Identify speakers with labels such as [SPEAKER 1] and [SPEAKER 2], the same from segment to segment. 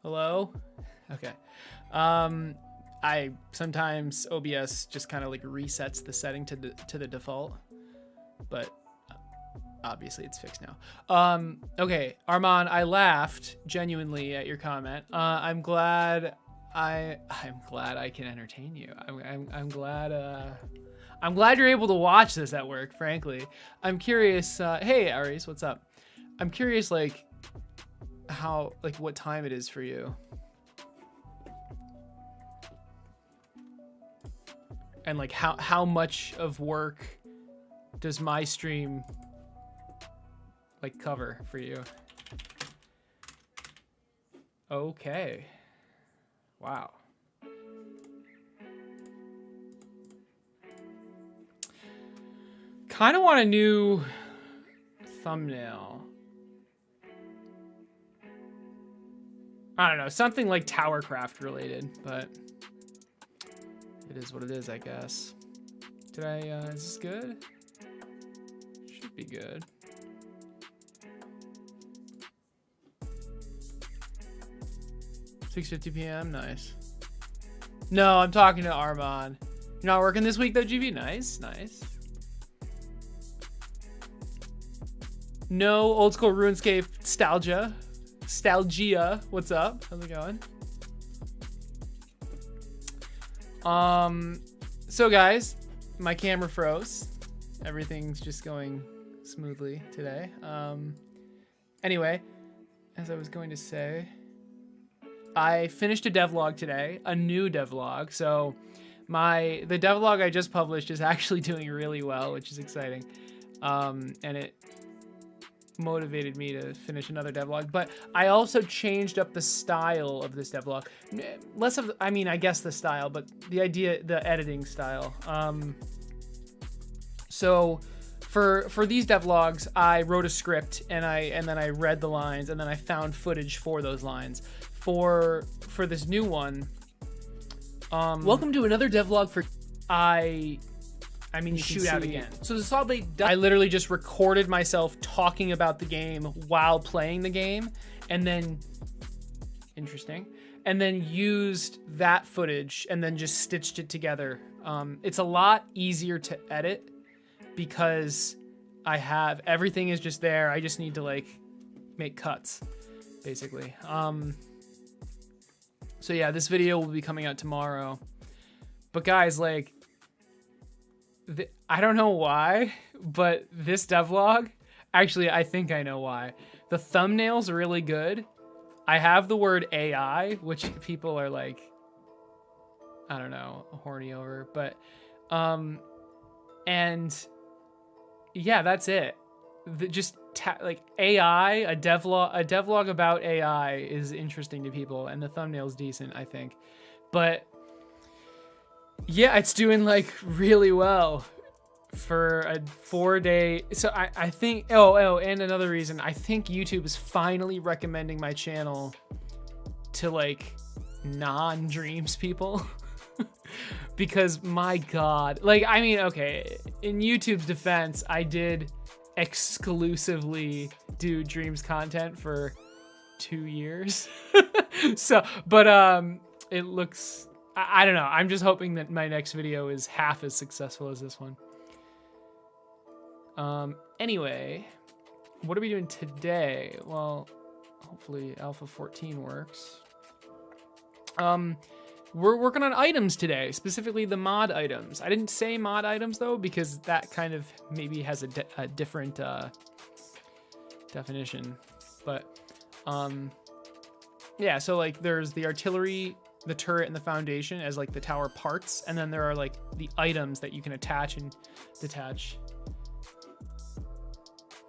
[SPEAKER 1] Hello? Okay. I sometimes OBS just kind of like resets the setting to the default, but obviously it's fixed now. Okay, Armand, I laughed genuinely at your comment. I'm glad I can entertain you. I'm glad you're able to watch this at work, frankly. I'm curious, hey Aries, what's up? I'm curious like what time it is for you. And like how much of work does my stream like cover for you? Okay. Wow. Kind of want a new thumbnail. I don't know, something like Towercraft related, but it is what it is, I guess. Did I, is this good? Should be good. $6:50 p.m., nice. No, I'm talking to Armand. You're not working this week though, GB? Nice, nice. No old school RuneScape nostalgia. What's up? How's it going? So guys, my camera froze. Everything's just going smoothly today. Anyway, as I was going to say, I finished a devlog today, a new devlog. So the devlog I just published is actually doing really well, which is exciting. And it motivated me to finish another devlog, but I also changed up the style of this devlog. Less of, I mean, I guess the style, but the idea, the editing style. So for these devlogs, I wrote a script and then I read the lines and then I found footage for those lines. For this new one, welcome to another devlog for I mean, you shoot out again. So the Saw Blade, I literally just recorded myself talking about the game while playing the game, and then, interesting, and then used that footage and then just stitched it together. It's a lot easier to edit because everything is just there. I just need to like make cuts, basically. So yeah, this video will be coming out tomorrow. But guys, like, I don't know why, but this devlog, actually, I think I know why. The thumbnail's really good. I have the word AI, which people are like, I don't know, horny over, but, and yeah, that's it. Like AI, a devlog about AI is interesting to people, and the thumbnail's decent, I think. But yeah, it's doing like really well for a 4-day. So I think, and another reason, I think YouTube is finally recommending my channel to like non-Dreams people. Because my God, like, I mean, okay, in YouTube's defense, I did exclusively do Dreams content for 2 years. So, but it looks, I don't know. I'm just hoping that my next video is half as successful as this one. Anyway, what are we doing today? Well, hopefully Alpha 14 works. We're working on items today, specifically the mod items. I didn't say mod items though, because that kind of maybe has a different definition. But yeah, so like there's the artillery, the turret, and the foundation as like the tower parts, and then there are like the items that you can attach and detach.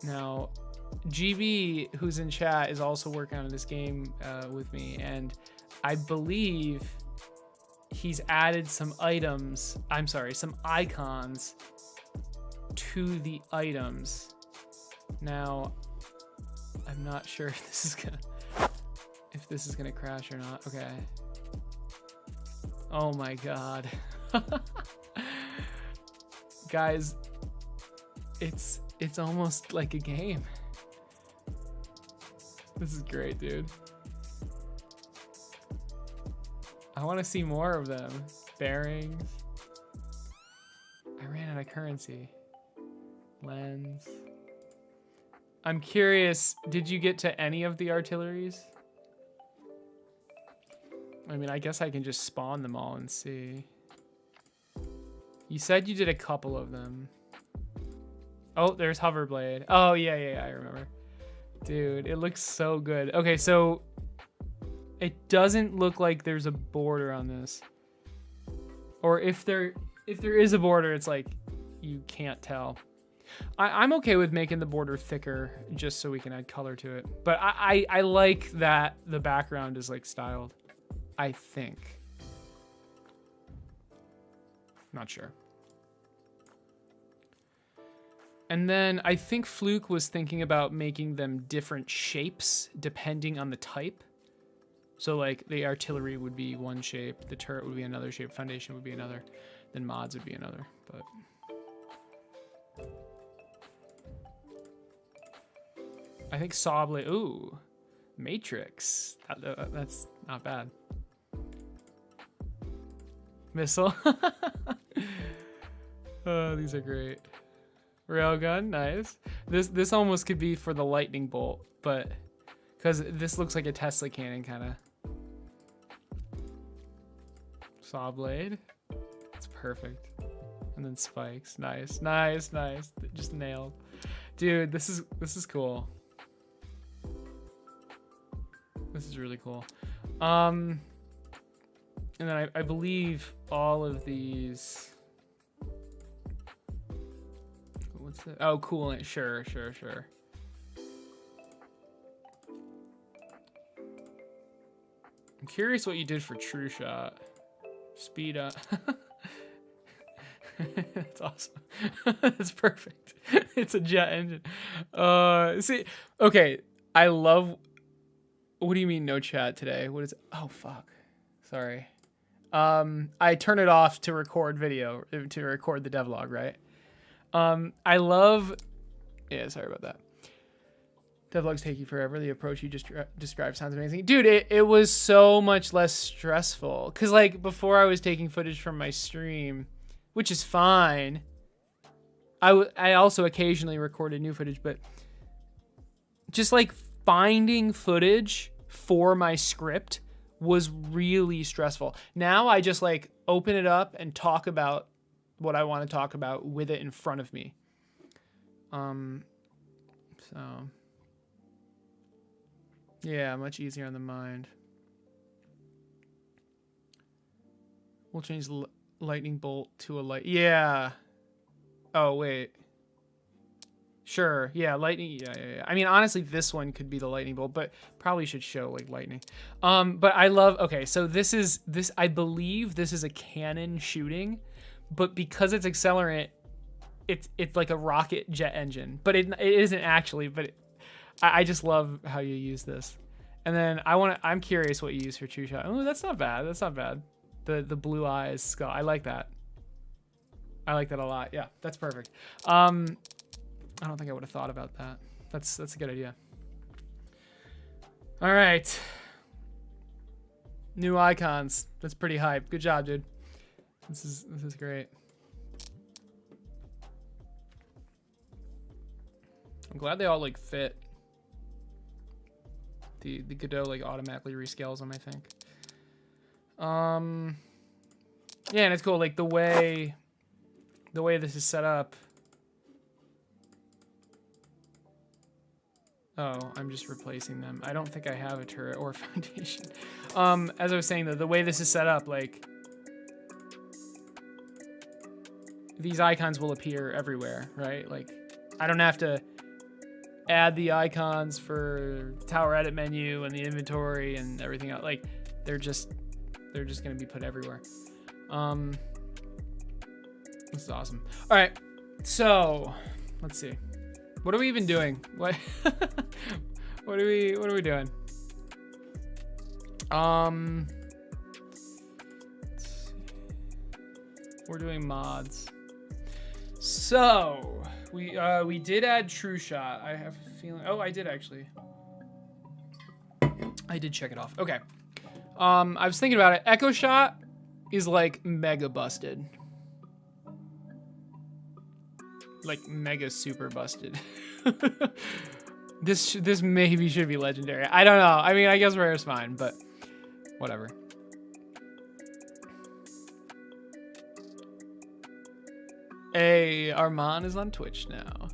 [SPEAKER 1] Now, GB, who's in chat, is also working on this game with me, and I believe he's added some items, some icons to the items. Now, I'm not sure if this is gonna crash or not. Okay. Oh my God. Guys, it's almost like a game. This is great, dude. I want to see more of them. Bearings. I ran out of currency. Lens. I'm curious, did you get to any of the artilleries? I mean, I guess I can just spawn them all and see. You said you did a couple of them. Oh, there's Hoverblade. Oh, yeah, I remember. Dude, it looks so good. Okay, so it doesn't look like there's a border on this. Or if there is a border, it's like you can't tell. I'm okay with making the border thicker just so we can add color to it. But I like that the background is like styled. I think. Not sure. And then I think Fluke was thinking about making them different shapes depending on the type. So like the artillery would be one shape, the turret would be another shape, foundation would be another, then mods would be another. But I think Sawblade. Ooh, Matrix. That's not bad. Missile. Oh, these are great. Railgun, nice. This almost could be for the lightning bolt, but because this looks like a Tesla cannon, kind of. Saw blade, it's perfect. And then spikes, nice. Just nailed, dude. This is cool. This is really cool. And then I believe all of these. What's that? Oh, coolant. Sure. I'm curious what you did for True Shot. Speed up. That's awesome. That's perfect. It's a jet engine. See, okay. I love. What do you mean no chat today? What is? Oh fuck. Sorry. I turn it off to record video, to record the devlog, right? I love. Yeah, sorry about that. Devlogs take you forever. The approach you just described sounds amazing. Dude, it was so much less stressful. Because, like, before I was taking footage from my stream, which is fine. I also occasionally recorded new footage, but just, like, finding footage for my script was really stressful. Now I just, like, open it up and talk about what I want to talk about with it in front of me. So... yeah, much easier on the mind. We'll change the lightning bolt to a light. Yeah. Oh, wait. Sure. Yeah, lightning. Yeah. I mean, honestly, this one could be the lightning bolt, but probably should show like lightning. But I love. Okay, so this. I believe this is a cannon shooting, but because it's accelerant, it's like a rocket jet engine. But it isn't actually. But I just love how you use this. And then I'm curious what you use for True Shot. Oh, that's not bad. The blue eyes skull. I like that. I like that a lot. Yeah, that's perfect. I don't think I would have thought about that. That's a good idea. All right. New icons. That's pretty hype. Good job, dude. This is great. I'm glad they all like fit. The Godot like automatically rescales them, I think. Yeah, and it's cool like the way this is set up. Oh, I'm just replacing them. I don't think I have a turret or a foundation. As I was saying though, the way this is set up, like these icons will appear everywhere, right? Like I don't have to add the icons for tower edit menu and the inventory and everything else. Like they're just gonna be put everywhere. This is awesome. All right, so let's see. What are we even doing? What what are we doing? Let's see. We're doing mods. So we did add True Shot. I have a feeling. Oh, I did actually. I did check it off. Okay. I was thinking about it. Echo Shot is like mega busted. Like mega super busted. This maybe should be legendary. I don't know. I mean, I guess rare is fine, but whatever. Hey, Armand is on Twitch now.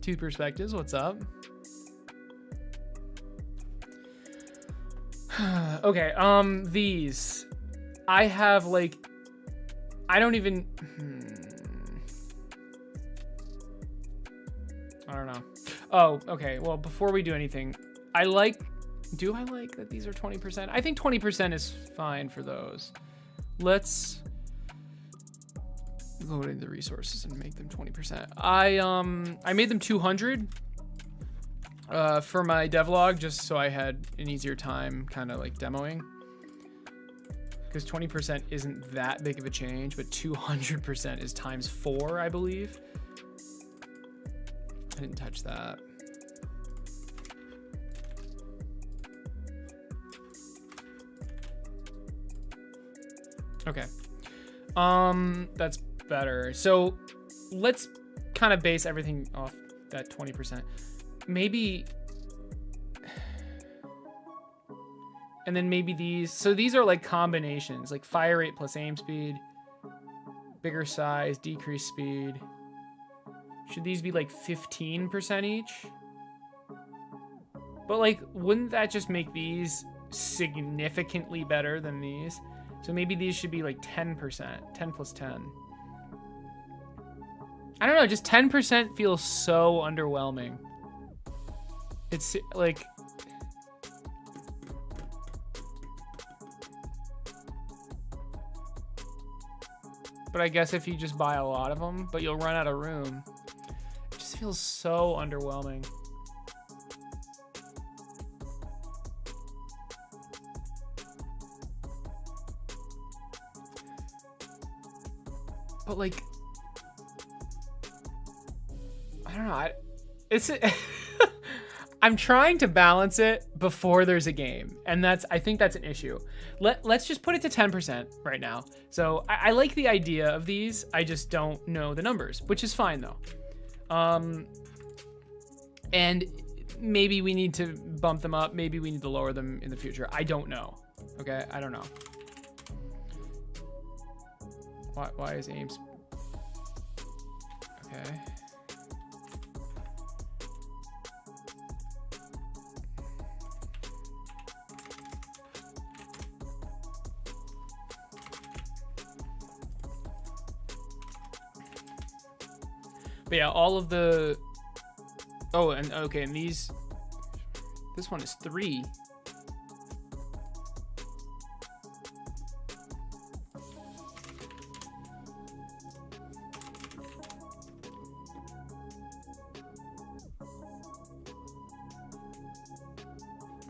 [SPEAKER 1] Two Perspectives, what's up? Okay, these. I have like, I don't even, I don't know. Oh, okay, well, before we do anything, do I like that these are 20%? I think 20% is fine for those. Let's load in the resources and make them 20%. I made them 200 for my devlog, just so I had an easier time kind of like demoing. Because 20% isn't that big of a change, but 200% is times 4, I believe. I didn't touch that. Okay. That's better. So let's kind of base everything off that 20%. Maybe, and then maybe these. So these are like combinations, like fire rate plus aim speed, bigger size, decreased speed. Should these be like 15% each? But like, wouldn't that just make these significantly better than these? So maybe these should be like 10%, 10 plus 10. I don't know, just 10% feels so underwhelming. It's like, but I guess if you just buy a lot of them, but you'll run out of room. It just feels so underwhelming. But like, I don't know. It's I'm trying to balance it before there's a game, and I think that's an issue. Let's just put it to 10% right now. So I like the idea of these. I just don't know the numbers, which is fine though. And maybe we need to bump them up. Maybe we need to lower them in the future. I don't know. Okay, I don't know. Why is aims? Okay. But yeah, all of the, oh, and okay, and this one is 3.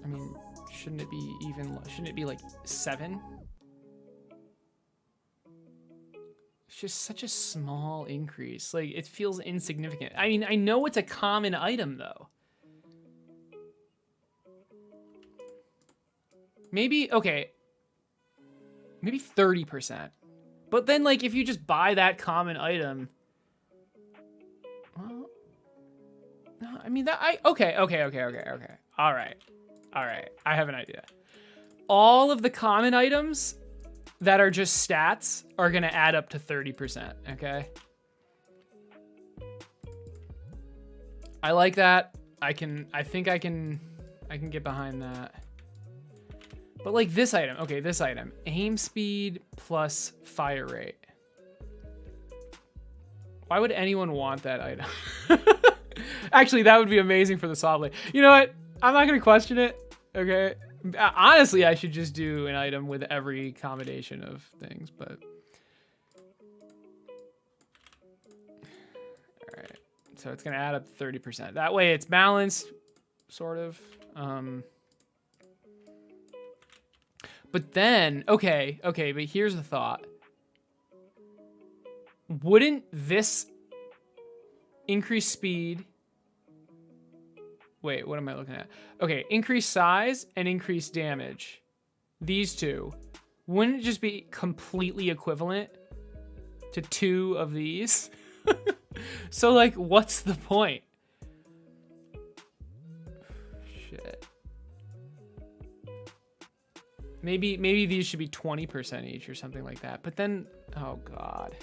[SPEAKER 1] I mean, shouldn't it be like 7? Just such a small increase. Like, it feels insignificant. I mean, I know it's a common item though. Maybe, okay, maybe 30%. But then like, if you just buy that common item, well, no, I mean okay. All right. I have an idea. All of the common items that are just stats are gonna add up to 30%, okay? I like that. I think I can get behind that. But like this item, okay, this item, aim speed plus fire rate. Why would anyone want that item? Actually, that would be amazing for the saw blade. You know what? I'm not gonna question it, okay? Honestly, I should just do an item with every combination of things, but... Alright, so it's gonna add up 30%. That way it's balanced, sort of. But then, okay, but here's the thought. Wouldn't this increase speed Wait, what am I looking at? Okay, increase size and increase damage. These two. Wouldn't it just be completely equivalent to 2 of these? So, like, what's the point? Shit. Maybe these should be 20% each or something like that. But then, oh god.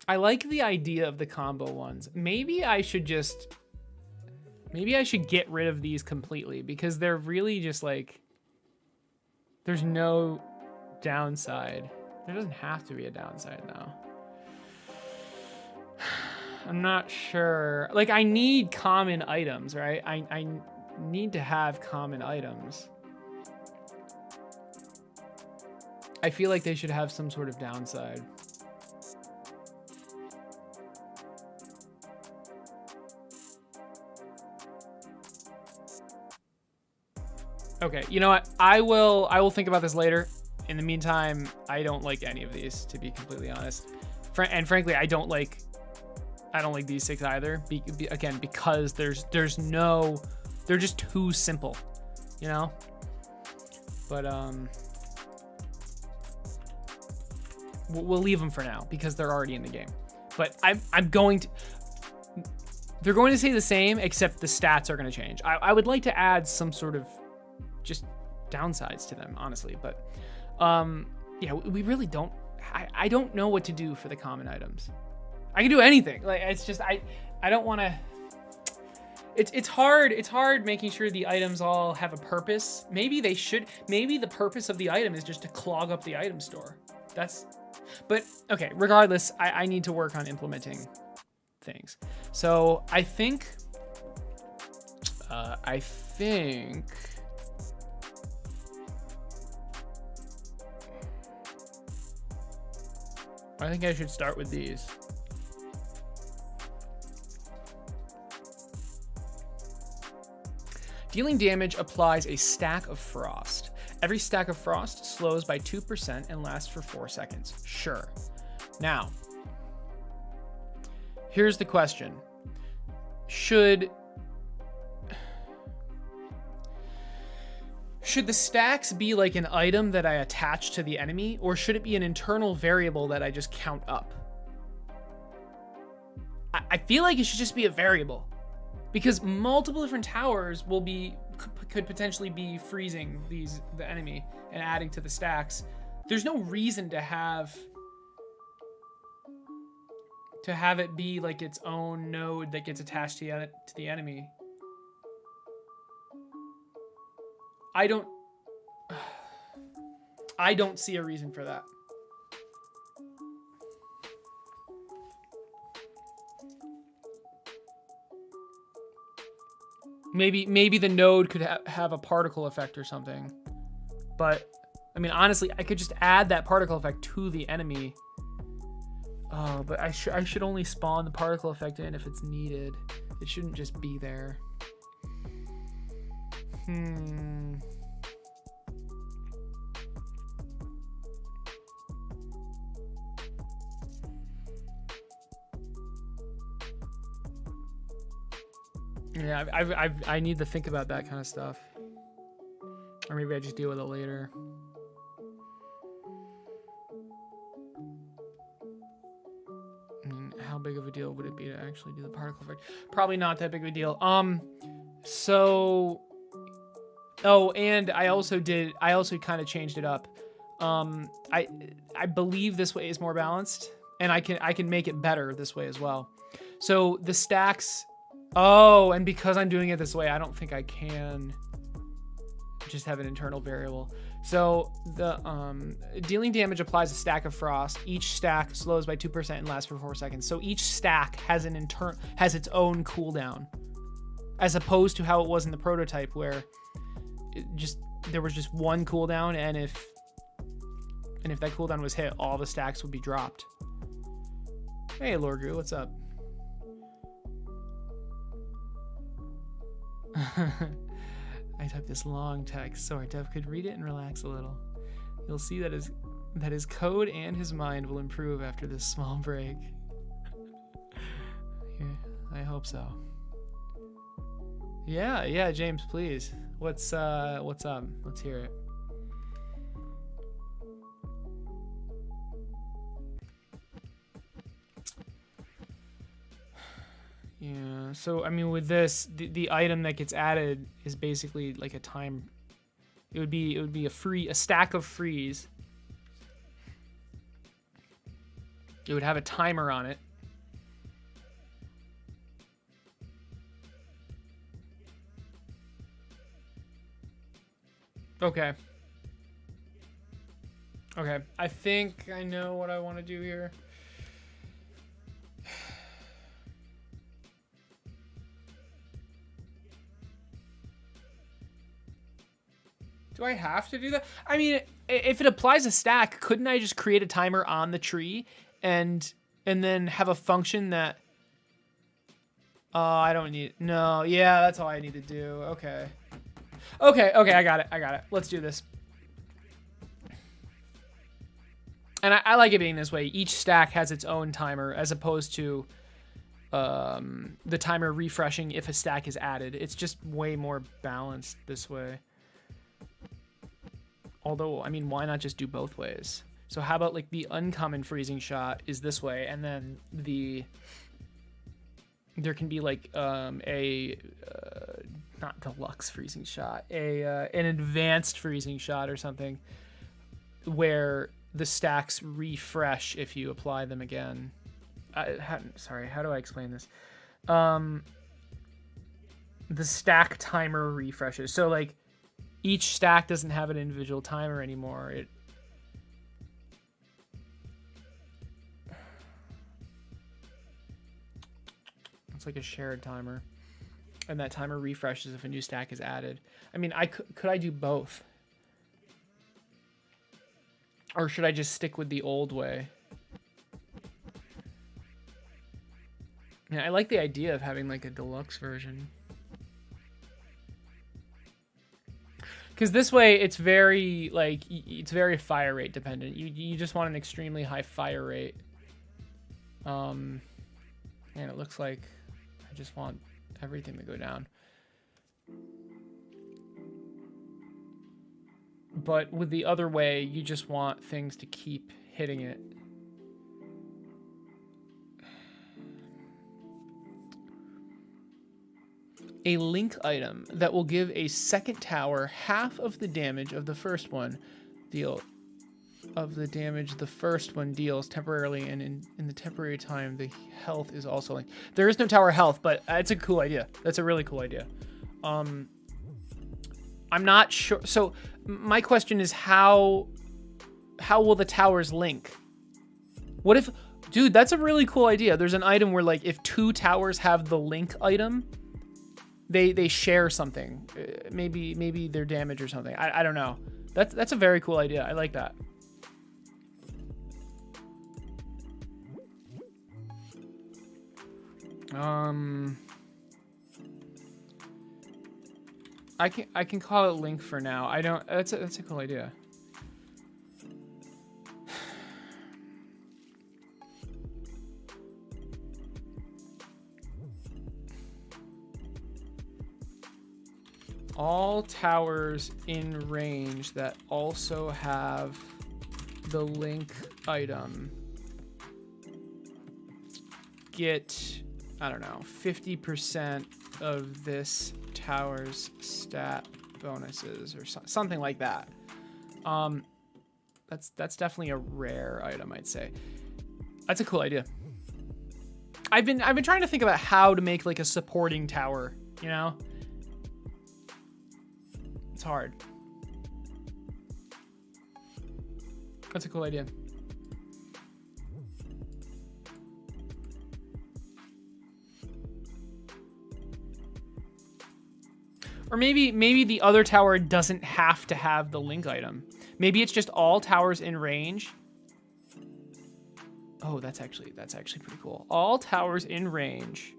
[SPEAKER 1] I like the idea of the combo ones. Maybe I should get rid of these completely because they're really just like, there's no downside. There doesn't have to be a downside though. I'm not sure. Like, I need common items, right? I need to have common items. I feel like they should have some sort of downside. Okay, you know what? I will think about this later. In the meantime, I don't like any of these, to be completely honest. And frankly, I don't like these 6 either. Again, because they're just too simple, you know? But we'll leave them for now because they're already in the game. But they're going to stay the same, except the stats are going to change. I would like to add some sort of just downsides to them, honestly. But yeah, we really don't. I don't know what to do for the common items. I can do anything. Like, it's just I don't want to. It's hard making sure the items all have a purpose. Maybe the purpose of the item is just to clog up the item store. But okay, regardless, I need to work on implementing things. So I think I think I should start with these. Dealing damage applies a stack of frost. Every stack of frost slows by 2% and lasts for 4 seconds. Sure. Now, here's the question. Should the stacks be like an item that I attach to the enemy, or should it be an internal variable that I just count up? I feel like it should just be a variable, because multiple different towers could potentially be freezing the enemy and adding to the stacks. There's no reason to have it be like its own node that gets attached to the enemy. I don't see a reason for that. Maybe the node could have a particle effect or something. But, I mean, honestly, I could just add that particle effect to the enemy. Oh, but I should only spawn the particle effect in if it's needed. It shouldn't just be there. Yeah, I need to think about that kind of stuff. Or maybe I just deal with it later. I mean, how big of a deal would it be to actually do the particle effect? Probably not that big of a deal. And I also kind of changed it up. I believe this way is more balanced, and I can make it better this way as well. So the stacks. Oh, and because I'm doing it this way, I don't think I can just have an internal variable. So the dealing damage applies a stack of frost. Each stack slows by 2% and lasts for 4 seconds. So each stack has its own cooldown, as opposed to how it was in the prototype, where there was just one cooldown, and if that cooldown was hit, all the stacks would be dropped. Hey, Lorgru, what's up? I typed this long text so our dev could read it and relax a little. You'll see that his code and his mind will improve after this small break. Here, I hope so. Yeah, James, please. What's up? Let's hear it. Yeah, so I mean with this, the item that gets added is basically like a time. It would be a stack of freeze. It would have a timer on it. Okay. Okay, I think I know what I want to do here. Do I have to do that? I mean, if it applies a stack, couldn't I just create a timer on the tree and then have a function that... I don't need... No, yeah, that's all I need to do. Okay. Okay, I got it. Let's do this. And I like it being this way. Each stack has its own timer as opposed to the timer refreshing if a stack is added. It's just way more balanced this way. Although, I mean, why not just do both ways? So how about like the uncommon freezing shot is this way, and then there can be like not deluxe freezing shot, an advanced freezing shot or something, where the stacks refresh if you apply them again. Sorry, how do I explain this? The stack timer refreshes. So like each stack doesn't have an individual timer anymore. It's like a shared timer, and that timer refreshes if a new stack is added. I mean, could I do both? Or should I just stick with the old way? Yeah, I like the idea of having like a deluxe version. Because this way it's very fire rate dependent. You just want an extremely high fire rate. And it looks like I just want everything to go down. But with the other way, you just want things to keep hitting it. A link item that will give a second tower half of the damage of the first one deals temporarily, and in the temporary time the health is also linked. There is no tower health, but it's a cool idea. That's a really cool idea. I'm not sure. So my question is how will the towers link? What if, dude, that's a really cool idea. There's an item where like if two towers have the link item, they share something. Maybe their damage or something. I don't know. That's a very cool idea. I like that. I can call it link for now. I don't. That's a cool idea. All towers in range that also have the link item get, I don't know, 50% of this tower's stat bonuses or something like that. That's definitely a rare item, I'd say. That's a cool idea. I've been trying to think about how to make like a supporting tower, you know? It's hard. That's a cool idea. Or maybe the other tower doesn't have to have the link item. Maybe it's just all towers in range. Oh, that's actually pretty cool. All towers in range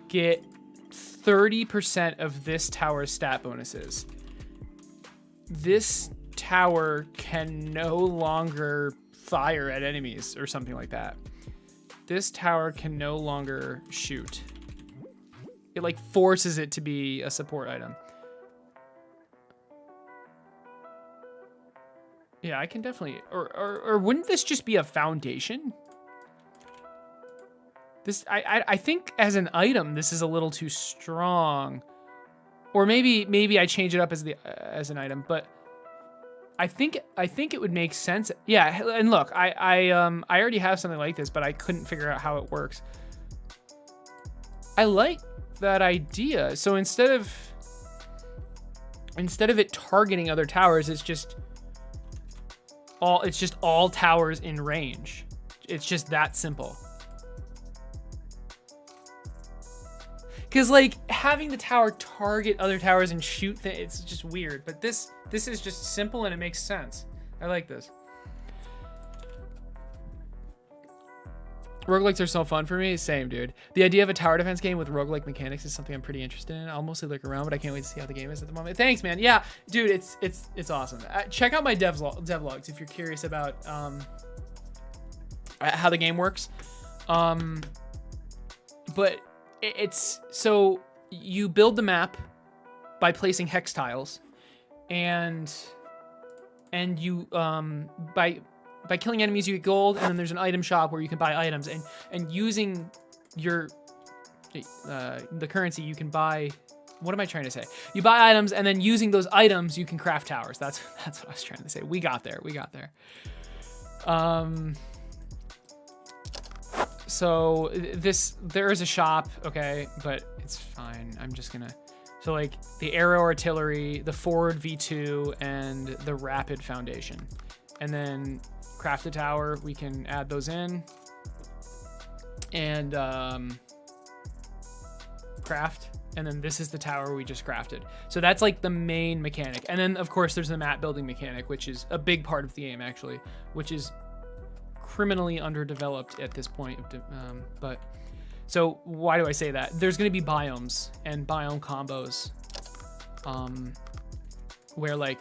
[SPEAKER 1] get 30% of this tower's stat bonuses. This tower can no longer fire at enemies or something like that. this tower can no longer shoot. It like forces it to be a support item. Yeah, I can definitely, or wouldn't this just be a foundation? This, I think as an item, this is a little too strong. Or maybe I change it up as an item, but I think it would make sense. Yeah, and look, I already have something like this, but I couldn't figure out how it works. I like that idea. So instead of it targeting other towers, it's just all towers in range. It's just that simple. Because like having the tower target other towers and shoot things, it's just weird. But this is just simple and it makes sense. I like this. Roguelikes are so fun for me. Same, dude. The idea of a tower defense game with roguelike mechanics is something I'm pretty interested in. I'll mostly look around, but I can't wait to see how the game is at the moment. Thanks, man. Yeah, dude, it's awesome. Check out my devlogs if you're curious about how the game works. But it's so you build the map by placing hex tiles, and you by killing enemies you get gold, and then there's an item shop where you can buy items, and using your the currency you can buy. What am I trying to say? You buy items, and then using those items you can craft towers. That's what I was trying to say. We got there. So there is a shop, okay, but it's fine. I'm just gonna, so like the arrow artillery, the forward V2, and the rapid foundation, and then craft a tower. We can add those in, and craft, and then this is the tower we just crafted. So that's like the main mechanic, and then of course there's the map building mechanic, which is a big part of the game actually, which is criminally underdeveloped at this point. But so why do I say that? There's going to be biomes and biome combos, where like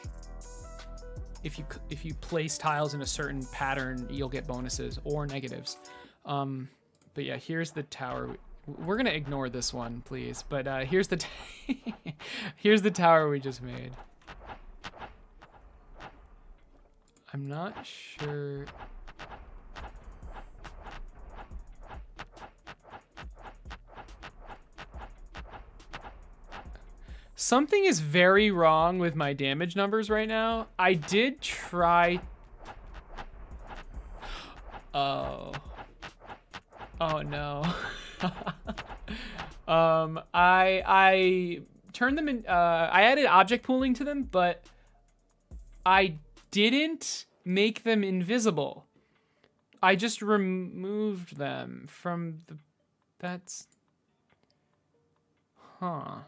[SPEAKER 1] if you place tiles in a certain pattern, you'll get bonuses or negatives. But yeah, here's the tower. We're gonna ignore this one, please. But here's the here's the tower we just made. I'm not sure. Something is very wrong with my damage numbers right now. I did try. Oh no. I turned them in. I added object pooling to them, but I didn't make them invisible. I just removed them from the. That's. Huh.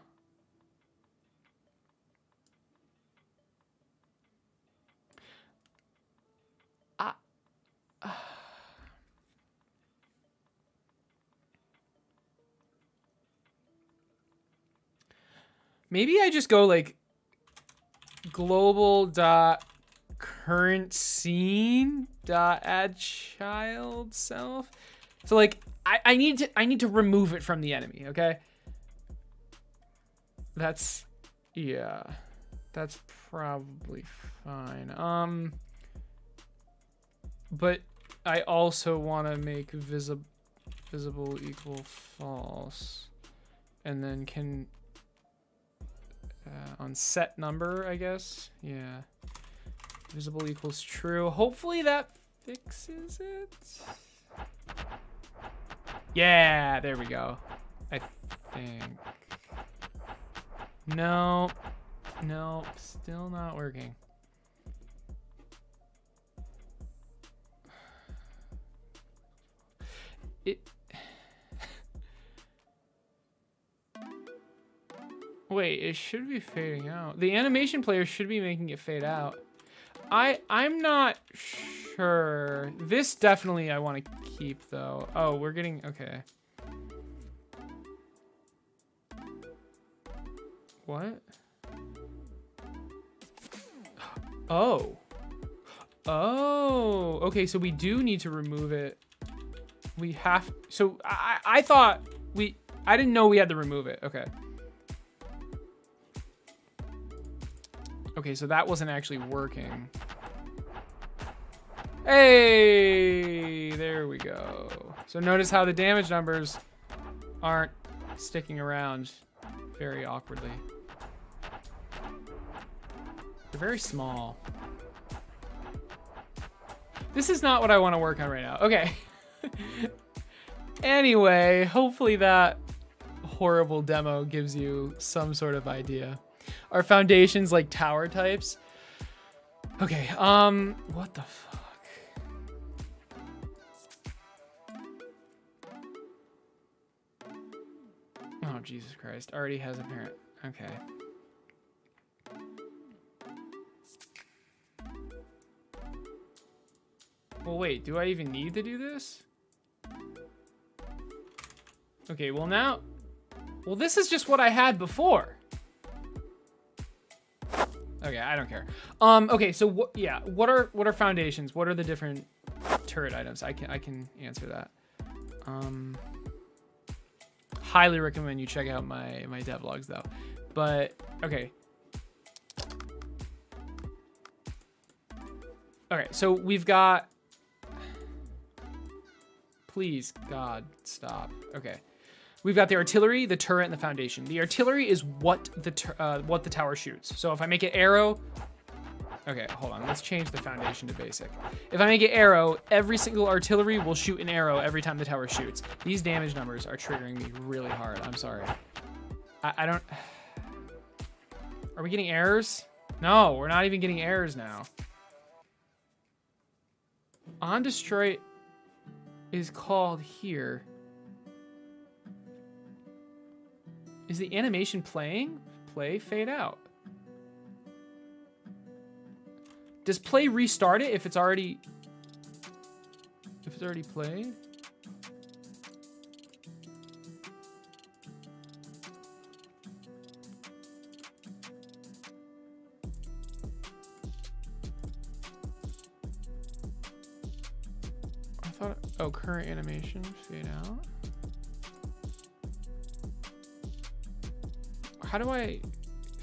[SPEAKER 1] Maybe I just go like global.current_scene.add child self. So like I need to remove it from the enemy, okay? That's yeah. That's probably fine. But I also want to make visible equal false, and then can on set number, I guess. Yeah. Visible equals true. Hopefully that fixes it. Yeah, there we go. I think. No, still not working. Wait, it should be fading out. The animation player should be making it fade out. I'm not sure. This definitely I want to keep though. Oh, we're getting, okay. What? Oh. Oh, okay, so we do need to remove it. We have, so I thought I didn't know we had to remove it. Okay. Okay, so that wasn't actually working. Hey, there we go. So notice how the damage numbers aren't sticking around very awkwardly. They're very small. This is not what I want to work on right now. Okay. Anyway, hopefully that horrible demo gives you some sort of idea. Our foundations like tower types. Okay, what the fuck? Oh, Jesus Christ. Already has a parent. Okay. Well, wait, do I even need to do this? Okay, well now... Well, this is just what I had before. Okay, I don't care. Okay, so what? Yeah, what are foundations? What are the different turret items? I can answer that. Highly recommend you check out my devlogs though. But okay. Okay, so we've got. Please, God, stop. Okay. We've got the artillery, the turret, and the foundation. The artillery is what the tower shoots. So if I make it arrow... Okay, hold on. Let's change the foundation to basic. If I make it arrow, every single artillery will shoot an arrow every time the tower shoots. These damage numbers are triggering me really hard. I'm sorry. I don't... Are we getting errors? No, we're not even getting errors now. On destroy is called here. Is the animation playing? Play, fade out. Does play restart it if it's already played? I thought, oh, current animation, fade out. How do I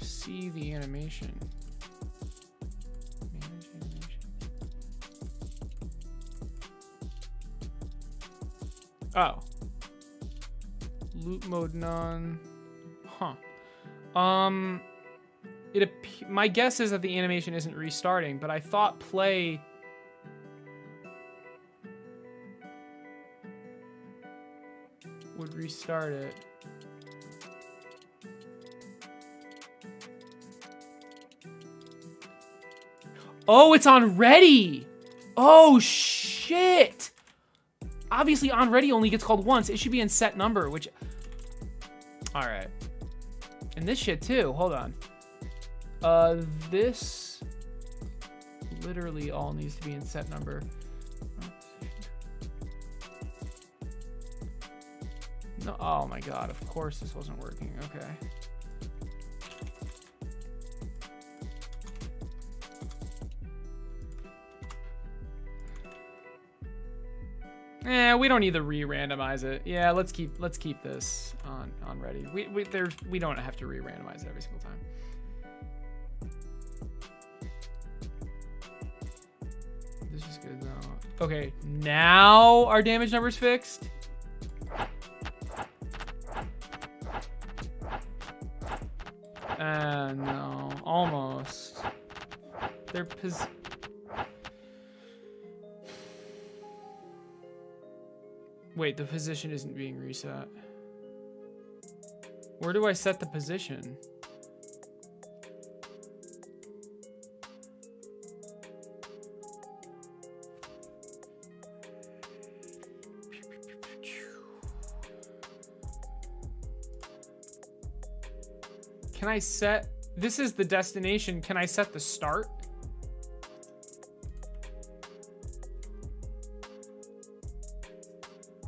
[SPEAKER 1] see the animation? Manage animation. Oh. Loop mode none. Huh. My guess is that the animation isn't restarting, but I thought play would restart it. Oh, it's on ready. Oh, shit. Obviously, on ready only gets called once. It should be in set number, which... All right. And this shit, too. Hold on. This literally all needs to be in set number. No, oh, my God. Of course this wasn't working. Okay. We don't need to re-randomize it. Yeah, let's keep this on ready. We don't have to re-randomize it every single time. This is good though. Okay, now our damage number's fixed. No, almost. They're Wait, the position isn't being reset. Where do I set the position? Can I set... This is the destination. Can I set the start?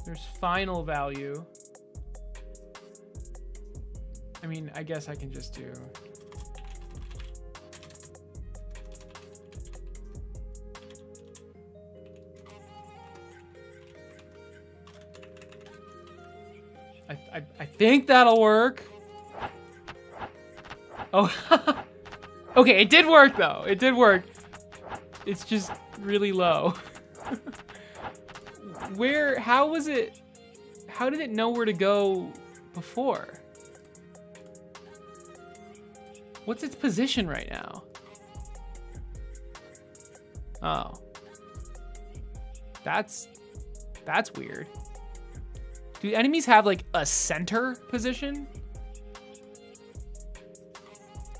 [SPEAKER 1] There's final value. I mean, I guess I can just do... I think that'll work. Oh, okay, it did work though. It did work. It's just really low. How was it, how did it know where to go before? What's its position right now? Oh. That's weird. Do enemies have like a center position?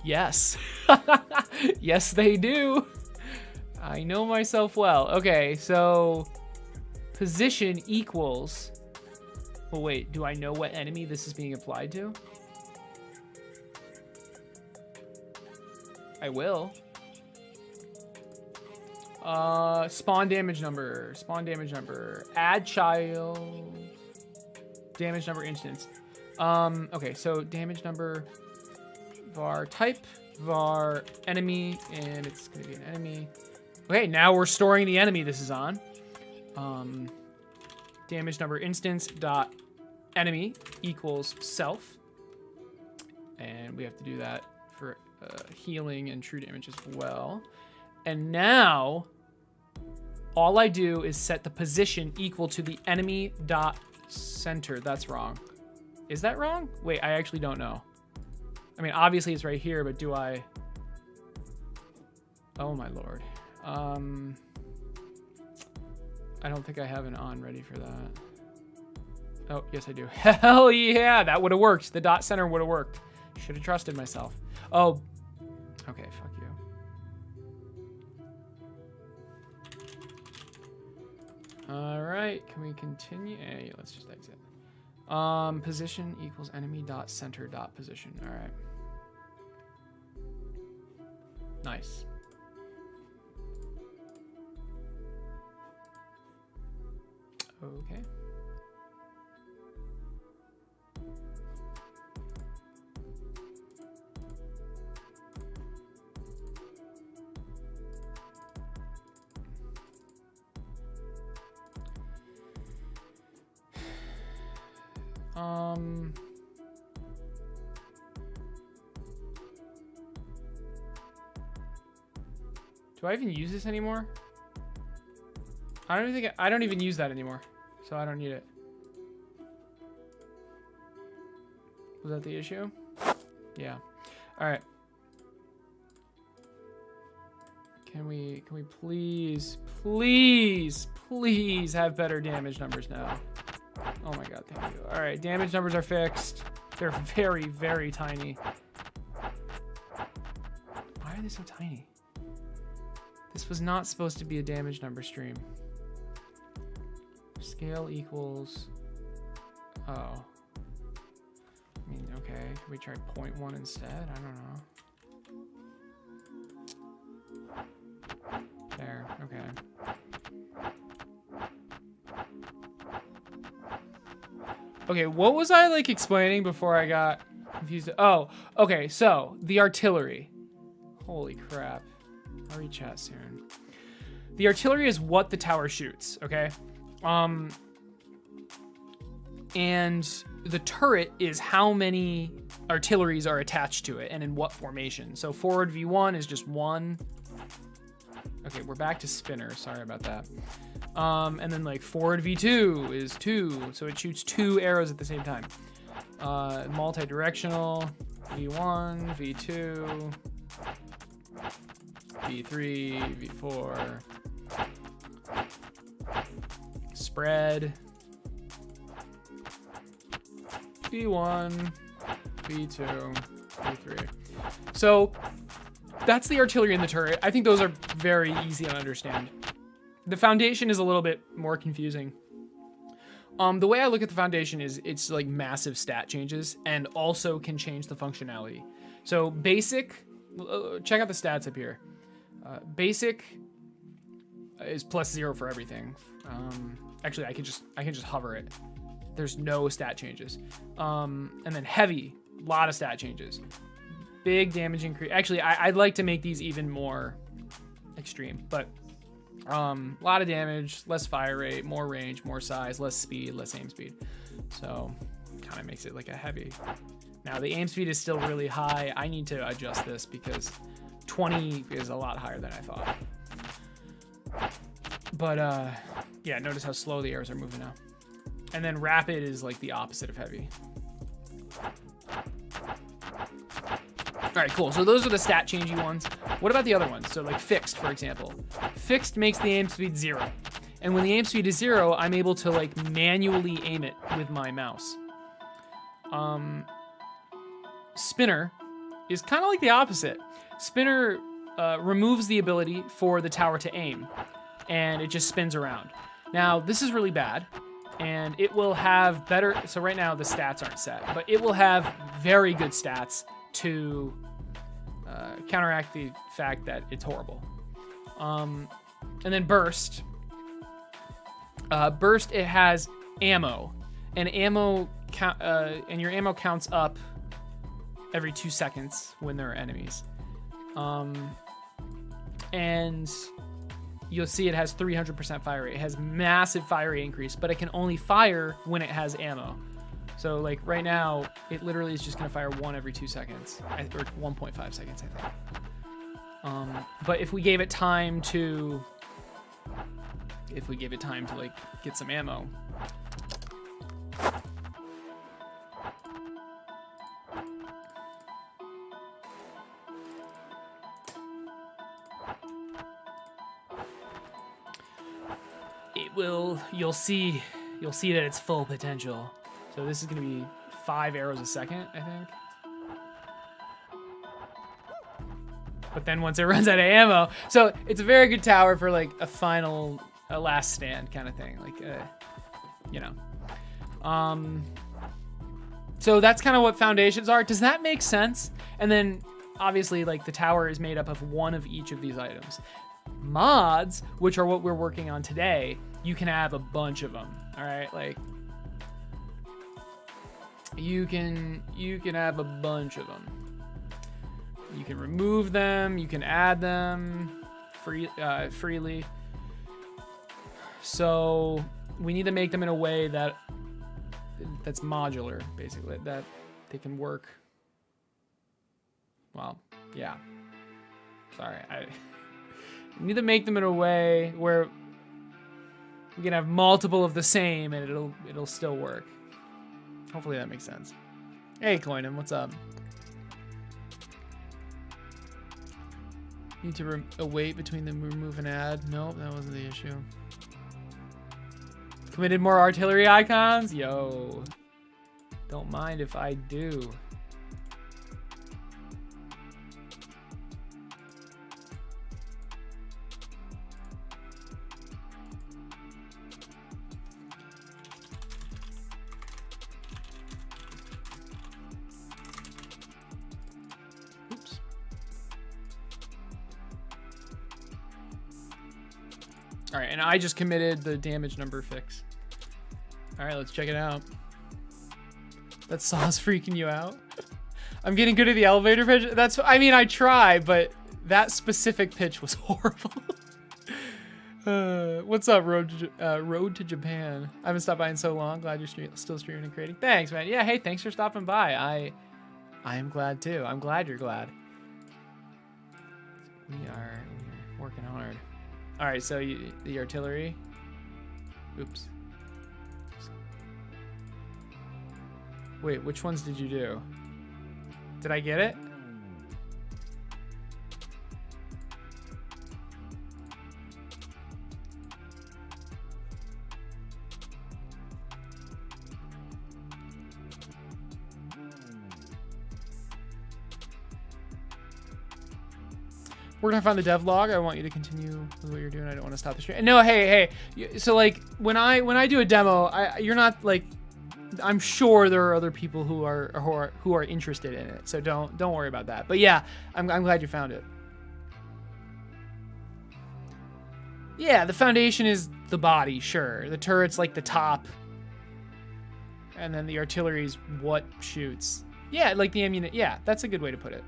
[SPEAKER 1] Yes. Yes, they do. I know myself well. Okay, so position equals... Well, wait, do I know what enemy this is being applied to? I will. Spawn damage number. Add child. Damage number instance. Okay, so damage number var type, var enemy, and it's gonna be an enemy. Okay, now we're storing the enemy this is on. Damage number instance dot enemy equals self. And we have to do that for healing and true damage as well. And now all I do is set the position equal to the enemy dot center. That's wrong. Is that wrong? Wait, I actually don't know. I mean, obviously it's right here, but do I? Oh my lord. I don't think I have an on ready for that. Oh, yes I do. Hell yeah, that would have worked. The dot center would have worked. Should have trusted myself. Oh, okay, fuck you. All right, can we continue? Hey, let's just exit. Position equals enemy dot center dot position. All right. Nice. Okay. Do I even use this anymore? I don't even use that anymore, so I don't need it. Was that the issue? Yeah. All right. Can we please have better damage numbers now? Oh my god, thank you. All right, damage numbers are fixed. They're very, very tiny. Why are they so tiny? This was not supposed to be a damage number stream. Scale equals... Oh. I mean, okay. Can we try 0.1 instead? I don't know. There, okay. Okay, what was I like explaining before I got confused? Oh, okay, so the artillery. Holy crap. I'll read chat soon. The artillery is what the tower shoots, okay? And the turret is how many artilleries are attached to it and in what formation. So forward V1 is just one. Okay, we're back to spinner. Sorry about that. And then like forward V2 is 2, so it shoots 2 arrows at the same time. Multi-directional, V1, V2, V3, V4, spread, V1, V2, V3. So that's the artillery and the turret. I think those are very easy to understand. The foundation is a little bit more confusing. The way I look at the foundation is it's like massive stat changes and also can change the functionality. So basic, check out the stats up here. Basic is +0 for everything. Actually, I can just hover it. There's no stat changes. And then heavy, a lot of stat changes. Big damage increase. Actually, I'd like to make these even more extreme, but a lot of damage, less fire rate, more range, more size, less speed, less aim speed. So kind of makes it like a heavy. Now the aim speed is still really high. I need to adjust this because 20 is a lot higher than I thought. But yeah, notice how slow the arrows are moving now. And then rapid is like the opposite of heavy. All right, cool. So those are the stat changey ones. What about the other ones? So like fixed, for example. Fixed makes the aim speed 0. And when the aim speed is 0, I'm able to like manually aim it with my mouse. Spinner is kind of like the opposite. Spinner removes the ability for the tower to aim, and it just spins around. Now, this is really bad, and it will have better... So right now, the stats aren't set, but it will have very good stats to counteract the fact that it's horrible. And then burst. Burst, it has ammo, and and your ammo counts up every 2 seconds when there are enemies. And you'll see it has 300% fire rate. It has massive fire rate increase, but it can only fire when it has ammo. So like right now, it literally is just gonna fire 1 every 2 seconds, or 1.5 seconds, I think. But if we gave it time to, like get some ammo, you'll see that it's full potential. So this is going to be 5 arrows a second, I think. But then once it runs out of ammo, so it's a very good tower for like a last stand kind of thing, like you know. So that's kind of what foundations are. Does that make sense? And then obviously like the tower is made up of one of each of these items. Mods, which are what we're working on today, you can have a bunch of them. All right, like you can have a bunch of them. You can remove them, you can add them freely. So we need to make them in a way that's modular, basically, that they can work. Well, yeah. Sorry, we need to make them in a way where we can have multiple of the same and it'll still work. Hopefully that makes sense. Hey, Coinem, what's up? Need to wait between the remove and add. Nope, that wasn't the issue. Committed more artillery icons? Yo. Don't mind if I do. All right, and I just committed the damage number fix. All right, let's check it out. That saw's freaking you out? I'm getting good at the elevator pitch. I mean, I try, but that specific pitch was horrible. What's up, Road to Japan? I haven't stopped by in so long. Glad you're still streaming and creating. Thanks, man. Yeah, hey, thanks for stopping by. I am glad too. I'm glad you're glad. We're working hard. All right, so the artillery. Oops. Wait, which ones did you do? Did I get it? We're gonna find the devlog. I want you to continue with what you're doing. I don't want to stop the stream. No, hey. So like when I do a demo, you're not like. I'm sure there are other people who are interested in it. So don't worry about that. But yeah, I'm glad you found it. Yeah, the foundation is the body, sure. The turret's like the top, and then the artillery's what shoots. Yeah, like the ammunition. Yeah, that's a good way to put it.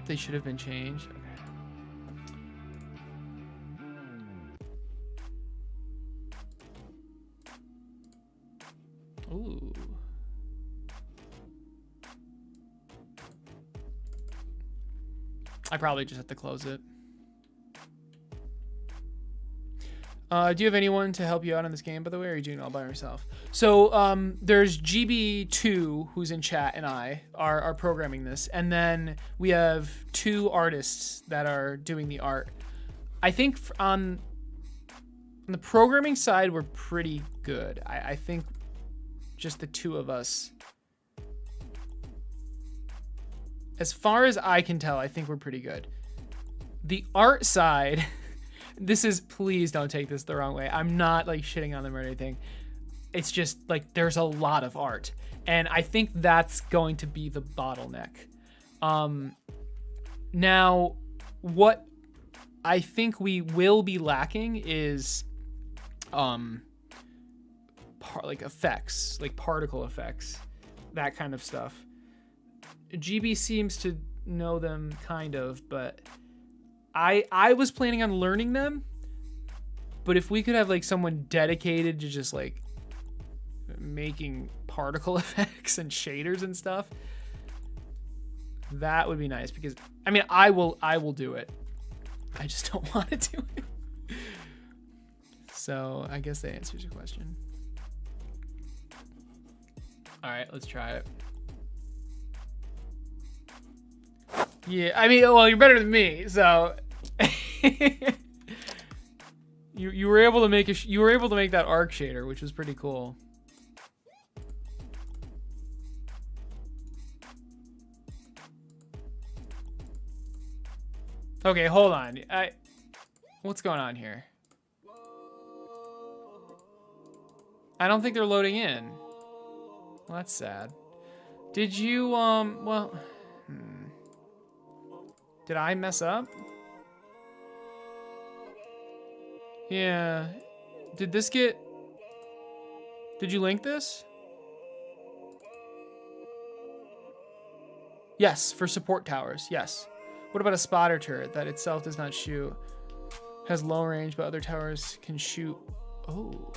[SPEAKER 1] They should have been changed. Okay. Ooh. I probably just have to close it. Do you have anyone to help you out in this game, by the way, or are you doing it all by yourself? So there's GB2, who's in chat, and I are programming this. And then we have 2 artists that are doing the art. I think on the programming side, we're pretty good. I think just the 2 of us. As far as I can tell, I think we're pretty good. The art side... This is, please don't take this the wrong way. I'm not like shitting on them or anything. It's just like there's a lot of art. And I think that's going to be the bottleneck. Now, what I think we will be lacking is like effects, like particle effects, that kind of stuff. GB seems to know them kind of, but... I was planning on learning them, but if we could have like someone dedicated to just like making particle effects and shaders and stuff, that would be nice, because I mean, I will do it. I just don't want to do it. So I guess that answers your question. All right, let's try it. Yeah, I mean, well, you're better than me, so you were able to make that arc shader, which was pretty cool. Okay, hold on. What's going on here? I don't think they're loading in. Well, that's sad. Did you well, did I mess up? Yeah. Did you link this? Yes, for support towers, yes. What about a spotter turret that itself does not shoot? Has low range, but other towers can shoot. Oh,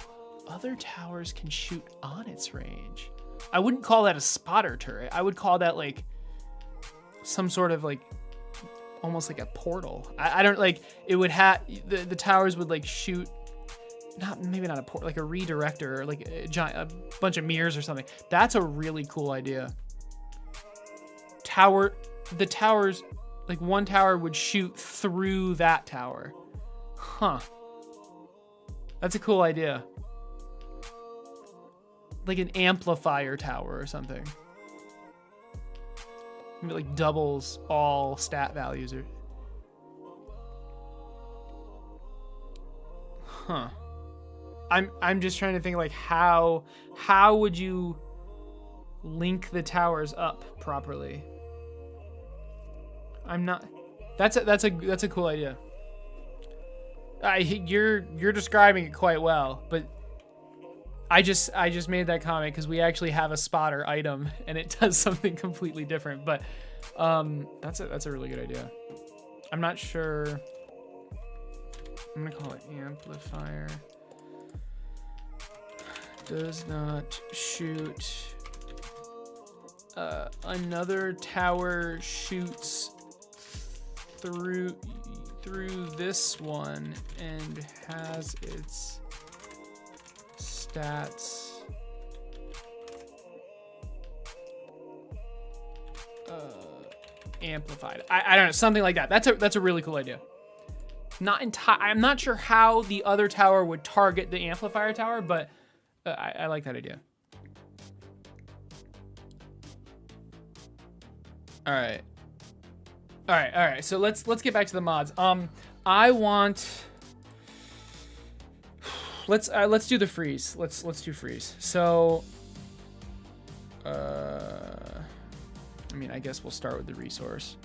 [SPEAKER 1] other towers can shoot on its range. I wouldn't call that a spotter turret. I would call that like some sort of like almost like a portal. I don't like it would have the towers would like shoot maybe not a portal, like a redirector or like a bunch of mirrors or something. That's a really cool idea. The towers, like one tower would shoot through that tower. Huh. That's a cool idea. Like an amplifier tower or something. Maybe like doubles all stat values or... Huh. I'm just trying to think like how would you link the towers up properly? I'm not... That's a cool idea. You're describing it quite well, but I just made that comment because we actually have a spotter item and it does something completely different. But that's a really good idea. I'm not sure. I'm gonna call it amplifier. Does not shoot. Another tower shoots through this one and has its stats amplified. I don't know, something like that. That's a really cool idea. I'm not sure how the other tower would target the amplifier tower, but I like that idea. All right. So let's get back to the mods. I want. Let's do the freeze. Let's do freeze. So, I mean, I guess we'll start with the resource.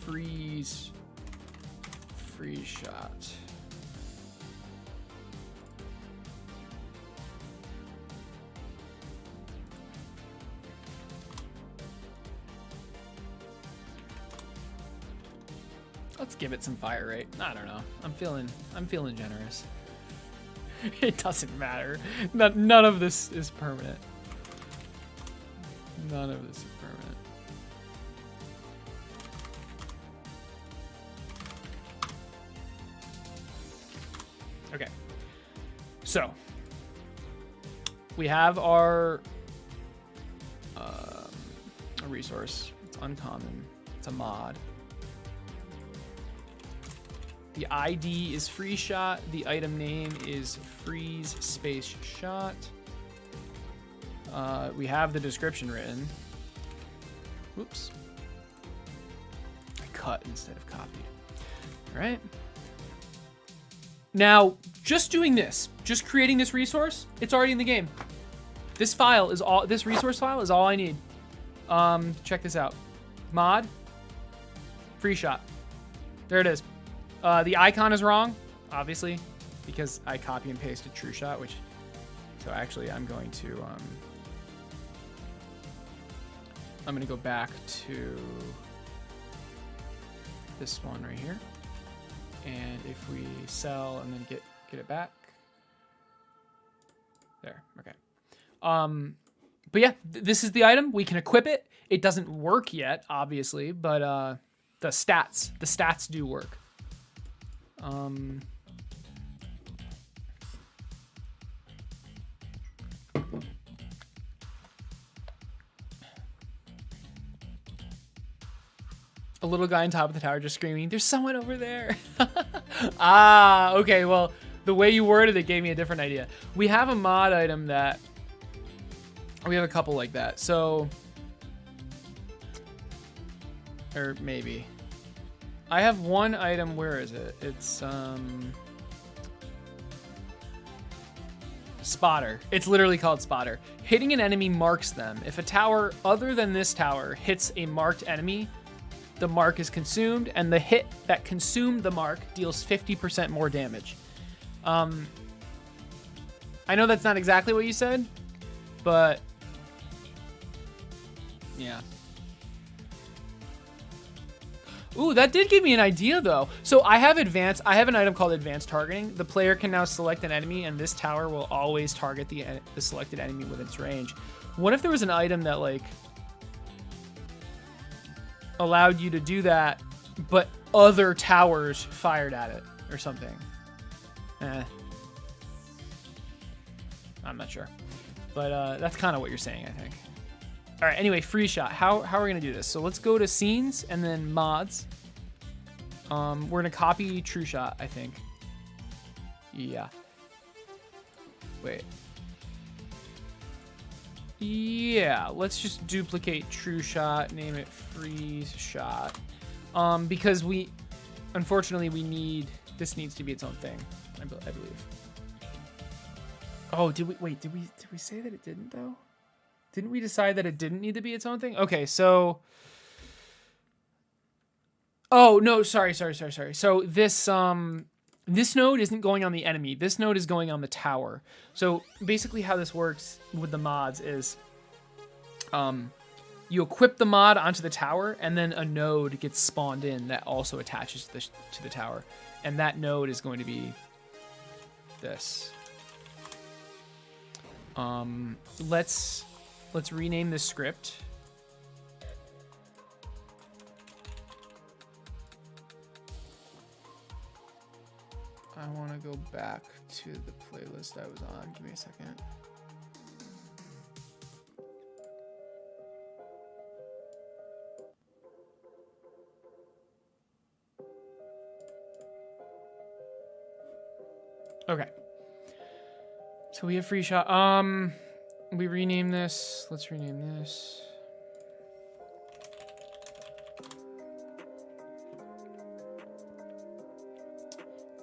[SPEAKER 1] Freeze shot. Let's give it some fire rate. I don't know. I'm feeling generous. It doesn't matter. None of this is permanent. None of this is permanent. Okay. So we have our a resource. It's uncommon. It's a mod. The ID is free shot. The item name is freeze space shot. We have the description written. Whoops. I cut instead of copied. All right. Now, just doing this, just creating this resource, it's already in the game. This file is all, this resource file is all I need. Check this out. Mod, free shot. There it is. The icon is wrong, obviously, because I copy and pasted true shot, which, so actually I'm going to go back to this one right here. And if we sell and then get it back. There, okay. But yeah, this is the item. We can equip it. It doesn't work yet, obviously, but the stats do work. A little guy on top of the tower just screaming, "There's someone over there." Ah, okay, well, the way you worded it gave me a different idea. We have a mod item that, we have a couple like that, so, or maybe. I have one item, where is it? It's, Spotter. It's literally called Spotter. Hitting an enemy marks them. If a tower other than this tower hits a marked enemy, the mark is consumed, and the hit that consumed the mark deals 50% more damage. I know that's not exactly what you said, but yeah. Ooh, that did give me an idea though. So I have an item called advanced targeting. The player can now select an enemy, and this tower will always target the selected enemy within its range. What if there was an item that like allowed you to do that, but other towers fired at it or something? I'm not sure, but that's kind of what you're saying, I think. All right, anyway, free shot. How are we gonna do this? So let's go to scenes and then mods. We're gonna copy true shot, I think. Yeah. Wait. Yeah, let's just duplicate true shot, name it freeze shot. Because unfortunately this needs to be its own thing, I believe. Oh, did we say that it didn't though? Didn't we decide that it didn't need to be its own thing? Okay, so, oh no, sorry. So this node isn't going on the enemy. This node is going on the tower. So basically how this works with the mods is you equip the mod onto the tower, and then a node gets spawned in that also attaches to the tower. And that node is going to be this. Let's rename this script. I want to go back to the playlist I was on. Give me a second. Okay. So we have free shot. We rename this. Let's rename this.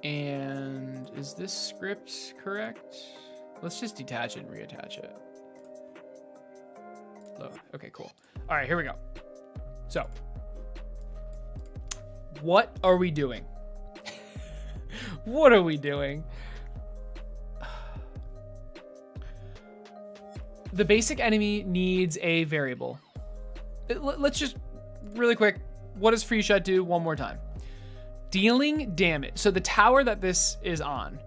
[SPEAKER 1] And is this script correct? Let's just detach it and reattach it. Load. Okay, cool. All right, here we go. So, what are we doing? What are we doing? The basic enemy needs a variable. Let's just, really quick, what does free shot do one more time? Dealing damage. So the tower that this is on,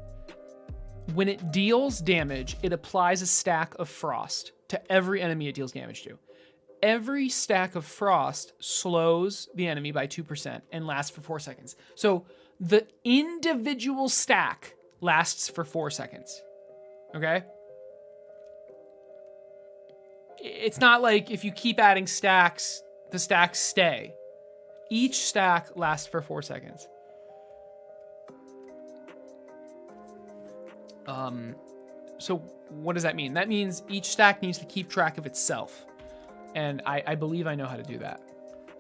[SPEAKER 1] when it deals damage, it applies a stack of frost to every enemy it deals damage to. every stack of frost slows the enemy by 2% and lasts for 4 seconds. So the individual stack lasts for 4 seconds. Okay? It's not like if you keep adding stacks, the stacks stay. Each stack lasts for 4 seconds. So what does that mean? That means each stack needs to keep track of itself. And I believe I know how to do that,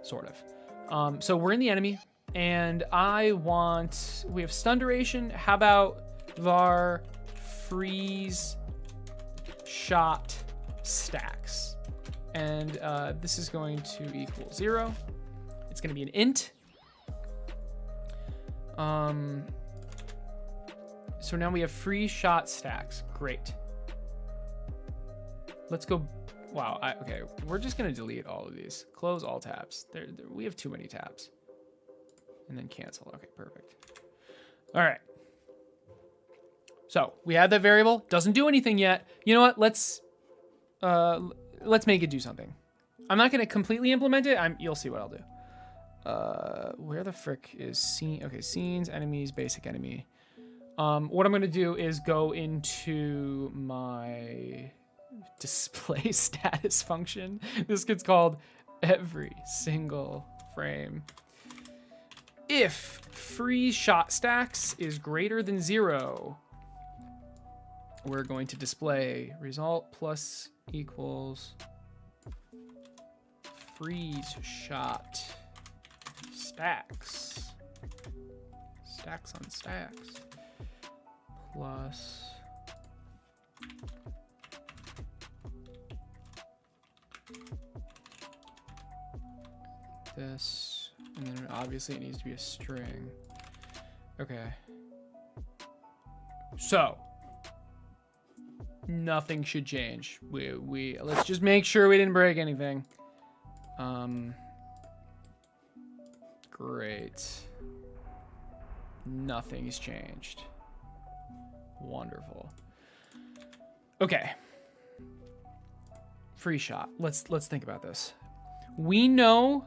[SPEAKER 1] sort of. So we're in the enemy, and we have stun duration. How about var freeze shot stacks? And this is going to equal 0. It's going to be an int. So now we have free shot stacks. Great. Let's go. Wow. Okay. We're just going to delete all of these. Close all tabs. We have too many tabs. And then cancel. Okay, perfect. All right. So we have that variable. Doesn't do anything yet. You know what? Let's make it do something. I'm not going to completely implement it. You'll see what I'll do. Where the frick is scene? Okay, scenes, enemies, basic enemy. What I'm going to do is go into my display status function. This gets called every single frame. If free shot stacks is greater than 0, we're going to display result plus equals freeze shot stacks. Stacks on stacks. Plus this, and then obviously it needs to be a string. Okay. So nothing should change. Let's just make sure we didn't break anything. Great. Nothing's changed. Wonderful. Okay. Free shot. Let's think about this. We know.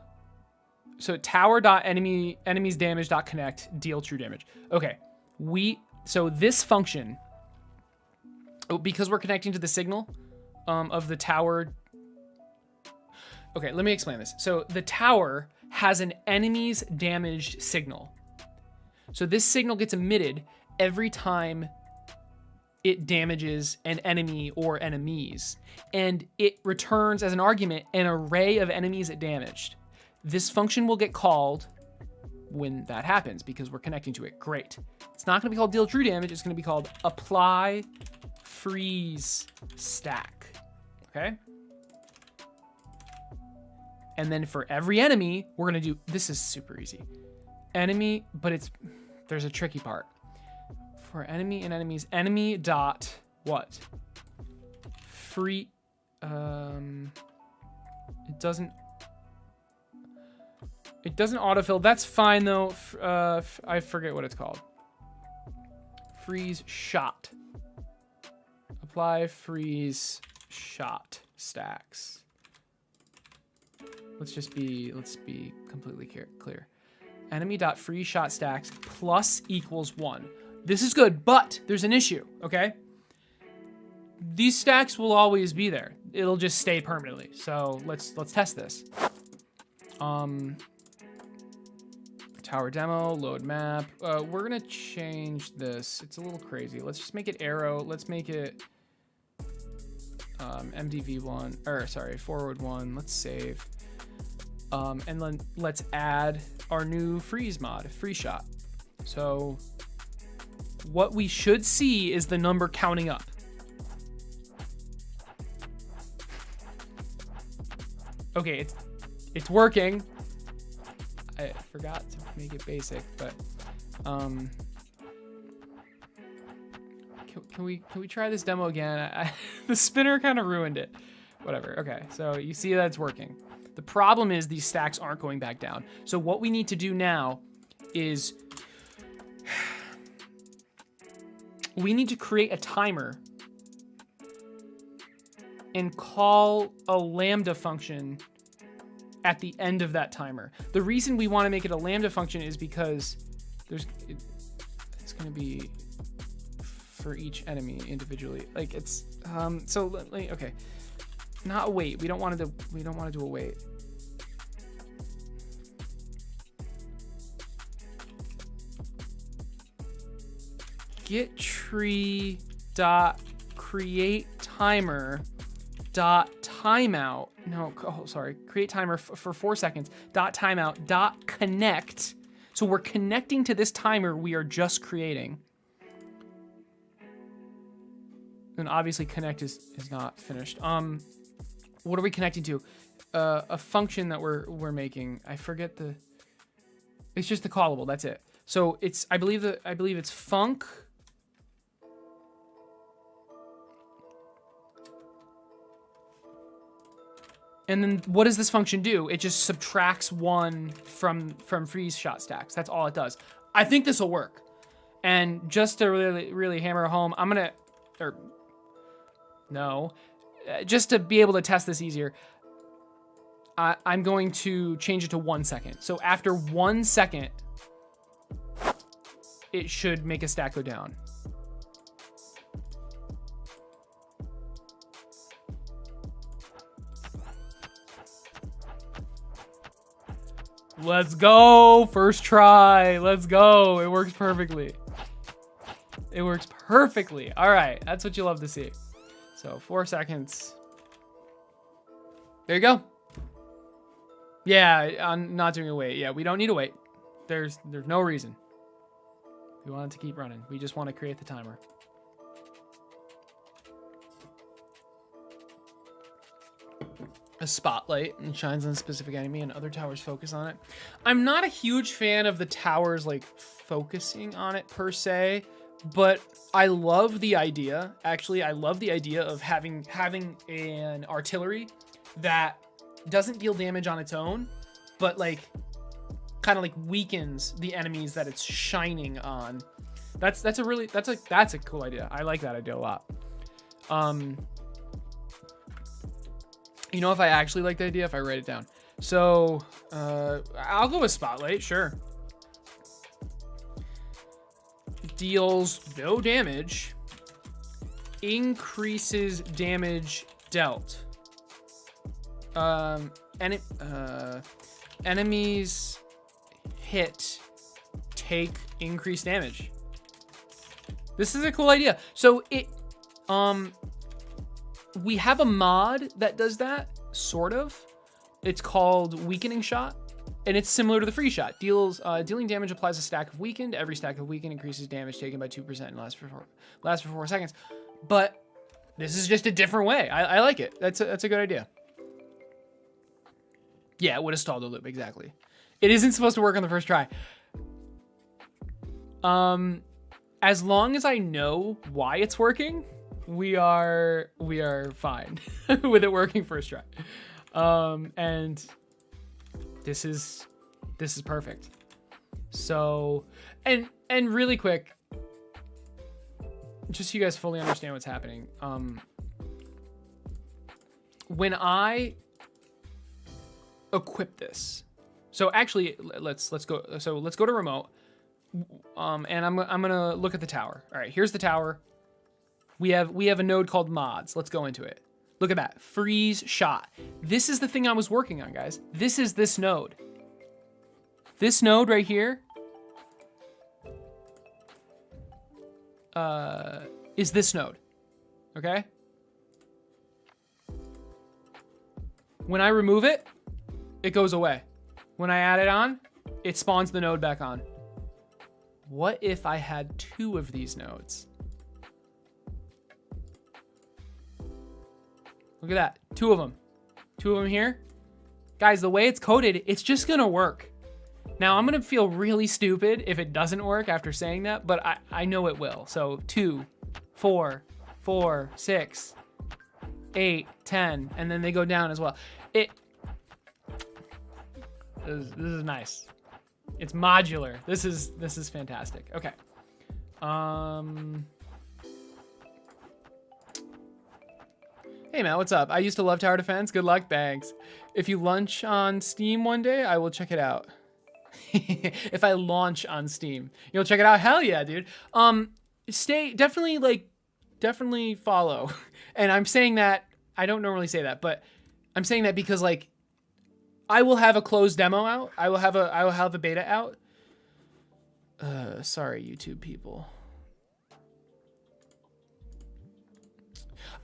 [SPEAKER 1] So tower.enemies damage.connect deal true damage. Okay. So this function, because we're connecting to the signal of the tower. Okay, let me explain this. So the tower has an enemy's damage signal. So this signal gets emitted every time it damages an enemy or enemies, and it returns as an argument an array of enemies it damaged. This function will get called when that happens because we're connecting to it. Great. It's not going to be called deal true damage. It's going to be called apply freeze stack. Okay? And then for every enemy, we're going to do, this is super easy. Enemy, but there's a tricky part. For enemy and enemies, enemy dot what? Free, it doesn't autofill. That's fine though. I forget what it's called. Freeze shot. Apply freeze shot stacks. Let's be completely clear. Enemy dot freeze shot stacks plus equals 1. This is good, but there's an issue, okay? These stacks will always be there. It'll just stay permanently. So let's test this. Tower demo, load map. We're gonna change this. It's a little crazy. Let's just make it arrow. Let's make it MDV1, or sorry, forward 1. Let's save. And then let's add our new freeze mod, free shot. So what we should see is the number counting up. Okay, it's working. I forgot to make it basic, but can we try this demo again? The spinner kind of ruined it. Whatever. Okay, so you see that it's working. The problem is these stacks aren't going back down. So what we need to do now is we need to create a timer and call a lambda function at the end of that timer. The reason we want to make it a lambda function is because it's going to be for each enemy individually. Like it's okay. Not a wait. We don't want to do a wait. Get tree dot create timer dot timeout. No, oh, sorry. Create timer for 4 seconds. Dot timeout dot connect. So we're connecting to this timer we are just creating. And obviously connect is not finished. What are we connecting to? A function that we're making. I forget the. It's just the callable. That's it. So it's I believe it's func. And then what does this function do? It just subtracts 1 from freeze shot stacks. That's all it does. I think this will work. And just to really hammer home, I'm gonna, or no, just to be able to test this easier, I'm going to change it to 1 second. So after 1 second, it should make a stack go down. Let's go. First try. Let's go. It works perfectly. It works perfectly. All right. That's what you love to see. So 4 seconds. There you go. Yeah, I'm not doing a wait. Yeah, we don't need a wait. There's no reason. We want it to keep running. We just want to create the timer. A spotlight and shines on a specific enemy and other towers focus on it. I'm not a huge fan of the towers like focusing on it per se, but I love the idea. Actually, I love the idea of having an artillery that doesn't deal damage on its own, but like kind of like weakens the enemies that it's shining on. That's a cool idea. I like that idea a lot. You know, if I actually like the idea, if I write it down. So, I'll go with Spotlight, sure. Deals no damage. Increases damage dealt. Enemies hit take increased damage. This is a cool idea. So it, we have a mod that does that, sort of. It's called Weakening Shot, and it's similar to the Free Shot. Dealing damage applies a stack of Weakened. Every stack of Weakened increases damage taken by 2% and lasts for 4 seconds. But this is just a different way. I like it. That's a good idea. Yeah, it would have stalled the loop, exactly. It isn't supposed to work on the first try. As long as I know why it's working, we are fine with it working first try. And this is perfect. So, and really quick, just so you guys fully understand what's happening. When I equip this, so actually let's go. So let's go to remote. And I'm gonna look at the tower. All right, here's the tower. We have a node called mods. Let's go into it. Look at that, freeze shot. This is the thing I was working on, guys. This is this node. This node right here is this node, okay? When I remove it, it goes away. When I add it on, it spawns the node back on. What if I had 2 of these nodes? Look at that, 2 of them. 2 of them here. Guys, the way it's coded, it's just gonna work. Now, I'm gonna feel really stupid if it doesn't work after saying that, but I know it will. So 2, 4, 4, 6, 8, 10, and then they go down as well. This is nice. It's modular. This is fantastic. Okay. Hey Matt, what's up? I used to love tower defense. Good luck, thanks. If you launch on Steam one day, I will check it out. If I launch on Steam, you'll check it out. Hell yeah, dude. Definitely follow. And I'm saying that, I don't normally say that, but I'm saying that because like, I will have a closed demo out. I will have a beta out. Sorry, YouTube people.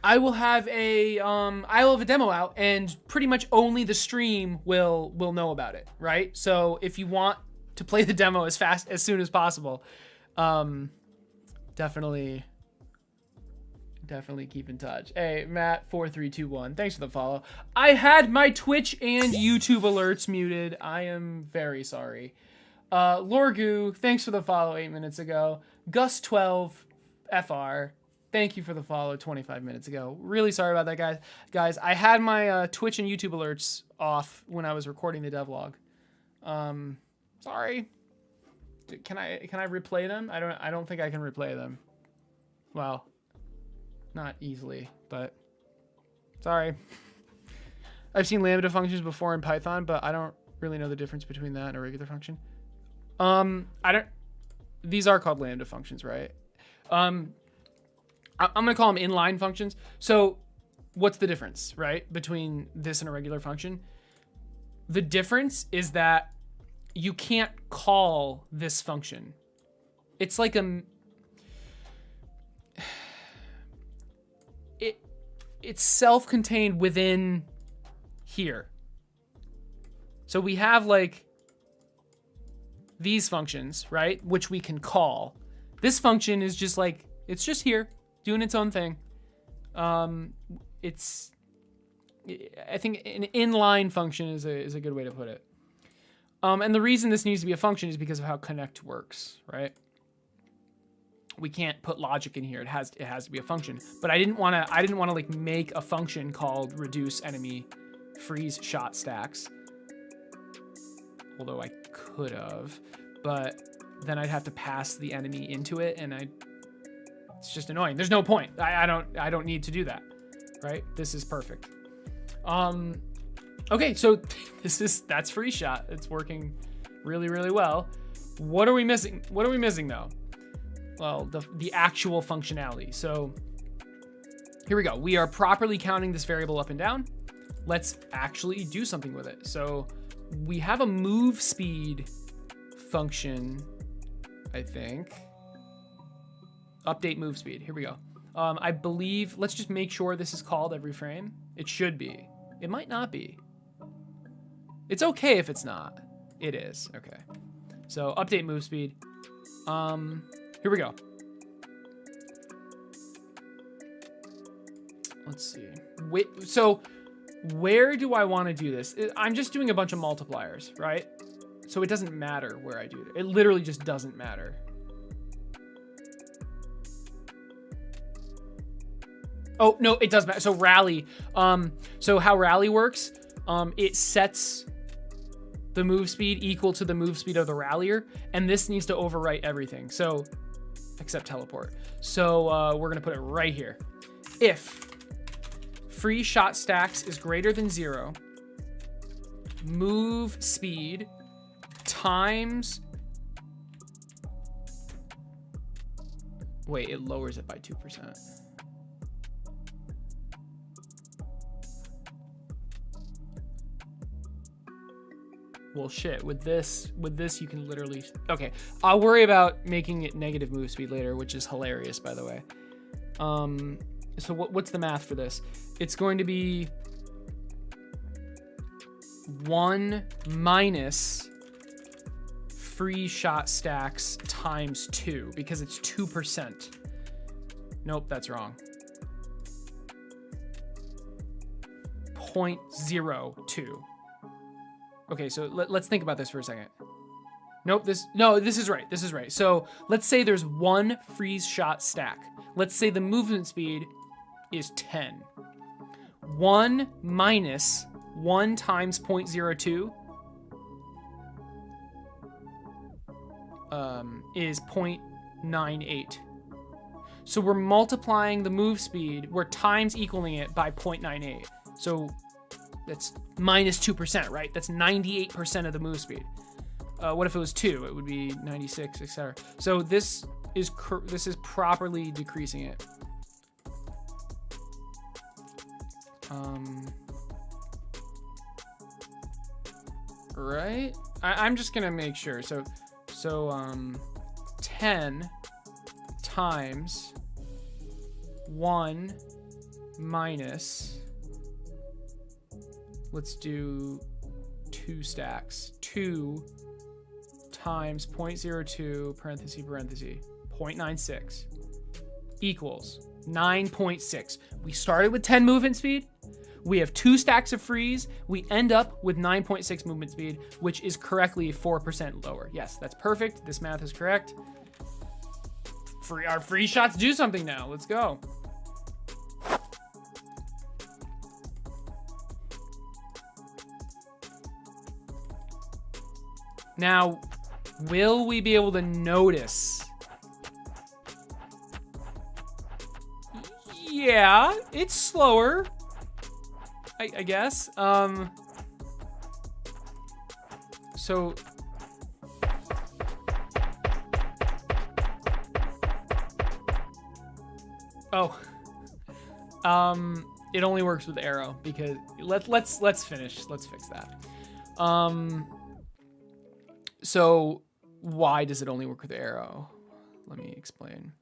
[SPEAKER 1] I will have a demo out, and pretty much only the stream will know about it, right? So if you want to play the demo as soon as possible, definitely keep in touch. Hey, Matt4321, thanks for the follow. I had my Twitch and YouTube alerts muted. I am very sorry. Lorgu, thanks for the follow 8 minutes ago. Gus12FR, thank you for the follow 25 minutes ago. Really sorry about that, guys. Guys, I had my Twitch and YouTube alerts off when I was recording the devlog. Sorry. Can I replay them? I don't think I can replay them. Well, not easily, but sorry. I've seen lambda functions before in Python, but I don't really know the difference between that and a regular function. These are called lambda functions, right? I'm gonna call them inline functions. So what's the difference, right, between this and a regular function? The difference is that you can't call this function. It's like it's self-contained within here. So we have like these functions, right, which we can call. This function is just like, it's just here doing its own thing. I think an inline function is a good way to put it. And the reason this needs to be a function is because of how connect works, right? We can't put logic in here. It has to be a function. But I didn't want to like make a function called reduce enemy freeze shot stacks. Although I could have, but then I'd have to pass the enemy into it, and it's just annoying. There's no point. I don't need to do that, right? This is perfect. Okay, so that's free shot. It's working really, really well. What are we missing? What are we missing though? Well, the actual functionality. So here we go. We are properly counting this variable up and down. Let's actually do something with it. So we have a move speed function, I think. Update move speed. Here we go. I believe, let's just make sure this is called every frame. It should be. It might not be. It's okay if it's not. It is. Okay. So update move speed. Here we go. Let's see. So where do I want to do this? I'm just doing a bunch of multipliers, right? So it doesn't matter where I do it. It literally just doesn't matter. Oh, no, it does matter. So rally. So how rally works, it sets the move speed equal to the move speed of the rallier, and this needs to overwrite everything. So, except teleport. So we're gonna put it right here. If free shot stacks is greater than 0, move speed times, wait, it lowers it by 2%. Well, shit, with this you can literally, okay, I'll worry about making it negative move speed later, which is hilarious, by the way. So what's the math for this? It's going to be 1 minus free shot stacks times 2, because it's 2%. Nope, that's wrong. 0.02. Okay, so let's think about this for a second. Nope, this is right. This is right. So let's say there's 1 freeze shot stack. Let's say the movement speed is 10. 1 minus 1 times 0.02 is 0.98. So we're multiplying the move speed. We're times equaling it by 0.98. So that's minus 2%, right? That's 98% of the move speed. What if it was 2? It would be 96, etc. So this is properly decreasing it. Right? I'm just gonna make sure. So 10 times 1 minus, let's do 2 stacks. 2 times 0.02 parenthesis 0.96 equals 9.6. We started with 10 movement speed. We have 2 stacks of freeze. We end up with 9.6 movement speed, which is correctly 4% lower. Yes, that's perfect. This math is correct. Our free shots do something now. Let's go. Now, will we be able to notice? Yeah, it's slower, I guess. So it only works with arrow because let's finish. Let's fix that. So why does it only work with arrow? Let me explain.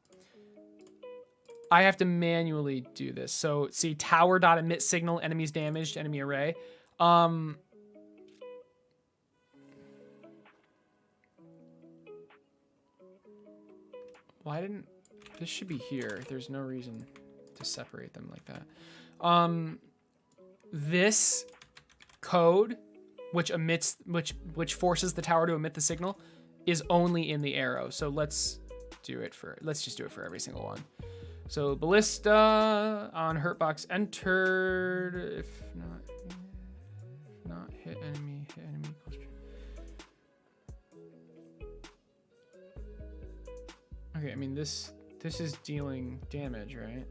[SPEAKER 1] I have to manually do this. So see, tower.emit signal, enemies damaged, enemy array. Why didn't this should be here? There's no reason to separate them like that. This code, which emits, which forces the tower to emit the signal, is only in the arrow. So let's just do it for every single one. So ballista on hurtbox entered. If not hit enemy equals true. Okay, I mean this is dealing damage, right?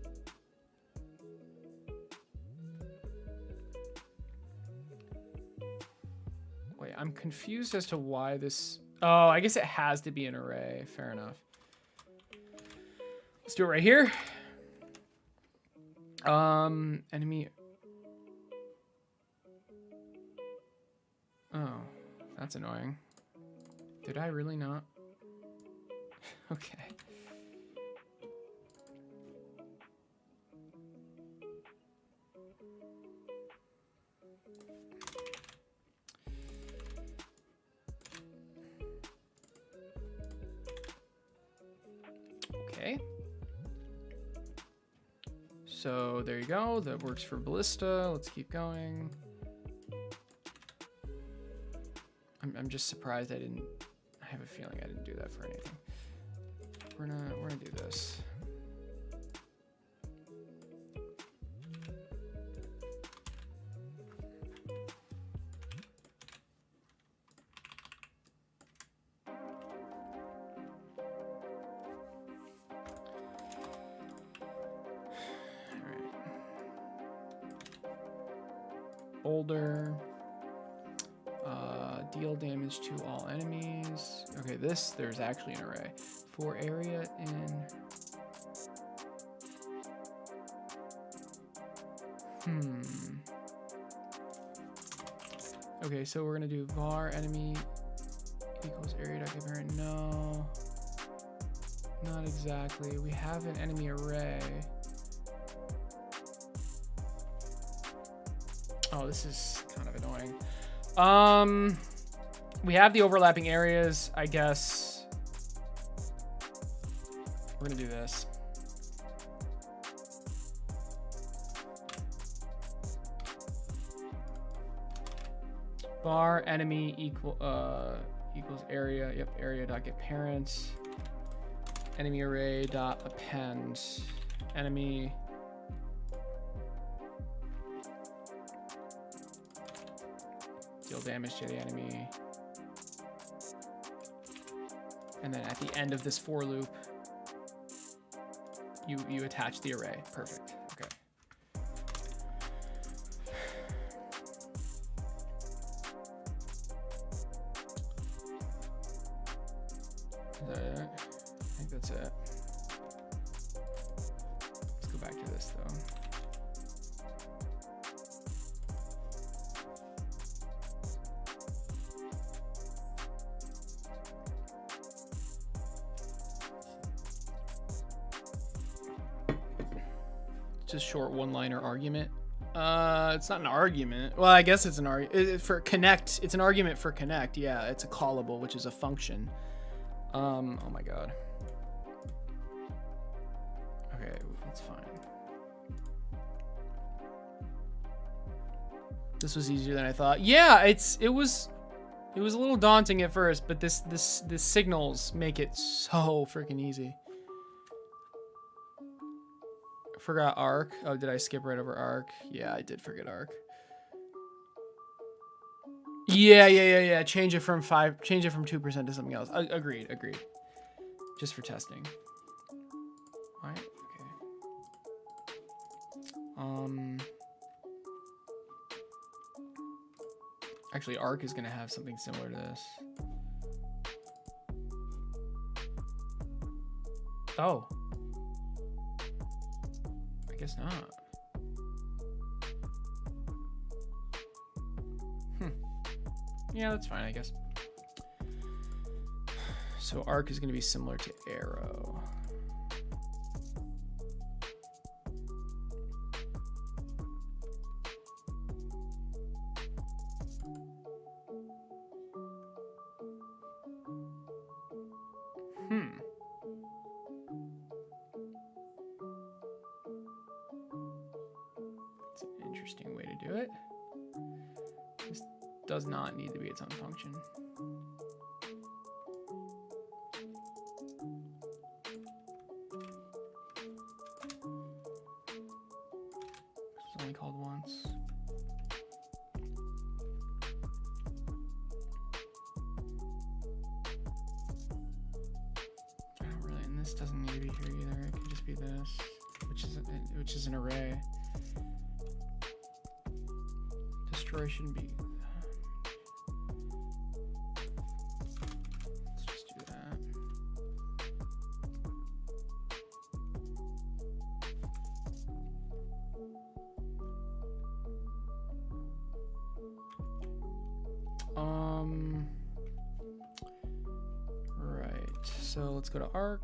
[SPEAKER 1] Wait, I'm confused as to why this. Oh, I guess it has to be an array. Fair enough. Let's do it right here. Enemy. Oh, that's annoying. Did I really not? Okay. Okay. So there you go. That works for ballista. Let's keep going. I'm just surprised I didn't. I have a feeling I didn't do that for anything. We're gonna do this. Boulder, deal damage to all enemies. Okay, there's actually an array. For area in... Okay, so we're gonna do var enemy equals area.getParent. No, not exactly. We have an enemy array. Oh, this is kind of annoying. We have the overlapping areas, I guess. We're gonna do this. Var enemy equals area. Yep, area.getParent. Enemy array.append. Enemy. Deal damage to the enemy. And then at the end of this for loop, you attach the array. Perfect. Okay. Is that it? I think that's it. Let's go back to this though. Just short one-liner argument. It's not an argument. Well, I guess it's an argument for connect. It's an argument for connect. Yeah, it's a callable, which is a function. Oh my god. Okay, it's fine. This was easier than I thought. Yeah, it was a little daunting at first, but this signals make it so freaking easy. Forgot arc. Oh, did I skip right over arc? Yeah, I did forget arc. Yeah. Change it from 2% to something else. Agreed. Just for testing. All right. Okay. Actually, arc is gonna have something similar to this. Oh. I guess not. Yeah, that's fine, I guess. So arc is going to be similar to arrow. Interesting way to do it. This does not need to be its own function. It's only called once. I don't really, and this doesn't need to be here either. It could just be this, which is an array. Destroy shouldn't be. Let's just do that. Right. So let's go to arc.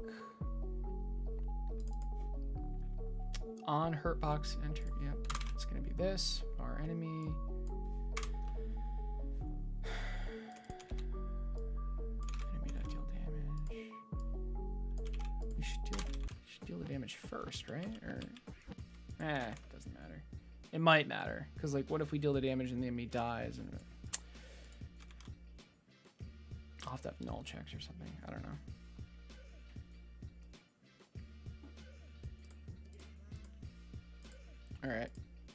[SPEAKER 1] On hurtbox, enter. Yep. It's gonna be this. Our enemy. Damage first, right? Or doesn't matter. It might matter because, like, what if we deal the damage and the enemy dies? And I'll have to have null checks or something. I don't know. All right,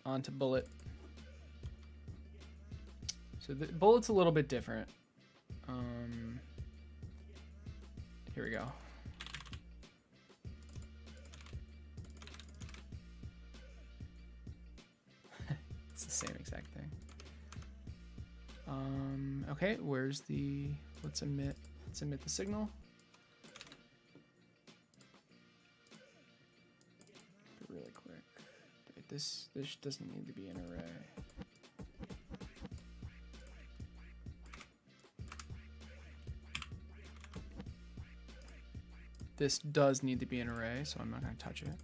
[SPEAKER 1] on to bullet. So the bullet's a little bit different. Here we go. Same exact thing. Okay, where's the, let's emit the signal. Really quick. This doesn't need to be an array. This does need to be an array, so I'm not going to touch it.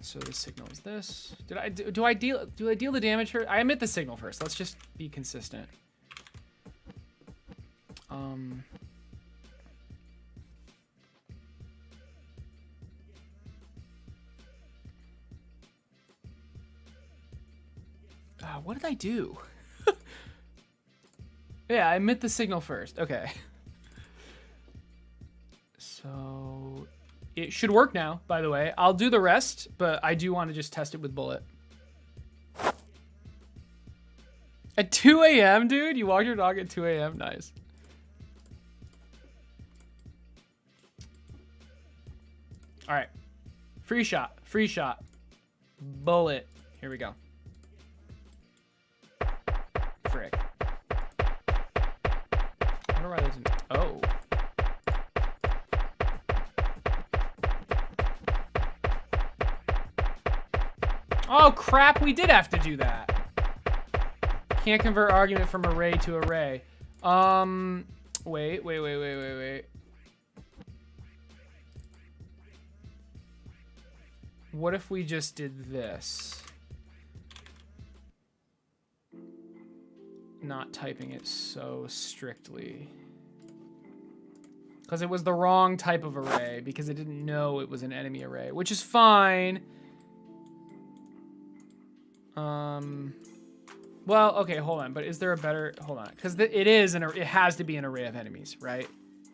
[SPEAKER 1] So the signal is this. Do I deal the damage first? I emit the signal first. Let's just be consistent. What did I do? Yeah, I emit the signal first. Okay. So it should work now, by the way. I'll do the rest, but I do want to just test it with bullet. At 2 a.m., dude? You walk your dog at 2 a.m.? Nice. All right. Free shot. Free shot. Bullet. Here we go. Frick. I wonder why there's an... Oh. Oh, crap. We did have to do that. Can't convert argument from array to array. Wait. What if we just did this? Not typing it so strictly. Because it was the wrong type of array, because it didn't know it was an enemy array, which is fine. Well, okay, hold on. But is there a better... Hold on. Because it has to be an array of enemies, right?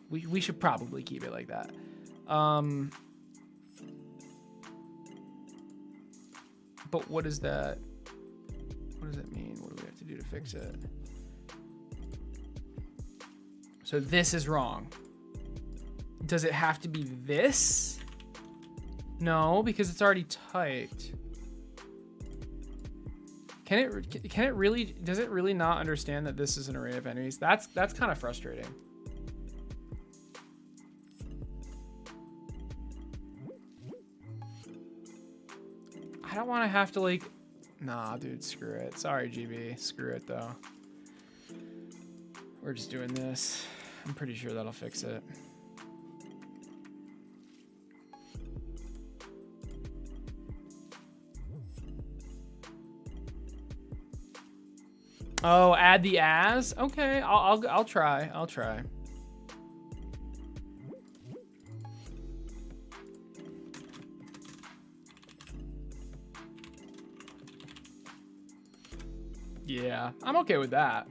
[SPEAKER 1] We should probably keep it like that. But what is that? What does it mean? What do we have to do to fix it? So this is wrong. Does it have to be this? No, because it's already typed. Can it really, does it really not understand that this is an array of enemies? That's kind of frustrating. I don't want to have to like, nah, dude, screw it. Sorry, GB, screw it though. We're just doing this. I'm pretty sure that'll fix it. Oh, add the as? Okay, I'll try. I'll try. Yeah, I'm okay with that.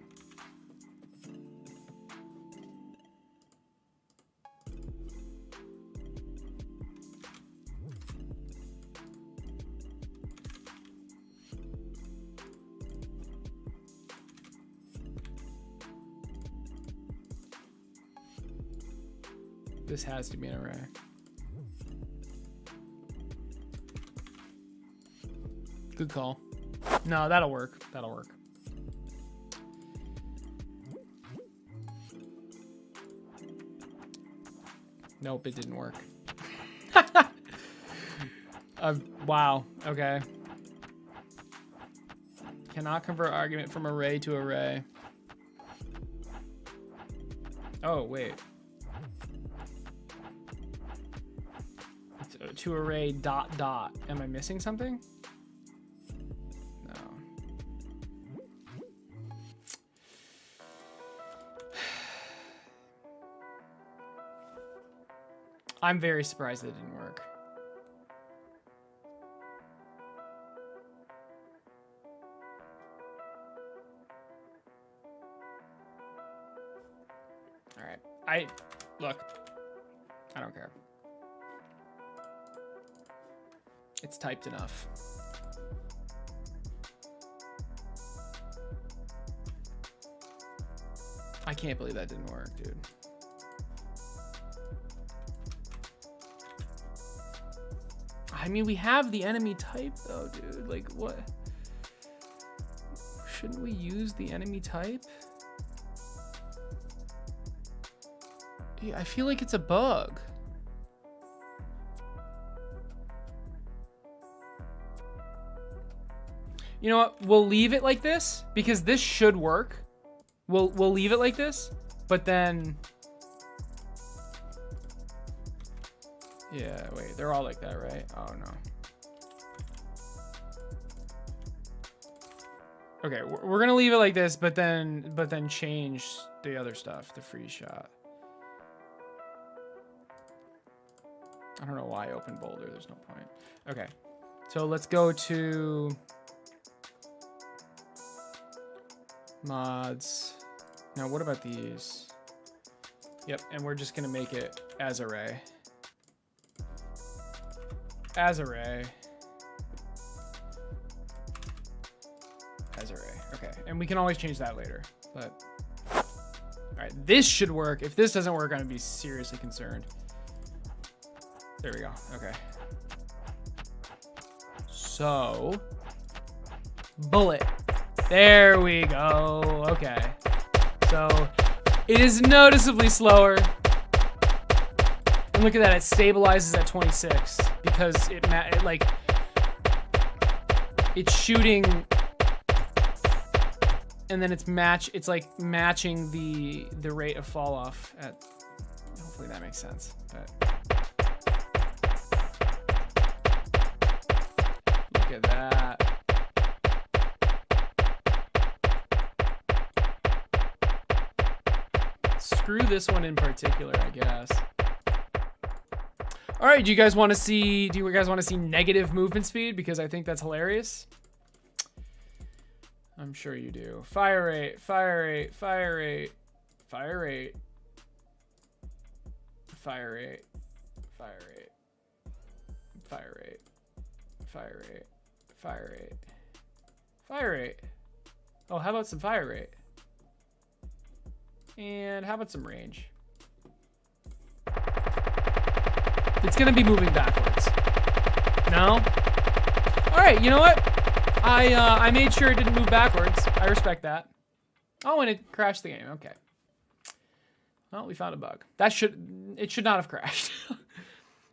[SPEAKER 1] This has to be an array. Good call. No, that'll work. That'll work. Nope, it didn't work. Wow. Okay. Cannot convert argument from array to array. Oh, wait. To array ... Am I missing something? No. I'm very surprised that it didn't work. All right. Look. I don't care. It's typed enough. I can't believe that didn't work, dude. I mean, we have the enemy type though, dude. Like, what? Shouldn't we use the enemy type? Yeah, I feel like it's a bug. You know what? We'll leave it like this because this should work. We'll leave it like this, but then... Yeah, wait, they're all like that, right? Oh, no. Okay, we're gonna leave it like this, but then change the other stuff, the free shot. I don't know why I opened Boulder, there's no point. Okay, so let's go to... mods. Now, what about these? Yep, and we're just gonna make it as array. As array. As array. Okay, and we can always change that later. But all right, this should work. If this doesn't work, I'm gonna be seriously concerned. There we go. Okay. So, bullet. There we go. Okay. So, it is noticeably slower. And look at that, it stabilizes at 26 because it's shooting, and then it's like matching the rate of fall off at. Hopefully that makes sense. But look at that. Screw this one in particular, I guess. All right, do you guys want to see negative movement speed? Because I think that's hilarious. I'm sure you do. Fire rate, fire rate, fire rate, fire rate, fire rate, fire rate, fire rate, fire rate, fire rate, fire rate. Oh, how about some fire rate? And how about some range? It's gonna be moving backwards. No? All right, you know what? I made sure it didn't move backwards. I respect that. Oh, and it crashed the game. Okay. Well, we found a bug. It should not have crashed.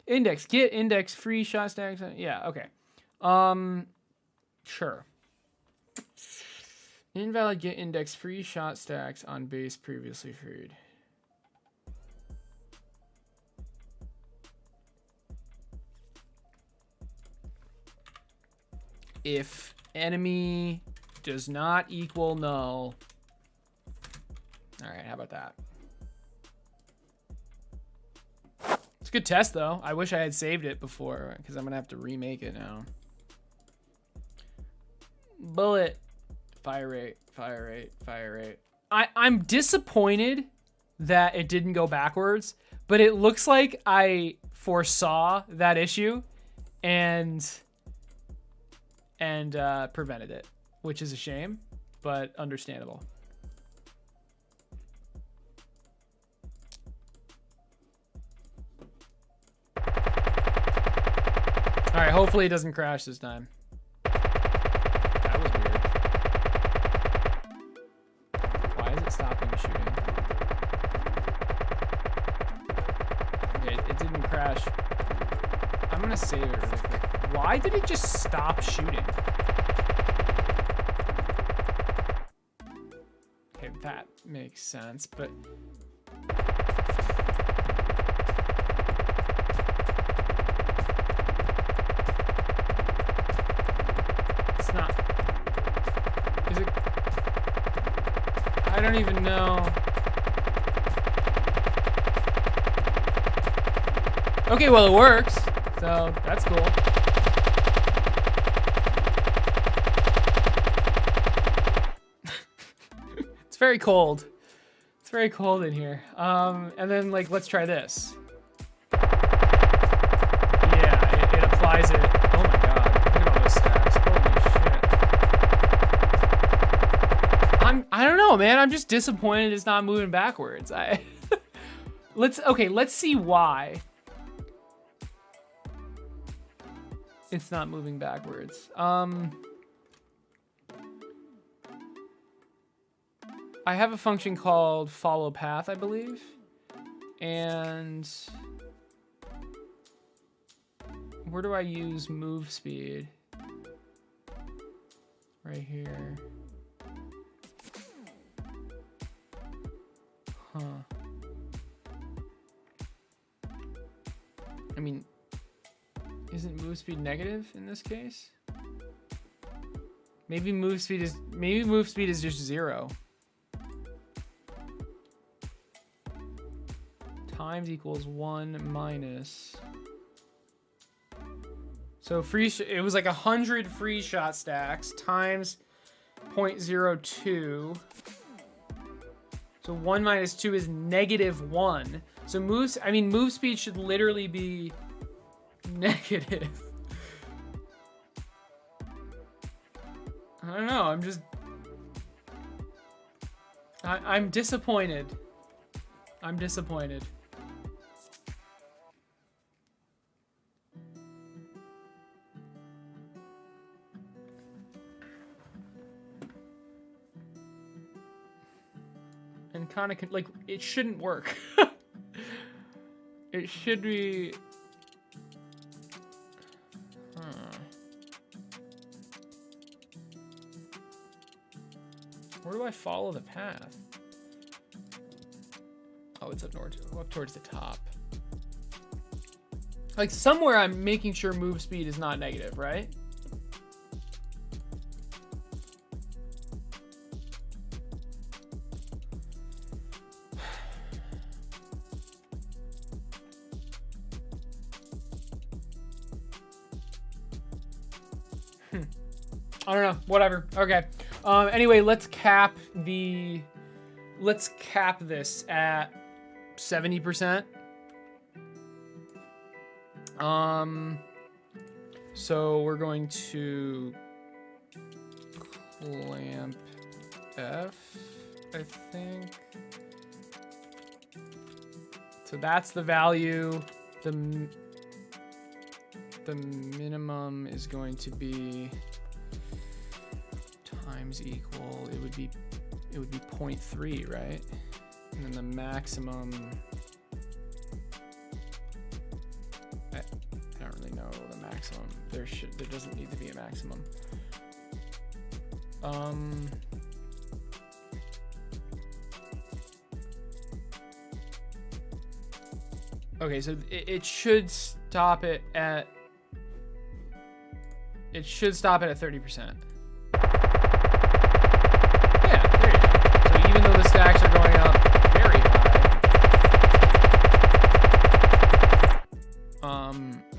[SPEAKER 1] Index, get index, free shot stacks. Yeah, okay. Sure. Invalid get index, free shot stacks on base previously freed. If enemy does not equal null. All right, how about that? It's a good test, though. I wish I had saved it before, because I'm going to have to remake it now. Bullet. Fire rate, fire rate, fire rate. I'm disappointed that it didn't go backwards, but it looks like I foresaw that issue and prevented it, which is a shame, but understandable. All right, hopefully it doesn't crash this time. That was weird. Why is it stopping the shooting? Okay, it didn't crash. I'm gonna save it really quick. Why did it just stop shooting? Okay, that makes sense, but... It's not... Is it... I don't even know. Okay, well it works, so that's cool. It's very cold. It's very cold in here. And then like, let's try this. Yeah, it applies it. Oh my god, look at all those stats. Holy shit. I don't know, man. I'm just disappointed it's not moving backwards. Let's see why it's not moving backwards. I have a function called follow path, I believe. And where do I use move speed? Right here. Huh. I mean, isn't move speed negative in this case? Maybe move speed is just 0. Times equals 1 minus. So it was like 100 free shot stacks times 0.02. So 1 minus 2 is -1. So move speed should literally be negative. I don't know, I'm disappointed. I'm disappointed. I'm kind of like, it shouldn't work. It should be. Where do I follow the path? Oh, it's up north, up towards the top. Like somewhere I'm making sure move speed is not negative, right? I don't know. Whatever. Okay. Anyway, let's cap this at 70%. So we're going to clamp F, I think. So that's the value. The minimum is going to be times equal. It would be 0.3, right? And then the maximum. I don't really know the maximum. There doesn't need to be a maximum. Okay, so it should stop it at. It should stop it at 30%. Yeah, there you go. So even though the stacks are going up very high,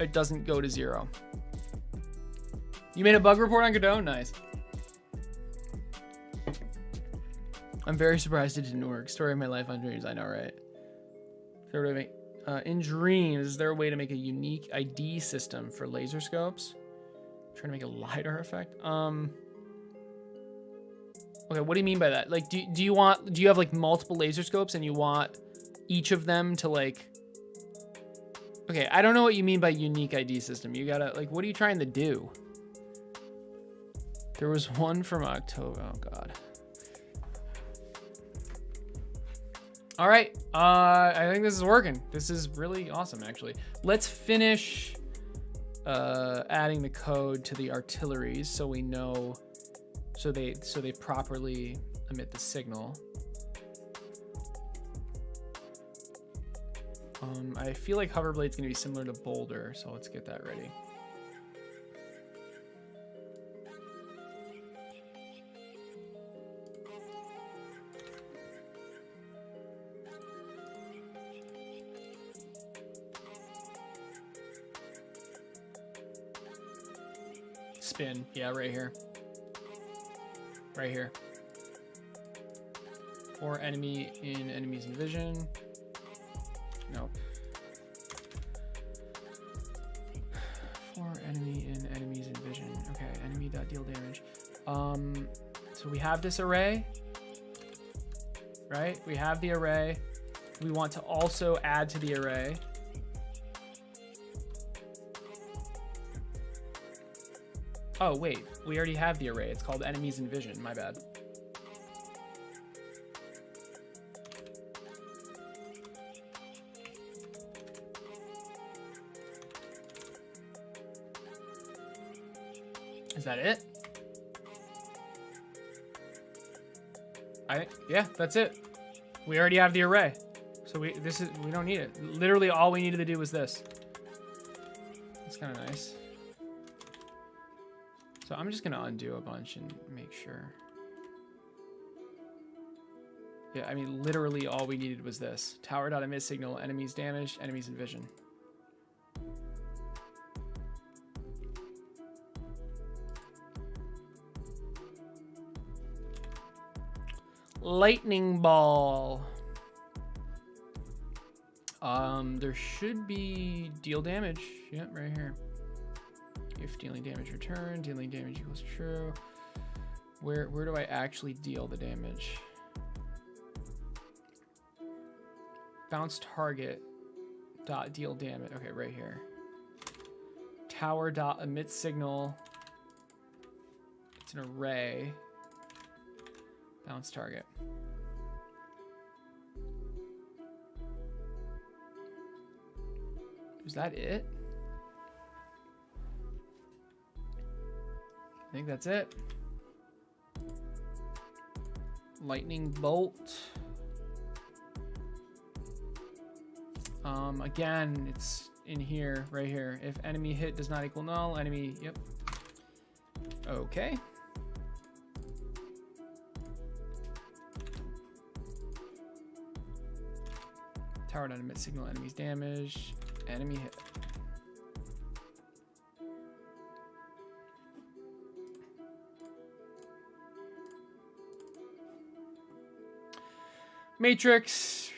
[SPEAKER 1] it doesn't go to 0. You made a bug report on Godot? Nice. I'm very surprised it didn't work. Story of my life on Dreams. I know, right? In Dreams, is there a way to make a unique ID system for laser scopes? Trying to make a LiDAR effect. Okay, what do you mean by that? Like, do you have like multiple laser scopes and you want each of them to like? Okay, I don't know what you mean by unique ID system. You gotta like, what are you trying to do? There was one from October. Oh God. All right, I think this is working. This is really awesome, actually. Let's finish adding the code to the artilleries so we know, so they properly emit the signal. I feel like Hoverblade's gonna be similar to Boulder, so let's get that ready. Spin, yeah, right here. Right here. For enemy in enemies in vision. Nope. For enemy in enemies in vision. Okay, enemy.deal damage. So we have this array, right? We have the array. We want to also add to the array. Oh, wait, we already have the array. It's called enemies in vision, my bad. Is that it? Yeah, that's it. We already have the array. So we don't need it. Literally all we needed to do was this. That's kind of nice. So I'm just gonna undo a bunch and make sure. Yeah, I mean, literally all we needed was this. Tower.emit signal, enemies damaged, enemies in vision. Lightning ball. There should be deal damage. Yep, right here. If dealing damage return, dealing damage equals true. Where do I actually deal the damage? Bounce target dot deal damage. Okay, right here. Tower dot emit signal. It's an array. Bounce target. Was that it? I think that's it. Lightning bolt. Again, it's in here, right here. If enemy hit does not equal null, enemy, yep. Okay. Tower doesn't emit signal enemies damage. Enemy hit. Matrix,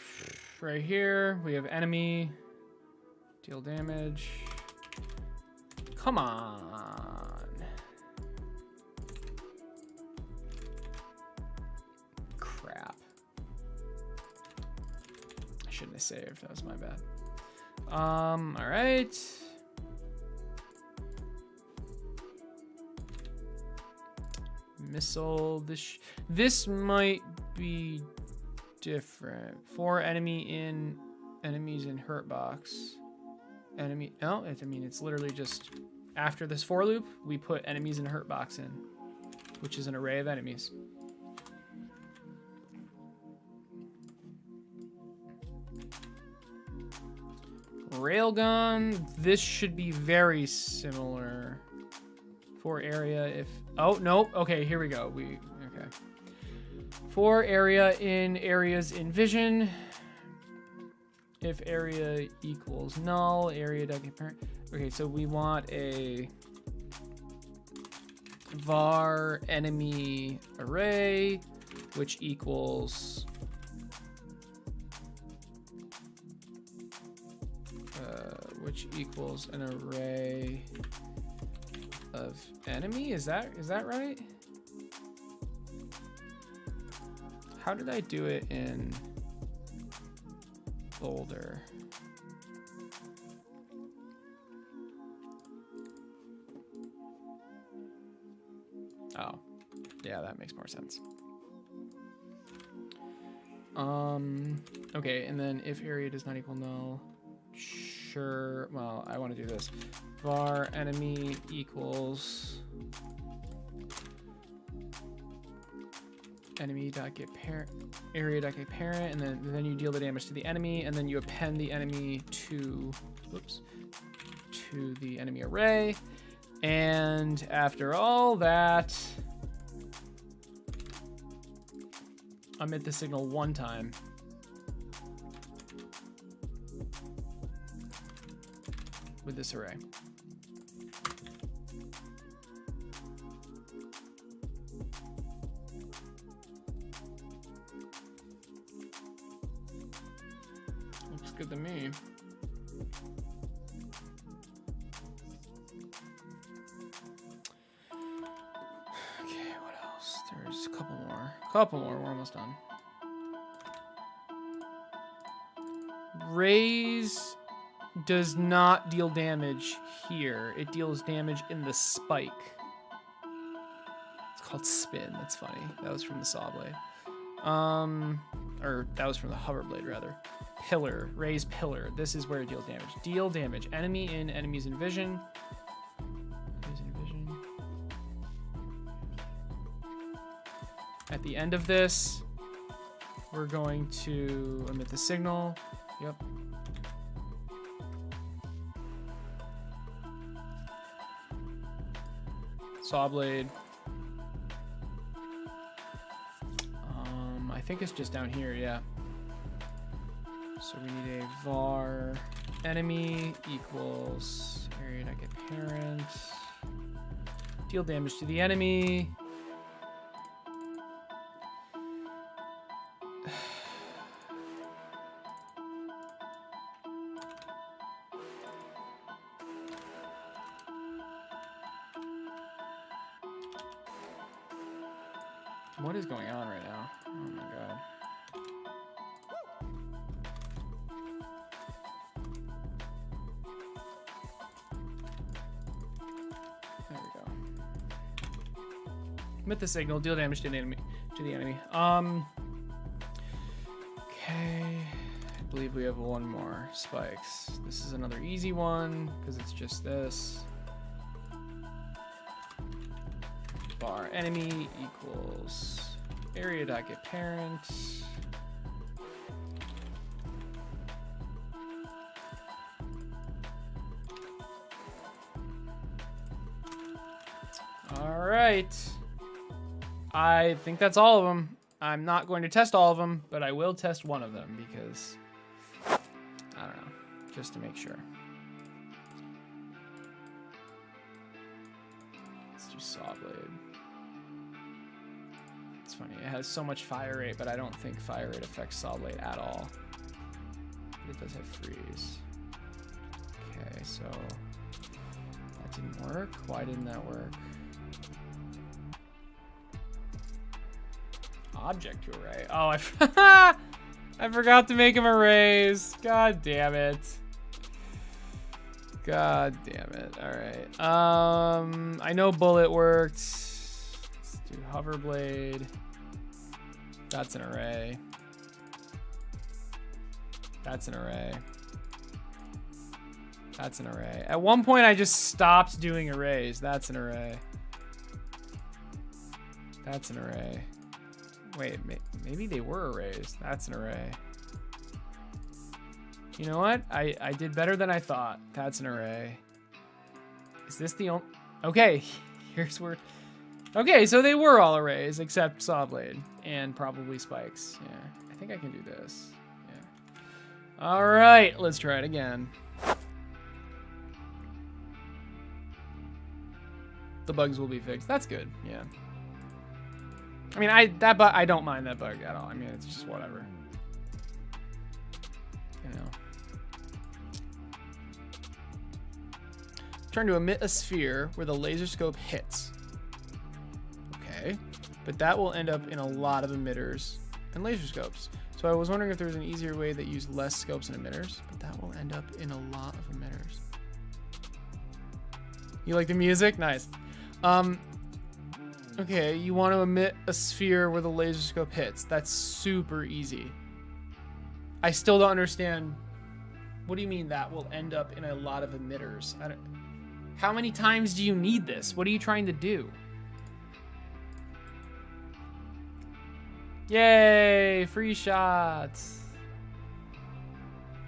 [SPEAKER 1] right here. We have enemy. Deal damage. Come on. Crap. I shouldn't have saved. That was my bad. All right. Missile. This might be different. 4 enemies in hurt box. Enemy. No, I mean it's literally just after this for loop, we put enemies in hurt box in, which is an array of enemies. Railgun. This should be very similar. For area if. Oh nope. Okay, here we go. Okay. For area in areas in vision. If area equals null, area doesn't get parent. Okay, so we want a var enemy array, which equals an array of enemy. Is that right? How did I do it in Boulder? Oh, yeah, that makes more sense. Okay, and then if area does not equal null, sure. Well, I want to do this. Var enemy equals enemy.get parent, area.get parent, and then you deal the damage to the enemy, and then you append the enemy to the enemy array. And after all that, emit the signal one time. With this array. Looks good to me. Okay, what else? There's a couple more. We're almost done. Raise does not deal damage here. It deals damage in the spike. It's called spin. That's funny. That was from the saw blade. Or that was from the hover blade, rather. Pillar. Raise pillar. This is where it deals damage. Deal damage. Enemy in, enemies in vision. Enemies in vision. At the end of this, we're going to emit the signal. Yep. Saw blade. I think it's just down here, yeah. So we need a var enemy equals area.get parent. Deal damage to the enemy. What is going on right now? Oh my god. There we go. Emit the signal, deal damage to the enemy. Okay. believe we have one more. Spikes. This is another easy one because it's just this. Bar enemy equals area.getParent. All right. I think that's all of them. I'm not going to test all of them, but I will test one of them because, I don't know, just to make sure. Let's do saw blade. It's funny, it has so much fire rate, but I don't think fire rate affects saw blade at all. But it does have freeze. Okay, so that didn't work. Why didn't that work? Object to array. Oh, I forgot to make him arrays. God damn it. God damn it. All right. I know bullet worked. Let's do hover blade. That's an array. That's an array. That's an array. At one point, I just stopped doing arrays. That's an array. That's an array. Wait, maybe they were arrays. That's an array. You know what? I did better than I thought. That's an array. Is this the only... Okay, here's where... Okay, so they were all arrays except saw blade and probably spikes. Yeah, I think I can do this. Yeah. All right, let's try it again. The bugs will be fixed. That's good. Yeah. I mean, I don't mind that bug at all. I mean, it's just whatever. You know. Trying to emit a sphere where the laser scope hits. Okay, but that will end up in a lot of emitters and laser scopes. So I was wondering if there was an easier way that used less scopes and emitters, but that will end up in a lot of emitters. You like the music? Nice. Okay, you want to emit a sphere where the laser scope hits. That's super easy. I still don't understand. What do you mean that will end up in a lot of emitters? How many times do you need this? What are you trying to do? Yay, free shots.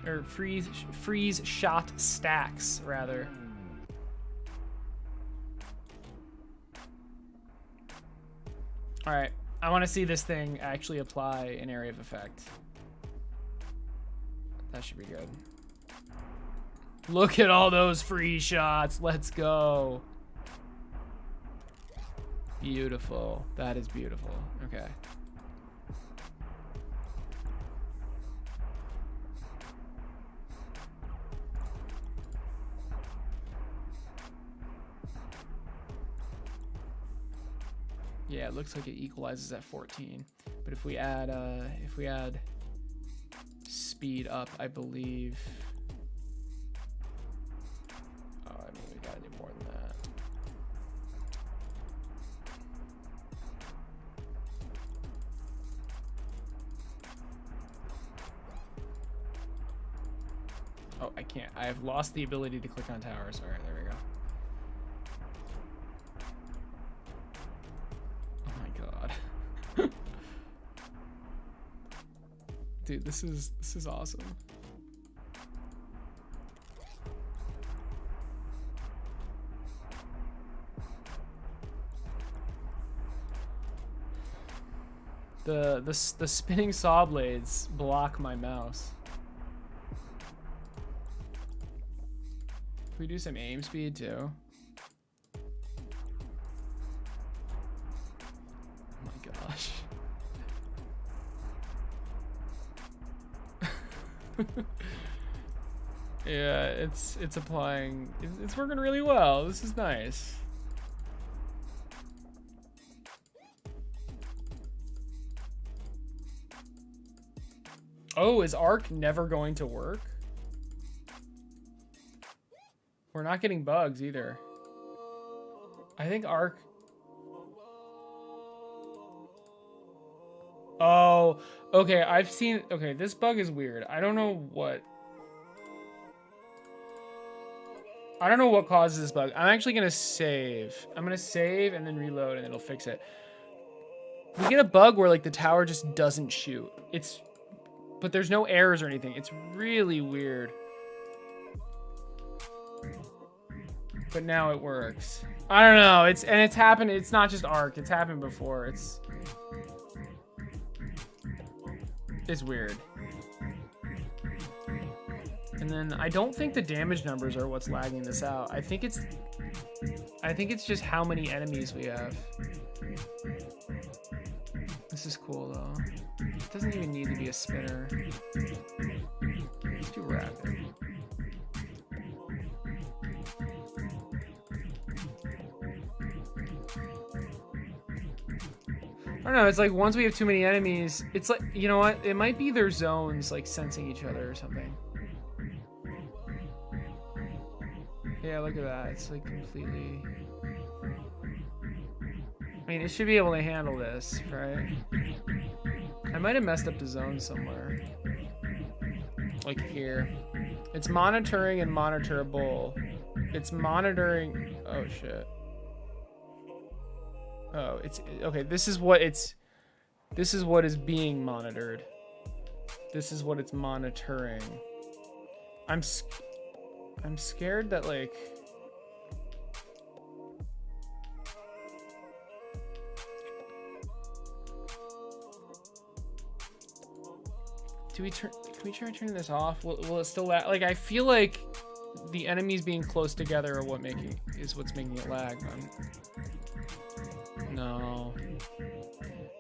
[SPEAKER 1] Or freeze shot stacks, rather. All right, I want to see this thing actually apply an area of effect. That should be good. Look at all those free shots. Let's go. Beautiful. That is beautiful. Okay. Yeah, it looks like it equalizes at 14. But if we add speed up, I believe. Oh, I mean, we gotta do more than that. Oh, I can't. I have lost the ability to click on towers. All right, there we go. Dude, this is awesome. The spinning saw blades block my mouse. Can we do some aim speed too? Oh my gosh. Yeah, it's applying. It's working really well. This is nice. Oh, is Arc never going to work? We're not getting bugs either. I think Arc... Oh, Okay, I've seen... Okay, this bug is weird. I don't know what causes this bug. I'm actually going to save. I'm going to save and then reload and it'll fix it. We get a bug where, like, the tower just doesn't shoot. But there's no errors or anything. It's really weird. But now it works. I don't know. It's happened. It's not just Ark. It's happened before. It's weird. And then I don't think the damage numbers are what's lagging this out. I think it's just how many enemies we have. This is cool though. It doesn't even need to be a spinner. It's too rapid. I don't know, it's like once we have too many enemies, it's like, you know what? It might be their zones like sensing each other or something. Yeah, look at that. It's like completely... I mean, it should be able to handle this, right? I might have messed up the zone somewhere. Like here. It's monitoring and monitorable. It's monitoring... Oh, shit. Oh, it's... Okay, this is what is being monitored. This is what it's monitoring. I'm scared that, like... Can we try turning this off? Will it still lag? Like, I feel like the enemies being close together are what's making it lag. No.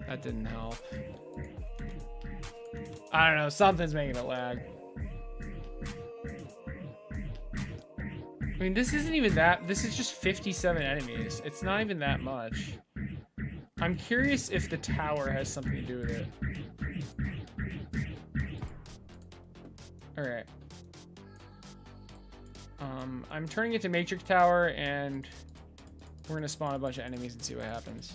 [SPEAKER 1] That didn't help. I don't know, something's making it lag. I mean, this isn't even that. This is just 57 enemies. It's not even that much. I'm curious if the tower has something to do with it. Alright. I'm turning it to Matrix Tower, and we're gonna spawn a bunch of enemies and see what happens.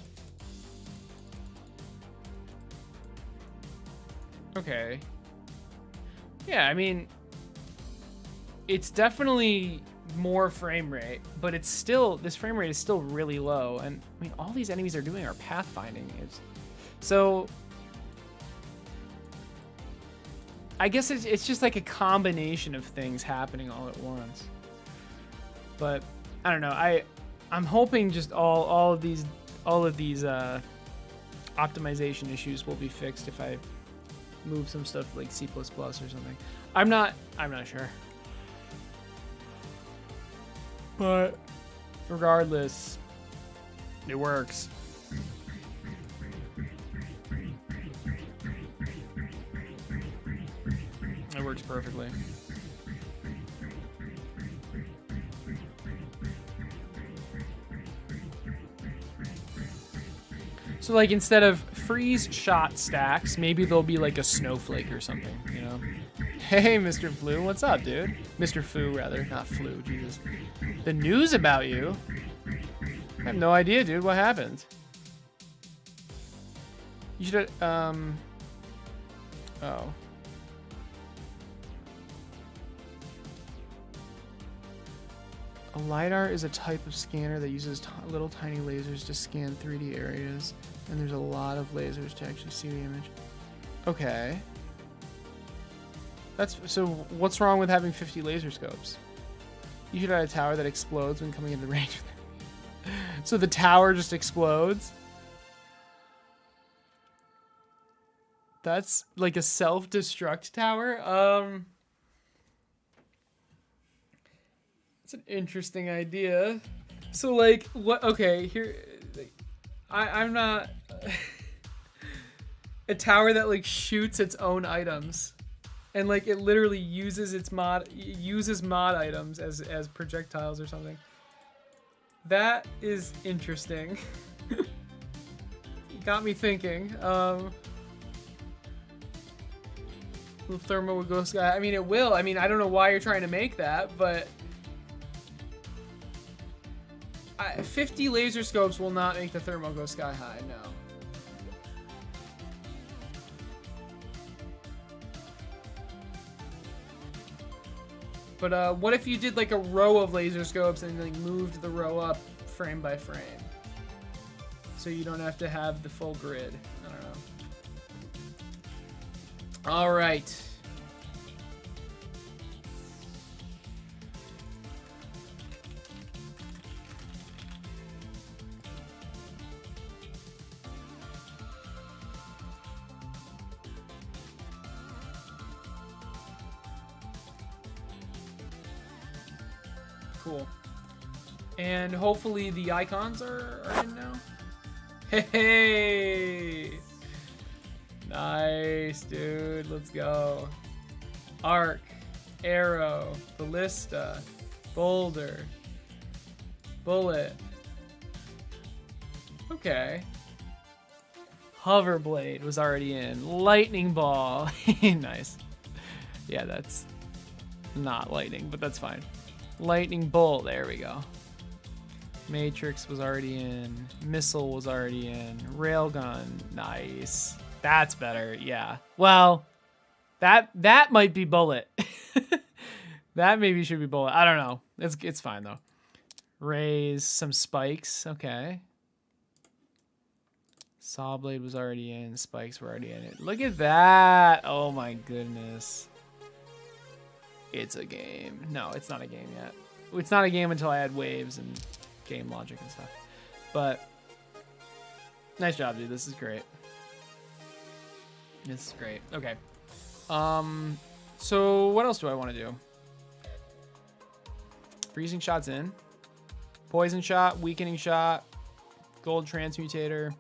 [SPEAKER 1] Okay. Yeah, I mean, it's definitely more frame rate, but it's still, this frame rate is still really low, and I mean, all these enemies are doing are pathfinding. So I guess it's just like a combination of things happening all at once. But I don't know. I'm hoping just all of these optimization issues will be fixed if I move some stuff like C++ or something. I'm not sure. But regardless, it works. It works perfectly. So like instead of freeze shot stacks, maybe there'll be like a snowflake or something, you know? Hey, Mr. Flu, what's up, dude? Mr. Foo, rather, not Flu, Jesus. The news about you? I have no idea, dude. What happened? You should, oh. A LiDAR is a type of scanner that uses little tiny lasers to scan 3D areas, and there's a lot of lasers to actually see the image. Okay. So what's wrong with having 50 laser scopes? You should have a tower that explodes when coming into range. So the tower just explodes? That's like a self-destruct tower? It's an interesting idea. So like, what? Okay, here, I'm not a tower that like shoots its own items, and like it literally uses mod items as projectiles or something. That is interesting. Got me thinking. The thermo would go sky. I mean, it will. I mean, I don't know why you're trying to make that, but 50 laser scopes will not make the thermal go sky high, no. But what if you did like a row of laser scopes and like moved the row up frame by frame? So you don't have to have the full grid. I don't know. All right. Cool. And hopefully the icons are in now. Hey! Nice, dude. Let's go. Arc, arrow, ballista, boulder, bullet. Okay. Hoverblade was already in. Lightning ball. Nice. Yeah, that's not lightning, but that's fine. Lightning bolt. There we go. Matrix was already in. Missile was already in. Railgun. Nice. That's better. Yeah. Well, that might be bullet. That maybe should be bullet. I don't know. It's fine though. Raise some spikes. Okay. Saw blade was already in. Spikes were already in it. Look at that. Oh my goodness. It's a game. No, it's not a game yet. It's not a game until I add waves and game logic and stuff. But nice job, dude. This is great. This is great. Okay. So what else do I want to do? Freezing shot's in. Poison shot, weakening shot, gold transmutator.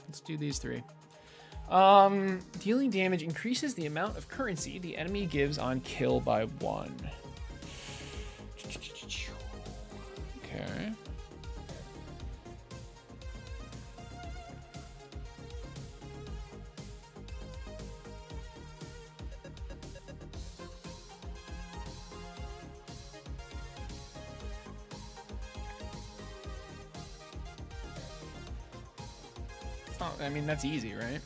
[SPEAKER 1] Let's do these three. Dealing damage increases the amount of currency the enemy gives on kill by 1. Okay. Oh, I mean, that's easy, right?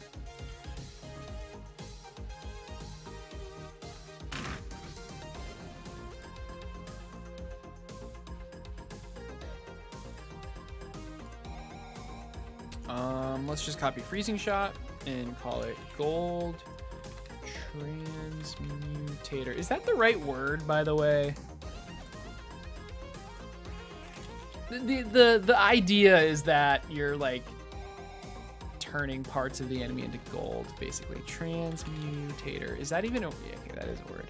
[SPEAKER 1] Let's just copy freezing shot and call it gold transmutator. Is that the right word, by the way? The idea is that you're like turning parts of the enemy into gold, basically. Transmutator. Is that even a... Yeah, okay, that is a word.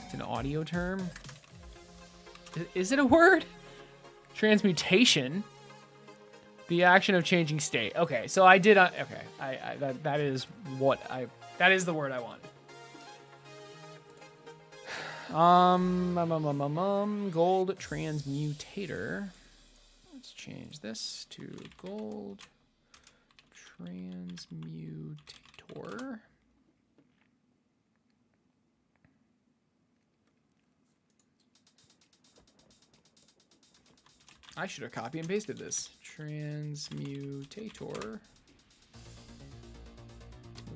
[SPEAKER 1] It's an audio term. Is it a word? Transmutation. The action of changing state. Okay, so I did. Okay, that is what I. That is the word I want. Gold transmutator. Let's change this to gold transmutator. I should have copy and pasted this. Transmutator.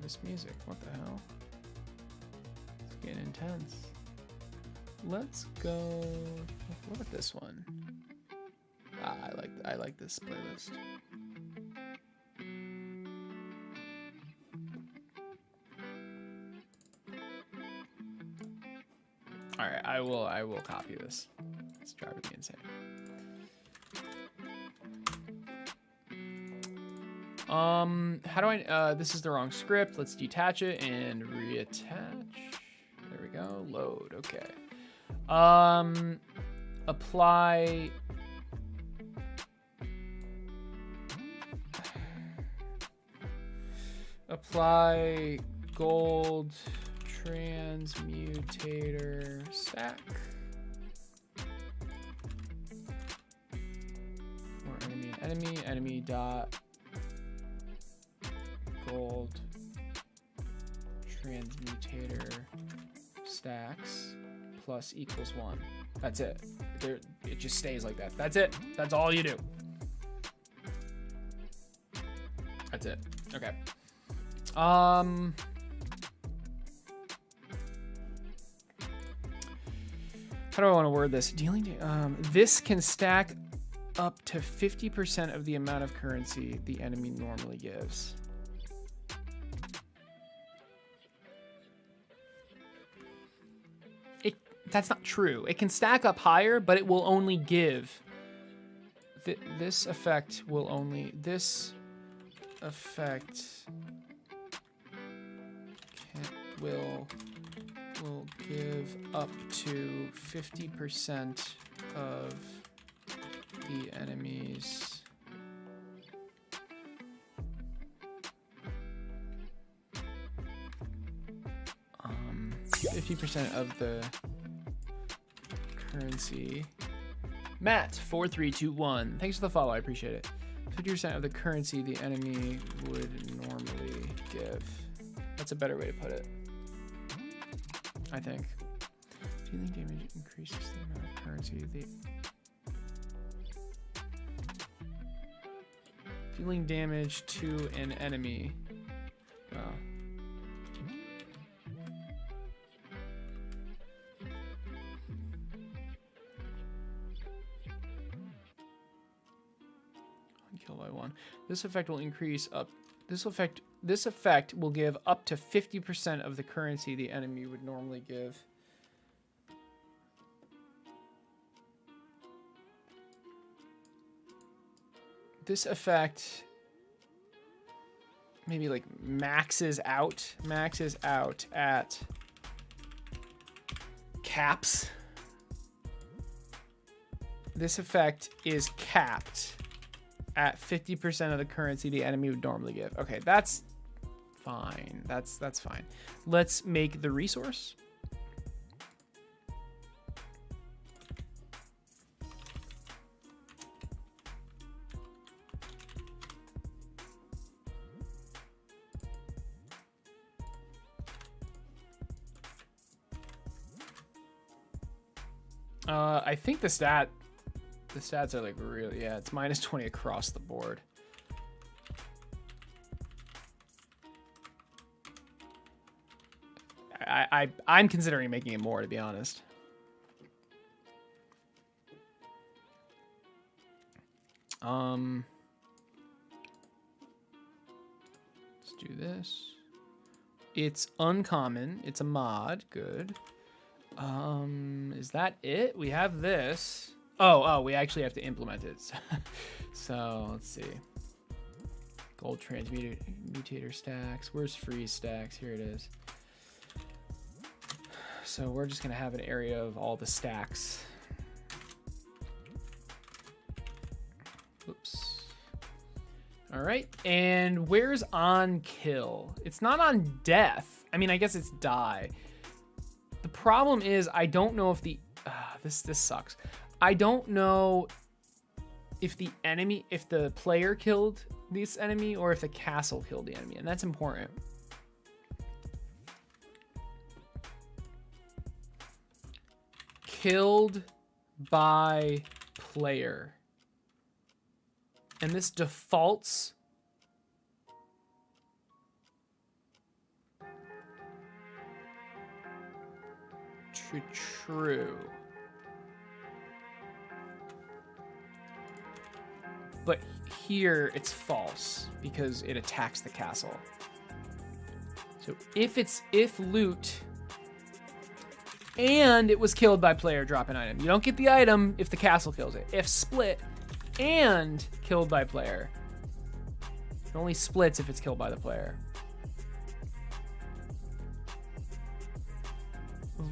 [SPEAKER 1] This music, what the hell? It's getting intense. Let's go. What about this one? Ah, I like this playlist. All right, I will copy this. It's driving me insane. How do I, this is the wrong script. Let's detach it and reattach. There we go. Load. Okay. Apply. Apply gold transmutator stack. Or enemy dot gold transmutator stacks plus equals 1. That's it. It just stays like that. That's it. That's all you do. That's it. Okay. how do I want to word this? This can stack up to 50% of the amount of currency the enemy normally gives. That's not true. It can stack up higher, but it will only give. This effect will give up to 50% of the enemy's 50% of the currency. Matt 4321, thanks for the follow. I appreciate it. 50% of the currency the enemy would normally give. That's a better way to put it, I think. Dealing damage increases the amount of currency. Dealing damage to an enemy. Oh. Kill by one. This effect will increase up. This effect will give up to 50% of the currency the enemy would normally give. This effect maybe like maxes out at caps. This effect is capped at 50% of the currency the enemy would normally give. Okay, that's fine. That's fine. Let's make the resource. I think the stats are like really, yeah, it's minus 20 across the board. I'm considering making it more, to be honest. Let's do this. It's uncommon. It's a mod. Good. Is that it? We have this. Oh, we actually have to implement it. So let's see. Gold transmutator stacks. Where's freeze stacks? Here it is. So we're just gonna have an area of all the stacks. Oops. All right, and where's on kill? It's not on death. I mean, I guess it's die. The problem is I don't know if the this sucks. I don't know if the player killed this enemy or if the castle killed the enemy, and that's important. Killed by player. And this defaults to true. But here it's false because it attacks the castle. So if loot and it was killed by player, drop an item. You don't get the item if the castle kills it. If split and killed by player, it only splits if it's killed by the player.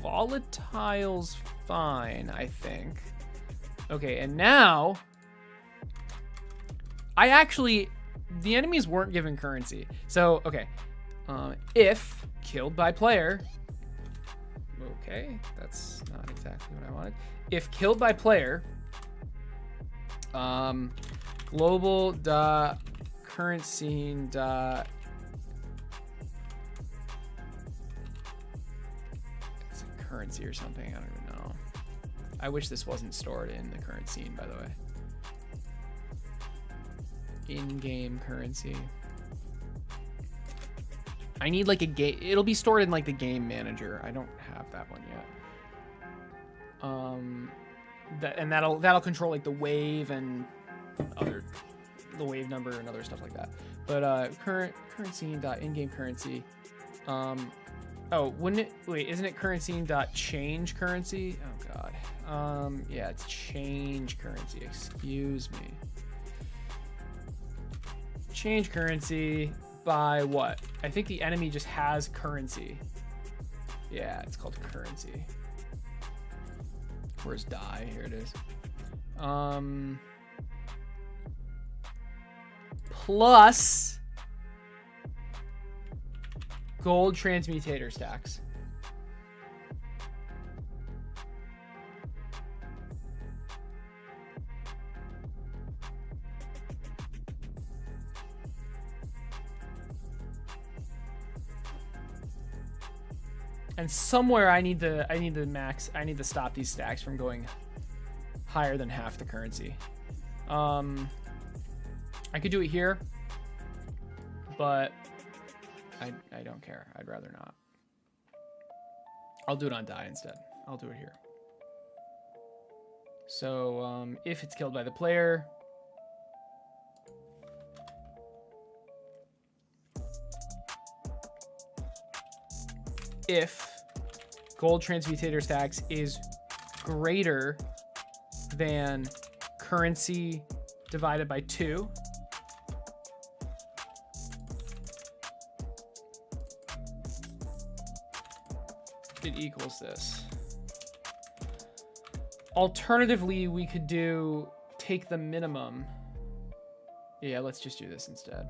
[SPEAKER 1] Volatile's fine, I think. Okay, and now the enemies weren't given currency. So, okay. If killed by player, okay, that's not exactly what I wanted. If killed by player, global dot currency dot, it's a currency or something, I don't even know. I wish this wasn't stored in the current scene, by the way. In-game currency. I need like a game. It'll be stored in like the game manager. I don't have that one yet. And that'll control like the wave and the wave number and other stuff like that. But currency dot in-game currency. Oh, wouldn't it? Wait, isn't it currency dot change currency? Oh god. Yeah, it's change currency. Excuse me. Change currency by what? I think the enemy just has currency. Yeah, it's called currency. Where's die? Here it is. Plus gold transmutator stacks. And somewhere I need to stop these stacks from going higher than half the currency. I could do it here, but I don't care. I'd rather not. I'll do it on die instead. I'll do it here. So if it's killed by the player, if gold transmutator stacks is greater than currency divided by 2, it equals this. Alternatively, we could take the minimum. Yeah, let's just do this instead.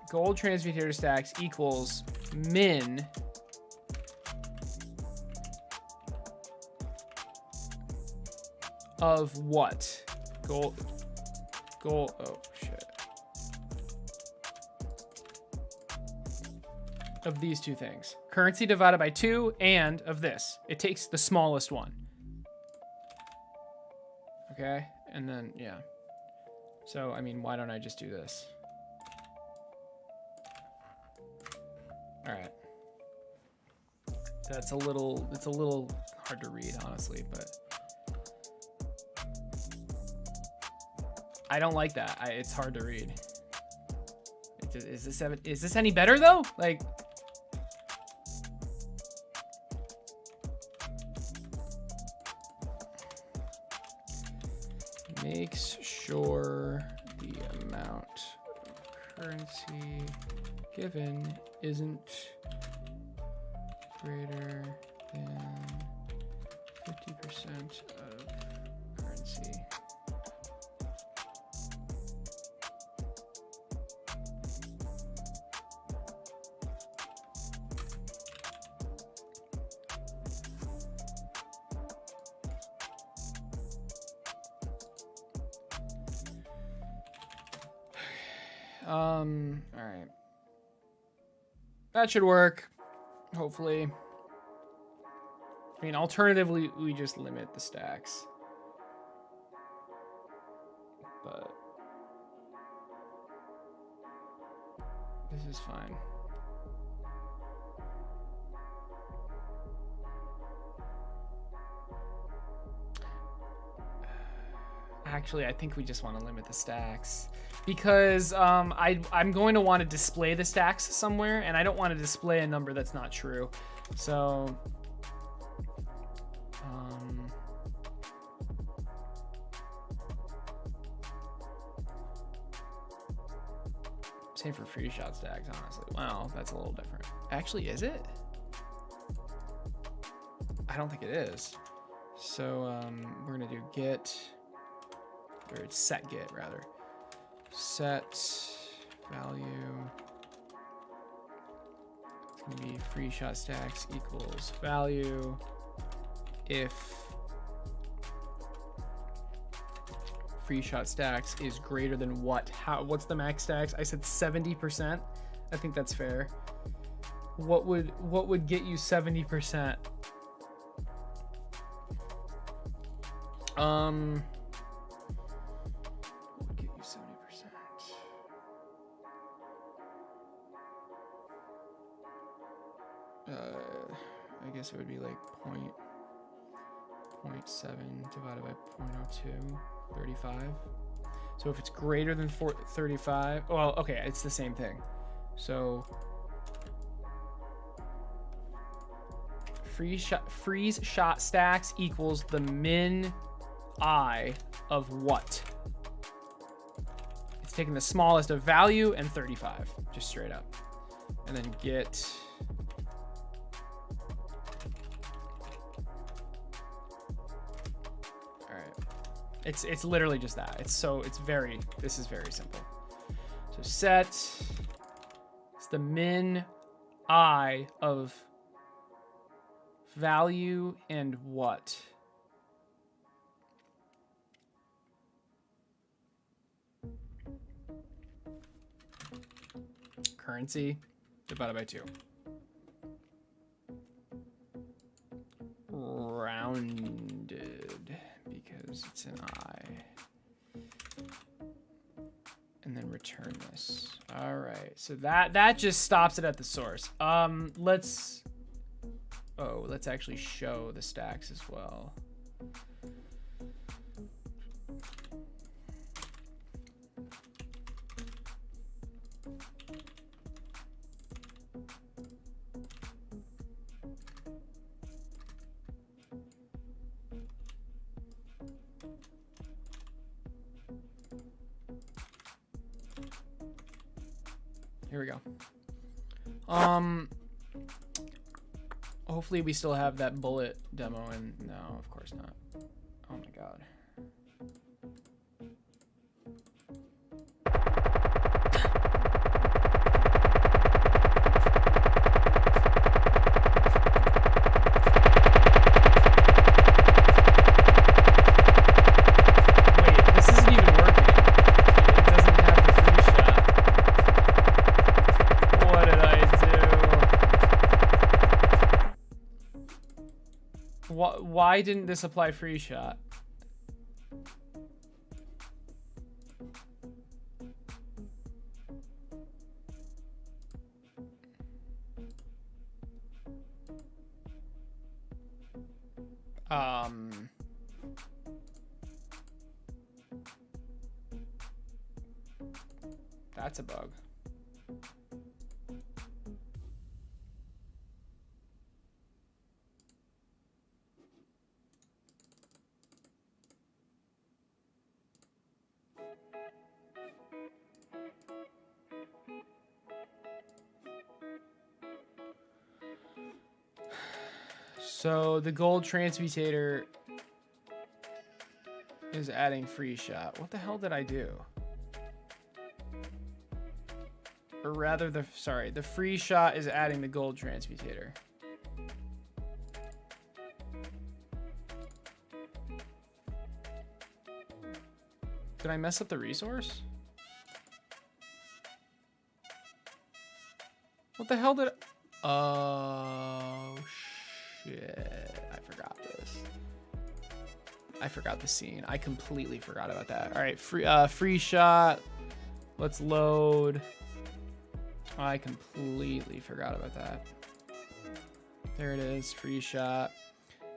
[SPEAKER 1] Gold transmutator stacks equals min of what? Gold, oh shit. Of these two things. Currency divided by 2 and of this. It takes the smallest one. Okay, and then, yeah. So, I mean, why don't I just do this? All right. It's a little hard to read, honestly, but I don't like that. It's hard to read. Is this any better though? Like, makes sure the amount of currency given isn't greater than 50% of currency. All right. That should work, hopefully. I mean, alternatively, we just limit the stacks. But this is fine. Actually, I think we just want to limit the stacks because I'm going to want to display the stacks somewhere, and I don't want to display a number that's not true. So same for free shot stacks, honestly. Wow, that's a little different. Actually, is it? I don't think it is. So we're gonna do get, or it's set get rather. Set value. It's gonna be free shot stacks equals value if free shot stacks is greater than what? What's the max stacks? I said 70%. I think that's fair. What would get you 70%? Get you 70%. guess it would be like 0.7 divided by 0.02, 35. So if it's greater than 35, well, okay, it's the same thing. So freeze shot stacks equals the min I of what? It's taking the smallest of value and 35, just straight up. And then get all right. It's literally just that. This is very simple. So set, it's the min I of value and what? Currency divided by 2. Rounded because it's an I. And then return this. All right, so that just stops it at the source. Let's actually show the stacks as well. Here we go. Hopefully we still have that bullet demo, and no, of course not. Oh my god. Wait, this isn't even working. It doesn't have the free shot. What did I do? Why didn't this apply free shot? That's a bug. So the gold transmutator is adding free shot. What the hell did I do? Or rather, the free shot is adding the gold transmutator. Did I mess up the resource? What the hell did I... Oh, shit. I forgot this. I forgot the scene. I completely forgot about that. All right, free shot. Let's load. I completely forgot about that. There it is, free shot.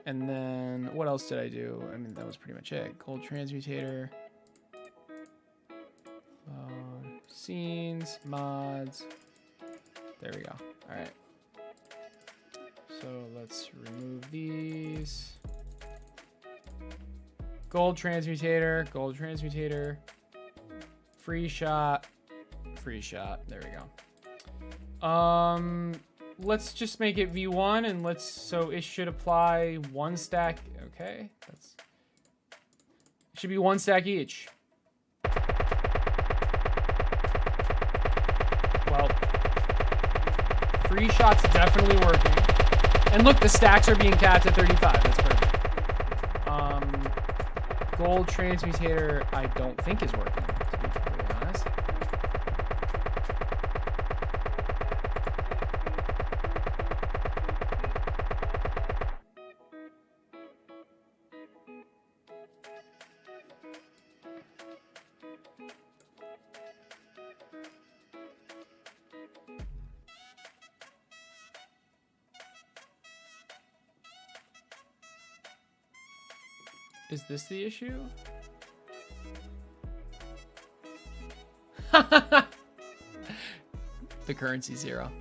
[SPEAKER 1] And then what else did I do? I mean, that was pretty much it. Gold transmutator. Scenes, mods. There we go. All right. So let's remove these. Gold transmutator, free shot, there we go. Let's just make it v1 and so it should apply one stack. Okay, it should be one stack each. Well, free shot's definitely working. And look, the stacks are being capped at 35, that's perfect. Gold transmutator, I don't think is working, to be completely honest. Is this the issue? The currency's 0.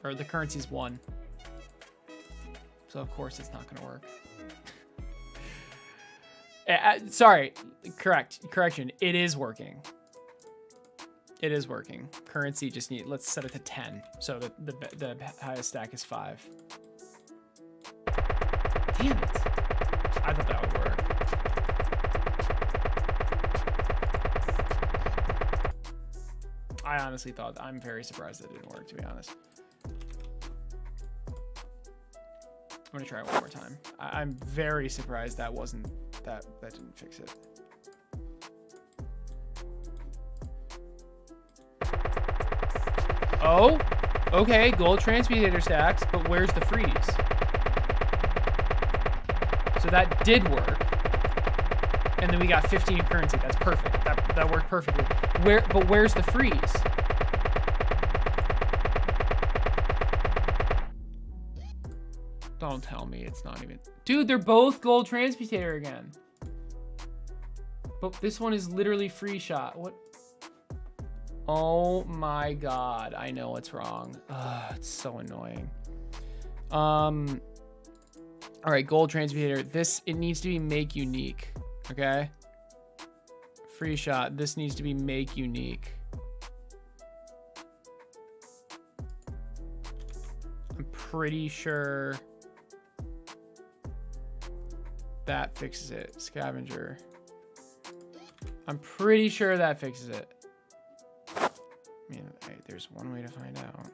[SPEAKER 1] Or the currency's 1. So of course it's not gonna work. Sorry, correction. It is working. It is working. Currency just let's set it to 10. So the highest stack is 5. Damn it. I thought that would work. I honestly thought, I'm very surprised that it didn't work, to be honest. I'm gonna try it one more time. I'm very surprised that didn't fix it. Oh, okay, gold transmutator stacks, but where's the freeze? So that did work. And then we got 15 currency. That's perfect. That worked perfectly. But where's the freeze? Don't tell me it's not even... Dude, they're both gold transmutator again. But this one is literally free shot. What? Oh my god. I know what's wrong. Ugh, it's so annoying. All right, gold transmutator. It needs to be make unique. Okay? Free shot. This needs to be make unique. I'm pretty sure that fixes it. Scavenger. I'm pretty sure that fixes it. I mean, hey, there's one way to find out.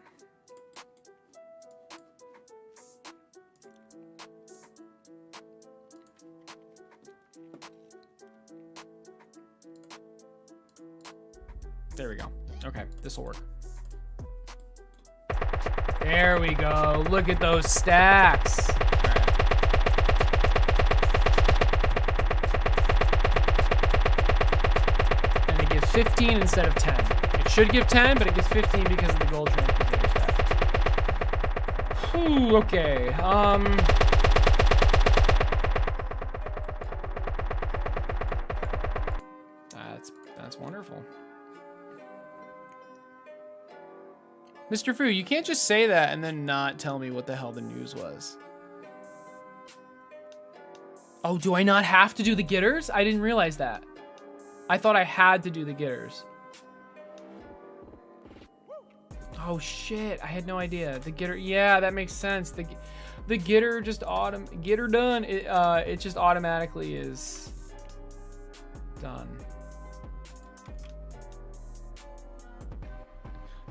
[SPEAKER 1] There we go. Okay, this will work. There we go. Look at those stacks. All right. And it gives 15 instead of 10. It should give 10, but it gives 15 because of the gold transmutator stack. Ooh, okay. That's wonderful. Mr. Fu, you can't just say that and then not tell me what the hell the news was. Oh, do I not have to do the getters? I didn't realize that. I thought I had to do the getters. Oh shit, I had no idea. The getter, yeah, that makes sense. The getter just getter done. It just automatically is done.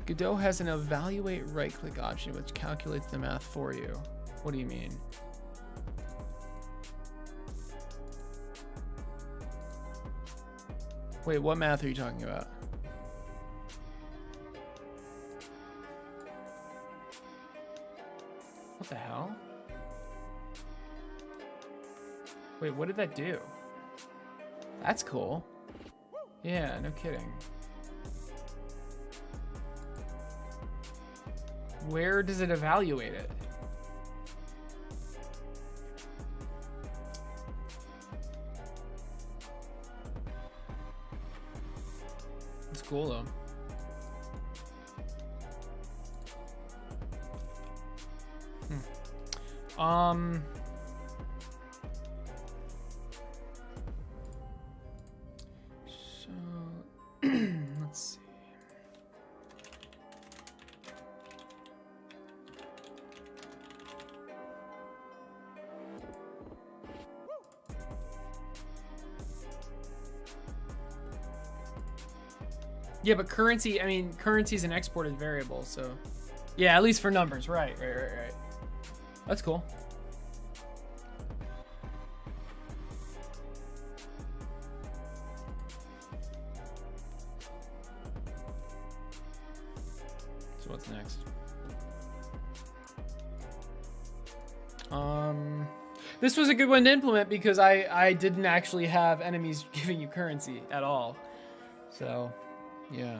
[SPEAKER 1] Godot has an evaluate right-click option which calculates the math for you. What do you mean? Wait, what math are you talking about? What the hell? Wait, what did that do? That's cool. Yeah, no kidding. Where does it evaluate it? It's cool though. So let's see. Yeah, but currency, I mean, currency is an exported variable, so... Yeah, at least for numbers, right. That's cool. So what's next? This was a good one to implement because I didn't actually have enemies giving you currency at all. So... yeah.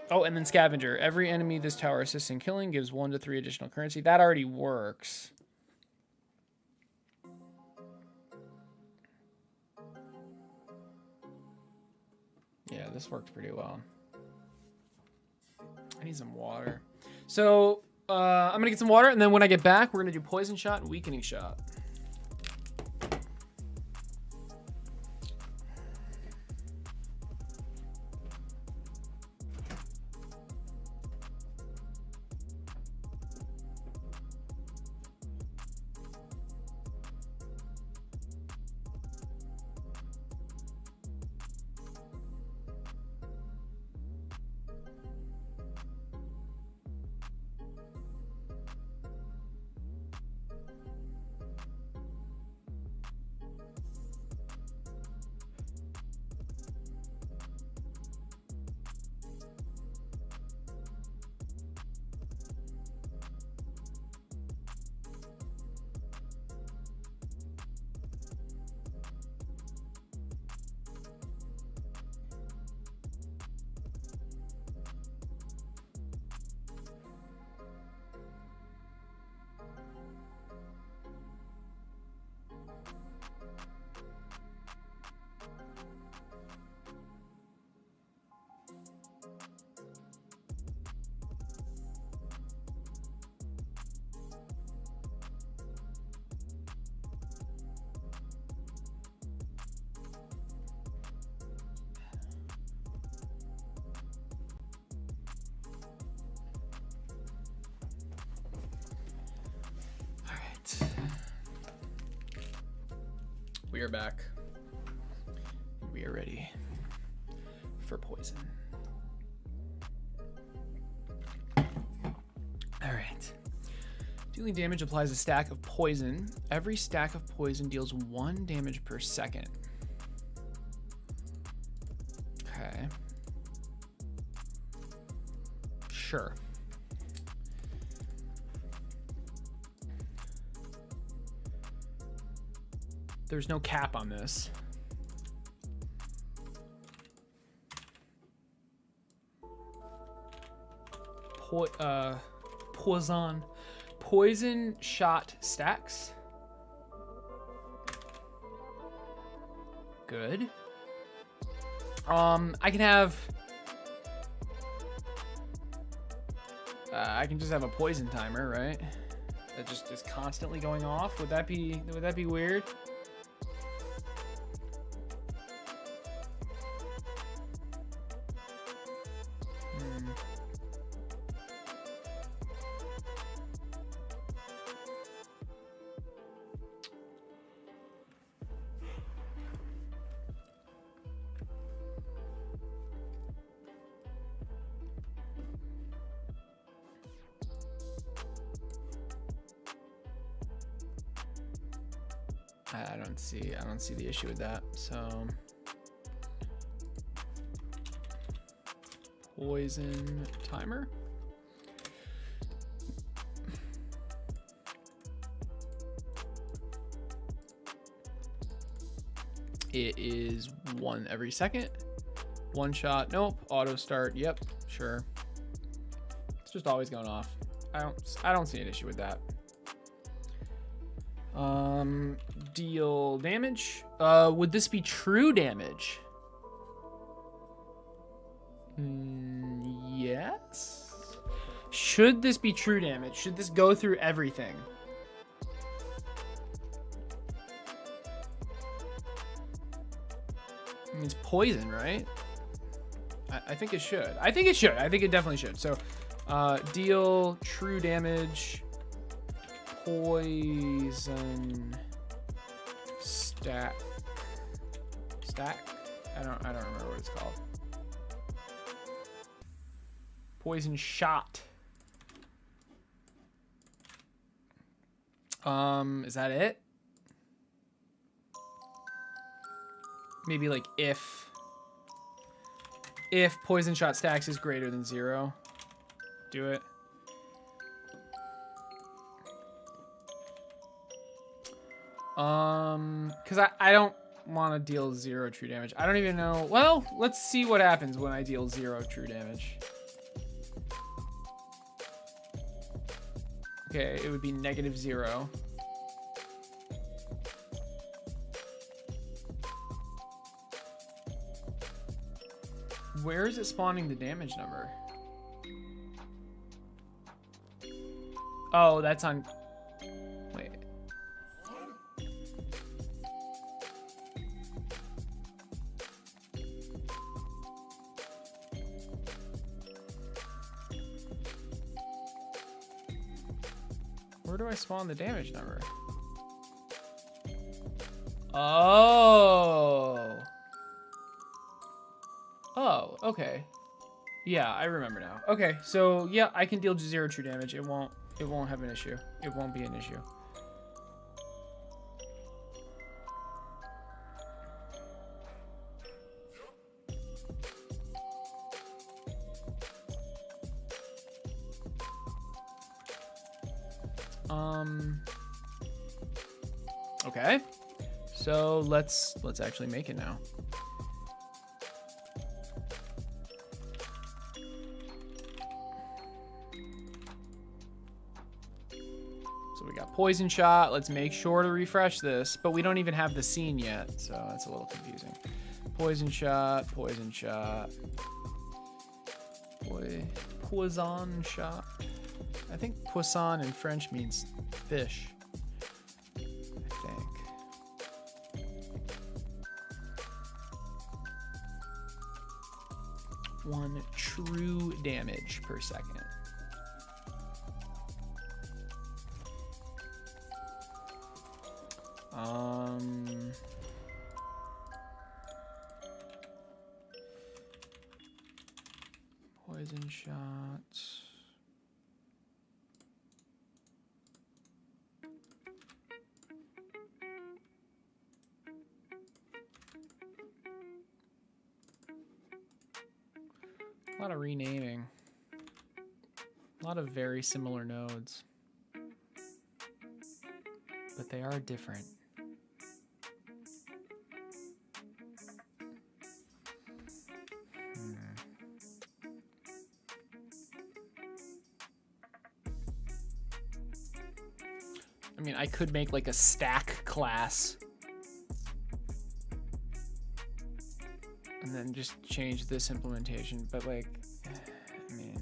[SPEAKER 1] Oh, and then scavenger. Every enemy this tower assists in killing gives 1 to 3 additional currency. That already works. Yeah, this worked pretty well. I need some water. So I'm gonna get some water, and then when I get back, we're gonna do poison shot and weakening shot. We are back. We are ready for poison. All right. Dealing damage applies a stack of poison. Every stack of poison deals 1 damage per second. Okay. Sure. There's no cap on this. Poison shot stacks. Good. I can have. I can just have a poison timer, right? That just is constantly going off. Would that be weird? I don't see the issue with that. So poison timer. It is 1 every second. 1 shot. Nope. Auto start. Yep. Sure. It's just always going off. I don't see an issue with that. Deal damage. Would this be true damage? Yes. Should this be true damage? Should this go through everything? I mean, it's poison, right? I think it should. I think it should. I think it definitely should. So, deal true damage. Poison stack. I don't remember what it's called. Poison shot. Is that it? Maybe like if poison shot stacks is greater than 0, do it. Because I don't want to deal 0 true damage. I don't even know. Well, let's see what happens when I deal 0 true damage. Okay, it would be -0. Where is it spawning the damage number? Oh, that's on... Wait. Where do I spawn the damage number? Oh. Oh, okay. Yeah, I remember now. Okay, so yeah, I can deal 0 true damage. It won't have an issue. It won't be an issue. Okay. So let's actually make it now. So we got poison shot. Let's make sure to refresh this, but we don't even have the scene yet, so that's a little confusing. Poison shot, poison shot. Poison shot. I think poisson in French means fish. I think. One true damage per second. Poison shots. A lot of renaming. A lot of very similar nodes. But they are different. I mean, I could make like a stack class. And then just change this implementation, but like, I mean,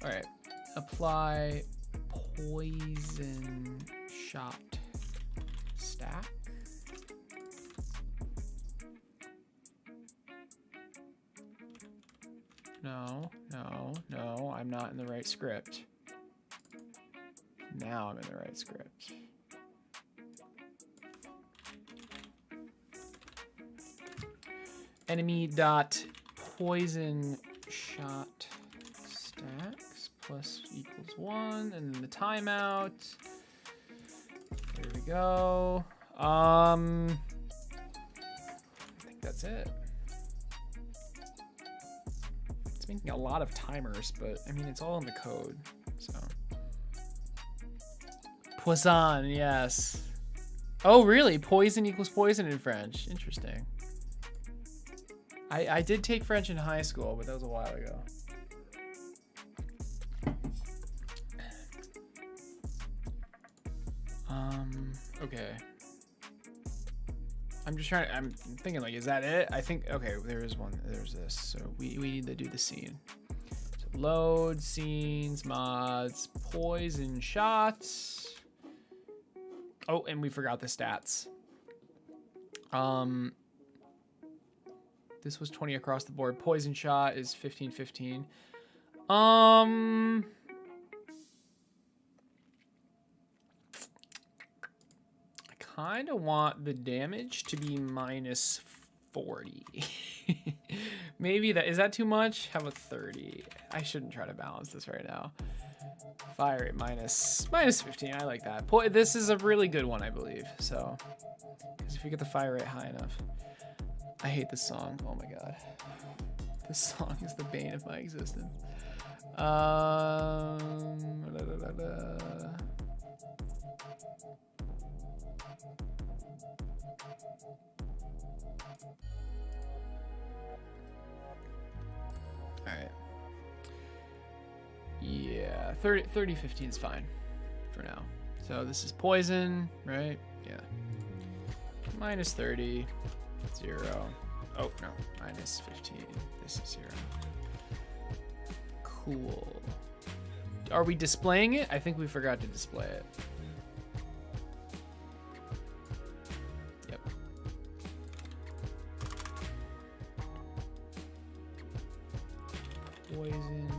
[SPEAKER 1] All right, apply poison shot stack. No, I'm not in the right script. Now I'm in the right script. Enemy dot poison shot stacks plus equals 1, and then the timeout. There we go. I think that's it. It's making a lot of timers, but I mean it's all in the code, so. Poisson, yes. Oh really? Poison equals poison in French. Interesting. I did take French in high school, but that was a while ago. Okay. I'm thinking like, is that it? I think, okay, there's this. So we need to do the scene. So load, scenes, mods, poison shots. Oh, and we forgot the stats. This was 20 across the board. Poison shot is 15-15. I kind of want the damage to be minus 40. Maybe that, is that too much? How about 30? I shouldn't try to balance this right now. Fire rate minus 15. I like that. This is a really good one, I believe. So, because if you get the fire rate high enough. I hate this song. Oh my god. This song is the bane of my existence. Alright. Yeah, 30-15 is fine for now. So this is poison, right? Yeah. minus 30, 0. Oh, no, minus 15. This is 0. Cool. Are we displaying it? I think we forgot to display it. Yep. Poison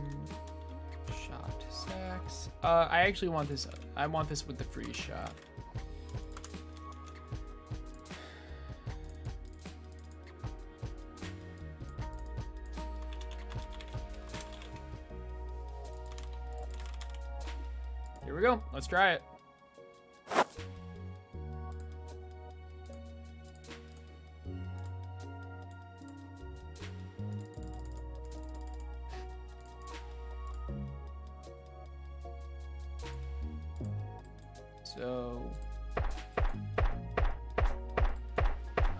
[SPEAKER 1] shot stacks. I actually want this. I want this with the freeze shot. Here we go. Let's try it. So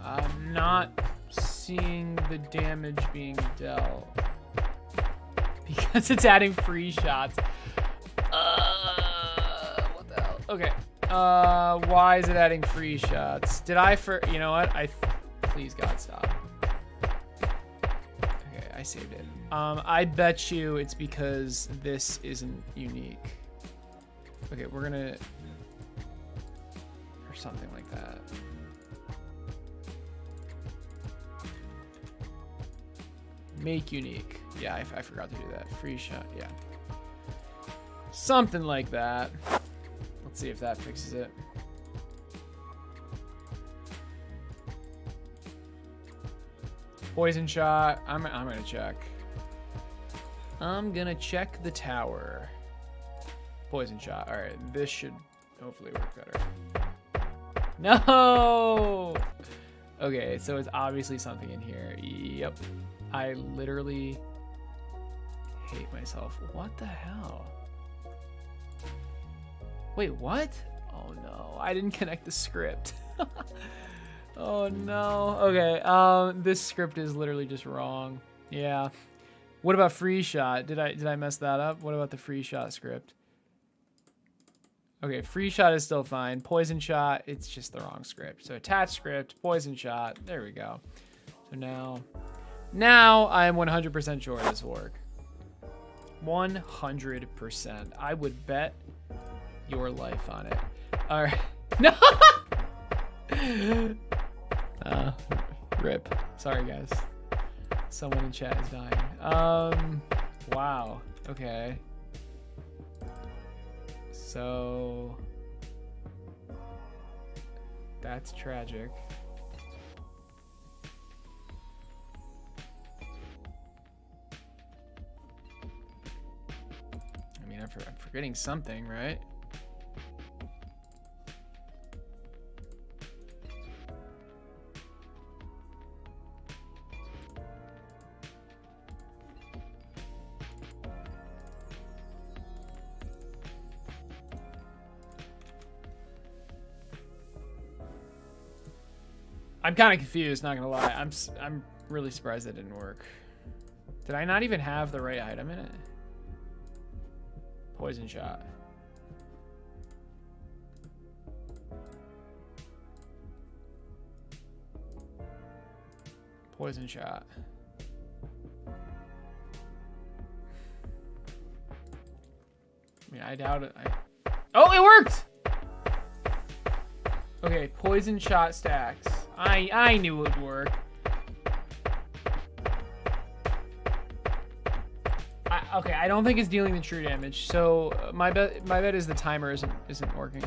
[SPEAKER 1] I'm not seeing the damage being dealt because it's adding free shots. What the hell? Okay. Why is it adding free shots? Did I you know what? Please God stop. Okay, I saved it. I bet you it's because this isn't unique. Okay, we're gonna, or something like that. Make unique. Yeah, I forgot to do that. Free shot, yeah. Something like that. Let's see if that fixes it. Poison shot. I'm gonna check. I'm gonna check the tower. Poison shot. All right, this should hopefully work better. No. Okay, so it's obviously something in here. Yep. I literally hate myself. What the hell? Wait, what? Oh no, I didn't connect the script. Oh no. Okay, this script is literally just wrong. Yeah. What about free shot? Did I mess that up? What about the free shot script? Okay, free shot is still fine. Poison shot, it's just the wrong script. So attach script, poison shot, there we go. So now I am 100% sure this will work. 100%. I would bet your life on it. All right. No. Rip. Sorry, guys. Someone in chat is dying. Wow. Okay. So that's tragic. I mean, I'm forgetting something, right? I'm kind of confused, not gonna lie. I'm really surprised that didn't work. Did I not even have the right item in it? Poison shot. Poison shot. I mean, I doubt it. Oh, it worked! Okay, poison shot stacks. I knew it would work. Okay, I don't think it's dealing the true damage. So my bet is the timer isn't working.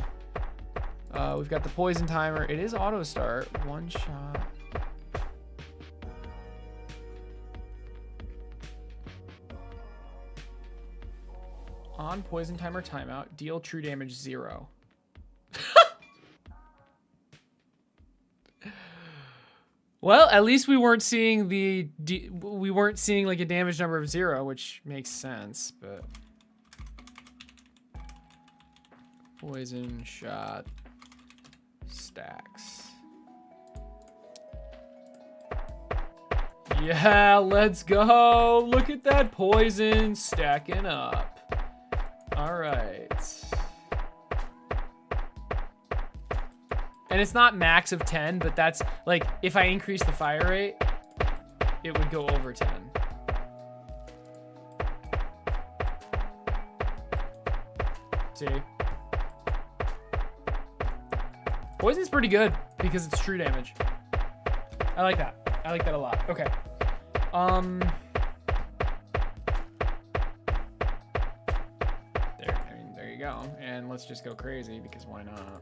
[SPEAKER 1] We've got the poison timer. It is auto start. One shot. On poison timer timeout, deal true damage 0. Well, at least we weren't seeing like a damage number of 0, which makes sense, but poison shot stacks. Yeah, let's go. Look at that poison stacking up. All right. And it's not max of 10, but that's like, if I increase the fire rate, it would go over 10. See? Poison's pretty good because it's true damage. I like that. I like that a lot. Okay. There you go. And let's just go crazy because why not?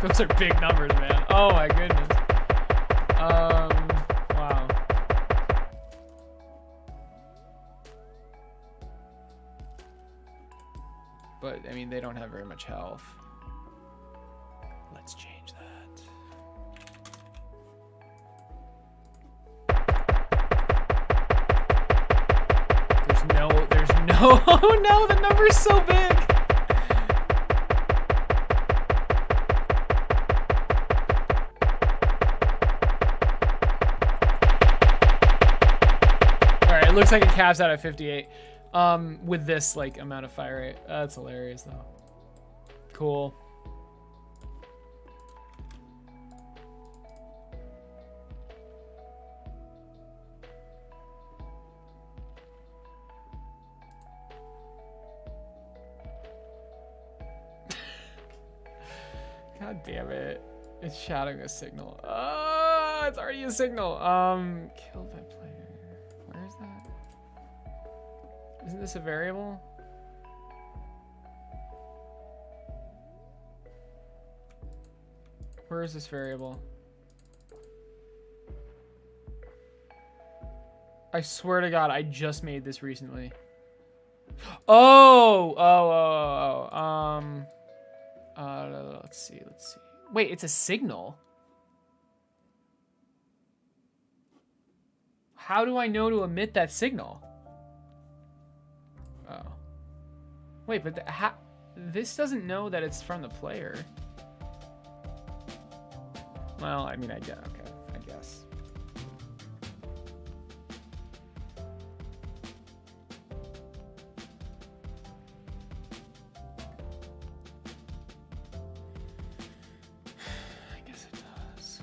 [SPEAKER 1] Those are big numbers, man. Oh my goodness. Wow. But, I mean, they don't have very much health. Let's change that. There's no, oh no, the number's so big. It looks like it caps out at 58 with this like amount of fire rate. That's hilarious though. Cool. God damn it. It's shouting a signal. Oh, it's already a signal. Killed by player. Where is that? Isn't this a variable? Where is this variable? I swear to God, I just made this recently. Oh. Let's see. Wait, it's a signal. How do I know to emit that signal? Oh. Wait, but this doesn't know that it's from the player. Well, I mean, I guess. Okay, I guess. I guess it does.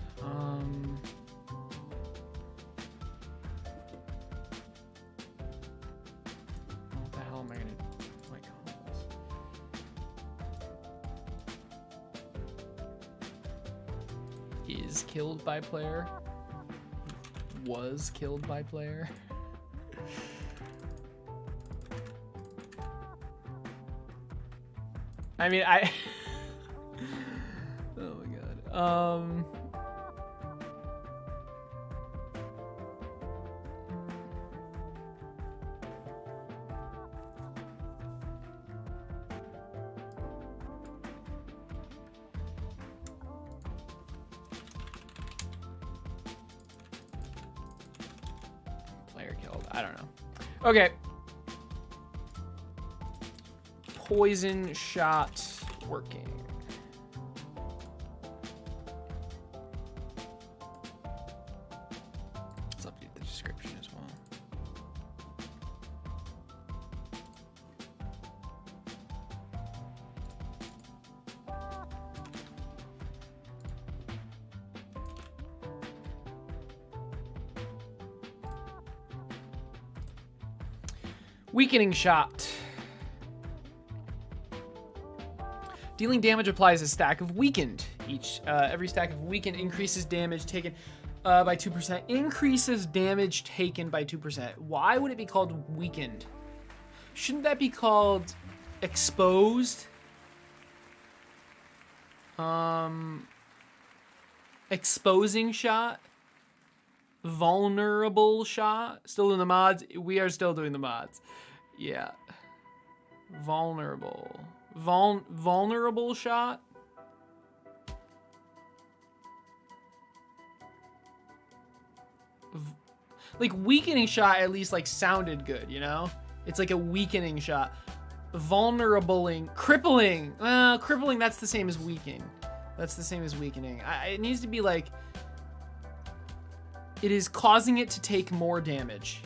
[SPEAKER 1] What the hell am I gonna like call this? Is killed by player. Was killed by player. I mean, oh my God. Player killed. I don't know. Okay. Poison shot working. Let's update the description as well. Weakening shot. Dealing damage applies a stack of weakened. Every stack of weakened increases damage taken by 2%. Increases damage taken by 2%. Why would it be called weakened? Shouldn't that be called exposed? Exposing shot? Vulnerable shot? Still doing the mods? We are still doing the mods. Yeah. Vulnerable. Vulnerable shot? Like weakening shot at least like sounded good, you know? It's like a weakening shot. Vulnerabling, crippling. Crippling, that's the same as weakening. That's the same as weakening. It needs to be like, it is causing it to take more damage.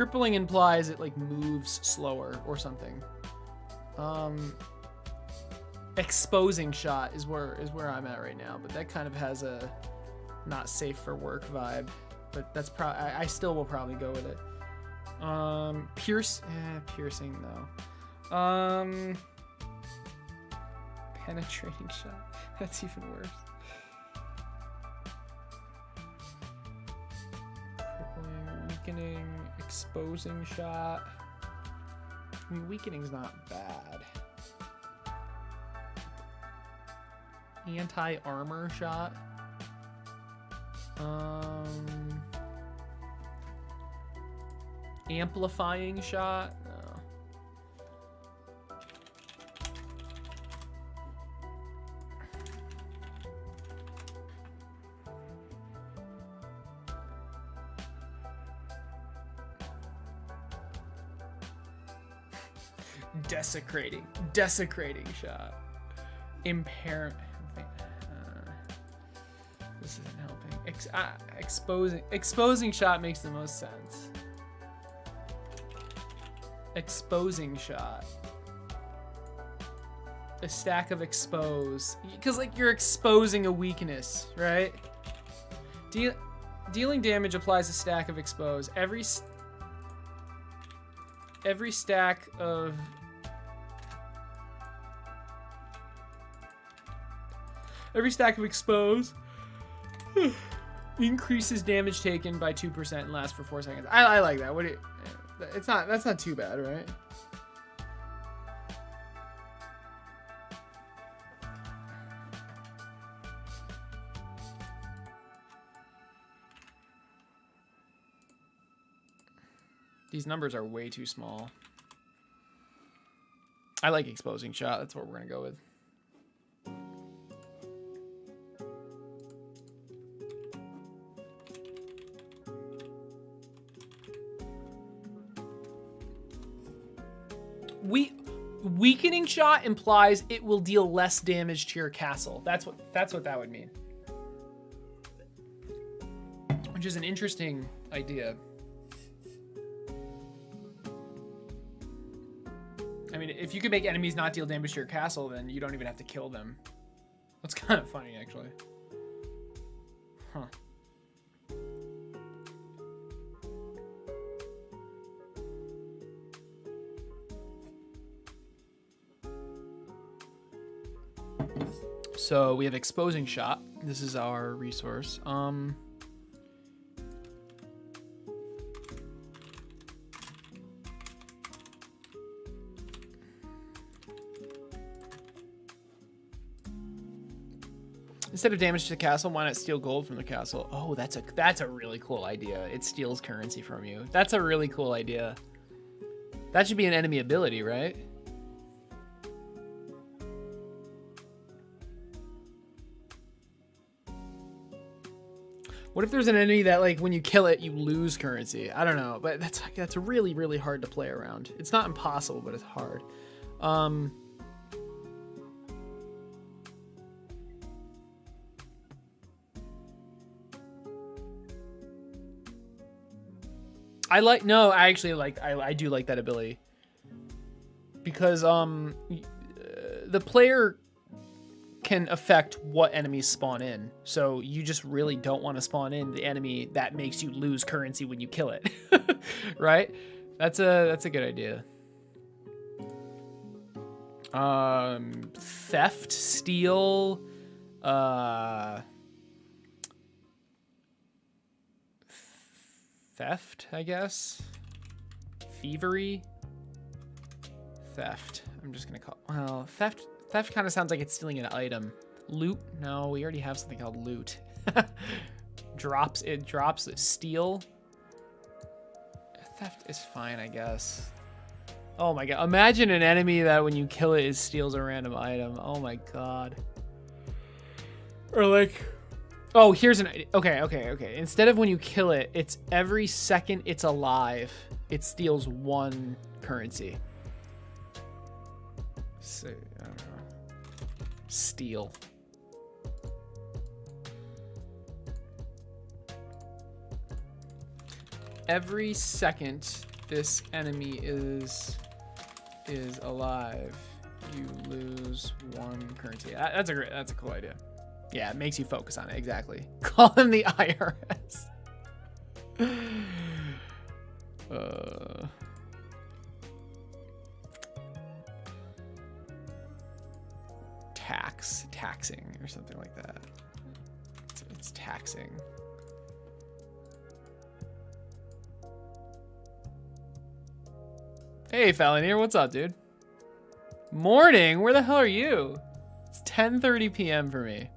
[SPEAKER 1] Crippling implies it like moves slower or something. Exposing shot is where I'm at right now, but that kind of has a not safe for work vibe. But that's I still will probably go with it. Piercing though. Penetrating shot. That's even worse. Crippling, weakening, exposing shot. I mean, weakening's not bad. Anti-armor shot. Amplifying shot. No. Desecrating shot. Impairment. This isn't helping. Exposing shot makes the most sense. Exposing shot. A stack of expose. Because like you're exposing a weakness, right? Dealing damage applies a stack of expose. Every stack of expose increases damage taken by 2% and lasts for 4 seconds. I like that. That's not too bad, right? These numbers are way too small. I like exposing shot. That's what we're gonna go with. Weakening shot implies it will deal less damage to your castle. That's what that would mean. Which is an interesting idea. I mean, if you could make enemies not deal damage to your castle, then you don't even have to kill them. That's kind of funny, actually. Huh. So we have exposing shot. This is our resource. Instead of damage to the castle, why not steal gold from the castle? Oh, that's a really cool idea. It steals currency from you. That's a really cool idea. That should be an enemy ability, right? What if there's an enemy that, like, when you kill it, you lose currency? I don't know, but that's really, really hard to play around. It's not impossible, but it's hard. I do like that ability. Because, the player can affect what enemies spawn in. So you just really don't want to spawn in the enemy that makes you lose currency when you kill it. Right? That's a good idea. Theft, steal, theft, I guess. Thievery. Theft. I'm just gonna call, well, theft kind of sounds like it's stealing an item. Loot? No, we already have something called loot. Drops. Steal. Theft is fine, I guess. Oh my god. Imagine an enemy that when you kill it steals a random item. Oh my god. Or like, oh, here's an idea. Okay. Instead of when you kill it, it's every second it's alive, it steals 1 currency. So, I don't know. Steal. Every second this enemy is alive, you lose 1 currency. That's a cool idea. Yeah, it makes you focus on it. Exactly. Call him the IRS. Taxing or something like that. It's taxing. Hey, Fallon here. What's up, dude? Morning. Where the hell are you? It's 10:30 p.m. for me.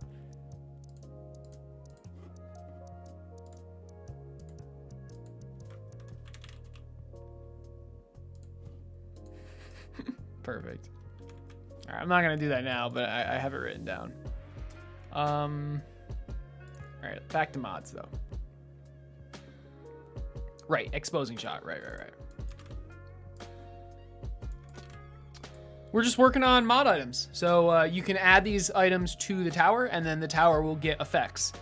[SPEAKER 1] Perfect. All right, I'm not gonna do that now, but I have it written down. All right, back to mods though. Right, exposing shot. Right. We're just working on mod items, so you can add these items to the tower, and then the tower will get effects.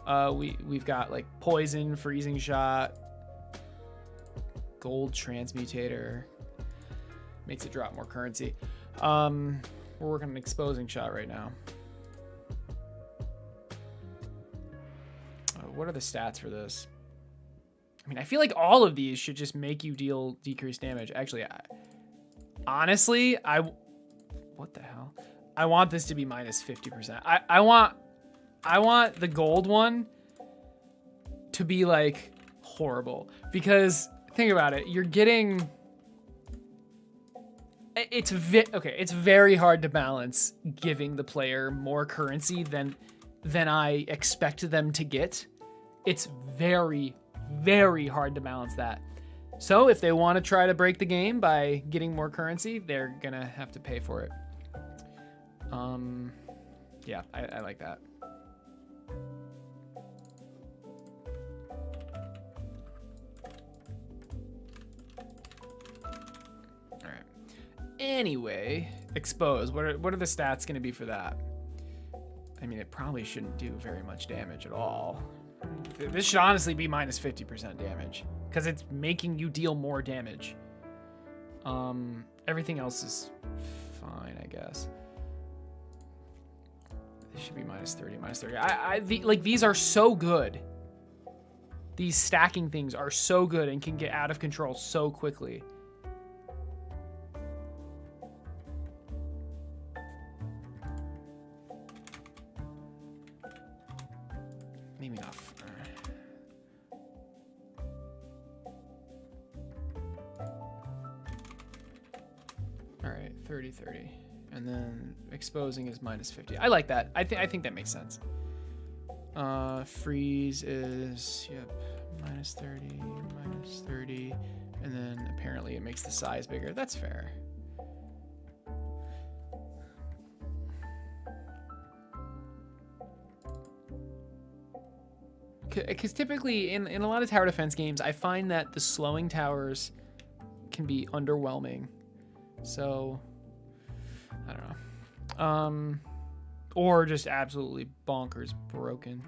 [SPEAKER 1] We've got like poison, freezing shot, gold transmutator. Makes it drop more currency. We're working on exposing shot right now. What are the stats for this? I mean, I feel like all of these should just make you deal decreased damage. Actually, honestly, what the hell? I want this to be minus 50%. I want the gold one to be like horrible, because think about it. You're getting, it's very hard to balance giving the player more currency than I expect them to get. It's very, very hard to balance that. So if they want to try to break the game by getting more currency, they're gonna have to pay for it. Yeah, I like that. All right. Anyway, expose. What are the stats gonna be for that? I mean, it probably shouldn't do very much damage at all. This should honestly be minus 50% damage, because it's making you deal more damage. Everything else is fine, I guess. This should be minus 30, minus 30. Like, these are so good. These stacking things are so good and can get out of control so quickly. Maybe not. All right, 30, 30. And then exposing is minus 50. I like that. I think that makes sense. Freeze is, yep, minus 30, minus 30. And then apparently it makes the size bigger. That's fair. Because typically in a lot of tower defense games, I find that the slowing towers can be underwhelming. So, I don't know. Or just absolutely bonkers broken.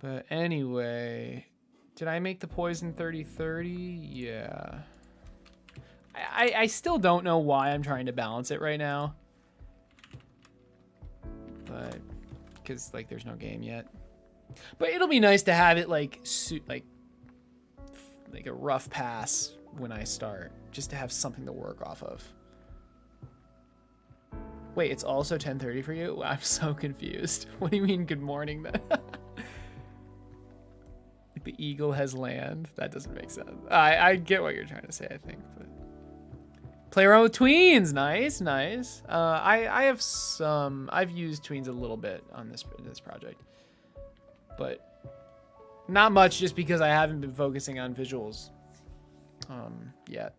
[SPEAKER 1] But anyway, did I make the poison 30-30? Yeah. I still don't know why I'm trying to balance it right now. But, because, like, there's no game yet. But it'll be nice to have it like a rough pass when I start, just to have something to work off of. Wait, it's also 10:30 for you? I'm so confused. What do you mean good morning then? Like the eagle has land? That doesn't make sense. I get what you're trying to say, I think. But play around with tweens. Nice, nice. I've used tweens a little bit on this project. But not much, just because I haven't been focusing on visuals yet.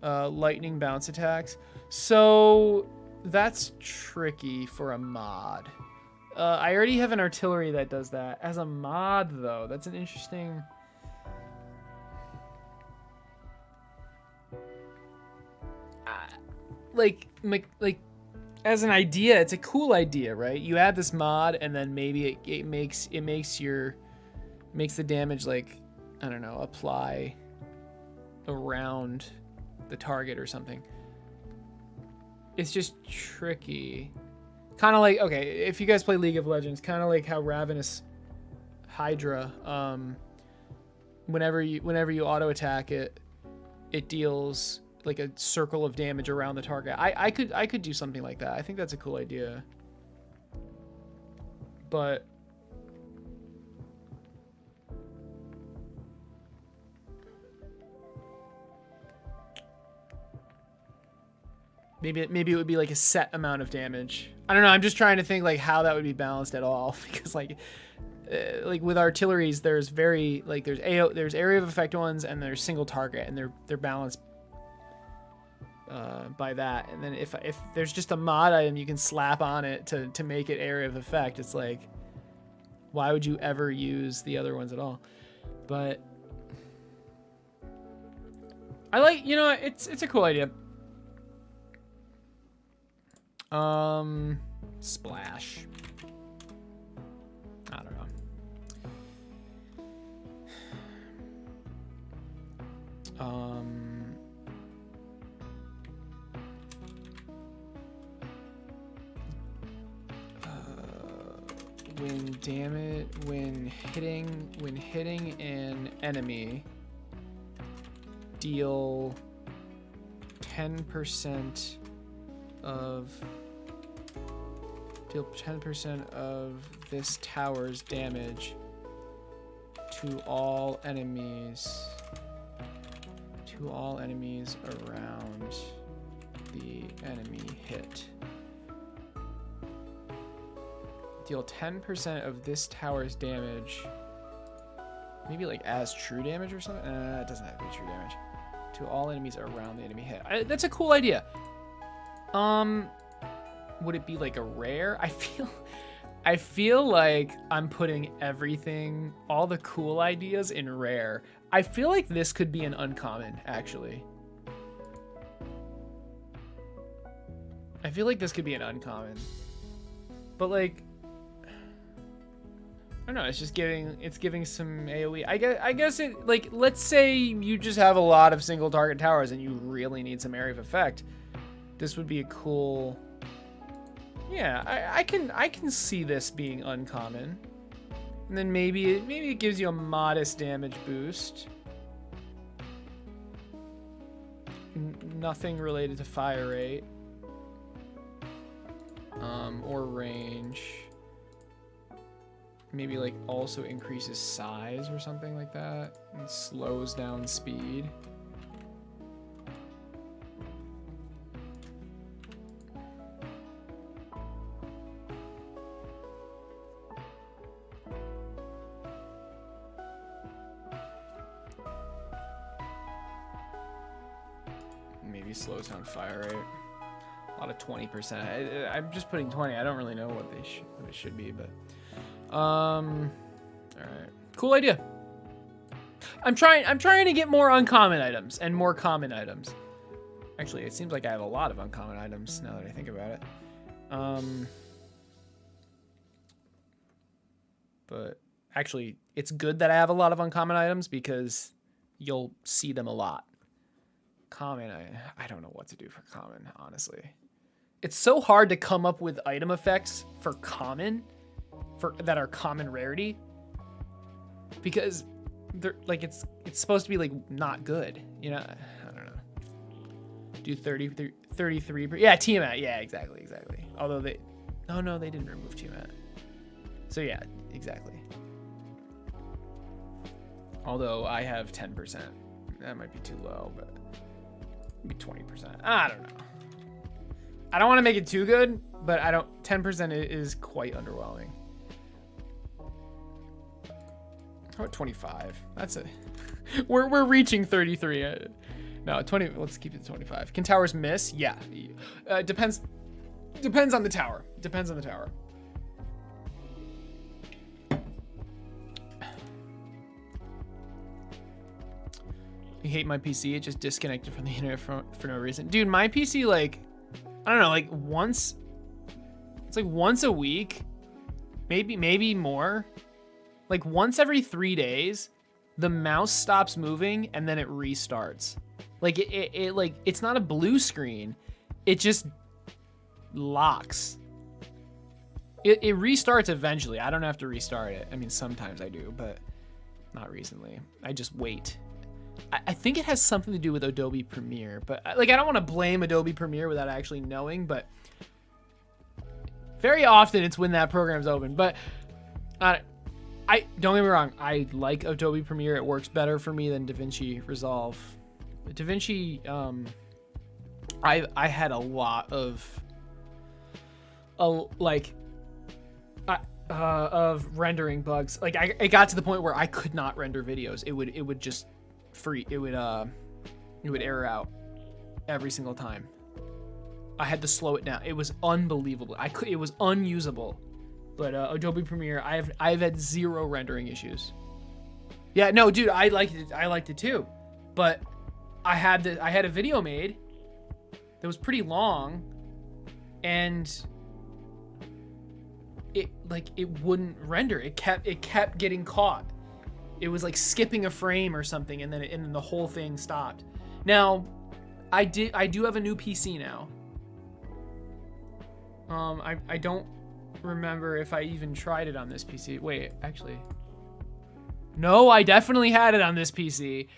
[SPEAKER 1] Lightning bounce attacks. So that's tricky for a mod. I already have an artillery that does that. As a mod, though, that's an interesting... like as an idea, it's a cool idea, right? You add this mod, and then maybe it makes the damage like I don't know, apply around the target or something. It's just tricky. Kind of like, okay, if you guys play League of Legends, kind of like how Ravenous Hydra, whenever you auto attack it, it deals like a circle of damage around the target. I could do something like that. I think that's a cool idea. But maybe it would be like a set amount of damage. I don't know. I'm just trying to think like how that would be balanced at all, because like with artilleries, there's there's area of effect ones and there's single target, and they're balanced by that. And then if there's just a mod item you can slap on it to make it area of effect, it's like, why would you ever use the other ones at all? But I like, you know, it's a cool idea. Splash. I don't know. When hitting an enemy, deal 10% of this tower's damage to all enemies around the enemy hit. Deal 10% of this tower's damage, maybe like as true damage or something. It doesn't have to be true damage, to all enemies around the enemy hit. That's a cool idea. Would it be like a rare? I feel like I'm putting everything, all the cool ideas, in rare. I feel like this could be an uncommon, actually. I feel like this could be an uncommon. But like, I don't know, it's giving some AoE. I guess it, like, let's say you just have a lot of single target towers and you really need some area of effect. This would be a cool. Yeah, I can see this being uncommon. And then maybe it gives you a modest damage boost. Nothing related to fire rate. Or range. Maybe like also increases size or something like that. And slows down speed. Maybe slows down fire rate. A lot of 20%. I'm just putting 20. I don't really know what it should be, but all right. Cool idea. I'm trying to get more uncommon items and more common items. Actually, it seems like I have a lot of uncommon items now that I think about it. But actually, it's good that I have a lot of uncommon items because you'll see them a lot. Common, I don't know what to do for common, honestly. It's so hard to come up with item effects for common, that are common rarity, because they're like, it's supposed to be like not good, you know. I don't know. Do 33. Yeah, Tiamat. Yeah, exactly. Although they didn't remove Tiamat. So yeah, exactly. Although I have 10%, that might be too low, but maybe 20%. I don't know. I don't want to make it too good, but 10% is quite underwhelming. How about 25? That's it. We're reaching 33. No, 20. Let's keep it 25. Can towers miss? Yeah. Depends on the tower. Depends on the tower. I hate my PC. It just disconnected from the internet for no reason. Dude, my PC, like, I don't know, like once a week, maybe more, like once every 3 days, the mouse stops moving and then it restarts. Like it like it's not a blue screen. It just locks. It restarts eventually. I don't have to restart it. I mean, sometimes I do, but not recently. I just wait. I think it has something to do with Adobe Premiere, but like I don't want to blame Adobe Premiere without actually knowing, but very often it's when that program's open. But I don't get me wrong, I like Adobe Premiere. It works better for me than DaVinci Resolve. DaVinci, I had a lot of rendering bugs. Like it got to the point where I could not render videos. It would just it would error out every single time. I had to slow it down. It was unbelievable. It was unusable. But Adobe Premiere, I've had zero rendering issues. Yeah, no, dude, I liked it too. But I had a video made that was pretty long, and it wouldn't render. It kept getting caught. It was like skipping a frame or something, and then the whole thing stopped. Now, I do have a new PC now. I don't remember if I even tried it on this PC. Wait, actually. No, I definitely had it on this PC.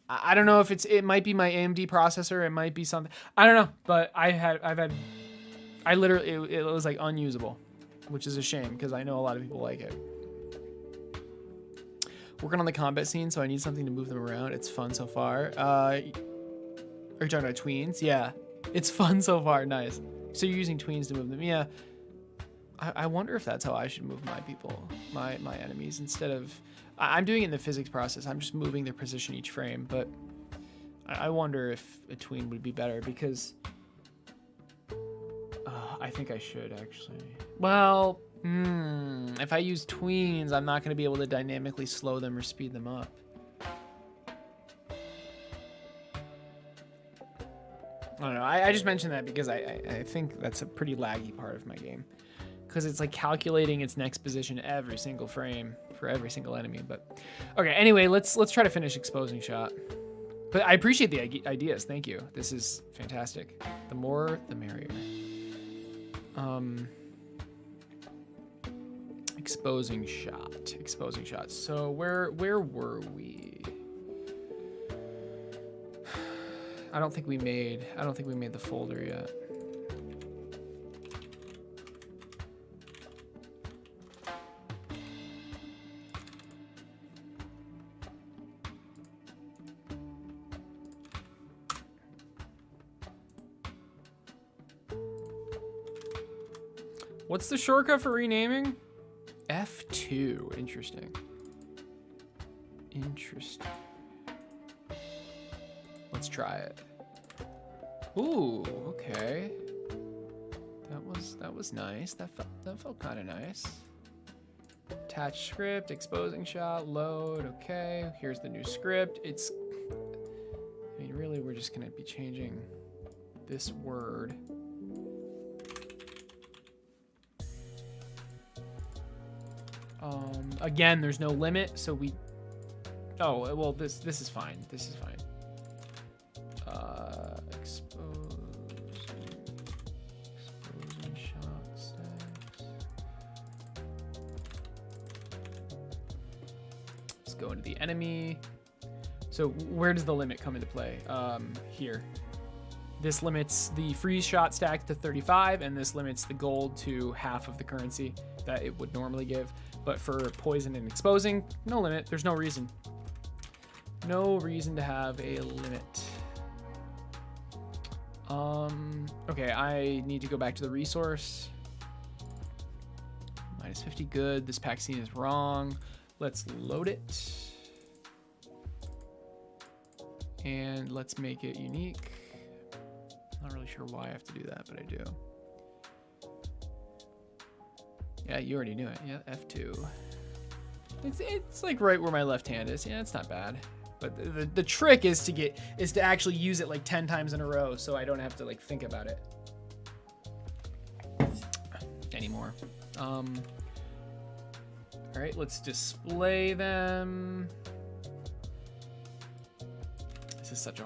[SPEAKER 1] I don't know if it might be my AMD processor, it might be something. I don't know, but it was like unusable, which is a shame because I know a lot of people like it. Working on the combat scene, so I need something to move them around. It's fun so far. Are you talking about tweens? Yeah, it's fun so far. Nice. So you're using tweens to move them? Yeah. I wonder if that's how I should move my people, my enemies, instead of. I'm doing it in the physics process. I'm just moving their position each frame, but I wonder if a tween would be better because I think I should actually. Well, if I use tweens, I'm not going to be able to dynamically slow them or speed them up. I don't know. I just mentioned that because I think that's a pretty laggy part of my game. Because it's like calculating its next position every single frame for every single enemy. But okay, anyway, let's try to finish exposing shot. But I appreciate the ideas. Thank you. This is fantastic. The more, the merrier. Exposing shot. So where were we? I don't think we made the folder yet. What's the shortcut for renaming? F2. Interesting. Let's try it. Ooh, okay. That was nice. That felt kind of nice. Attach script, exposing shot, load. Okay, here's the new script. I mean, really, we're just gonna be changing this word. Again, there's no limit, so oh, well, this is fine. This is fine. Exposing shot stacks. Let's go into the enemy. So where does the limit come into play? Here. This limits the freeze shot stack to 35, and this limits the gold to half of the currency that it would normally give. But for poison and exposing, no limit. There's no reason. No reason to have a limit. Okay, I need to go back to the resource. Minus 50, good. This pack scene is wrong. Let's load it. And let's make it unique. Not really sure why I have to do that, but I do. Yeah, you already knew it. Yeah, F2. It's like right where my left hand is. Yeah, it's not bad. But the trick is to actually use it like 10 times in a row, so I don't have to like think about it anymore. All right, let's display them. This is such a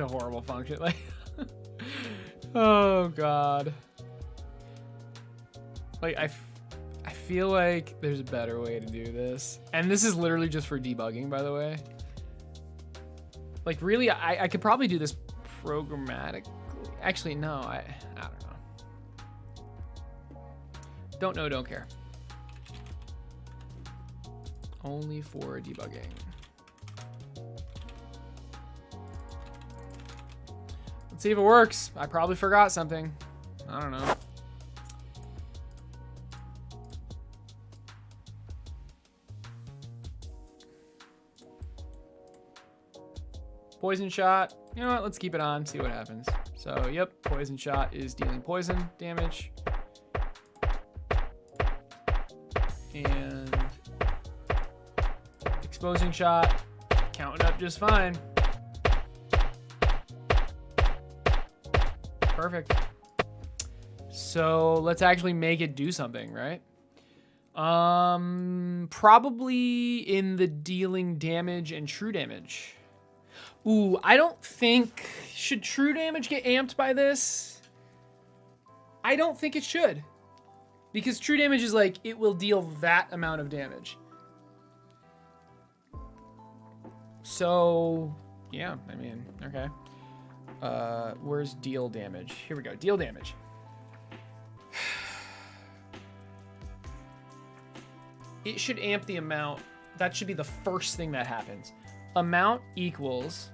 [SPEAKER 1] horrible function. Like, oh God. Like I feel like there's a better way to do this. And this is literally just for debugging, by the way. Like really, I could probably do this programmatically. Actually, no, I don't know. Don't know, don't care. Only for debugging. Let's see if it works. I probably forgot something. I don't know. Poison shot. You know what? Let's keep it on, see what happens. So, yep, poison shot is dealing poison damage. And exposing shot, counting up just fine. Perfect. So let's actually make it do something, right? Probably in the dealing damage and true damage. Ooh, I don't think... Should true damage get amped by this? I don't think it should. Because true damage is like, it will deal that amount of damage. So, yeah, I mean, okay. Where's deal damage? Here we go, deal damage. It should amp the amount. That should be the first thing that happens. Amount equals,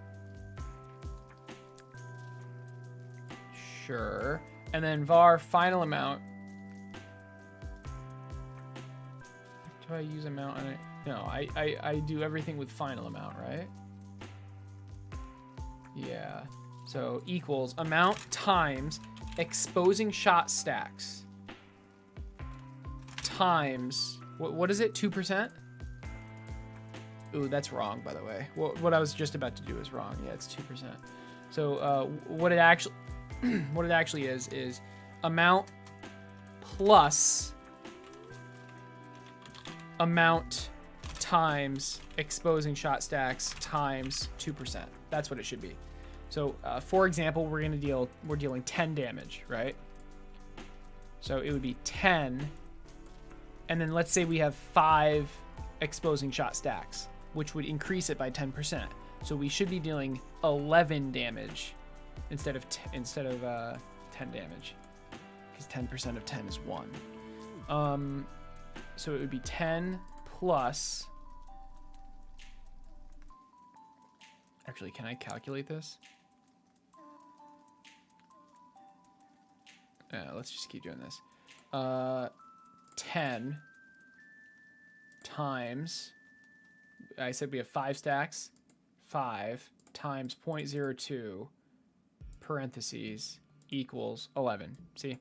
[SPEAKER 1] sure, and then var final amount. Do I use amount on it? No, I do everything with final amount, right? Yeah, so equals amount times exposing shot stacks times, what is it, 2%? Ooh, that's wrong, by the way. What I was just about to do is wrong. Yeah, it's 2%. So what it actually is amount plus amount times exposing shot stacks times 2%. That's what it should be. So for example, we're dealing 10 damage, right? So it would be 10, and then let's say we have 5 exposing shot stacks, which would increase it by 10%. So we should be dealing 11 damage instead of 10 damage, because 10% of 10 is 1. So it would be 10 plus. Actually, can I calculate this? Let's just keep doing this. 10 times, I said we have 5 stacks, 5 times 0.02 parentheses equals 11. See?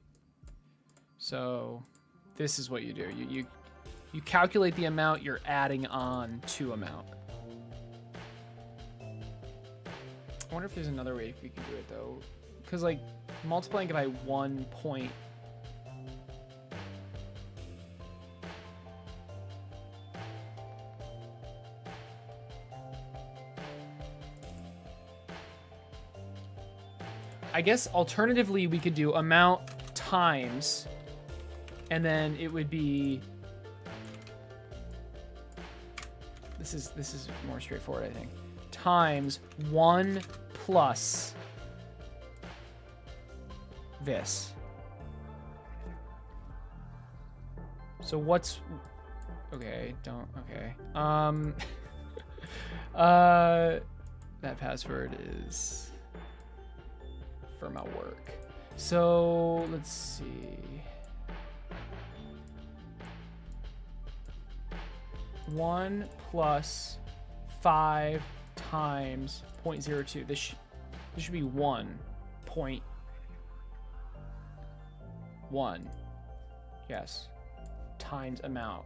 [SPEAKER 1] So this is what you do. You calculate the amount you're adding on to amount. I wonder if there's another way we can do it though, because like multiplying it by 1 point. I guess alternatively we could do amount times, and then it would be, this is more straightforward, I think, times 1 plus this. So what's, okay, that password is for my work. So let's see. 1 plus 5 times 0.02. This should be 1.1. Yes. Times amount.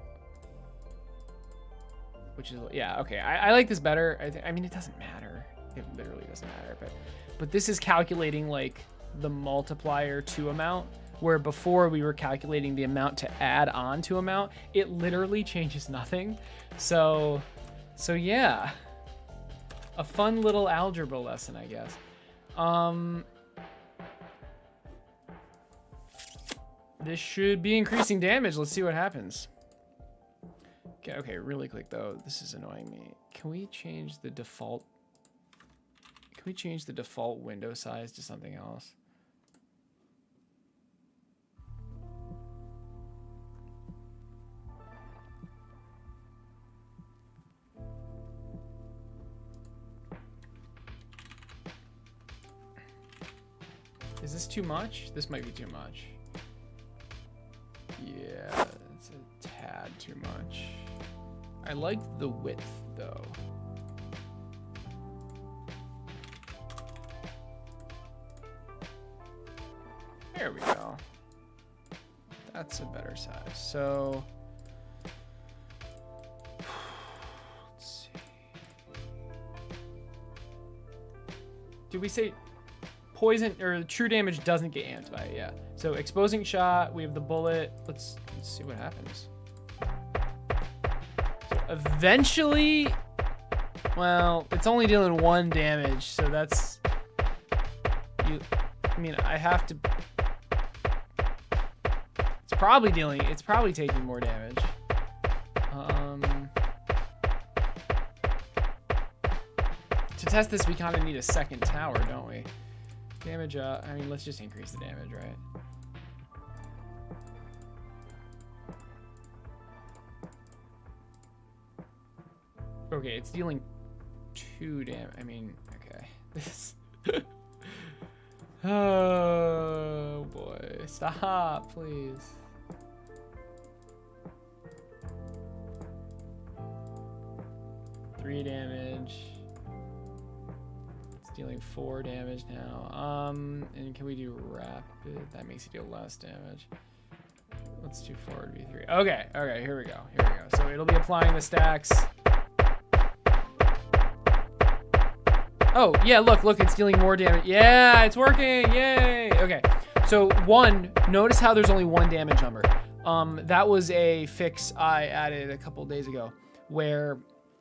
[SPEAKER 1] Which is, yeah, okay. I like this better. I mean, it doesn't matter. It literally doesn't matter. But this is calculating like the multiplier to amount. where before we were calculating the amount to add on to amount, it literally changes nothing. So yeah, a fun little algebra lesson, I guess. This should be increasing damage. Let's see what happens. Okay, really quick though, this is annoying me. Can we change the default? Can we change the default window size to something else? Is this too much? This might be too much. Yeah, it's a tad too much. I like the width though. There we go. That's a better size. So let's see. Did we say poison or true damage doesn't get amped by it? Yeah. So exposing shot, we have the bullet. Let's see what happens. So eventually, well, it's only dealing 1 damage, so that's you. I mean, I have to. It's probably taking more damage. To test this, we kind of need a second tower, don't we? Damage, I mean, let's just increase the damage, right? Okay, it's dealing 2 damage. I mean, okay. This. Oh boy, stop, please. Three damage. It's dealing 4 damage now. And can we do rapid? That makes it deal less damage. Let's do forward V3. Okay, here we go. So it'll be applying the stacks. Oh, yeah, look, it's dealing more damage. Yeah, it's working, yay! Okay, so 1, notice how there's only 1 damage number. That was a fix I added a couple days ago, where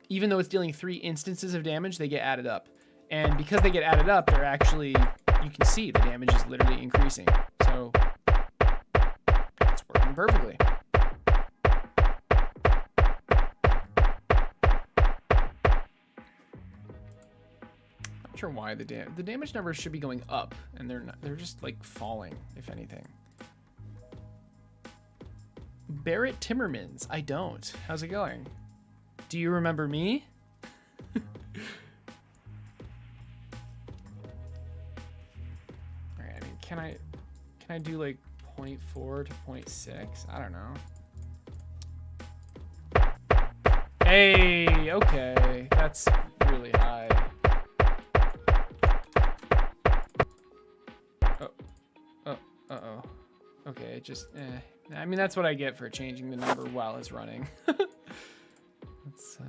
[SPEAKER 1] even though it's dealing 3 instances of damage, they get added up. And because they get added up, they're actually, you can see the damage is literally increasing. So, it's working perfectly. Sure why the damage numbers should be going up, and they're not, they're just like falling, if anything. Barrett Timmermans, I don't. How's it going? Do you remember me? Alright, I mean, can I do like 0.4 to 0.6? I don't know. Hey, okay, that's really high. Uh-oh. Okay, it just, I mean, that's what I get for changing the number while it's running. Let's,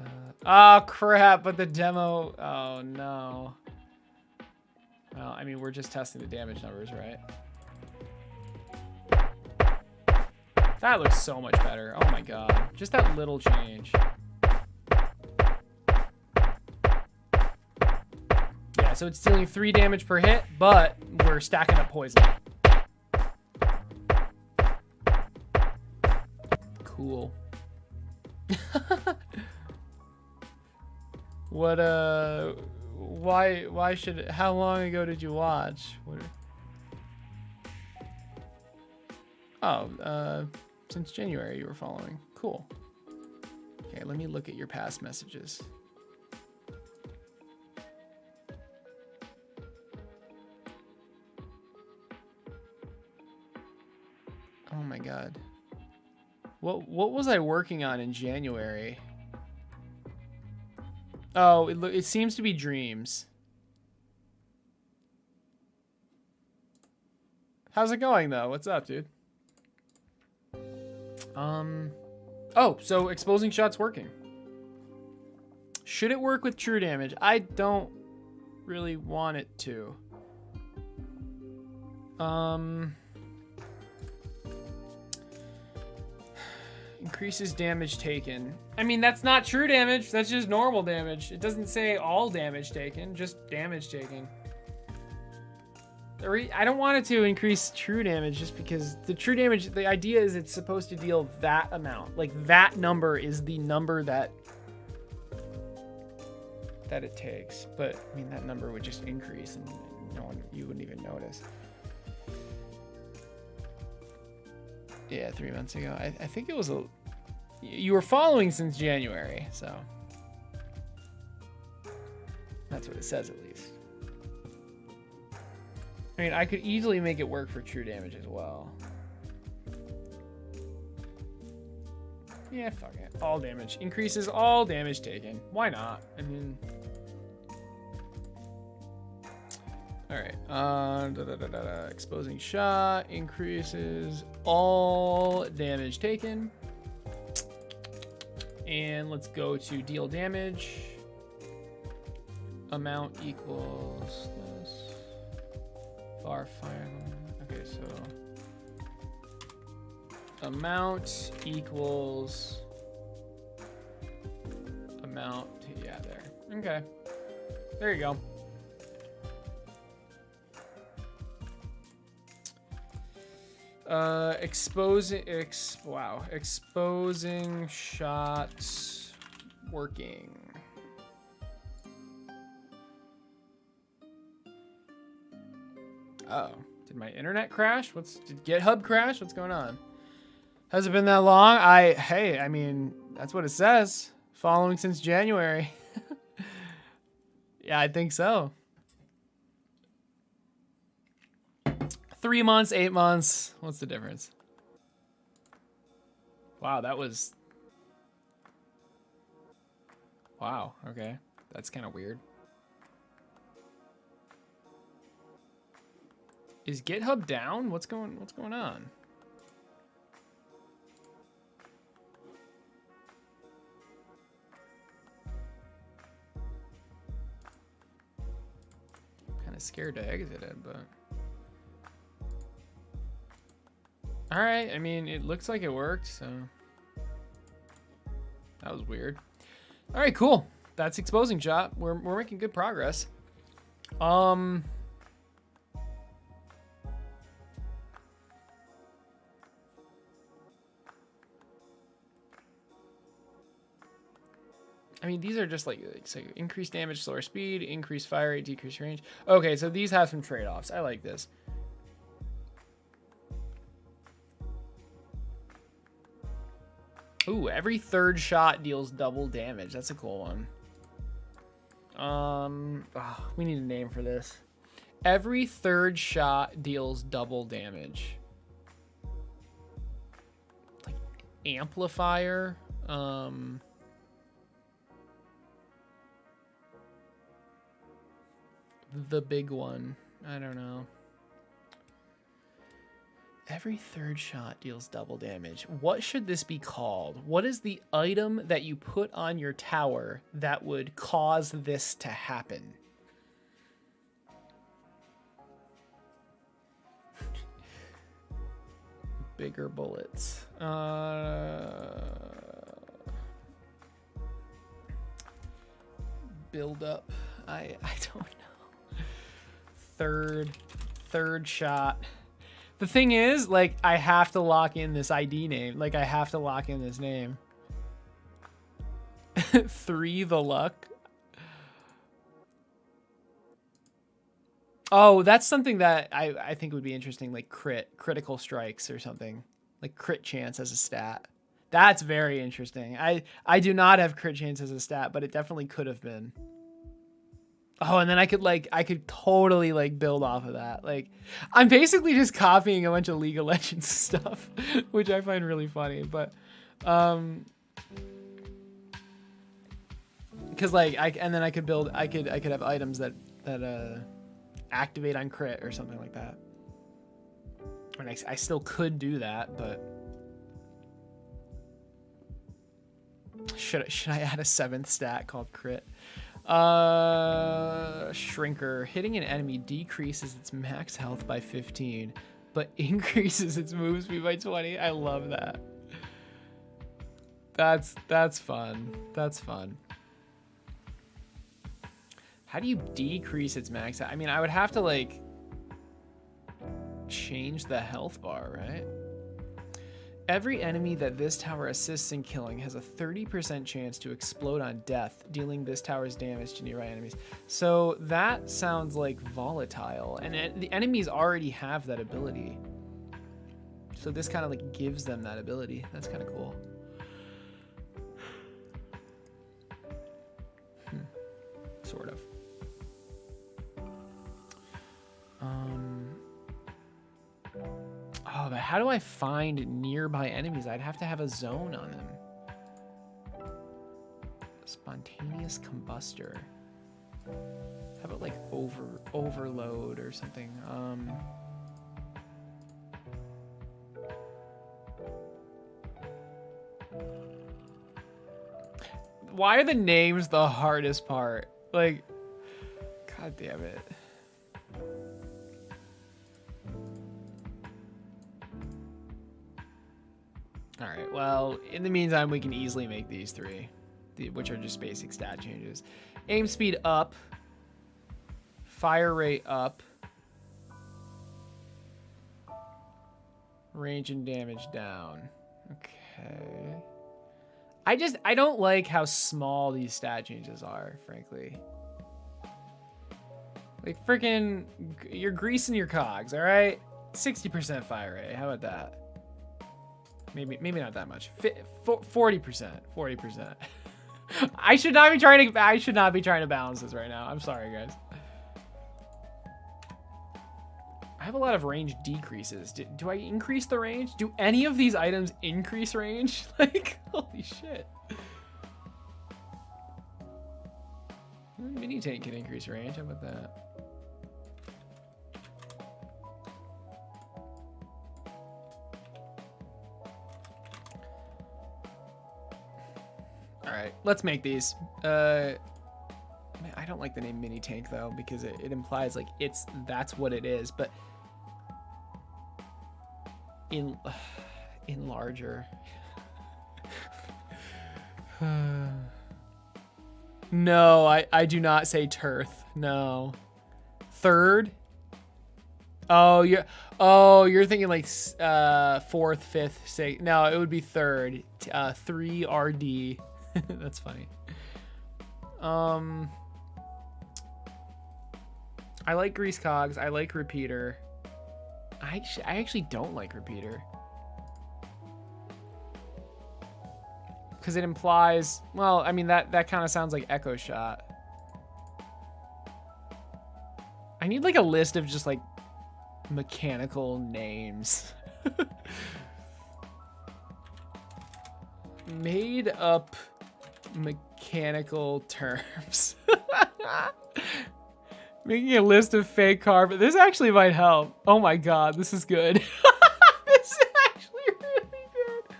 [SPEAKER 1] oh, crap, but the demo, oh, no. Well, I mean, we're just testing the damage numbers, right? That looks so much better. Oh, my God. Just that little change. Yeah, so it's dealing 3 damage per hit, but we're stacking up poison. Cool. What, why should it, how long ago did you watch? Oh, since January you were following. Cool. Okay, let me look at your past messages. Oh my God. What was I working on in January? Oh, it seems to be dreams. How's it going though? What's up, dude? Oh, so exposing shot's working. Should it work with true damage? I don't really want it to. Increases damage taken. I mean, that's not true damage. That's just normal damage. It doesn't say all damage taken, just damage taken. I don't want it to increase true damage just because the true damage, the idea is it's supposed to deal that amount. Like that number is the number that it takes. But I mean, that number would just increase and you wouldn't even notice. Yeah, 3 months ago. I think it was you were following since January, so that's what it says at least. I mean, I could easily make it work for true damage as well. Yeah, fuck it. All damage. Increases all damage taken. Why not? I mean... Alright. Exposing shot. Increases all damage taken. And let's go to deal damage. Amount equals this. Far fire. Okay, so amount equals amount. Yeah, there. Okay, there you go. Exposing shots working. Uh-oh. Did my internet crash? Did GitHub crash? What's going on? Has it been that long? Hey, I mean, that's what it says. Following since January. Yeah, I think so. 3 months, 8 months. What's the difference? Wow, that was... Wow, okay. That's kind of weird. Is GitHub down? What's going on? Kind of scared to exit it, but all right. I mean, it looks like it worked, so that was weird. All right, cool. That's exposing shot. We're making good progress. I mean, these are just like increase damage, slower speed, increase fire rate, decrease range. Okay, so these have some trade-offs. I like this. Ooh, every third shot deals double damage. That's a cool one. We need a name for this. Every third shot deals double damage. Like amplifier. The big one. I don't know. Every third shot deals double damage. What should this be called? What is the item that you put on your tower that would cause this to happen? Bigger bullets. Build up. I don't know. Third shot. The thing is, like, I have to lock in this ID name. Like, I have to lock in this name. 3 the luck. Oh, that's something that I think would be interesting, like critical strikes or something. Like crit chance as a stat. That's very interesting. I do not have crit chance as a stat, but it definitely could have been. Oh, and then I could totally like build off of that. Like, I'm basically just copying a bunch of League of Legends stuff, which I find really funny. But, because like I could have items that activate on crit or something like that. I mean, I still could do that, but should I add a 7th stat called crit? Shrinker. Hitting an enemy decreases its max health by 15, but increases its move speed by 20. I love that. That's fun. That's fun. How do you decrease its max? I mean, I would have to like change the health bar, right? Every enemy that this tower assists in killing has a 30% chance to explode on death, dealing this tower's damage to nearby enemies. So that sounds like volatile, and the enemies already have that ability. So this kind of like gives them that ability. That's kind of cool. Sort of. Oh, but how do I find nearby enemies? I'd have to have a zone on them. Spontaneous combustor. How about like overload or something? Why are the names the hardest part? Like, god damn it. All right, well, in the meantime, we can easily make these three, which are just basic stat changes. Aim speed up. Fire rate up. Range and damage down. Okay. I don't like how small these stat changes are, frankly. Like, freaking, you're greasing your cogs, all right? 60% fire rate, how about that? Maybe not that much. 40%. I should not be trying to balance this right now. I'm sorry, guys. I have a lot of range decreases. Do I increase the range? Do any of these items increase range? Like, holy shit. Mini tank can increase range. How about that? All right, let's make these. Man, I don't like the name mini tank though, because it implies like that's what it is, but in larger. No, I do not say Tirth. No. Third? Oh, you're thinking like fourth, fifth, sixth. No, it would be third. 3 RD. That's funny. I like grease cogs. I like repeater. I actually don't like repeater. Because it implies, well, I mean, that kind of sounds like echo shot. I need like a list of just like mechanical names. Made up mechanical terms. Making a list of fake carbon. This actually might help. Oh my god, this is good. This is actually really good.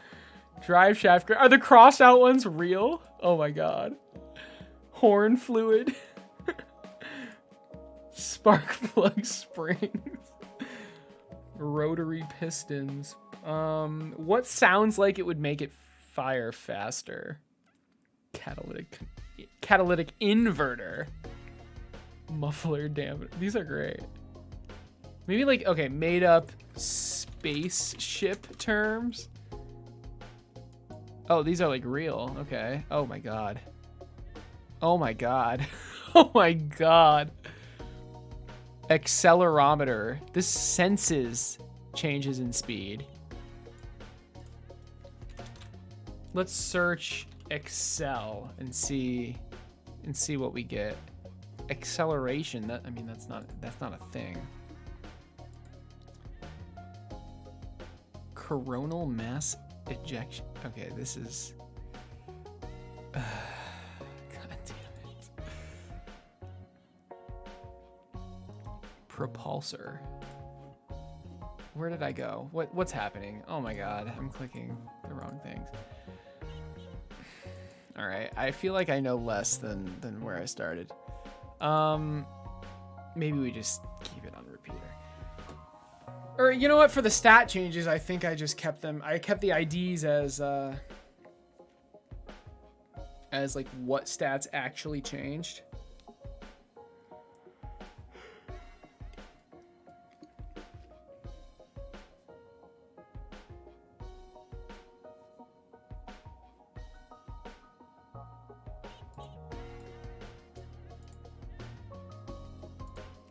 [SPEAKER 1] Drive shaft. Are the crossed out ones real? Oh my god. Horn fluid. Spark plug springs. Rotary pistons. What sounds like it would make it fire faster? Catalytic inverter. Muffler diameter. These are great. Maybe like, okay, made up spaceship terms. Oh, these are like real. Okay. Oh my god. Oh my god. Oh my god. Accelerometer. This senses changes in speed. Let's search Excel and see what we get. Acceleration. I mean that's not a thing. Coronal mass ejection. Okay, this is god damn it. Propulsor. Where did I go? What's happening? Oh my god, I'm clicking the wrong things. All right, I feel like I know less than where I started. Maybe we just keep it on repeater. Or you know what? For the stat changes, I think I just kept them. I kept the IDs as as like what stats actually changed.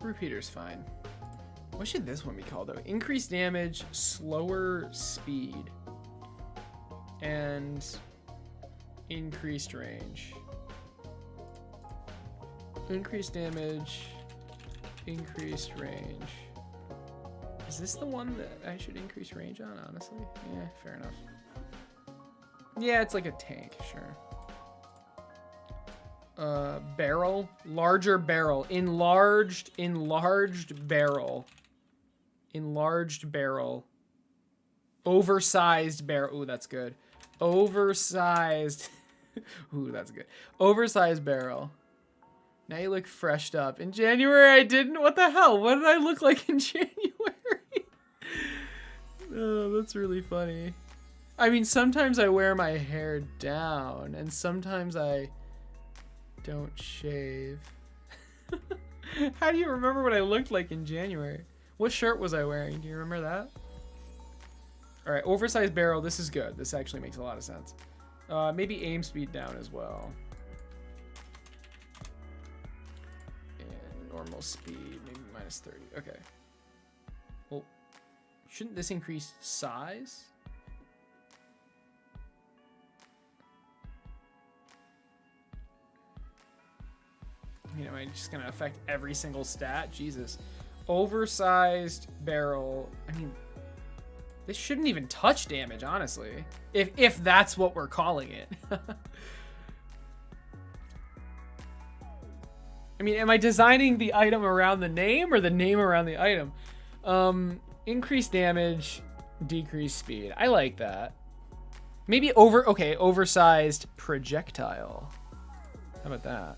[SPEAKER 1] Repeater's fine. What should this one be called though? Increased damage, slower speed, and increased range. Increased damage, increased range. Is this the one that I should increase range on, honestly? Yeah, fair enough. Yeah, it's like a tank, sure. Barrel, larger barrel, enlarged barrel, oversized barrel. Ooh, that's good. Oversized. Ooh, that's good. Oversized barrel. Now you look freshed up. In January, I didn't. What the hell? What did I look like in January? Oh, that's really funny. I mean, sometimes I wear my hair down, and sometimes I don't shave. How do you remember what I looked like in January? What shirt was I wearing? Do you remember that? All right, oversized barrel. This is good. This actually makes a lot of sense. Maybe aim speed down as well. And normal speed, maybe -30. Okay. Well, shouldn't this increase size? You know, am I just gonna affect every single stat? Jesus. Oversized barrel. I mean, this shouldn't even touch damage, honestly. If that's what we're calling it. I mean, am I designing the item around the name or the name around the item? Increased damage, decreased speed. I like that. Maybe oversized projectile. How about that?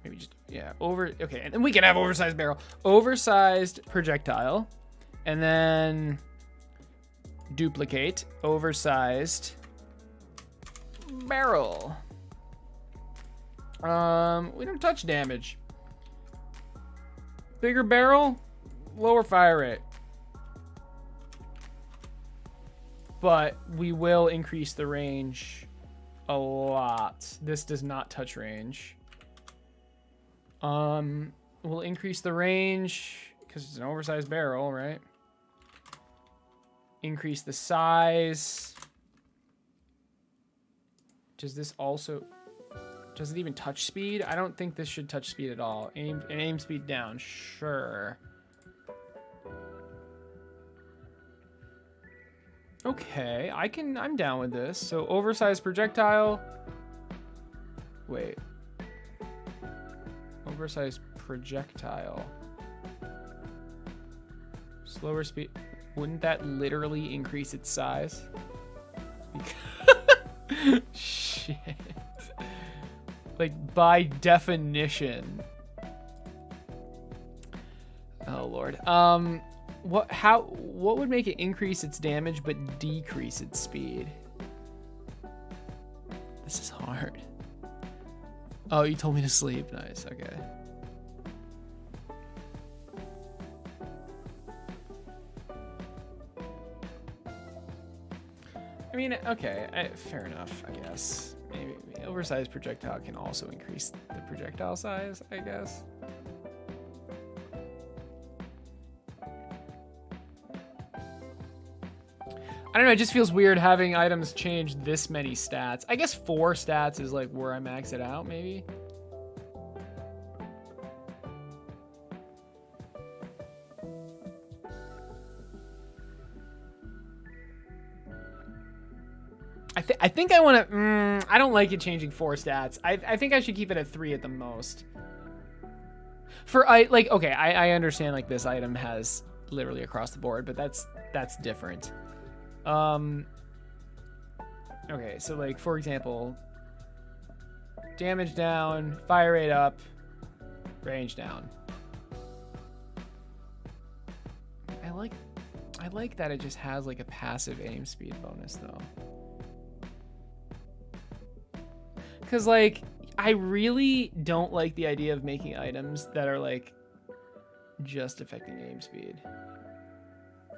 [SPEAKER 1] Maybe just, yeah, okay, and then we can have oversized barrel. Oversized projectile. And then duplicate, oversized barrel. We don't touch damage. Bigger barrel, lower fire rate. But we will increase the range a lot. This does not touch range. We'll increase the range because it's an oversized barrel, right? Increase the size. Does this also... Does it even touch speed? I don't think this should touch speed at all. Aim speed down, sure. Okay, I'm down with this. So oversized projectile. Wait. Oversized projectile. Slower speed. Wouldn't that literally increase its size? Shit. Like, by definition. Oh, Lord. What would make it increase its damage but decrease its speed? This is hard. Oh, you told me to sleep. Nice. Okay. I mean, okay, fair enough, I guess. Maybe oversized projectile can also increase the projectile size, I guess. I don't know, it just feels weird having items change this many stats. I guess 4 stats is like where I max it out, maybe. I think I want to... I don't like it changing 4 stats. I think I should keep it at 3 at the most. Okay, I understand like this item has literally across the board, but that's different. Okay, so like for example, damage down, fire rate up, range down. I like that it just has like a passive aim speed bonus though. Because, like, I really don't like the idea of making items that are, like, just affecting aim speed.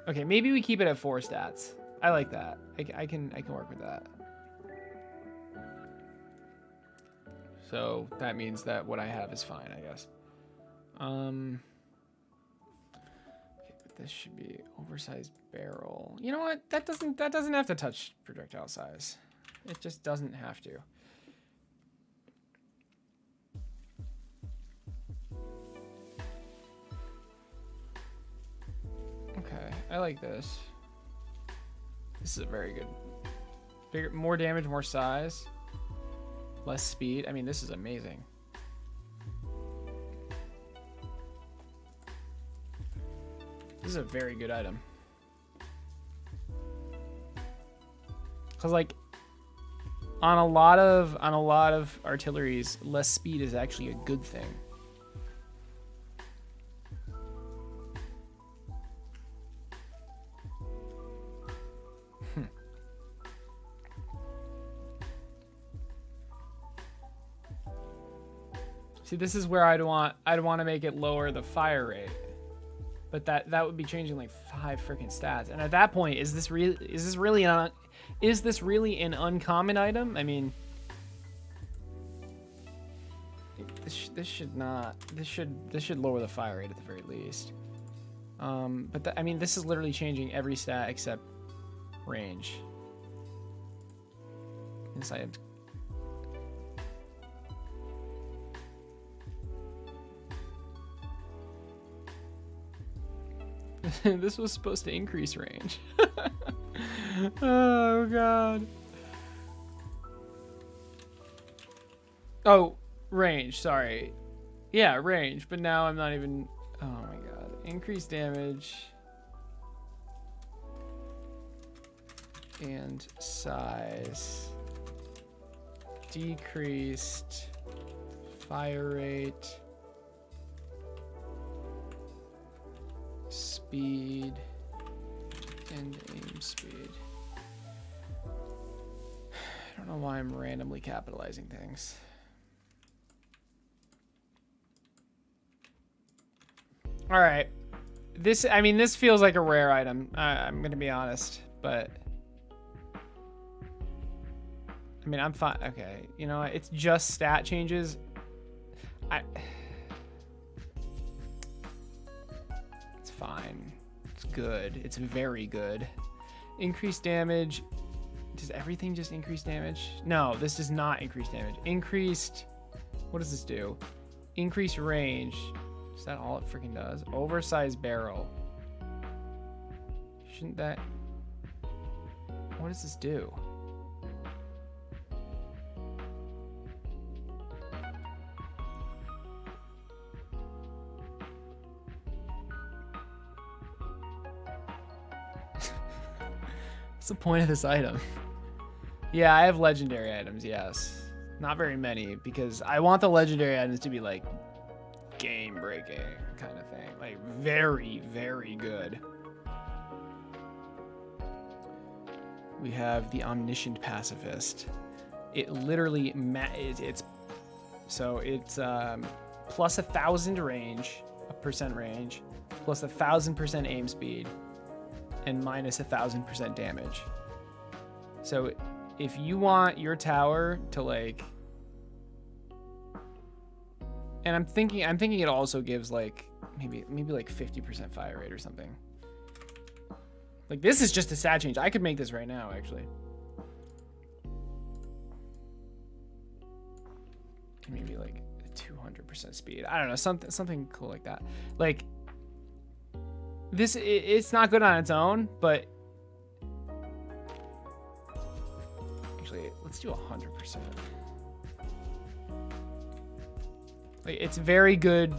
[SPEAKER 1] Okay, maybe we keep it at 4 stats. I like that. I can work with that. So that means that what I have is fine, I guess. Okay, but this should be oversized barrel. You know what? That doesn't have to touch projectile size. It just doesn't have to. Okay, I like this. This is a very good. Bigger, more damage, more size, less speed. I mean, this is amazing. This is a very good item. Cause like on a lot of artilleries, less speed is actually a good thing. See, this is where I'd want to make it lower the fire rate, but that would be changing like 5 freaking stats. And at that point, is this really an uncommon item? I mean, this should lower the fire rate at the very least. But I mean, this is literally changing every stat except range. This item's this was supposed to increase range. Oh god. Oh, range, sorry. Yeah, range, but now I'm not even. Oh my god. Increased damage and size. Decreased fire rate. Speed and aim speed. I don't know why I'm randomly capitalizing things. All right, I mean, this feels like a rare item. I'm gonna be honest, but I mean, I'm fine. Okay, you know, it's just stat changes. Fine. It's good. It's very good. Increased damage. Does everything just increase damage? No, this does not increase damage. Increased. What does this do? Increased range. Is that all it freaking does? Oversized barrel. Shouldn't that. What does this do? What's the point of this item? Yeah, I have legendary items, yes. Not very many, because I want the legendary items to be like game-breaking kind of thing. Like very, very good. We have the Omniscient Pacifist. It literally, it's plus 1,000 range, percent range, plus 1,000% aim speed, and minus 1,000% damage. So if you want your tower to like, and I'm thinking it also gives like maybe like 50% fire rate or something. Like this is just a stat change. I could make this right now actually. Maybe like 200% speed. I don't know, something cool like that. Like this, it's not good on its own, but actually, let's do 100%. Like, it's very good.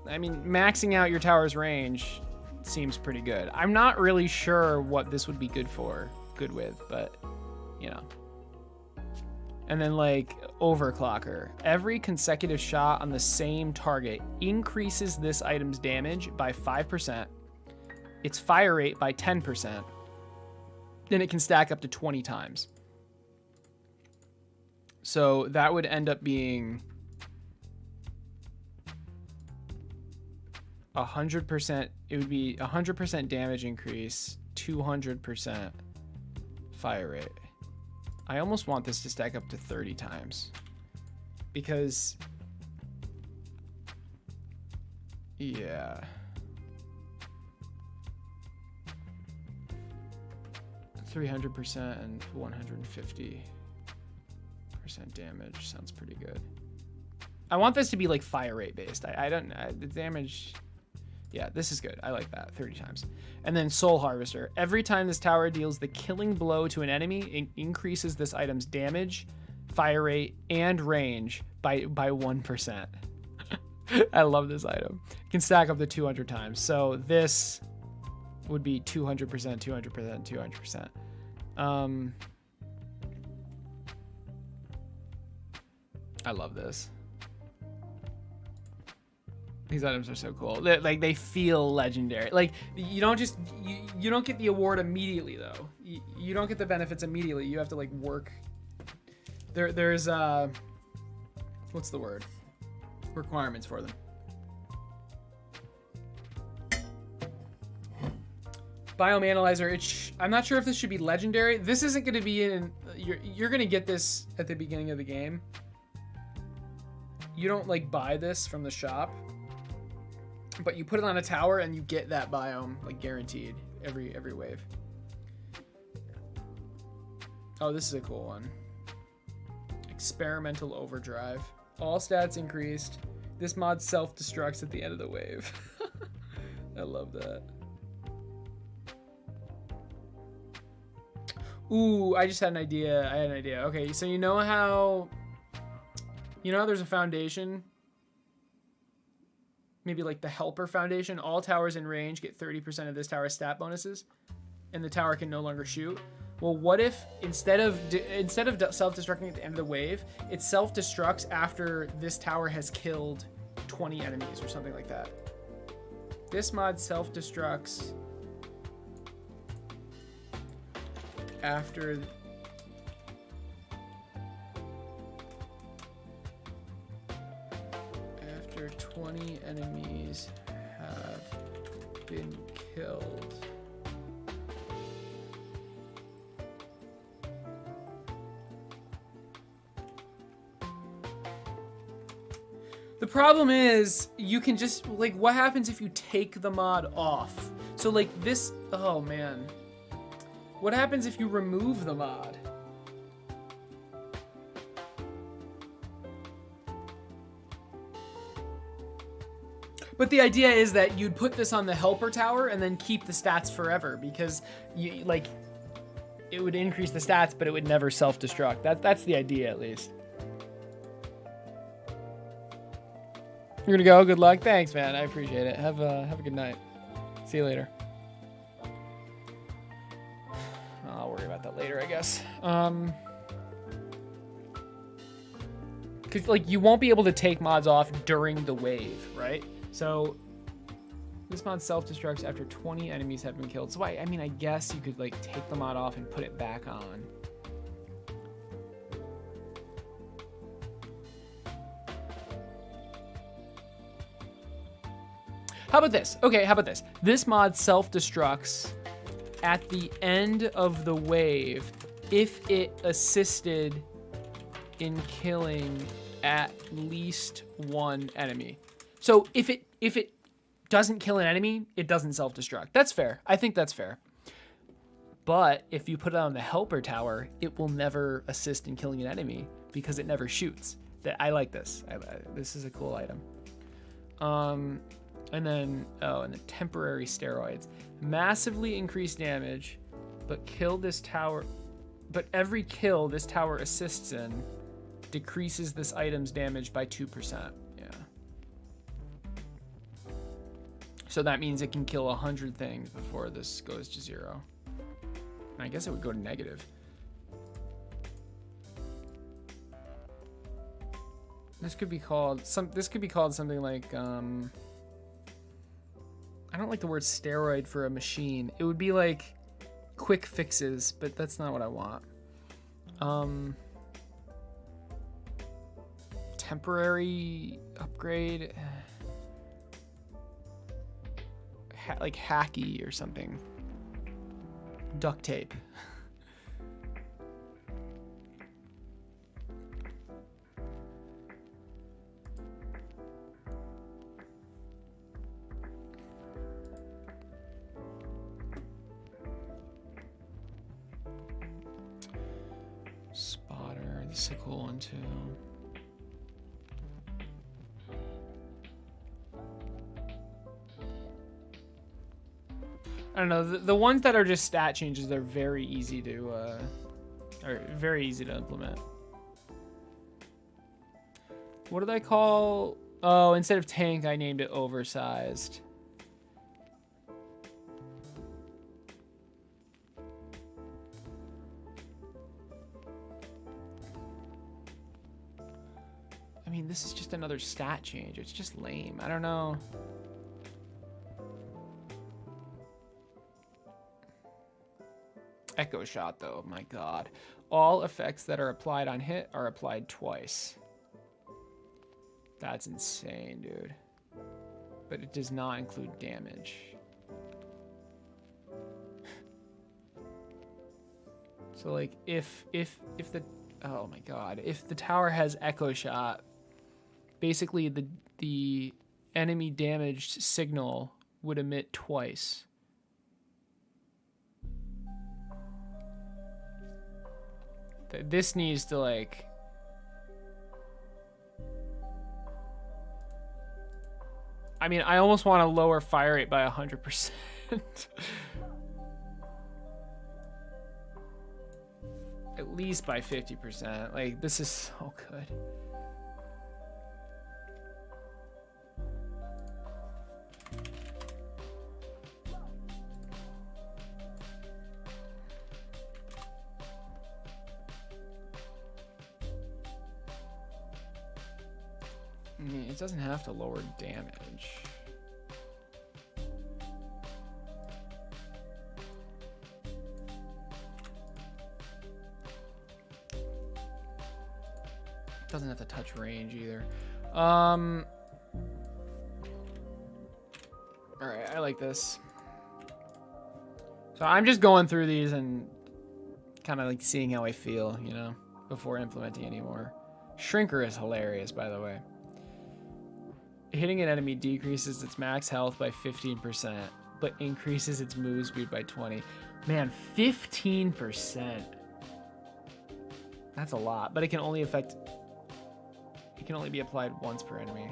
[SPEAKER 1] I mean, maxing out your tower's range seems pretty good. I'm not really sure what this would be good with, but you know. And then like Overclocker. Every consecutive shot on the same target increases this item's damage by 5%, its fire rate by 10%, then it can stack up to 20 times. So that would end up being 100%. It would be 100% damage increase, 200% fire rate. I almost want this to stack up to 30 times because, yeah. 300% and 150% damage sounds pretty good. I want this to be like fire rate based. The damage. Yeah, this is good. I like that. 30 times. And then Soul Harvester. Every time this tower deals the killing blow to an enemy, it increases this item's damage, fire rate, and range by 1%. I love this item. It can stack up to 200 times. So this would be 200%, 200%, 200%. I love this. These items are so cool. They feel legendary. Like you don't just you don't get the award immediately though. You don't get the benefits immediately. You have to like work. There's what's the word? Requirements for them. Biome Analyzer. I'm not sure if this should be legendary. This isn't going to be in. You're going to get this at the beginning of the game. You don't like buy this from the shop, but you put it on a tower and you get that biome like guaranteed every wave. Oh, this is a cool one. Experimental Overdrive. All stats increased. This mod self-destructs at the end of the wave. I love that. Ooh, I just had an idea. Okay, so you know how there's a foundation? Maybe like the Helper Foundation. All towers in range get 30% of this tower's stat bonuses, and the tower can no longer shoot. Well, what if instead of self-destructing at the end of the wave, it self-destructs after this tower has killed 20 enemies or something like that? This mod self-destructs after 20 enemies have been killed. The problem is you can just like, what happens if you take the mod off? So like this, oh man. What happens if you remove the mod? But the idea is that you'd put this on the Helper Tower and then keep the stats forever because you like it would increase the stats, but it would never self-destruct. That's the idea, at least. You're gonna go. Good luck. Thanks, man. I appreciate it. Have a good night. See you later. I'll worry about that later, I guess. Because like you won't be able to take mods off during the wave, right? So this mod self-destructs after 20 enemies have been killed. So I mean, I guess you could like take the mod off and put it back on. How about this? Okay, how about this? This mod self-destructs at the end of the wave if it assisted in killing at least one enemy. So if it doesn't kill an enemy, it doesn't self-destruct. That's fair. I think that's fair. But if you put it on the Helper Tower, it will never assist in killing an enemy because it never shoots. I like this. This is a cool item. And then temporary steroids. Massively increased damage, but every kill this tower assists in decreases this item's damage by 2%. Yeah. So that means it can kill 100 things before this goes to 0. And I guess it would go to negative. This could be called something like I don't like the word steroid for a machine. It would be like quick fixes, but that's not what I want. temporary upgrade. Like hacky or something. Duct tape. Spotter, this is a cool one too. I don't know, the ones that are just stat changes, they're very easy to implement. What did I call? Oh, instead of tank, I named it oversized. I mean, this is just another stat change. It's just lame. I don't know. Echo shot, though. My God. All effects that are applied on hit are applied twice. That's insane, dude. But it does not include damage. So, like, if the... Oh, my God. If the tower has echo shot, basically the enemy damaged signal would emit twice. This needs to, like... I mean, I almost want to lower fire rate by 100%. At least by 50%. Like, this is so good. I mean, it doesn't have to lower damage. It doesn't have to touch range either. All right, I like this. So I'm just going through these and kind of like seeing how I feel, you know, before implementing anymore. Shrinker is hilarious, by the way. Hitting an enemy decreases its max health by 15%, but increases its move speed by 20. Man, 15%. That's a lot, but it can only affect... It can only be applied once per enemy.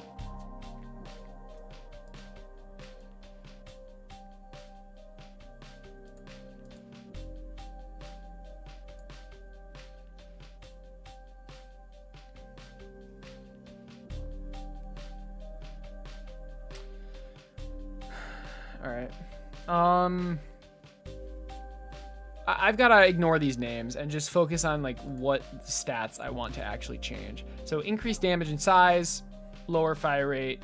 [SPEAKER 1] All right. I've got to ignore these names and just focus on like what stats I want to actually change. So increase damage and size, lower fire rate,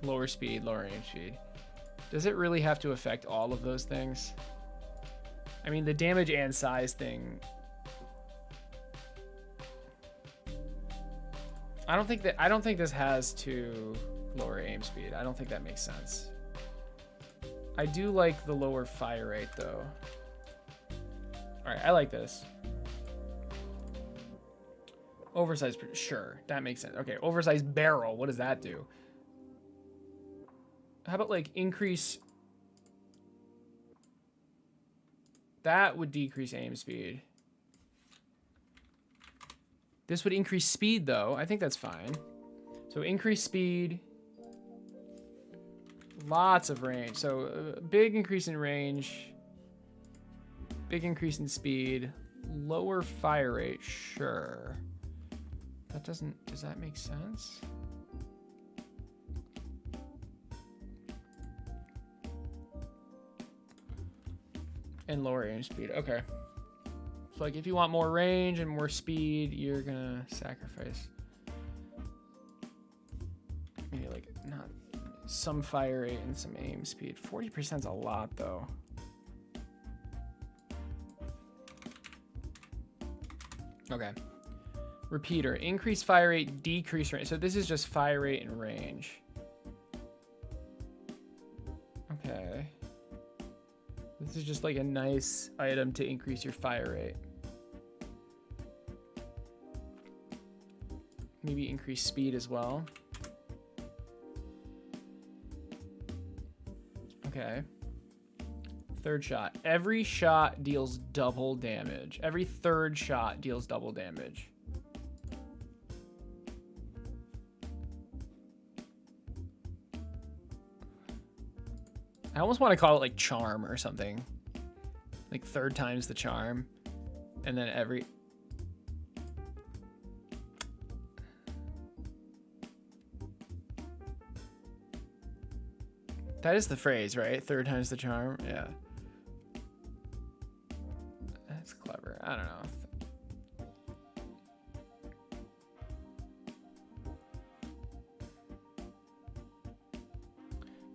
[SPEAKER 1] lower speed, lower aim speed. Does it really have to affect all of those things? I mean, the damage and size thing. I don't think this has to lower aim speed. I don't think that makes sense. I do like the lower fire rate though. All right, I like this. Oversized, sure, that makes sense. Okay, oversized barrel, what does that do? How about like increase? That would decrease aim speed. This would increase speed though. I think that's fine. So increase speed. Lots of range. So big increase in range. Big increase in speed. Lower fire rate, sure. That doesn't, does that make sense? And lower aim speed, okay. So like if you want more range and more speed, you're gonna sacrifice. Maybe like not some fire rate and some aim speed. 40% is a lot though. Okay. Repeater, increase fire rate, decrease range. So this is just fire rate and range. Okay. This is just like a nice item to increase your fire rate. Maybe increase speed as well. Okay. Third shot. Every shot deals double damage. Every third shot deals double damage. I almost want to call it like charm or something. Like third time's the charm. And then every... That is the phrase, right? Third time's the charm. Yeah. That's clever. I don't know.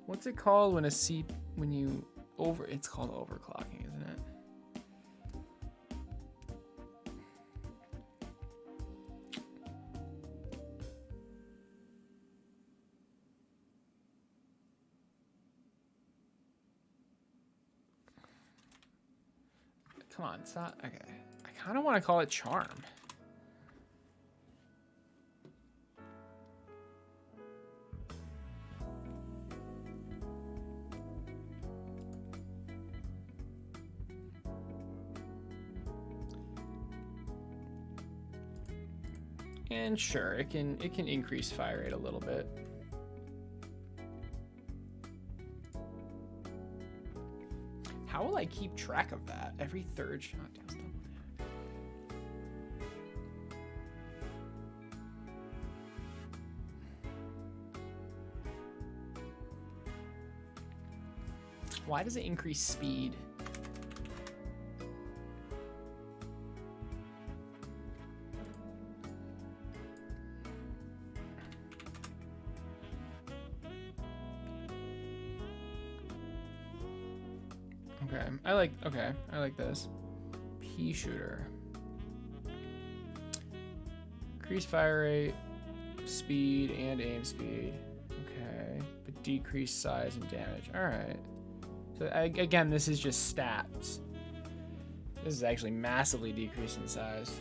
[SPEAKER 1] What's it called when it's called overclocking, isn't it? Come on, it's not okay. I kind of want to call it charm. And sure, it can increase fire rate a little bit. How will I keep track of that? Every third shot deals double damage. Why does it increase speed? I like this. Pea shooter. Increase fire rate, speed, and aim speed. Okay, but decrease size and damage. All right. So again, this is just stats. This is actually massively decreasing size.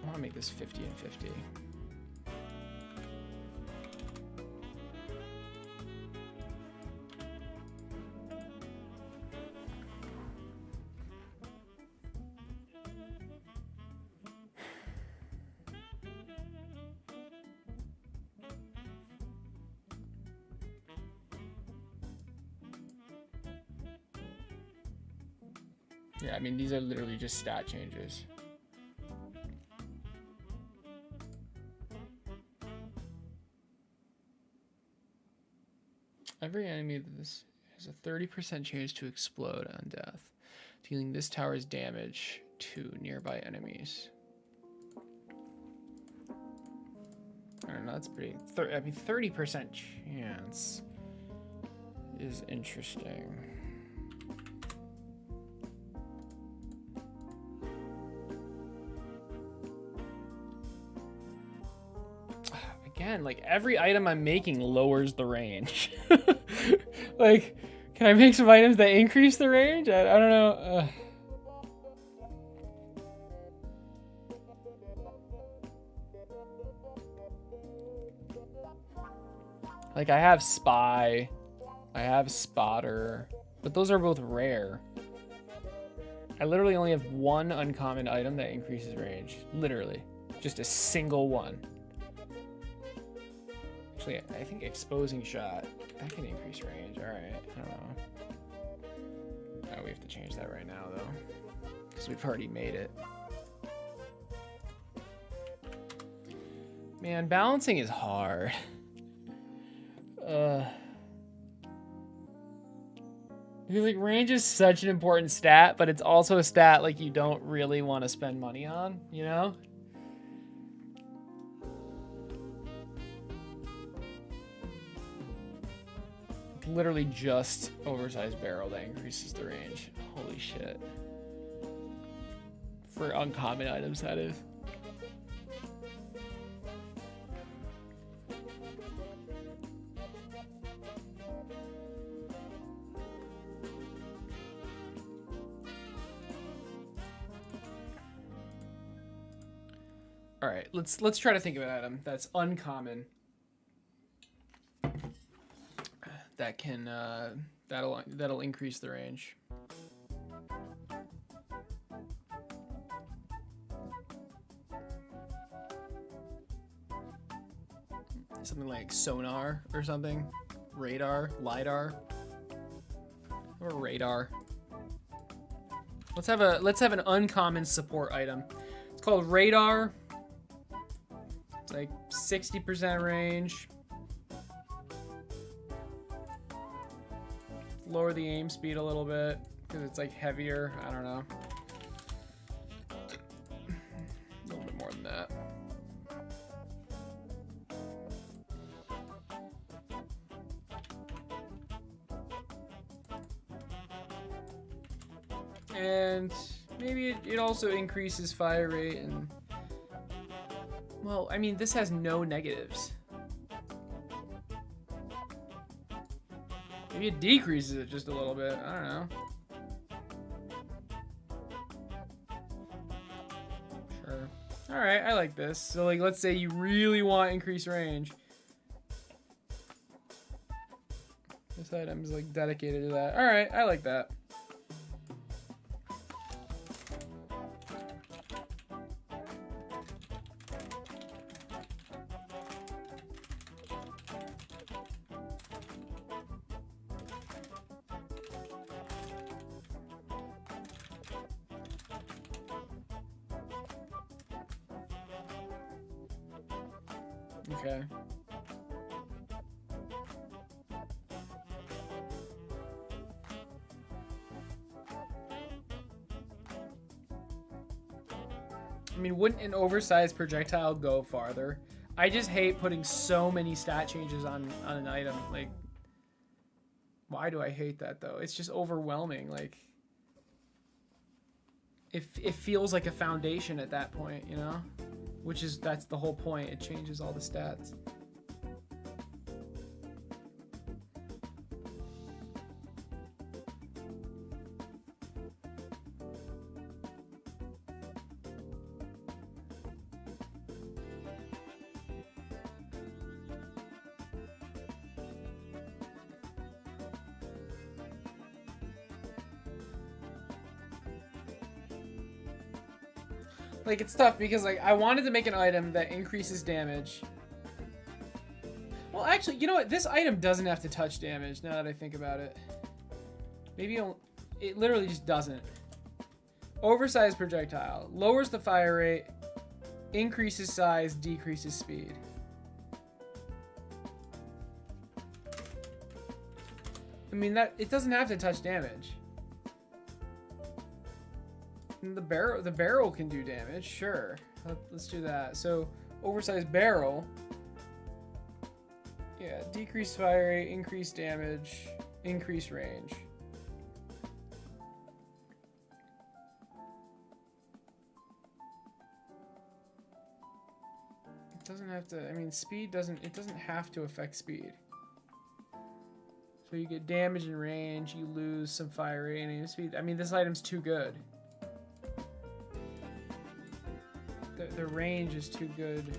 [SPEAKER 1] I want to make this 50 and 50. Yeah, I mean, these are literally just stat changes. Every enemy of this has a 30% chance to explode on death, dealing this tower's damage to nearby enemies. I don't know, that's pretty... I mean, 30% chance is interesting. Again, like every item I'm making lowers the range. Like, can I make some items that increase the range? I don't know. Like I have spy, I have spotter, but those are both rare. I literally only have one uncommon item that increases range. Literally, just a single one. Actually, I think exposing shot, that can increase range. All right, I don't know. Oh, we have to change that right now though, because we've already made it. Man, balancing is hard. Because like range is such an important stat, but it's also a stat like you don't really want to spend money on, you know? literally just oversized barrel that increases the range. Holy shit. For uncommon items, that is. All right, let's try to think of an item that's uncommon. That can that'll increase the range. Something like sonar or something, radar, lidar, or radar. Let's have an uncommon support item. It's called radar. It's like 60% range. Lower the aim speed a little bit because it's like heavier. I don't know. A little bit more than that. And maybe it also increases fire rate and... Well, I mean, this has no negatives. Maybe it decreases it just a little bit. I don't know. Sure. Alright, I like this. So, like, let's say you really want increased range. This item is, like, dedicated to that. Alright, I like that. Okay. I mean, wouldn't an oversized projectile go farther? I just hate putting so many stat changes on an item. Like, why do I hate that though? It's just overwhelming. Like, it feels like a foundation at that point, you know? That's the whole point. It changes all the stats. Like, it's tough because, like, I wanted to make an item that increases damage. Well, actually, you know what? This item doesn't have to touch damage, now that I think about it. Maybe it literally just doesn't. Oversized projectile. Lowers the fire rate. Increases size. Decreases speed. I mean, it doesn't have to touch damage. The barrel can do damage, sure. Let's do that. So, oversized barrel. Yeah, decrease fire rate, increase damage, increase range. It doesn't have to, I mean, speed doesn't have to affect speed. So you get damage and range, you lose some fire rate and speed. I mean, this item's too good. The range is too good.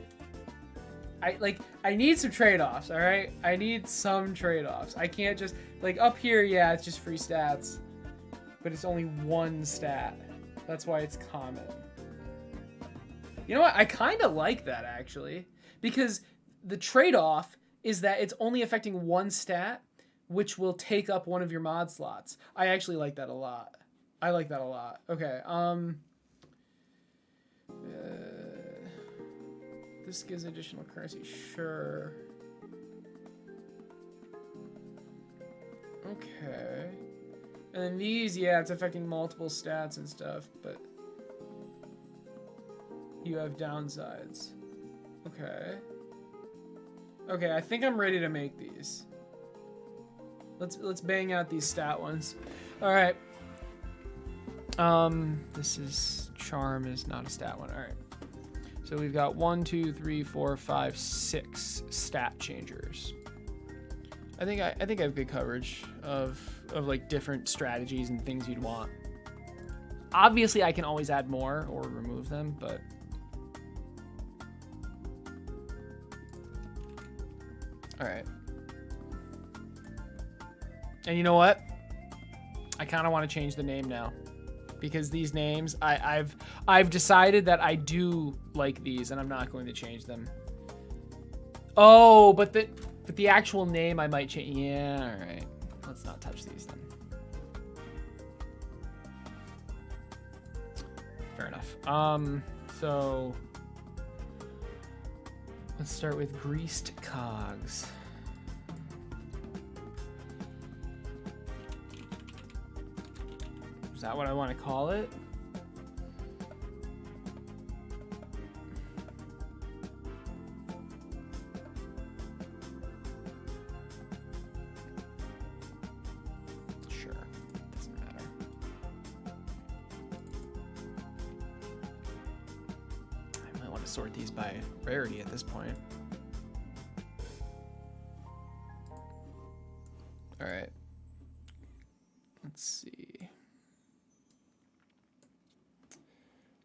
[SPEAKER 1] I need some trade-offs, all right? I need some trade-offs. I can't just, like, up here, yeah, it's just free stats, but it's only one stat. That's why it's common. You know what? I kind of like that, actually, because the trade-off is that it's only affecting one stat, which will take up one of your mod slots. I actually like that a lot. I like that a lot. Okay, this gives additional currency, sure. Okay. And then these, yeah, it's affecting multiple stats and stuff, but you have downsides. Okay. Okay, I think I'm ready to make these. Let's bang out these stat ones. All right. This is charm is not a stat one. All right. So we've got 1, 2, 3, 4, 5, 6 stat changers. I think I have good coverage of like different strategies and things you'd want. Obviously, I can always add more or remove them, but all right. And you know what? I kind of want to change the name now, because these names, I've decided that I do like these, and I'm not going to change them. Oh, but the actual name I might change. Yeah, all right. Let's not touch these then. Fair enough. So let's start with greased cogs. Is that what I want to call it? Sure, doesn't matter. I might want to sort these by rarity at this point. All right. Let's see.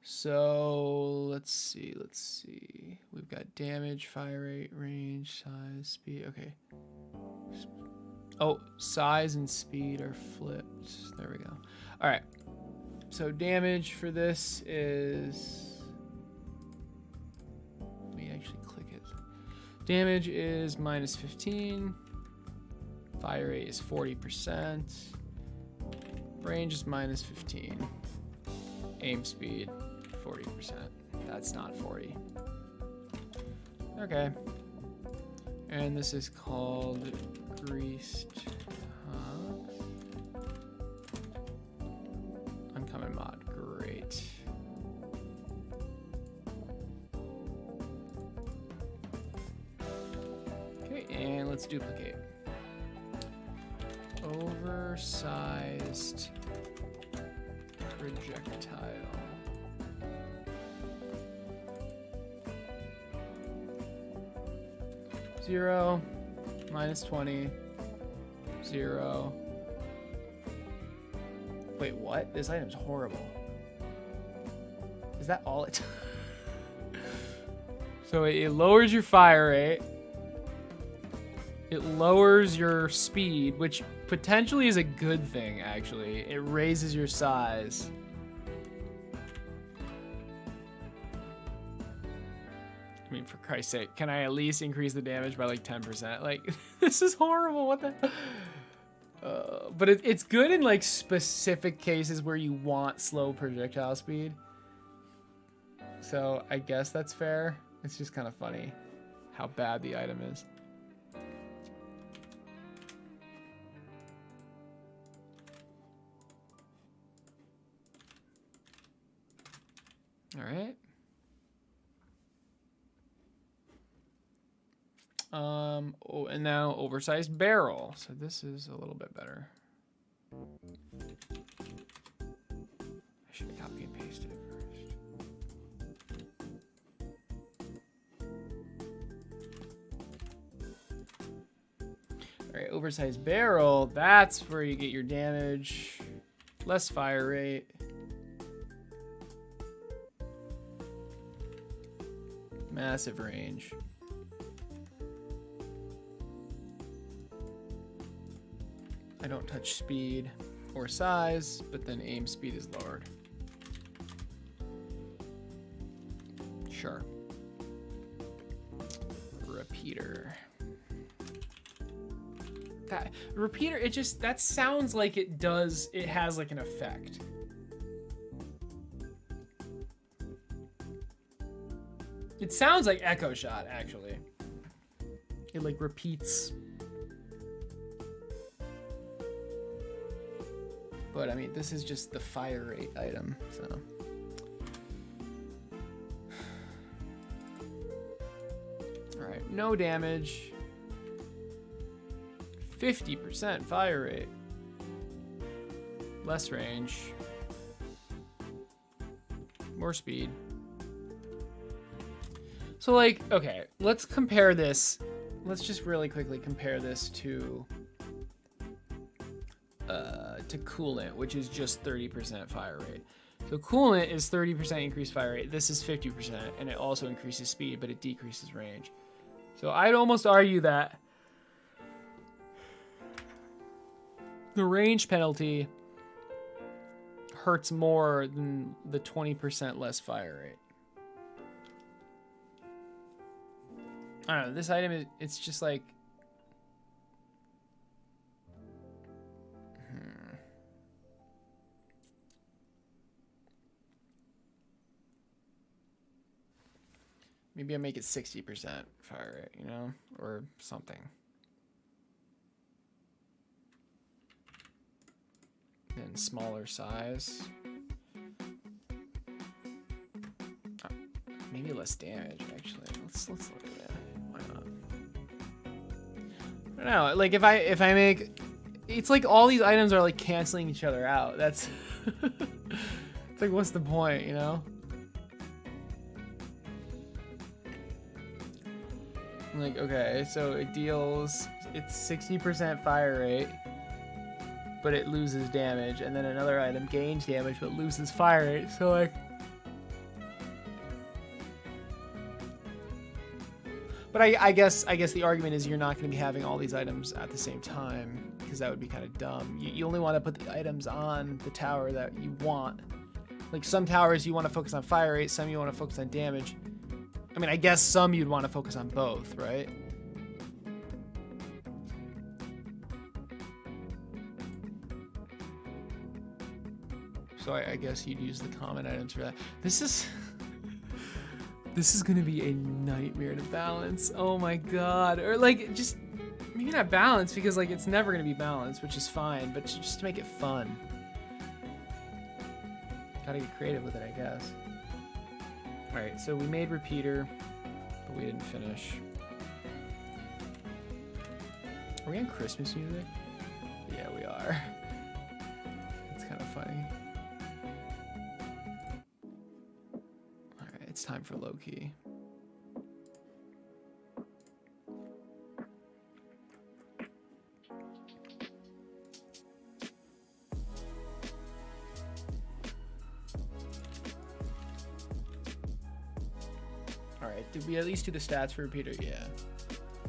[SPEAKER 1] So let's see. We've got damage, fire rate, range, size, speed. Okay. Oh, size and speed are flipped. There we go. All right. So damage for this is, let me actually click it. Damage is minus 15. Fire rate is 40%. Range is minus 15. Aim speed 40%. That's not 40. Okay. And this is called greased cogs. Uncommon mod. Great. Okay, and let's duplicate. Oversized projectile. Zero, minus 20, 0. Wait, what? This item's horrible. Is that all it? So it lowers your fire rate. It lowers your speed, which potentially is a good thing, actually. It raises your size. I mean, for Christ's sake, can I at least increase the damage by like 10%? Like, this is horrible. What the? But it's good in like specific cases where you want slow projectile speed. So I guess that's fair. It's just kind of funny how bad the item is. All right. Oh, and now oversized barrel. So this is a little bit better. I should have copy and pasted it first. All right, oversized barrel. That's where you get your damage, less fire rate. Massive range. I don't touch speed or size, but then aim speed is lowered. Sure. Repeater. That repeater, it just, that sounds like it does, it has like an effect. It sounds like Echo Shot, actually. It like repeats. But I mean, this is just the fire rate item, so. All right, no damage. 50% fire rate. Less range. More speed. So like, okay, let's compare this. Let's just really quickly compare this to coolant, which is just 30% fire rate. So coolant is 30% increased fire rate. This is 50%, and it also increases speed, but it decreases range. So I'd almost argue that the range penalty hurts more than the 20% less fire rate. I don't know, this item, it's just like... Maybe I make it 60% fire rate, you know? Or something. And smaller size. Maybe less damage, actually. Let's look at that. Why not? I don't know. Like if I make, it's like all these items are like canceling each other out. That's it's like, what's the point, you know? Like, okay, so it deals, it's 60% fire rate, but it loses damage, and then another item gains damage but loses fire rate. So like, but I guess the argument is you're not going to be having all these items at the same time, because that would be kind of dumb. You only want to put the items on the tower that you want. Like some towers you want to focus on fire rate, some you want to focus on damage. I mean, I guess some you'd want to focus on both, right? So I guess you'd use the common items for that. This is gonna be a nightmare to balance. Oh my god. Or like, just maybe not balance, because like it's never gonna be balanced, which is fine, but just to make it fun. Gotta get creative with it, I guess. Alright, so we made repeater, but we didn't finish. Are we on Christmas music? Yeah, we are. It's kind of funny. Alright, it's time for low-key. Did we at least do the stats for repeater? Yeah.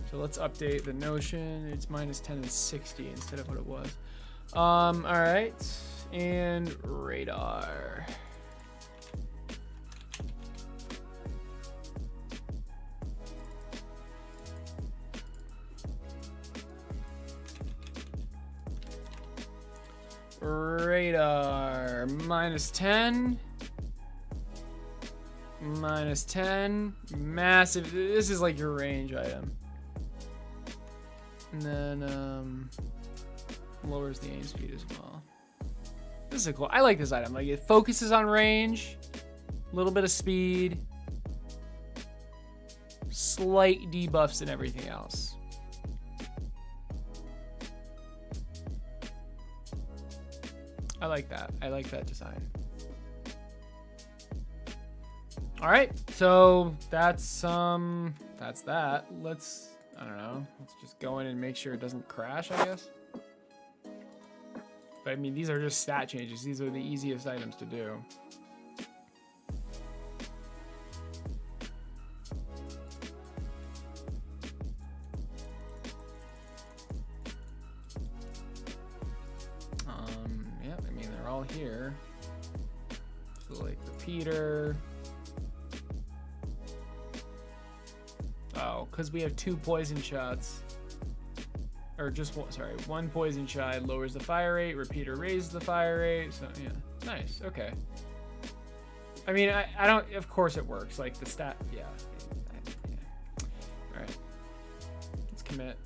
[SPEAKER 1] So let's update the notion. It's -10 and 60 instead of what it was. All right. And radar. Radar -10. -10, massive. This is like your range item. And then lowers the aim speed as well. This is cool. I like this item. Like, it focuses on range, a little bit of speed, slight debuffs and everything else. I like that. I like that design. All right, so that's that. Let's, I don't know, let's just go in and make sure it doesn't crash, I guess. But I mean, these are just stat changes. These are the easiest items to do. Yeah, I mean, they're all here. So like repeater. Oh, because we have 2 poison shots. Or just one, sorry, 1 poison shot lowers the fire rate, repeater raises the fire rate. So yeah, nice, okay. I mean, I don't, of course it works. Like the stat, yeah. All right, let's commit.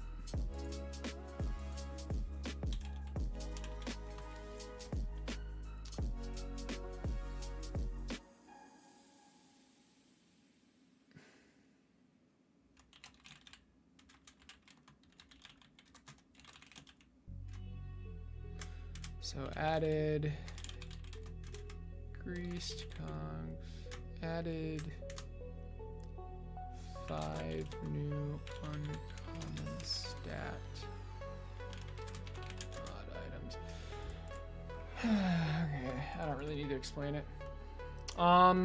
[SPEAKER 1] So added greased cogs, added 5 new uncommon stat odd items. Okay, I don't really need to explain it. All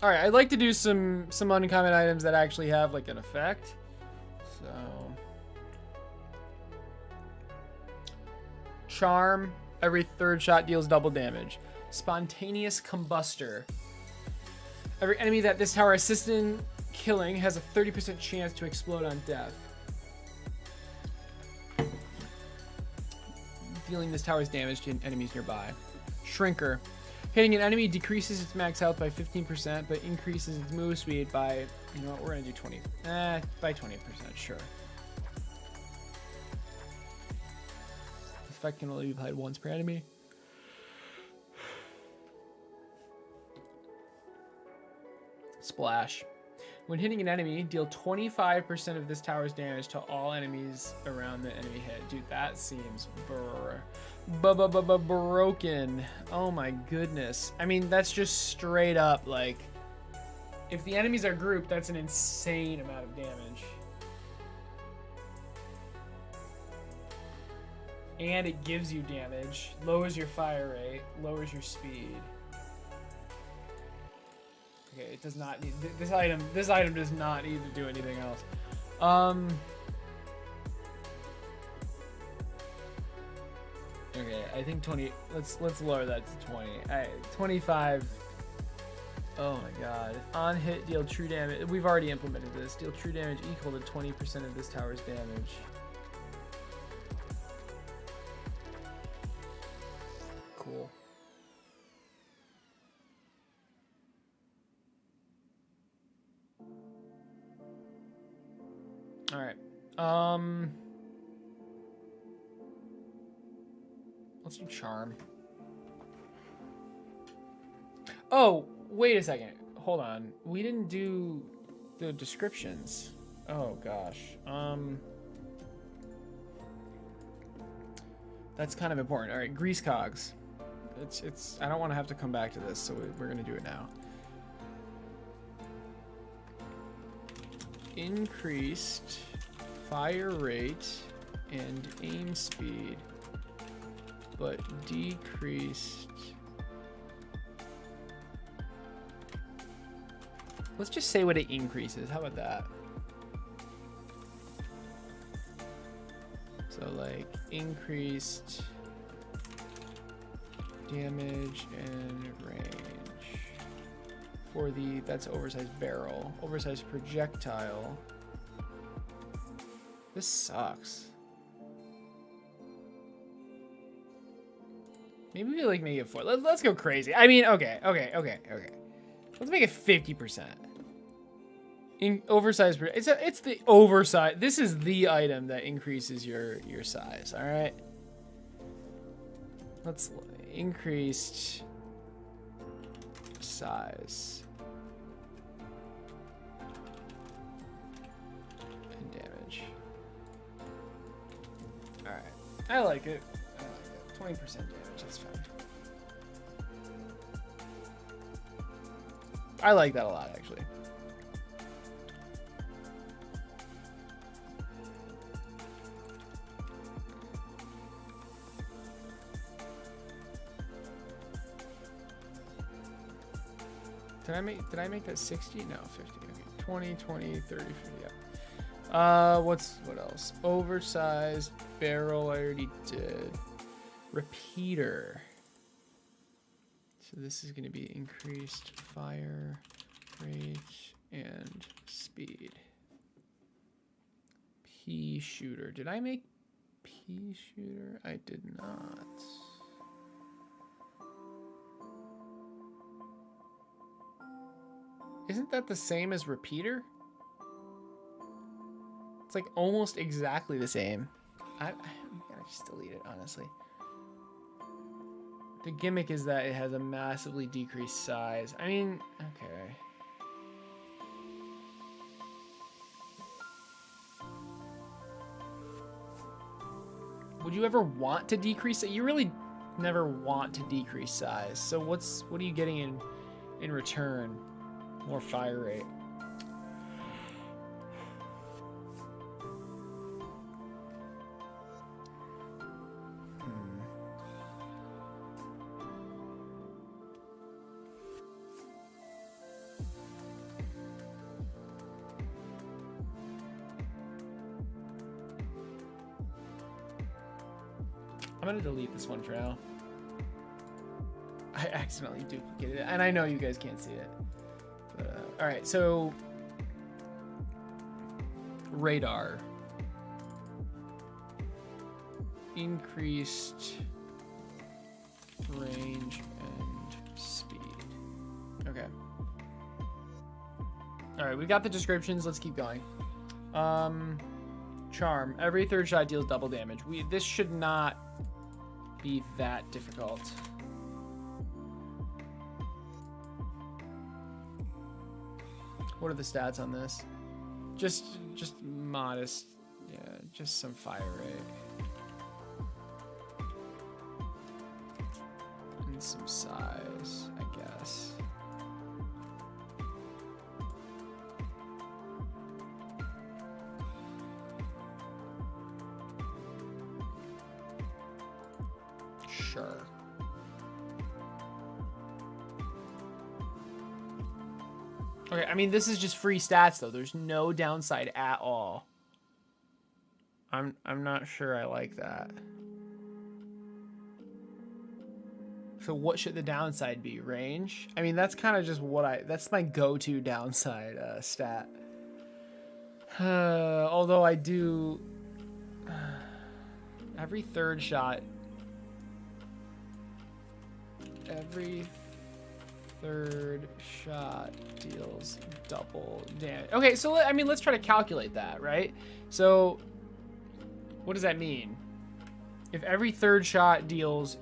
[SPEAKER 1] right, I'd like to do some uncommon items that actually have like an effect. So charm, every 3rd shot deals double damage. Spontaneous combustor. Every enemy that this tower assists in killing has a 30% chance to explode on death. Dealing this tower's damage to enemies nearby. Shrinker. Hitting an enemy decreases its max health by 15%, but increases its move speed by, you know what, we're gonna do 20. By 20%, sure. This effect can only be applied once per enemy. Splash. When hitting an enemy, deal 25% of this tower's damage to all enemies around the enemy hit. Dude, that seems broken. Oh my goodness. I mean, that's just straight up like, if the enemies are grouped, that's an insane amount of damage. And it gives you damage, lowers your fire rate, lowers your speed. Okay, it does not need this item. This item does not need to do anything else. Okay, I think 20. Let's lower that to 20. 25. Oh my god. On hit, deal true damage. We've already implemented this. Deal true damage equal to 20% of this tower's damage. Cool. All right. Let's do charm. Oh, wait a second. Hold on. We didn't do the descriptions. Oh gosh. That's kind of important. All right, grease cogs. It's I don't want to have to come back to this, so we're going to do it now. Increased fire rate and aim speed, but decreased. Let's just say what it increases. How about that? So like increased damage and range for the, that's oversized barrel, oversized projectile. This sucks. Maybe we like make it 4. Let's go crazy. I mean, okay. Let's make it 50%. In oversized, it's the oversized. This is the item that increases your size. All right. Let's increased size and damage. All right. I like it. 20% damage. That's fine. I like that a lot, actually. Did I make that 60? No, 50. Okay. 20, 20, 30, 50. Yeah. What else? Oversized barrel, I already did. Repeater. So this is going to be increased fire rate and speed. Pea shooter. Did I make pea shooter? I did not. Isn't that the same as repeater? It's like almost exactly the same. I gotta just delete it, honestly. The gimmick is that it has a massively decreased size. I mean, okay. Would you ever want to decrease it? You really never want to decrease size. So what are you getting in return? More fire rate. I'm gonna delete this one for now. I accidentally duplicated it, and I know you guys can't see it. But, all right, so radar increased range and speed. Okay. All right, we got the descriptions. Let's keep going. Charm. Every third shot deals double damage. This should not be that difficult. What are the stats on this? Just modest. Yeah, just some fire rate. And some size, I guess. Sure. Okay, I mean, this is just free stats, though. There's no downside at all. I'm not sure I like that. So what should the downside be? Range? I mean, that's kind of just what that's my go-to downside stat. Although I do... every third shot... Every third shot deals double damage. Okay, so I mean, let's try to calculate that, right? So what does that mean? If every third shot deals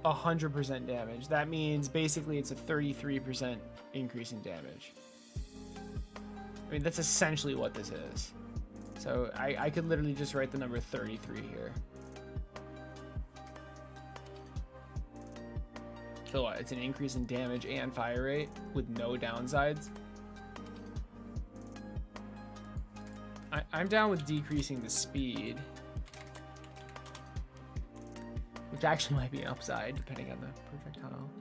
[SPEAKER 1] 100% damage, that means basically it's a 33% increase in damage. I mean, that's essentially what this is. So I could literally just write the number 33 here. So what, it's an increase in damage and fire rate with no downsides. I'm down with decreasing the speed, which actually might be an upside depending on the projectile.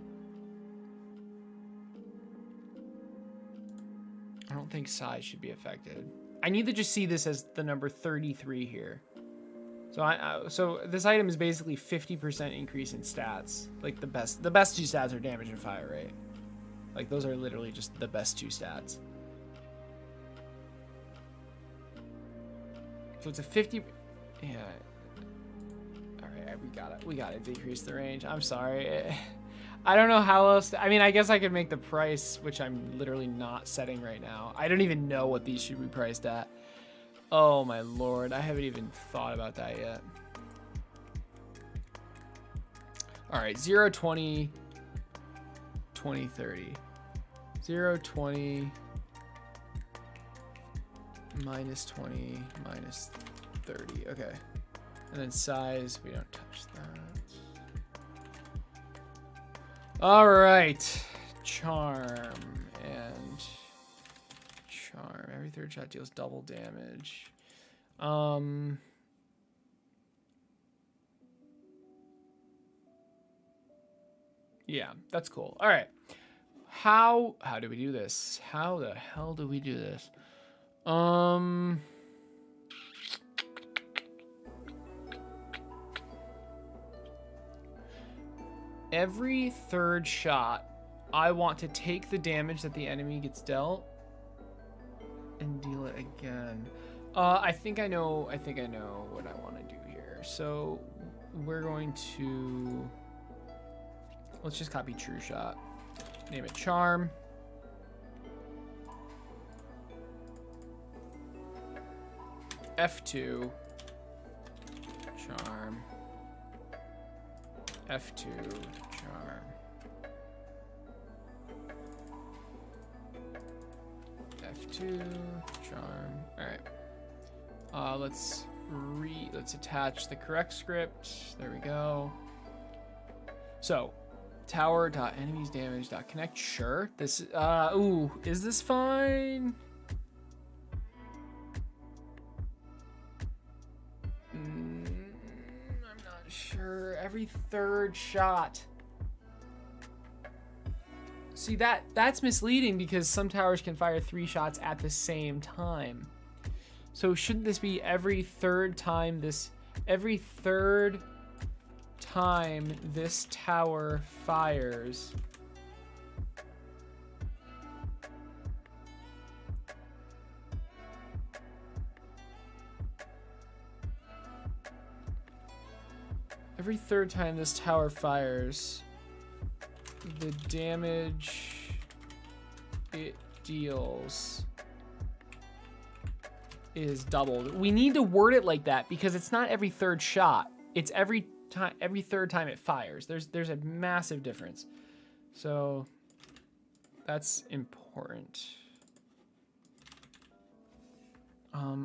[SPEAKER 1] I don't think size should be affected. I need to just see this as the number 33 here. So so this item is basically 50% increase in stats. Like the best two stats are damage and fire rate. Like those are literally just the best two stats. So it's a 50. Yeah. All right, we gotta decrease the range. I'm sorry. I don't know how else. I mean, I guess I could make the price, which I'm literally not setting right now. I don't even know what these should be priced at. Oh my lord, I haven't even thought about that yet. All right, 0, 20, 20, 30. 0, 20, minus 20, minus 30. Okay. And then size, we don't touch that. All right, charm and... charm. Every third shot deals double damage. Yeah, that's cool. All right. How do we do this? How the hell do we do this? Every third shot, I want to take the damage that the enemy gets dealt and deal it again. I think I know what I want to do here. So we're going to, let's just copy True Shot. Name it Charm. F2. Charm. F2. Charm. F2. Charm. All right. Let's let's attach the correct script. There we go. So, tower.enemiesdamage.connect. Sure. This, ooh, is this fine? I'm not sure. Every third shot. See, that's misleading because some towers can fire 3 shots at the same time. So shouldn't this be every third time this tower fires? Every third time this tower fires, the damage it deals is doubled. We need to word it like that because it's not every third shot. It's every third time it fires. There's a massive difference. So that's important.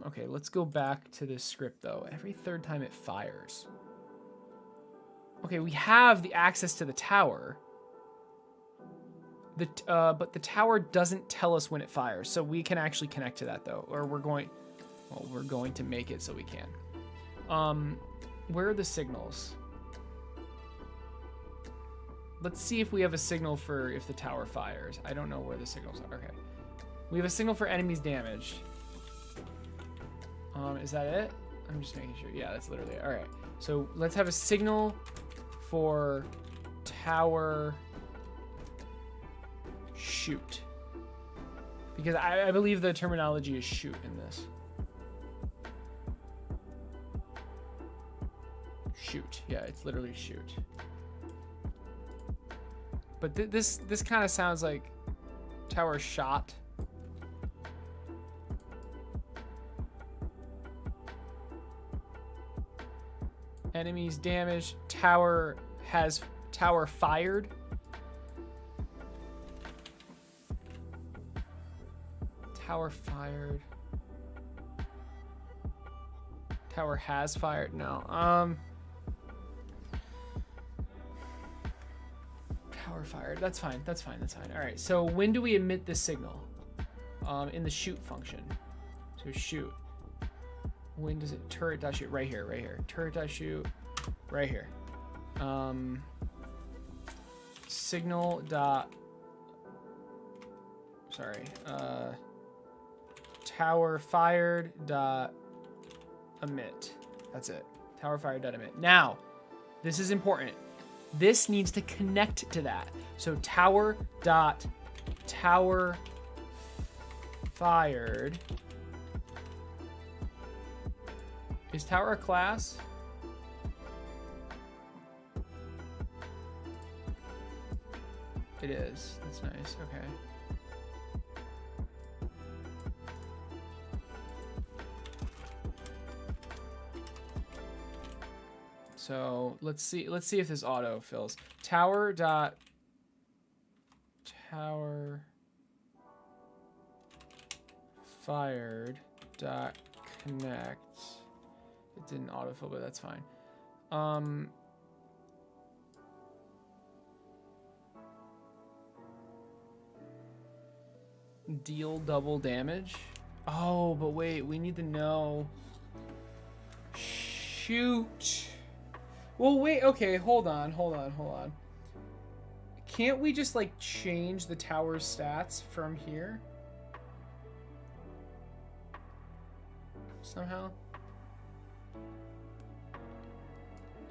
[SPEAKER 1] Okay, let's go back to this script though. Every third time it fires. Okay, we have the access to the tower. But the tower doesn't tell us when it fires, so we can actually connect to that though, or we're going to make it so we can. Where are the signals? Let's see if we have a signal for if the tower fires. I don't know where the signals are. Okay, we have a signal for enemies damaged. Is that it? I'm just making sure. Yeah, that's literally it. All right. So let's have a signal for tower shoot, because I believe the terminology is shoot in this. Shoot, yeah, it's literally shoot. But this kind of sounds like tower shot. Enemies damaged. Tower fired. Tower fired. Tower has fired. No. Tower fired. That's fine. That's fine. That's fine. All right. So when do we emit this signal? In the shoot function. So shoot. When does it turret.shoot? Right here. Right here. Turret.shoot. Right here. Signal dot. Sorry. Tower fired dot emit. That's it. Tower fired dot emit. Now, this is important. This needs to connect to that. So tower dot tower fired. Is tower a class? It is. That's nice. Okay. So let's see if this auto fills. Tower fired dot connect. It didn't autofill, but that's fine. Deal double damage. Oh, but wait, we need to know. Shoot. Well, wait, okay, hold on. Can't we just, like, change the tower's stats from here? Somehow?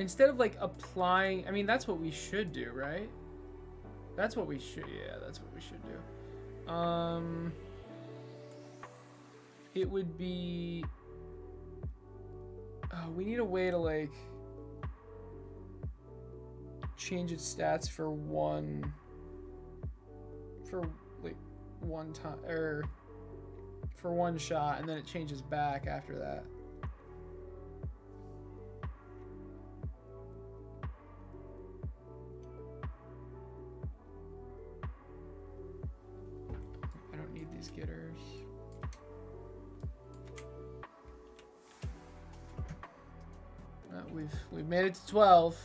[SPEAKER 1] Instead of, like, applying... I mean, that's what we should do, right? That's what we should... Yeah, that's what we should do. It would be... Oh, we need a way to, like... change its stats for one time, or for one shot, and then it changes back after that. I don't need these getters. we've made it to 12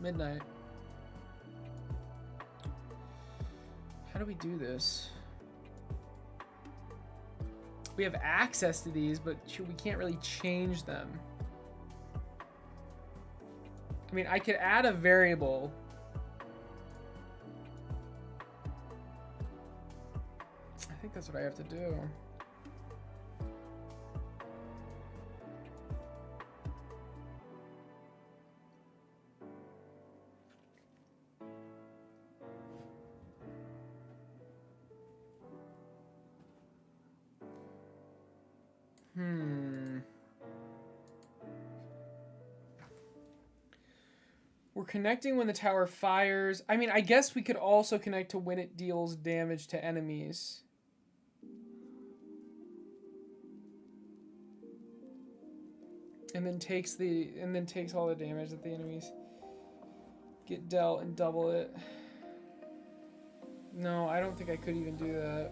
[SPEAKER 1] midnight. How do we do this? We have access to these, but we can't really change them. I mean, I could add a variable. I think that's what I have to do. We're connecting when the tower fires. I mean, I guess we could also connect to when it deals damage to enemies. And then takes all the damage that the enemies get dealt and double it. No, I don't think I could even do that.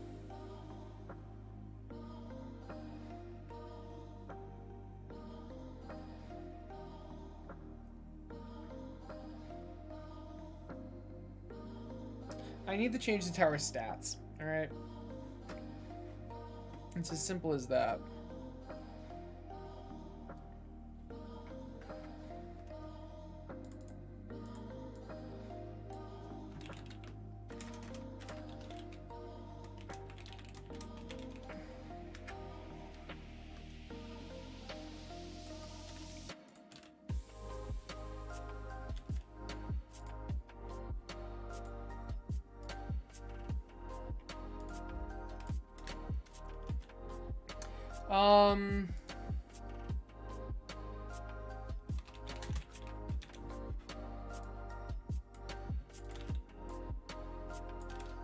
[SPEAKER 1] I need to change the tower stats, alright? It's as simple as that.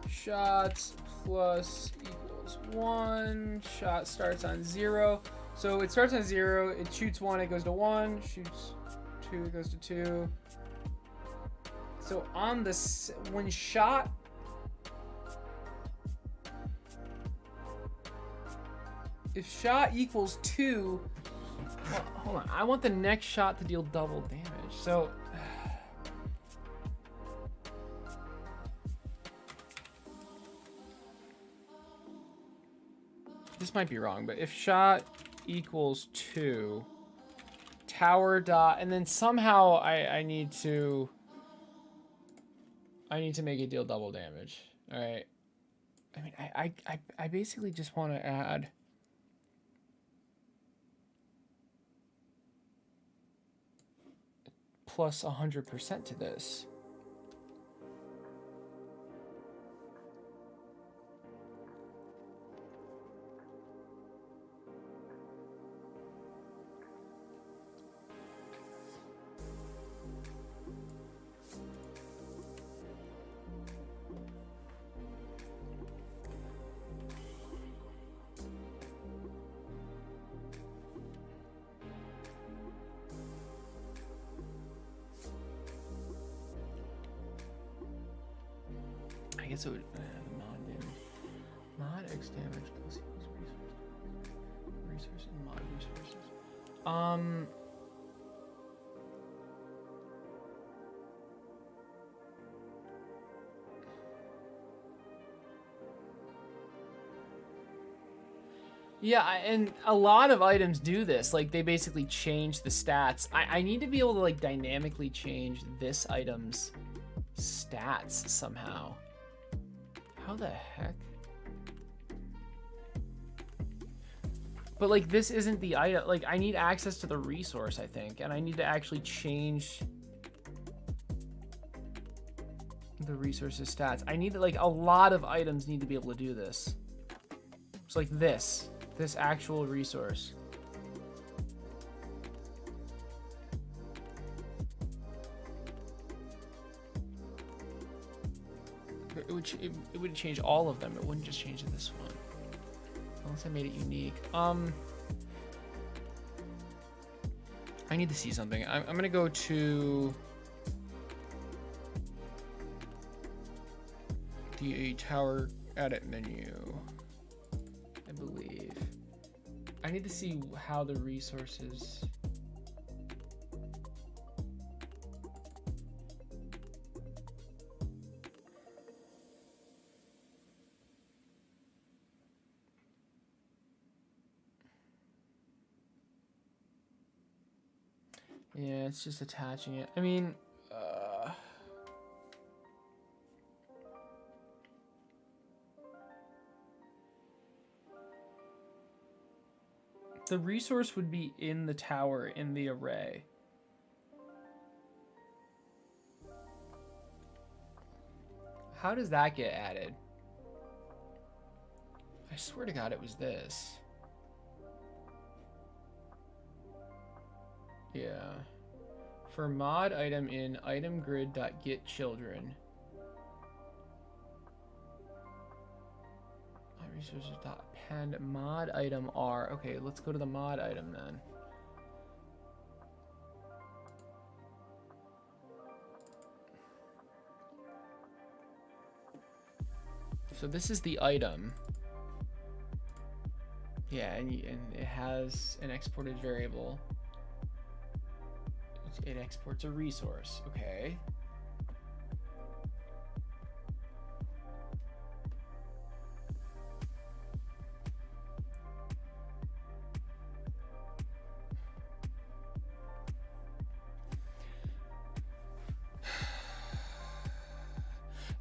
[SPEAKER 1] Shots plus equals 1. Shot starts on 0. So it starts on 0. It shoots 1. It goes to 1. Shoots 2. It goes to 2. So on this, when shot, if shot equals 2, well, hold on. I want the next shot to deal double damage. So this might be wrong, but if shot equals 2, tower dot, and then somehow I need to make it deal double damage. All right. I mean, I basically just want to add plus 100% to this. I guess it would mod X damage plus equals resource and mod resources. Yeah, and a lot of items do this. Like, they basically change the stats. I need to be able to, like, dynamically change this item's stats somehow. How the heck? But, like, this isn't the item. Like, I need access to the resource, I think. And I need to actually change the resource's stats. I need, like, a lot of items need to be able to do this. So, like, this actual resource. It would change all of them. It wouldn't just change this one. Unless I made it unique. I need to see something. I'm gonna go to the tower edit menu, I believe. I need to see how the resources Yeah, it's just attaching it. I mean, the resource would be in the tower in the array. How does that get added? I swear to God it was this. Yeah. For mod item in item grid.get children. Resources.append mod item R. Okay, let's go to the mod item then. So this is the item. Yeah, and it has an exported variable. It exports a resource. Okay.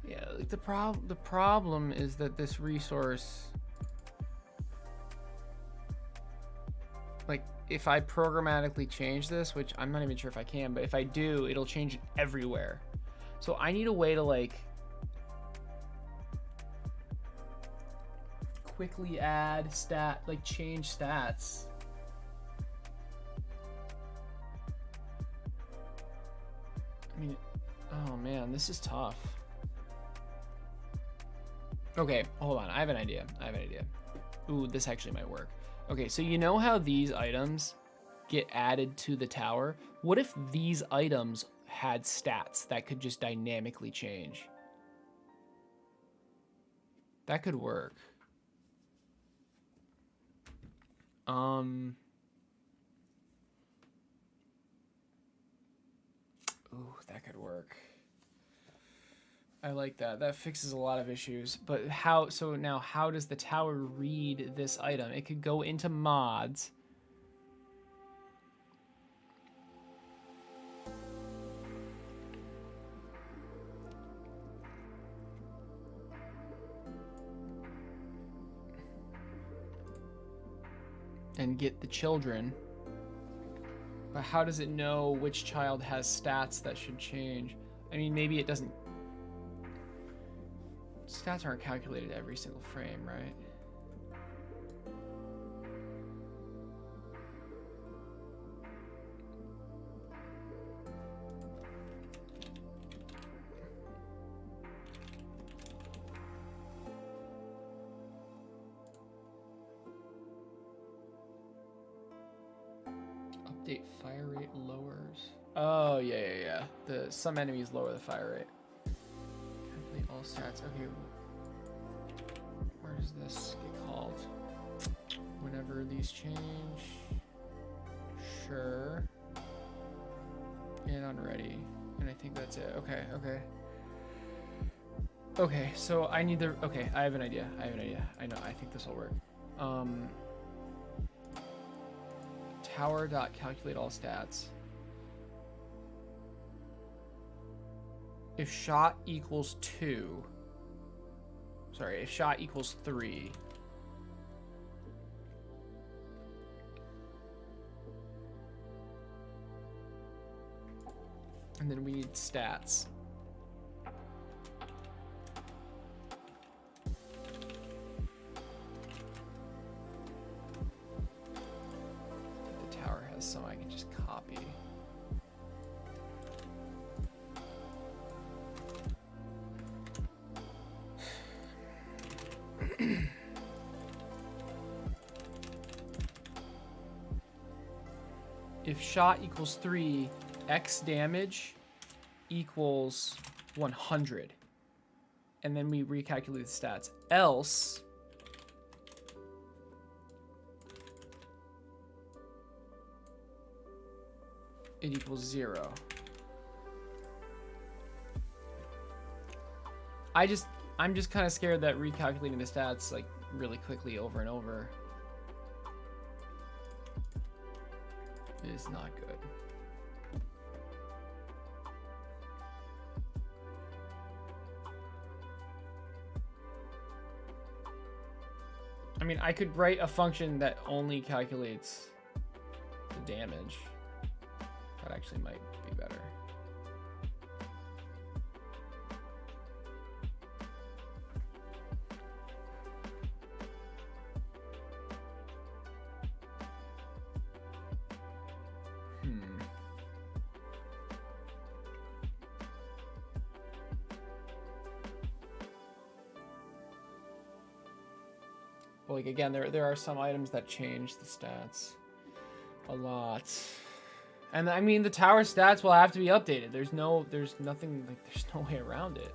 [SPEAKER 1] Yeah, like the problem is that this resource, like if I programmatically change this, which I'm not even sure if I can, but if I do, it'll change it everywhere. So I need a way to like quickly add change stats. I mean, oh man, this is tough. Okay, hold on. I have an idea. Ooh, this actually might work. Okay, so you know how these items get added to the tower? What if these items had stats that could just dynamically change? That could work. Ooh, that could work. I like that. That fixes a lot of issues. But how, so now how does the tower read this item? It could go into mods. And get the children. But how does it know which child has stats that should change? I mean, maybe it doesn't. Stats aren't calculated every single frame, right? Update fire rate lowers. Oh, yeah. Some enemies lower the fire rate. Calculate all stats. Okay. Where does this get called? Whenever these change. Sure. And unready. And I think that's it. Okay. Okay, so I need the... Okay, I have an idea. I know. I think this will work. Tower.calculate all stats. If shot equals 2... Sorry, if shot equals 3... And then we need stats. The tower has some I can just copy. If shot equals 3, X damage equals 100. And then we recalculate the stats. Else, it equals 0. I'm just kind of scared that recalculating the stats like really quickly over and over is not good. I mean, I could write a function that only calculates the damage. That actually might be better. Like again, there are some items that change the stats a lot, and I mean the tower stats will have to be updated. There's nothing, like there's no way around it.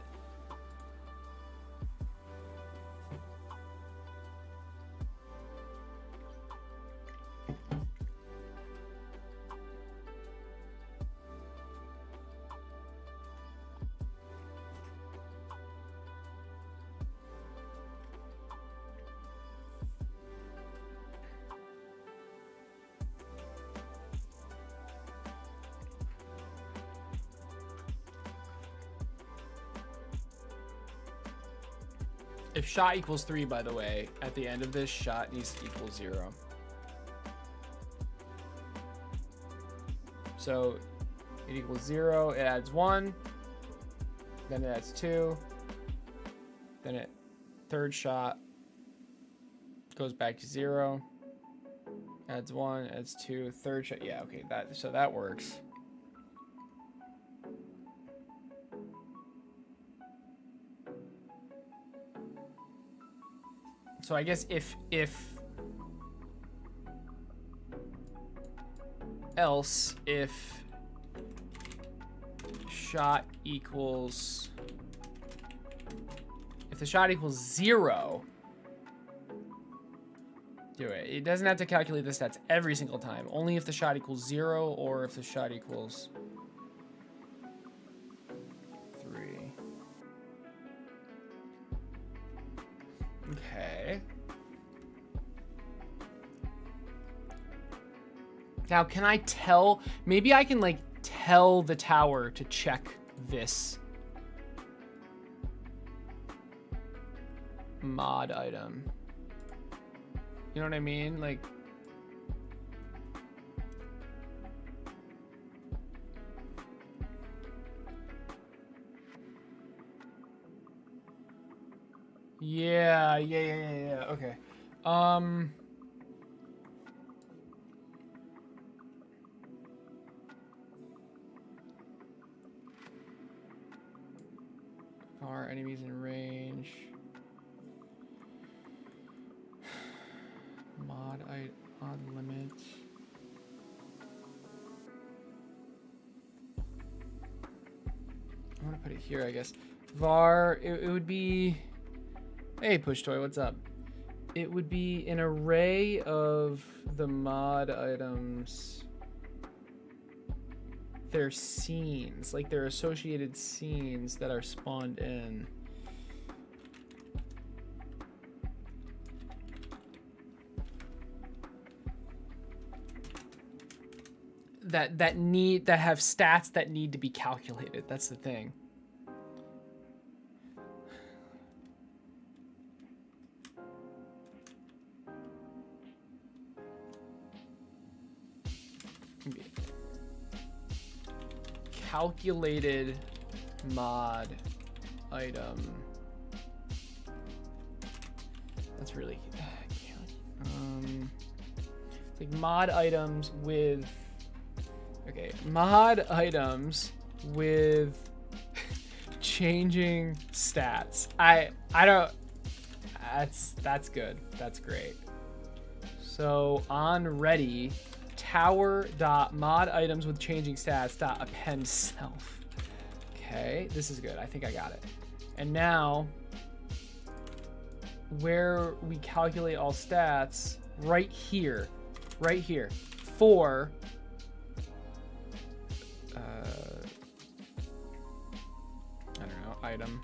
[SPEAKER 1] If shot equals 3, by the way, at the end of this, shot needs to equal 0. So it equals 0, it adds 1, then it adds 2, then it third shot goes back to 0, adds 1, adds 2, third shot. Yeah, okay, so that works. So I guess if shot equals, if the shot equals 0, do it. It doesn't have to calculate the stats every single time. Only if the shot equals 0 or if the shot equals 3. Okay. Now, can I tell? Maybe I can like tell the tower to check this mod item. You know what I mean? Like, yeah. Okay. Are enemies in range? Mod limit. I want to put it here, I guess. Var, it would be. Hey, Push Toy, what's up? It would be an array of the mod items. Their scenes, like their associated scenes that are spawned in. That have stats that need to be calculated. That's the thing. Calculated mod item. That's really it's like mod items with, okay, mod items with changing stats. I don't, that's good. That's great. So on ready, tower.mod items with changing stats.append self. Okay, this is good. I think I got it. And now where we calculate all stats, right here for I don't know, item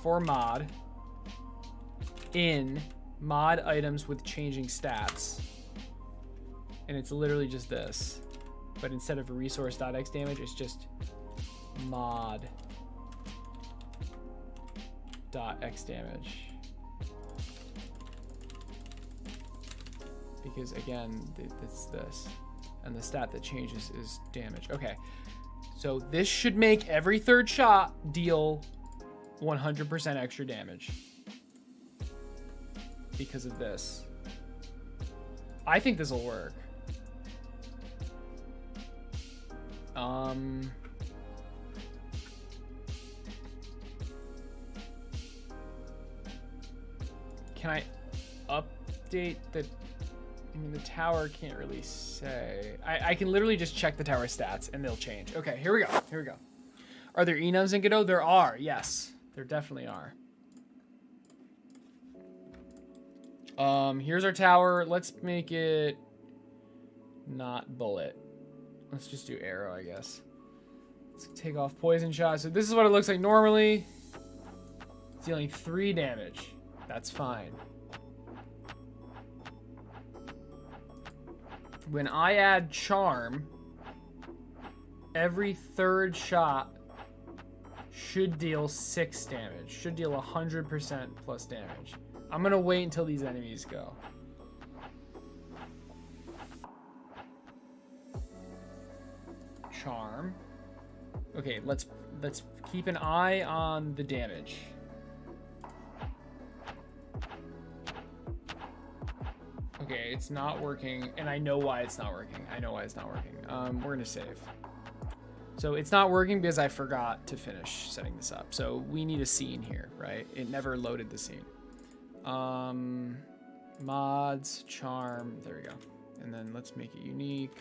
[SPEAKER 1] for mod in mod items with changing stats. And it's literally just this, but instead of resource.x damage, it's just mod.x damage. because again, it's this. And the stat that changes is damage. Okay, so this should make every third shot deal 100% extra damage because of this. I think this will work. Can I update the... I mean, the tower can't really say. I can literally just check the tower stats and they'll change. Okay, here we go. Here we go. Are there enums in Godot? There are. Yes, there definitely are. Here's our tower. Let's make it not bullet. Let's just do arrow, I guess. Let's take off poison shot. So this is what it looks like normally. It's dealing 3 damage. That's fine. When I add charm, every third shot should deal 6 damage. Should deal 100% plus damage. I'm gonna wait until these enemies go. Charm. Okay, let's keep an eye on the damage. Okay, it's not working, and I know why it's not working. I know why it's not working. We're gonna save. So it's not working because I forgot to finish setting this up. So we need a scene here, right? It never loaded the scene. Mods, charm, there we go. And then let's make it unique.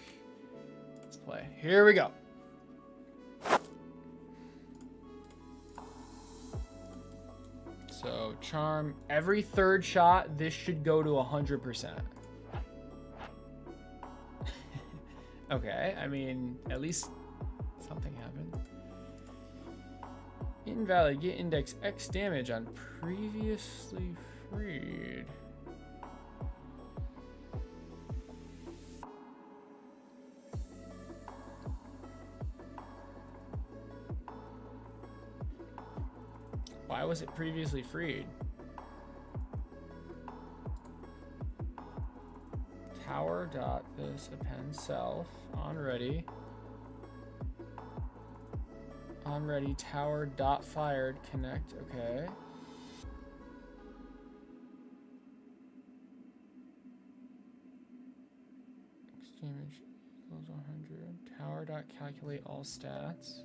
[SPEAKER 1] Let's play. Here we go. So charm, every third shot, this should go to 100%. Okay, I mean, at least something happened. Invalid, get index X damage on previously freed. Why was it previously freed? Tower dot this append self on ready. On ready tower dot fired connect. Okay. X damage equals 100. Tower dot calculate all stats.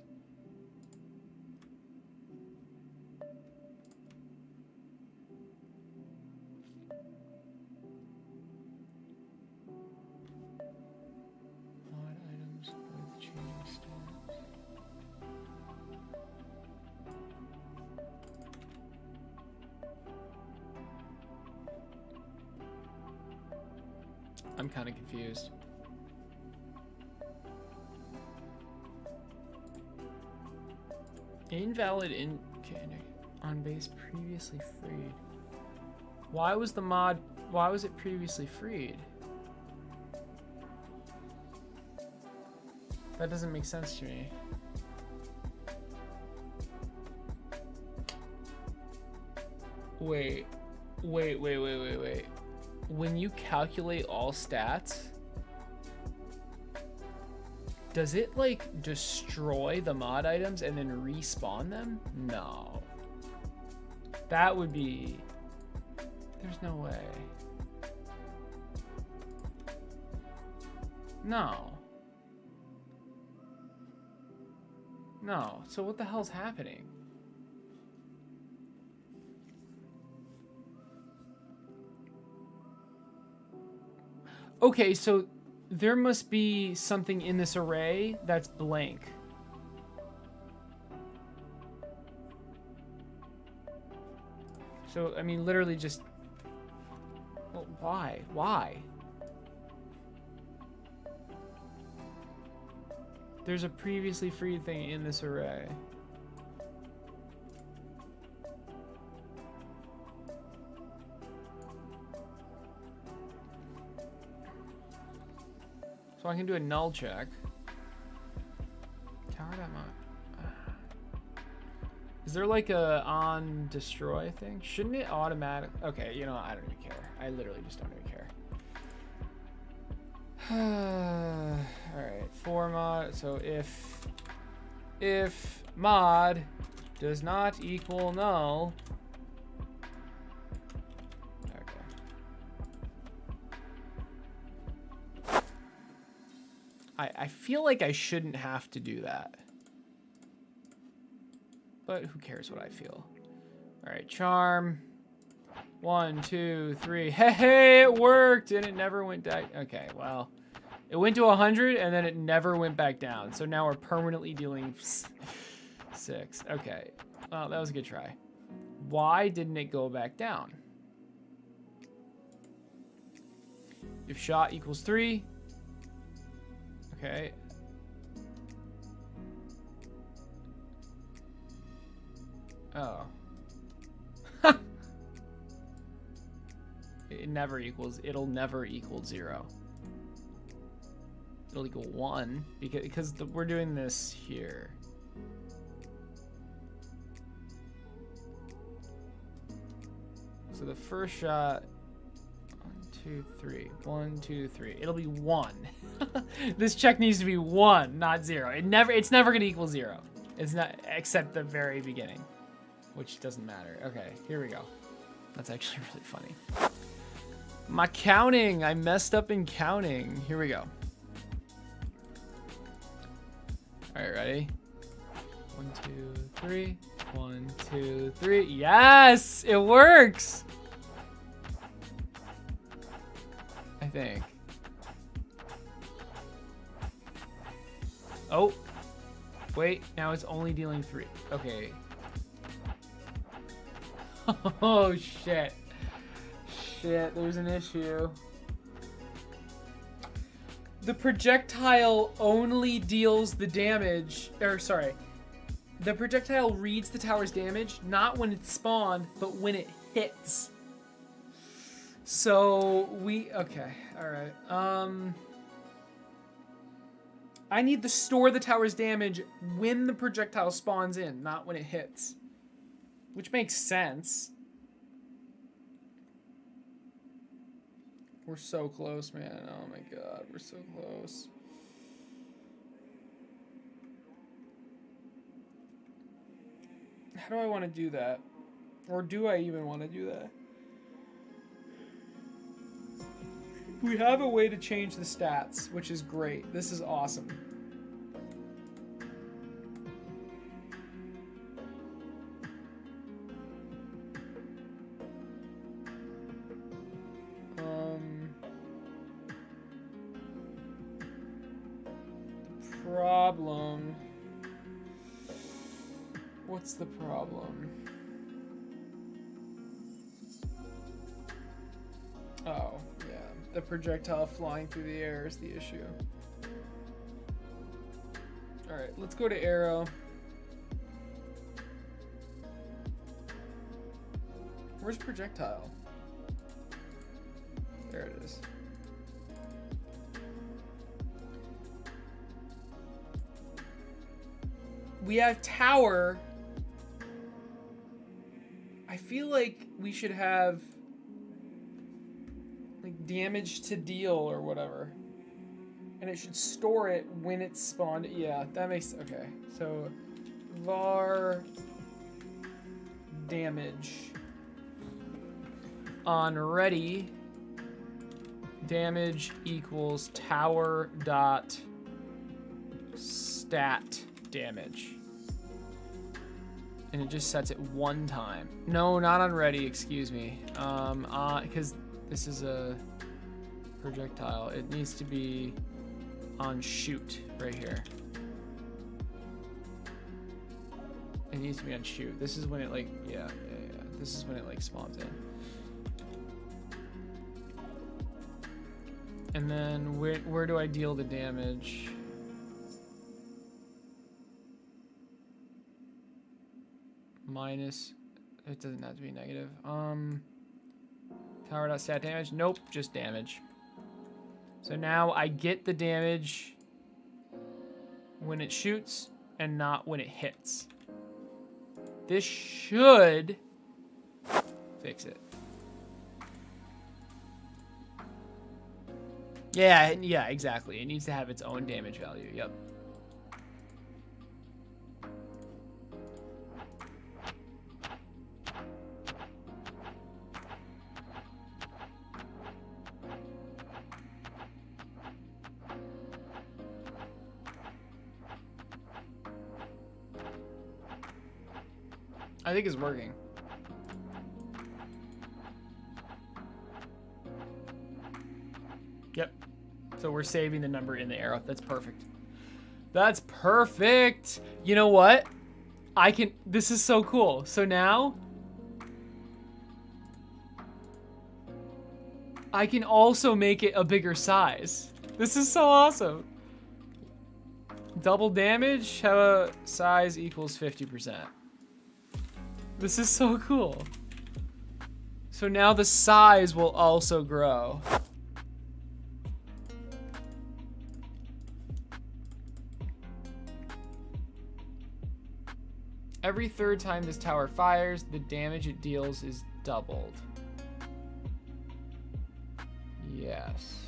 [SPEAKER 1] I'm kind of confused. Invalid in on base previously freed. Why was the mod? Why was it previously freed? That doesn't make sense to me. Wait. When you calculate all stats, does it like destroy the mod items and then respawn them? No. That would be... There's no way. No. No. So what the hell's happening? Okay, so there must be something in this array that's blank. So, I mean, literally just... Well, why? Why? There's a previously freed thing in this array. So I can do a null check. Is there like a on destroy thing? Shouldn't it automatic? Okay, you know, I don't even care. I literally just don't even care. All right, for mod. So if mod does not equal null. Okay. I feel like I shouldn't have to do that. But who cares what I feel? All right, charm. 1, 2, 3. Hey, it worked, and it never went back. Okay, well, it went to 100, and then it never went back down. So now we're permanently dealing 6. Okay, well, that was a good try. Why didn't it go back down? If shot equals 3. Okay. Oh. It'll never equal 0. It'll equal 1 because we're doing this here. So the first shot, 1, 2, 3, 1, 2, 3. It'll be 1. This check needs to be 1, not 0. It's never gonna equal 0. It's not, except the very beginning, which doesn't matter. Okay, here we go. That's actually really funny. My counting, I messed up in counting. Here we go. All right, ready? 1, 2, 3. 1, 2, 3. Yes, it works. I think. Oh, wait, now it's only dealing 3. Okay. Oh, shit. Shit, there's an issue. The projectile only deals the damage, or sorry. The projectile reads the tower's damage, not when it's spawned, but when it hits. So okay, all right. I need to store the tower's damage when the projectile spawns in, not when it hits. Which makes sense. We're so close, man. Oh my god, we're so close. How do I want to do that? Or do I even want to do that? We have a way to change the stats, which is great. This is awesome. Problem. What's the problem? Oh, yeah. The projectile flying through the air is the issue. Alright, let's go to arrow. Where's projectile? There it is. We have tower. I feel like we should have like damage to deal or whatever. And it should store it when it's spawned. Yeah, that makes, okay. So var damage on ready damage equals tower dot stat damage. And it just sets it one time. No, not on ready, excuse me. Because this is a projectile. It needs to be on shoot right here. It needs to be on shoot. This is when it like, yeah. This is when it like spawns in. And then where do I deal the damage? Minus, it doesn't have to be negative. Tower.stat damage? Nope, just damage. So now I get the damage when it shoots and not when it hits. This should fix it. Yeah, yeah, exactly. It needs to have its own damage value. Yep. I think it's working. Yep. So we're saving the number in the arrow. That's perfect. That's perfect. You know what? This is so cool. So now I can also make it a bigger size. This is so awesome. Double damage, size equals 50%. This is so cool. So now the size will also grow. Every third time this tower fires, the damage it deals is doubled. Yes.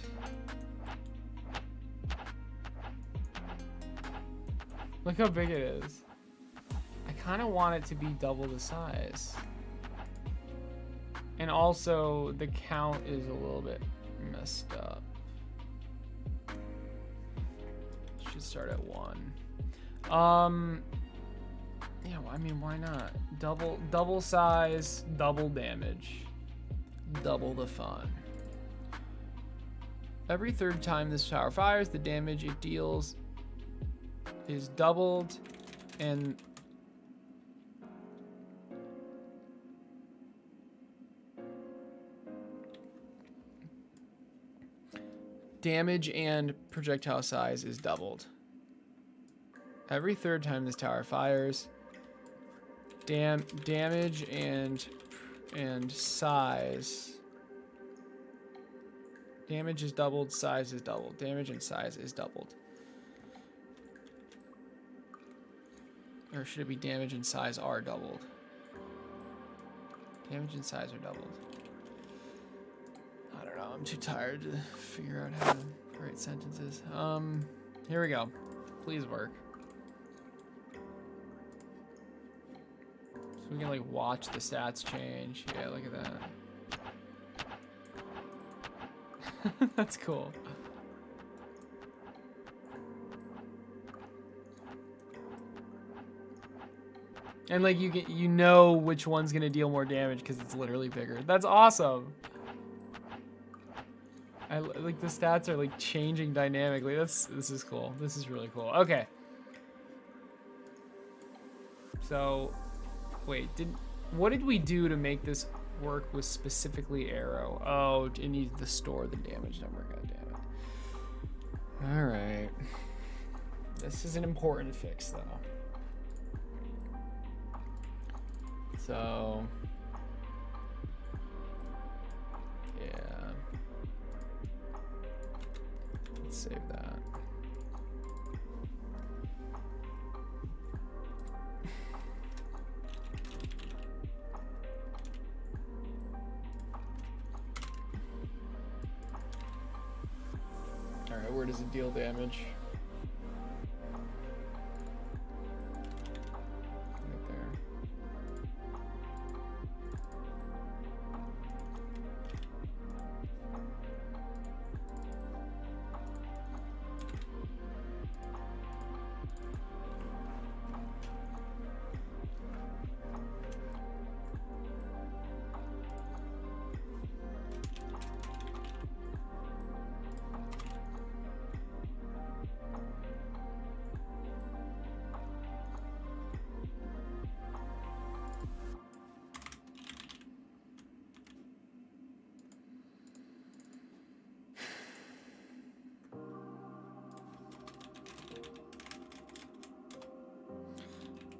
[SPEAKER 1] Look how big it is. I kind of want it to be double the size. And also, the count is a little bit messed up. Should start at 1. Yeah, well, I mean, why not? Double size, double damage. Double the fun. Every third time this tower fires, the damage it deals is doubled, and damage and projectile size is doubled. Every third time this tower fires, damage and size. Damage is doubled, size is doubled. Damage and size is doubled. Or should it be damage and size are doubled? Damage and size are doubled. I don't know, I'm too tired to figure out how to write sentences. Here we go. Please work. So we can like watch the stats change. Yeah, look at that. That's cool. And like you know which one's gonna deal more damage because it's literally bigger. That's awesome. I like the stats are like changing dynamically. This is cool. This is really cool. Okay. So, wait, what did we do to make this work with specifically arrow? Oh, it needs to store the damage number. God damn it. All right. This is an important fix though. So, yeah. Let's save that. All right, where does it deal damage?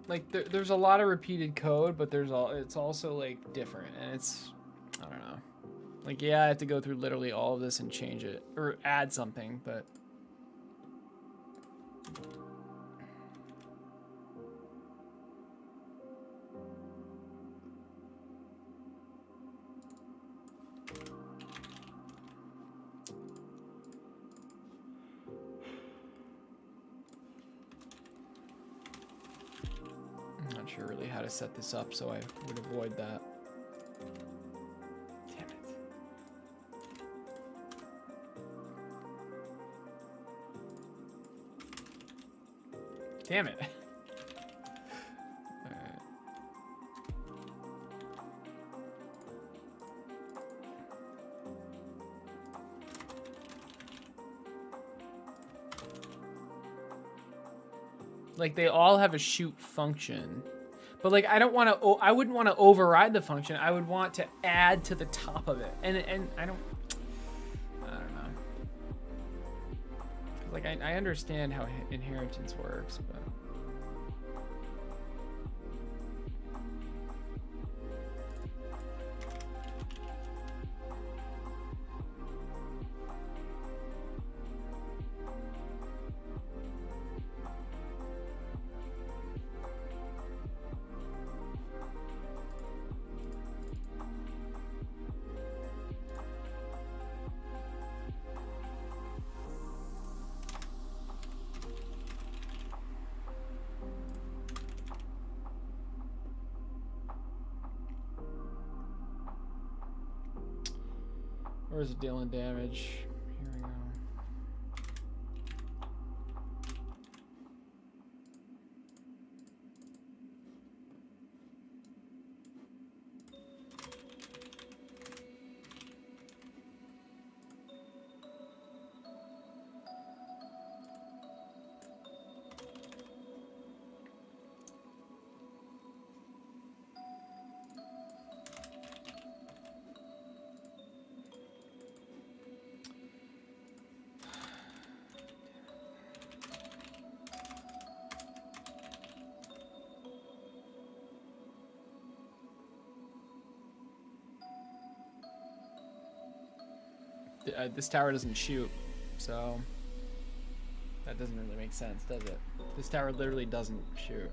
[SPEAKER 1] Like there's a lot of repeated code, but it's also like different, and it's, I don't know. Like, yeah, I have to go through literally all of this and change it or add something, but not sure really how to set this up so I would avoid that. Damn it. Damn it. Alright. Like, they all have a shoot function. But, like, I don't want to... I wouldn't want to override the function. I would want to add to the top of it. And I don't... I don't know. Like, I understand how inheritance works, but... Where's it dealing damage? Here we go. This tower doesn't shoot, so that doesn't really make sense, does it? This tower literally doesn't shoot.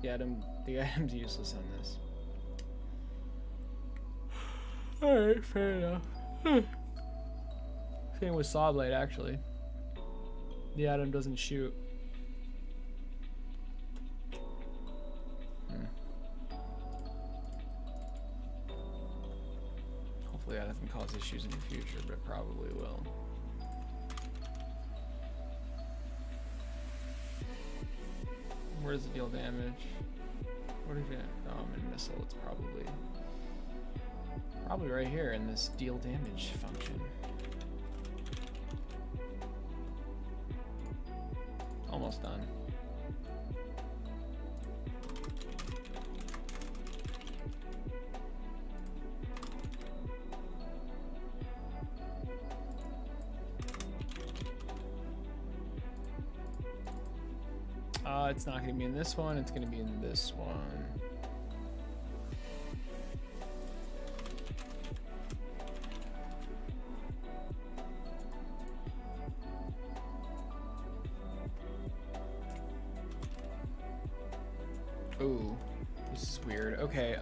[SPEAKER 1] The item's useless on this. Alright, fair enough. Same with Sawblade, actually. The item doesn't shoot. Hopefully that doesn't cause issues in the future, but it probably will. Where does it deal damage? What if it... Oh, I'm in missile. It's probably right here in this deal damage function. Almost done. It's not going to be in this one, it's going to be in this one. Ooh, this is weird. Okay,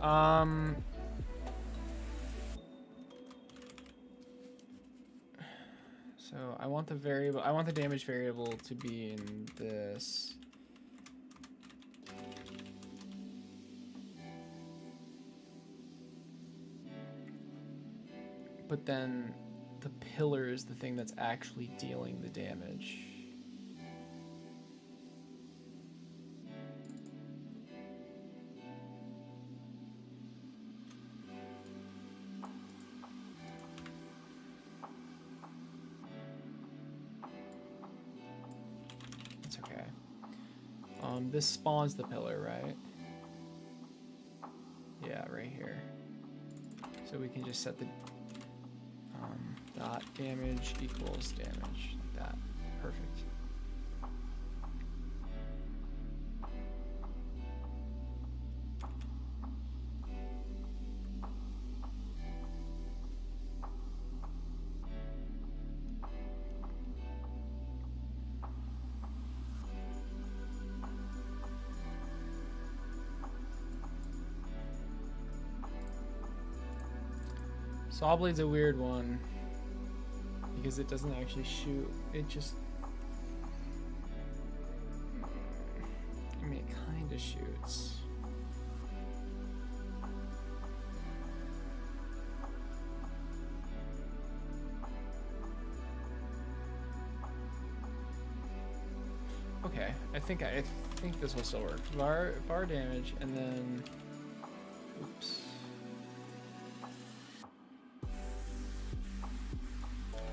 [SPEAKER 1] so I want the damage variable to be in this. But then the pillar is the thing that's actually dealing the damage. It's okay. This spawns the pillar, right? Yeah, right here. So we can just set the dot damage equals damage, like that. Perfect. Sawblade's a weird one because it doesn't actually shoot. It just, I mean, it kind It shoots. Okay, I think this will still work. Var damage, and then, oops.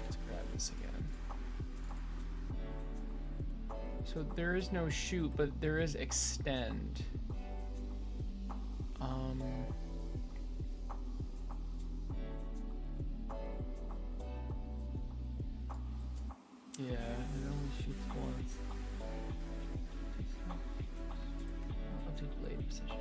[SPEAKER 1] Let's grab this again. So there is no shoot, but there is extend. Yeah, it only shoots once. I'll do delayed precision.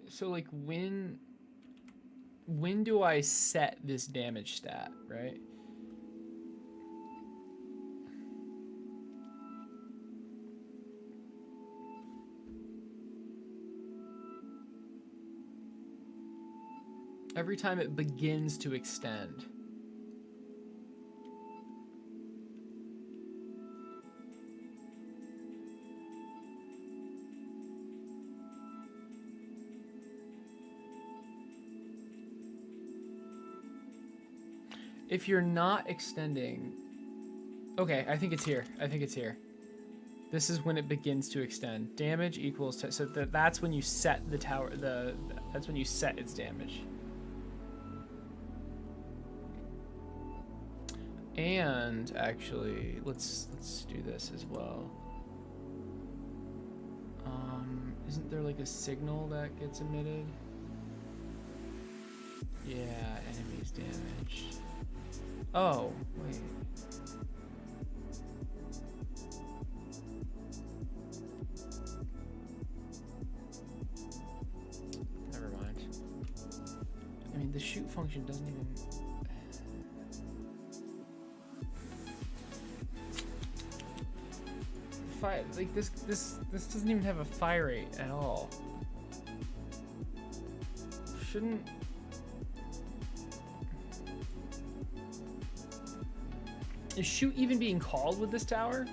[SPEAKER 1] So like when do I set this damage stat, right? Every time it begins to extend. If you're not extending, okay, I think it's here. This is when it begins to extend. Damage equals to, so that's when you set the tower. That's when you set its damage. And actually, let's do this as well. Isn't there like a signal that gets emitted? Yeah, enemies damage. Oh, wait. Never mind. I mean, the shoot function doesn't even... Fire, like this doesn't even have a fire rate at all. Shouldn't... Is shoot even being called with this tower?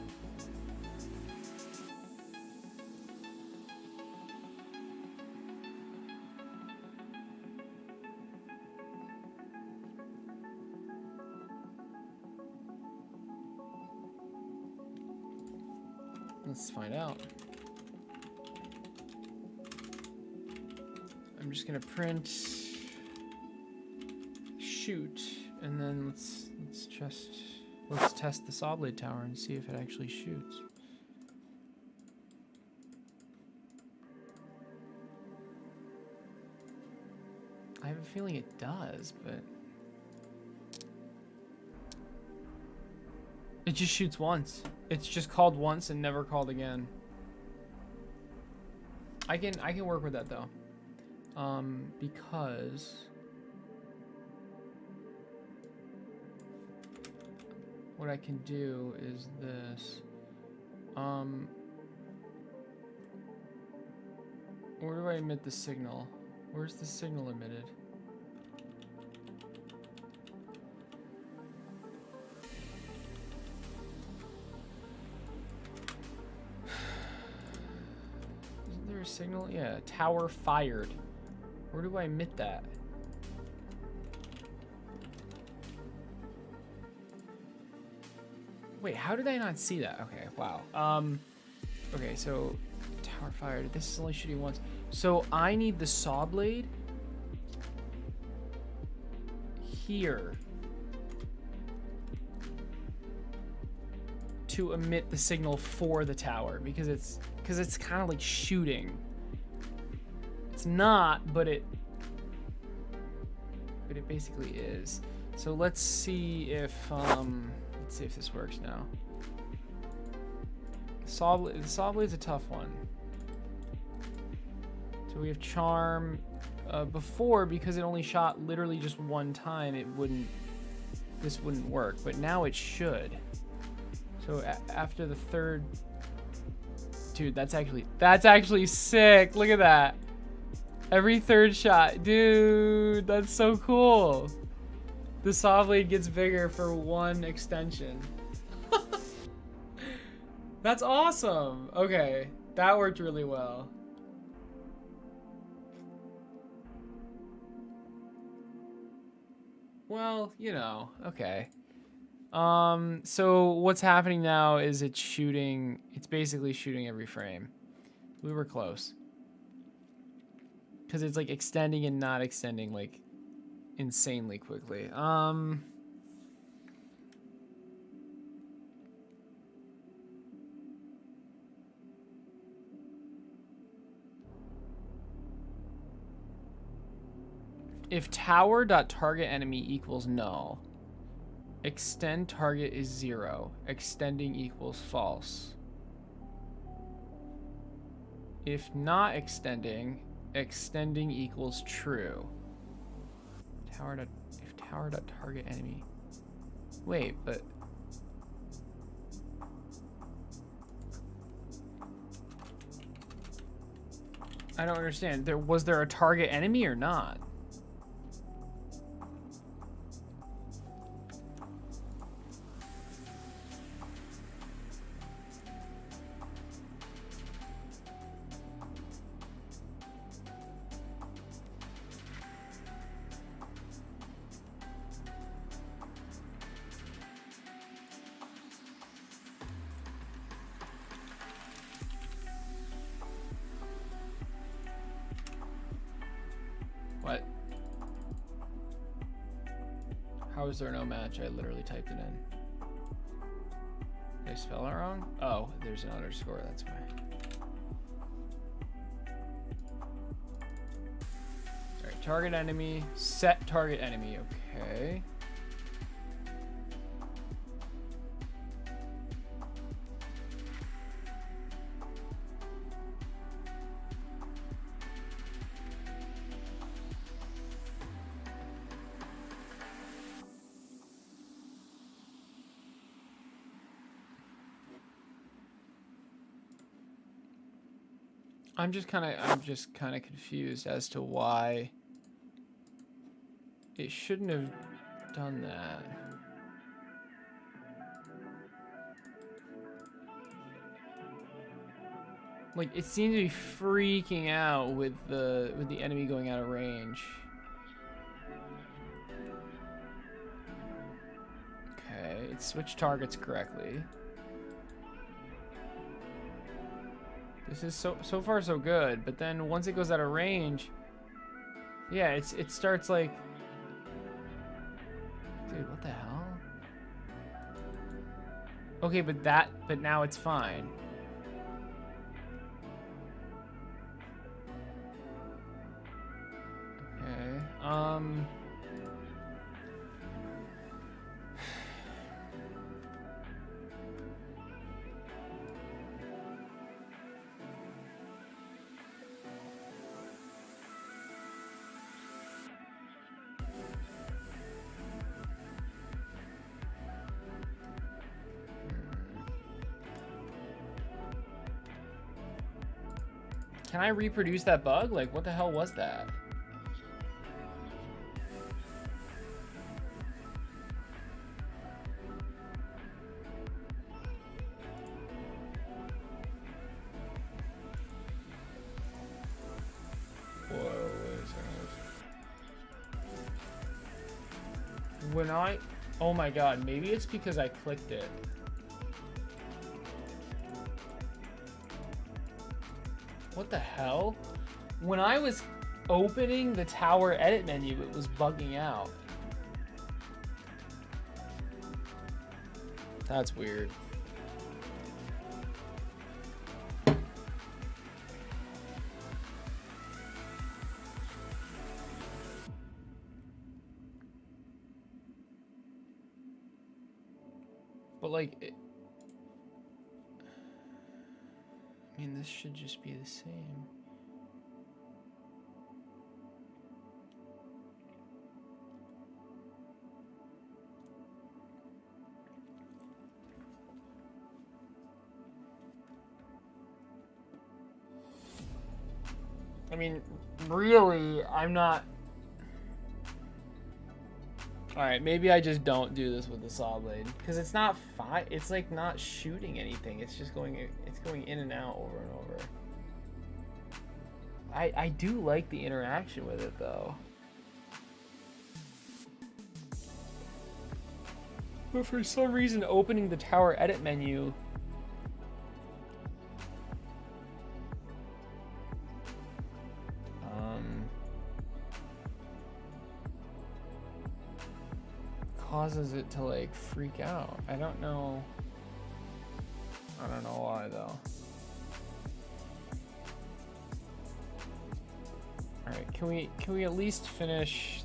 [SPEAKER 1] Let's find out. I'm just gonna print shoot, and then let's test the saw blade tower and see if it actually shoots. I have a feeling it does, but it just shoots once. It's just called once and never called again. I can work with that though, because what I can do is this. Where do I emit the signal? Where's the signal emitted? Isn't there a signal? Yeah, tower fired. Where do I emit that? Wait, how did I not see that? Okay, wow. Okay, so tower fired. This is only shooting once. So I need the saw blade here to emit the signal for the tower because it's kind of like shooting. It's not, but it basically is. So let's see if this works now. The saw blade's a tough one. So we have charm. Before, because it only shot literally just one time, this wouldn't work, but now it should. So after the third dude, that's actually sick. Look at that. Every third shot. Dude, that's so cool. The saw blade gets bigger for one extension. That's awesome. Okay, that worked really well. Well, you know, okay. So what's happening now is it's basically shooting every frame. We were close. Because it's like extending and not extending like insanely quickly. If tower.target enemy equals null, extend target is 0, extending equals false. If not extending, extending equals true. If tower.target enemy. Wait, but I don't understand. Was there a target enemy or not? What? How is there no match? I literally typed it in. Did I spell it wrong? Oh, there's an underscore, that's why. Alright, target enemy, set target enemy, okay. I'm just kind of confused as to why it shouldn't have done that. Like, it seemed to be freaking out with the enemy going out of range. Okay, it switched targets correctly. This is so far so good, but then once it goes out of range, yeah, it starts like, dude, what the hell? Okay, but now it's fine. Okay, can I reproduce that bug? Like, what the hell was that? Whoa, wait a second. When oh my god, maybe it's because I clicked it. What the hell? When I was opening the tower edit menu, it was bugging out. That's weird. But like, I mean, this should just be the same. I mean, really, I'm not... Alright, maybe I just don't do this with the saw blade. Because it's not fine. It's like not shooting anything. It's just going in and out over and over. I do like the interaction with it though. But for some reason opening the tower edit menu causes it to like freak out. I don't know why though. All right, can we at least finish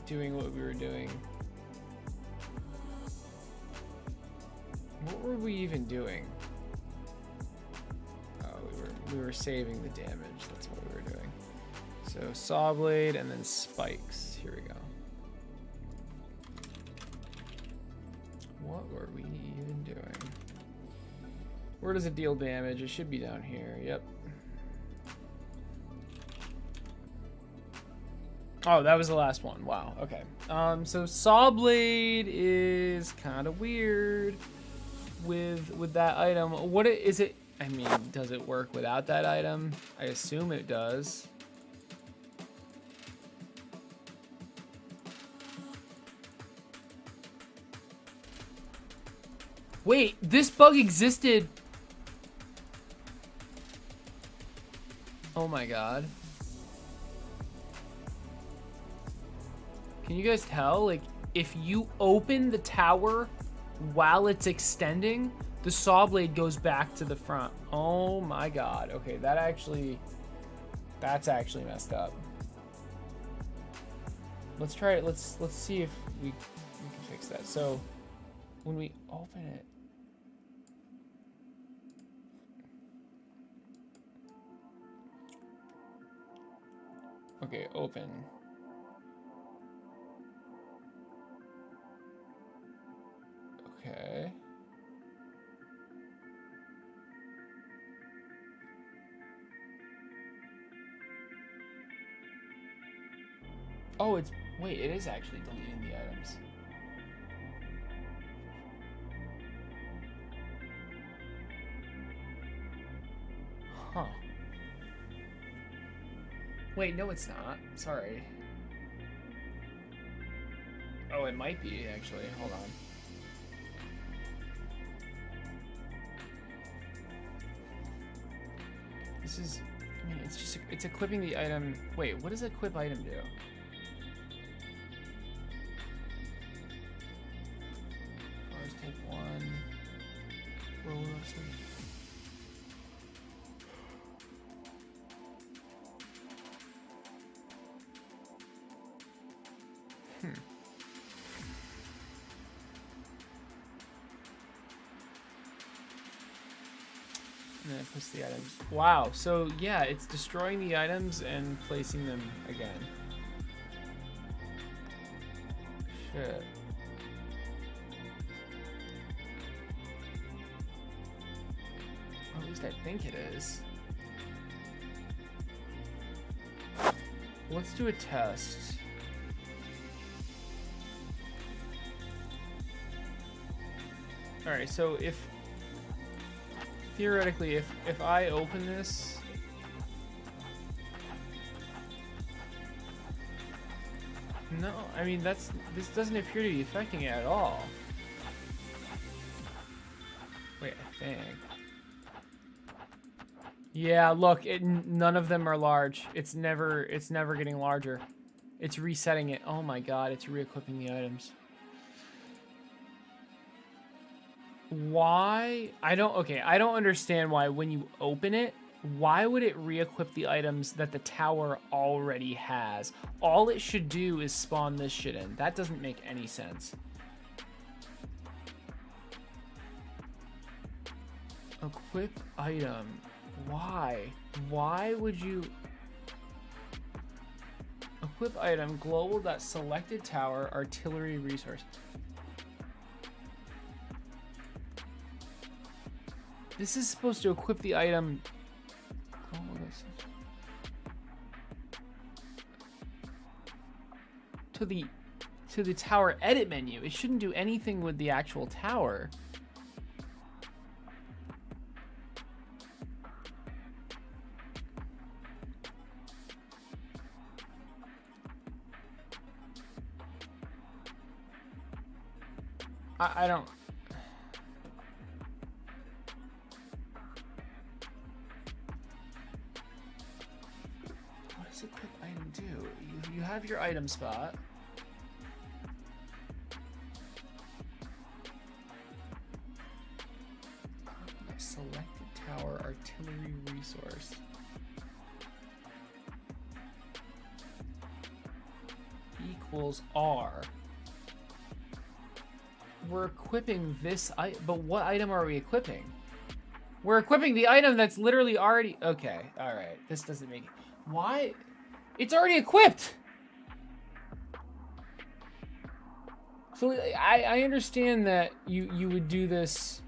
[SPEAKER 1] doing what we were doing? What were we even doing? Oh, we were saving the damage. That's what we were doing. So saw blade and then spikes. Here we go. What were we even doing? Where does it deal damage? It should be down here. Yep. Oh, that was the last one. Wow. Okay. So saw blade is kind of weird with that item. What is it? I mean, does it work without that item? I assume it does. Wait, this bug existed. Oh my god. Can you guys tell? Like, if you open the tower while it's extending, the saw blade goes back to the front. Oh my god. Okay, that's actually messed up. Let's try it. Let's see if we can fix that. So when we open it, okay, open. Okay. Oh, wait, it is actually deleting the items. Huh. Wait, no it's not. Sorry. Oh, it might be actually. Hold on. This is, I mean, it's equipping the item. Wait, what does equip item do? Cars take one. Roller. And then it puts the items. Wow, so yeah, it's destroying the items and placing them again. Shit. Or at least I think it is. Let's do a test. Alright, so if theoretically, if I open this, no, I mean this doesn't appear to be affecting it at all. Wait, I think. Yeah, look, none of them are large. It's never getting larger. It's resetting it. Oh my god, it's re-equipping the items. Why? I don't understand why when you open it, why would it re-equip the items that the tower already has? All it should do is spawn this shit in. That doesn't make any sense. Equip item. Why? Why would you... Equip item, global.selected tower, artillery resource. This is supposed to equip the item. to the tower edit menu. It shouldn't do anything with the actual tower. I don't. What does equip item do? You have your item spot. Selected tower artillery resource. Equals R. We're equipping this item, but what item are we equipping? We're equipping the item that's literally already... Okay, all right. This doesn't make... Why? It's already equipped! So I understand that you would do this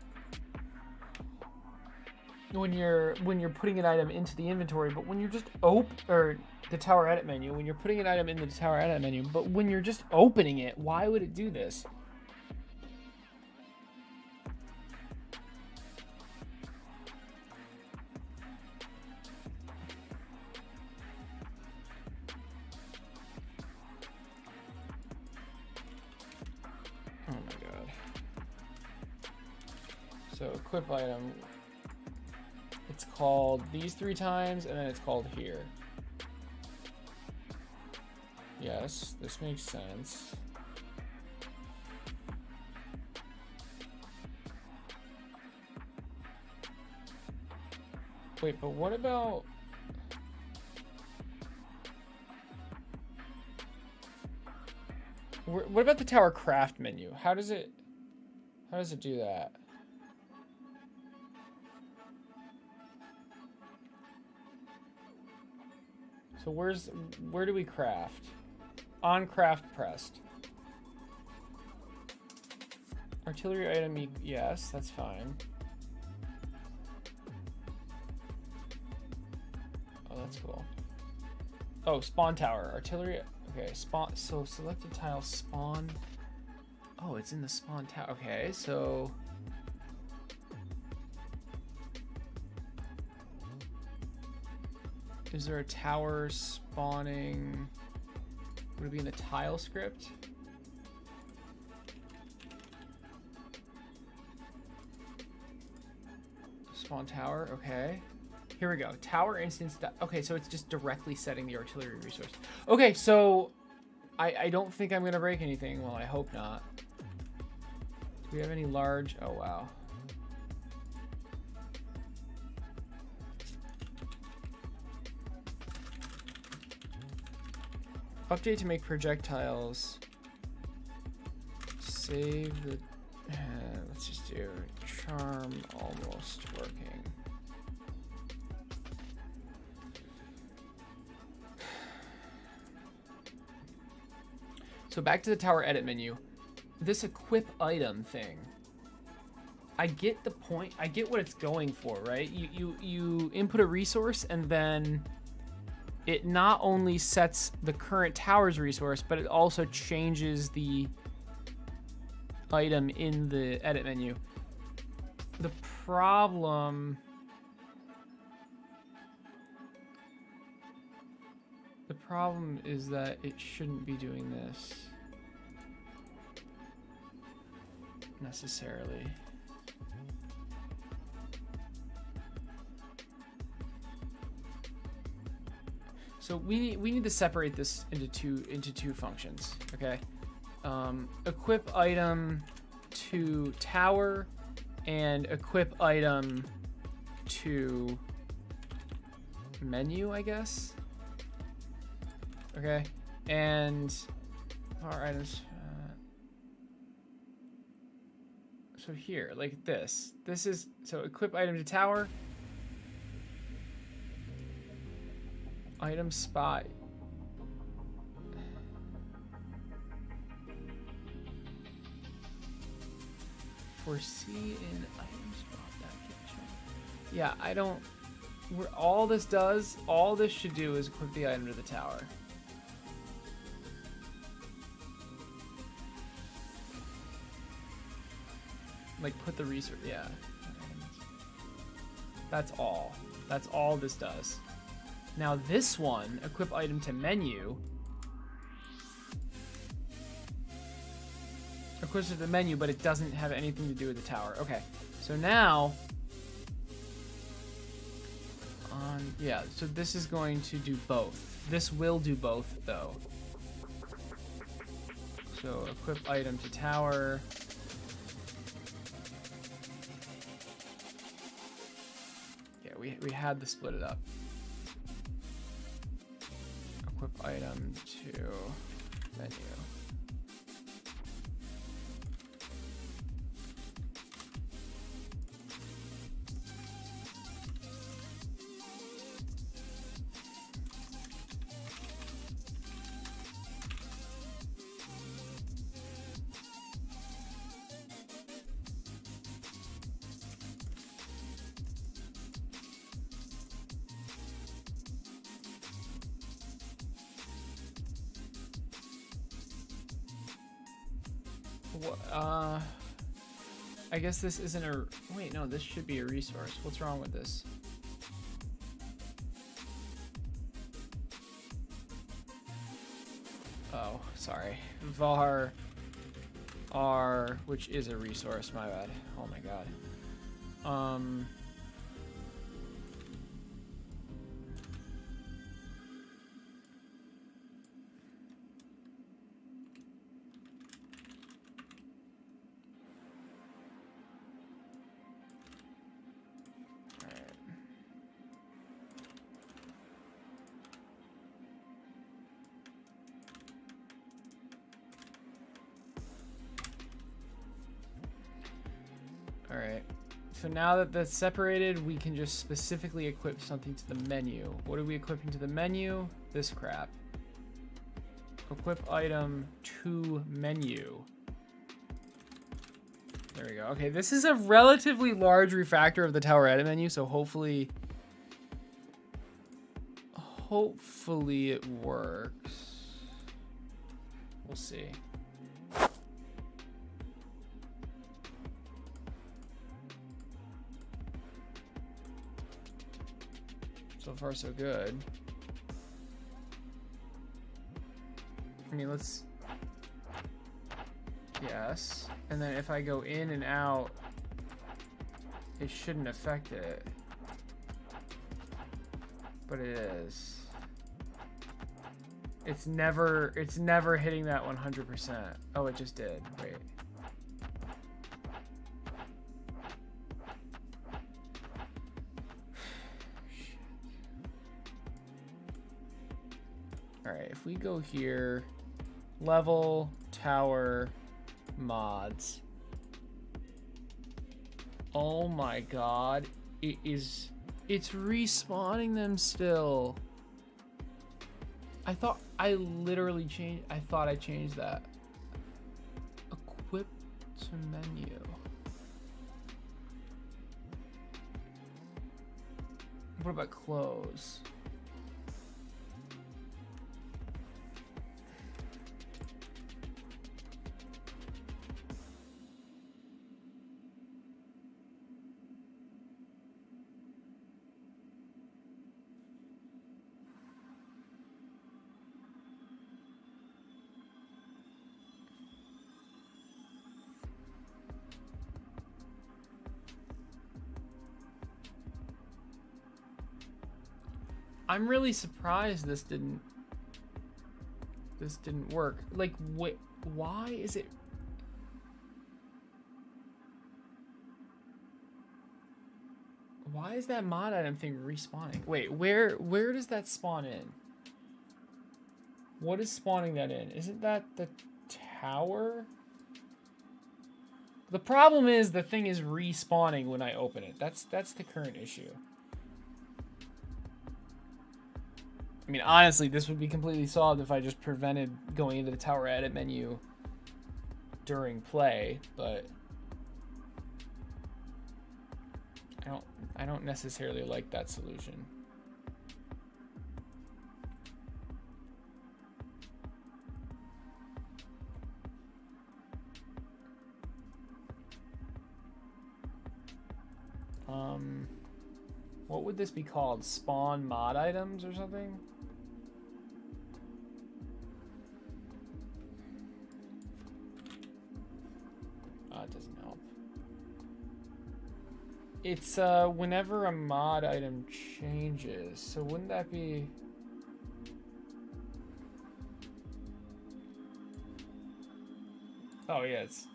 [SPEAKER 1] when you're putting an item into the inventory, but when you're just or the tower edit menu, when you're putting an item into the tower edit menu, but when you're just opening it, why would it do this? Oh my god. So equip item, it's called these 3 times, and then it's called here. Yes, this makes sense. Wait, but what about... What about the Towercraft menu? How does it do that? So where do we craft? On craft pressed. Artillery item, yes, that's fine. Oh, that's cool. Oh, spawn tower, artillery. Okay, spawn. So selected tile spawn. Oh, it's in the spawn tower. Okay, so. Is there a tower spawning? Would it be in the tile script? Spawn tower, okay. Here we go. Tower instance. Okay, so it's just directly setting the artillery resource. Okay, so I don't think I'm gonna break anything. Well, I hope not. Do we have any large? Oh wow. Update to make projectiles. Save the. Let's just do charm almost working. So back to the tower edit menu. This equip item thing. I get the point. I get what it's going for, right? You input a resource and then it not only sets the current tower's resource, but it also changes the item in the edit menu. The problem is that it shouldn't be doing this necessarily. So we need to separate this into two functions, okay? Equip item to tower and equip item to menu, I guess. Okay, and our items. So here, like this is so equip item to tower. Item spot. Foresee in item spot that kitchen. Yeah, I don't. All this should do is equip the item to the tower. like put the resource, yeah. That's all. That's all this does. Now this one, equip item to menu. Equips it to the menu, but it doesn't have anything to do with the tower. Okay, so now, yeah, so this is going to do both. This will do both though. So equip item to tower. Yeah, we had to split it up. Equip item to menu. I guess this isn't a... Wait, no, this should be a resource. What's wrong with this? Oh, sorry. Var R, which is a resource, my bad. Oh my god. Alright, so now that that's separated, we can just specifically equip something to the menu. What are we equipping to the menu? This crap. Equip item to menu. There we go. Okay, this is a relatively large refactor of the tower edit menu, so hopefully it works. We'll see. So far, so good. I mean, let's... Yes. And then if I go in and out, it shouldn't affect it. But it is. It's never hitting that 100%. Oh, it just did. Wait. Alright, if we go here, level, tower, mods. Oh my god, it's respawning them still. I thought I literally changed, I thought I changed that. Equip to menu. What about close? I'm really surprised this didn't work. Like, wait, why is it? Why is that mod item thing respawning? Wait, where does that spawn in? What is spawning that in? Isn't that the tower? The problem is the thing is respawning when I open it. That's the current issue. I mean, honestly, this would be completely solved if I just prevented going into the tower edit menu during play, but I don't necessarily like that solution. would this be called? Spawn mod items or something? It doesn't help. It's whenever a mod item changes. So wouldn't that be... Oh yeah, it's...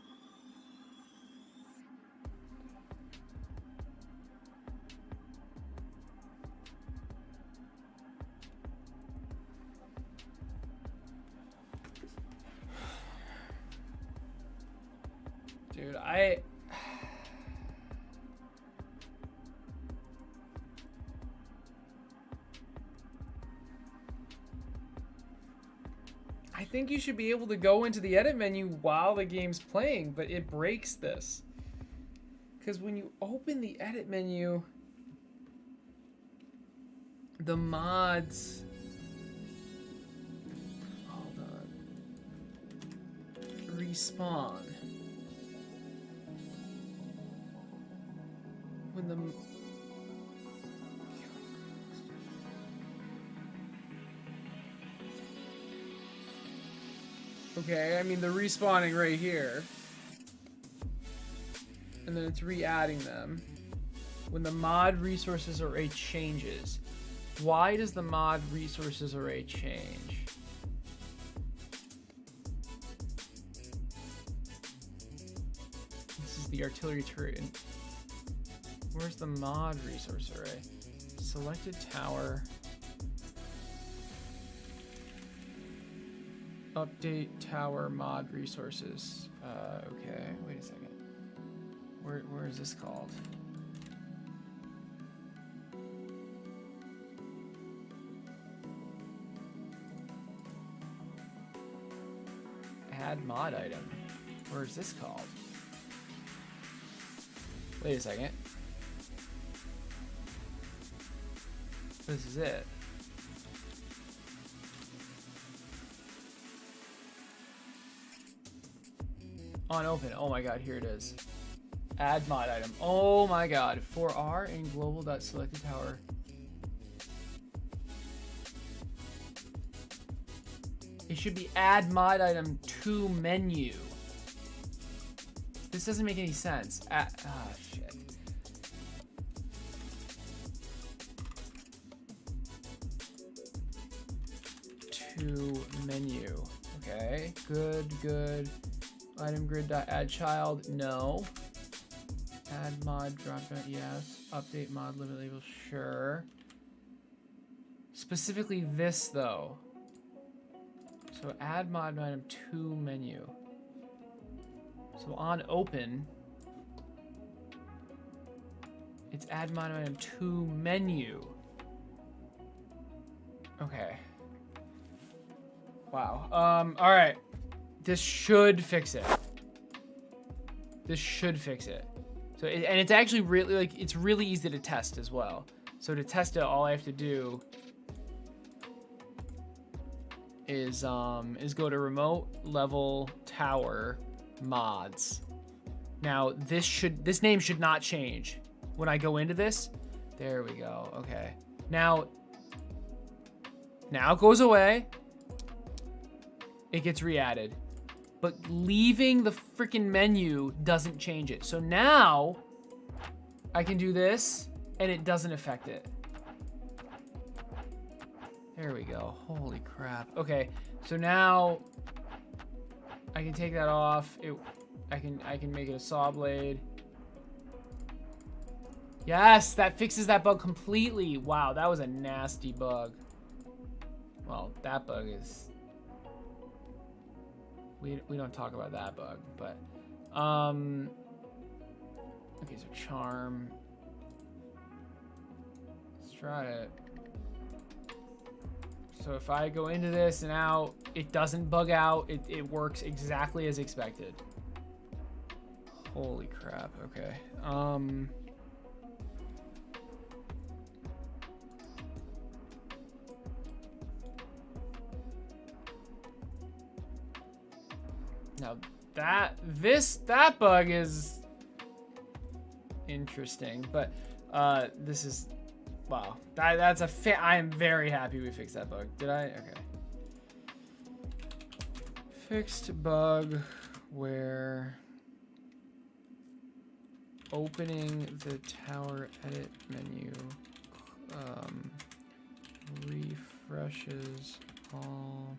[SPEAKER 1] Dude, I think you should be able to go into the edit menu while the game's playing, but it breaks this. Because when you open the edit menu, the mods... Hold on. Respawn. When the... Okay, I mean, they're respawning right here. And then it's re-adding them. When the mod resources array changes. Why does the mod resources array change? This is the artillery turret. Where's the mod resource array? Selected tower. Update tower mod resources. Okay, wait a second. Where is this called? Add mod item. Where is this called? Wait a second. This is it. On open. Oh my god, here it is. Add mod item. Oh my god. For R in global.selected tower. It should be add mod item to menu. This doesn't make any sense. Shit. To menu. Okay. Good. Item grid dot add child. No. Add mod drop down. Yes. Update mod limit label. Sure. Specifically this though. So add mod item to menu. So on open, it's add mod item to menu. Okay. Wow. All right. This should fix it. This should fix it. So, and it's actually really, like, it's really easy to test as well. So to test it, all I have to do is go to remote level tower mods. Now this name should not change when I go into this. There we go. Okay. Now it goes away. It gets re-added. But leaving the freaking menu doesn't change it. So now I can do this and it doesn't affect it. There we go. Holy crap. Okay, so now I can take that off. I can make it a saw blade. Yes, that fixes that bug completely. Wow, that was a nasty bug. Well, that bug is... We don't talk about that bug, but okay, so charm. Let's try it. So if I go into this and out, it doesn't bug out. It works exactly as expected. Holy crap. Okay. Now that bug is interesting, but this is Wow. That's a I am very happy we fixed that bug. Did I? Okay. Fixed bug where opening the tower edit menu refreshes all.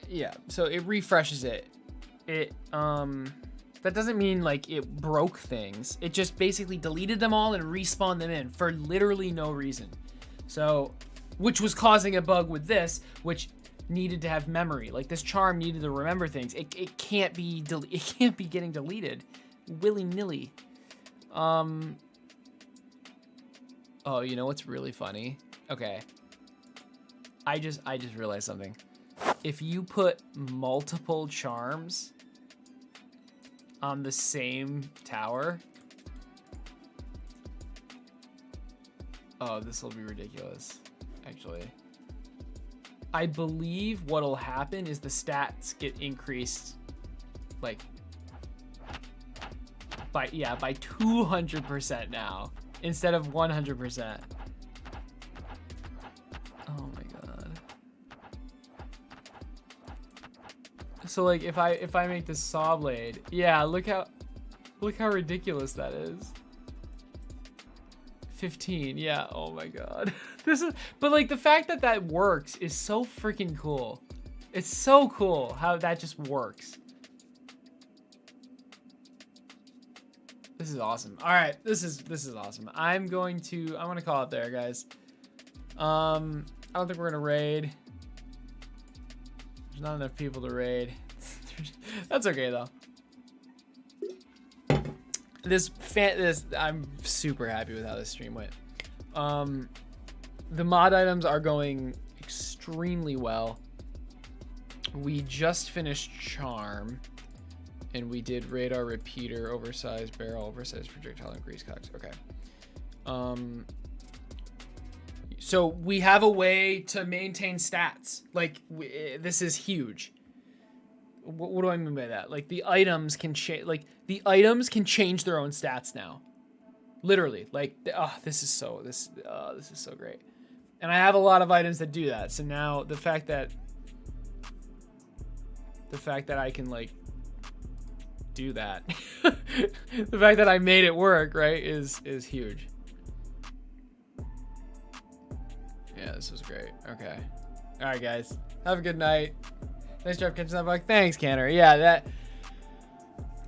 [SPEAKER 1] Yeah, so it refreshes it. That doesn't mean like it broke things. It just basically deleted them all and respawned them in for literally no reason. So, which was causing a bug with this, which needed to have memory. Like this charm needed to remember things. It can't be getting deleted willy-nilly. Oh, you know what's really funny? Okay. I just realized something. If you put multiple charms on the same tower, oh, this will be ridiculous, actually. I believe what'll happen is the stats get increased, like, by 200% now, instead of 100%. Oh my god. So like if I make this saw blade, yeah, look how ridiculous that is. 15, yeah, oh my god. But like the fact that that works is so freaking cool. It's so cool how that just works. This is awesome. All right, this is awesome. I'm gonna call it there, guys. I don't think we're gonna raid. There's not enough people to raid. That's okay though. I'm super happy with how this stream went. The mod items are going extremely well. We just finished charm, and we did radar repeater, oversized barrel, oversized projectile, and grease cocks. Okay. So we have a way to maintain stats. Like this is huge. What do I mean by that? Like the items can change. Like the items can change their own stats now. Literally. Like this is so great. And I have a lot of items that do that. So now the fact that I can like do that, the fact that I made it work, right, is huge. Yeah, this was great. Okay. All right, guys. Have a good night. Nice job catching that bug. Thanks, Canner. Yeah, that...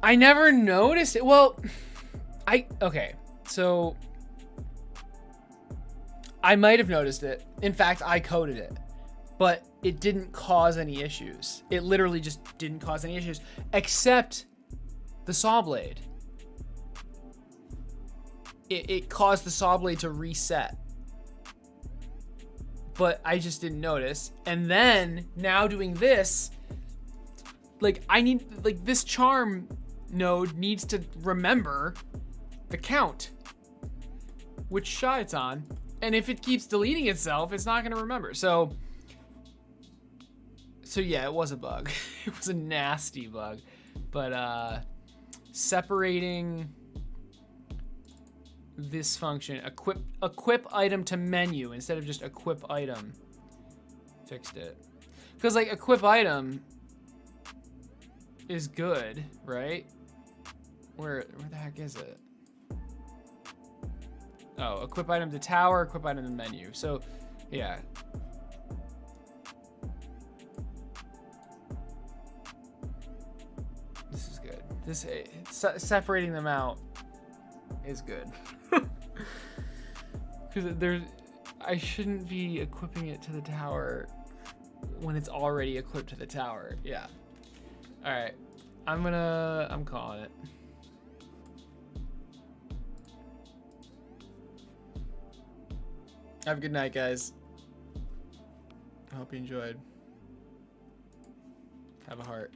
[SPEAKER 1] I never noticed it. Well, okay. So, I might have noticed it. In fact, I coded it. But it didn't cause any issues. It literally just didn't cause any issues. Except the saw blade. It caused the saw blade to reset. But I just didn't notice. And then now doing this, like this charm node needs to remember the count, which shot it's on. And if it keeps deleting itself, it's not gonna remember. So yeah, it was a bug. It was a nasty bug. But separating this function, equip item to menu instead of just equip item, fixed it. Because like equip item is good, right? Where the heck is it? Oh, equip item to tower, equip item to menu. So yeah. This is good. This separating them out is good. Because I shouldn't be equipping it to the tower when it's already equipped to the tower. Yeah. All right. I'm calling it. Have a good night, guys. I hope you enjoyed. Have a heart.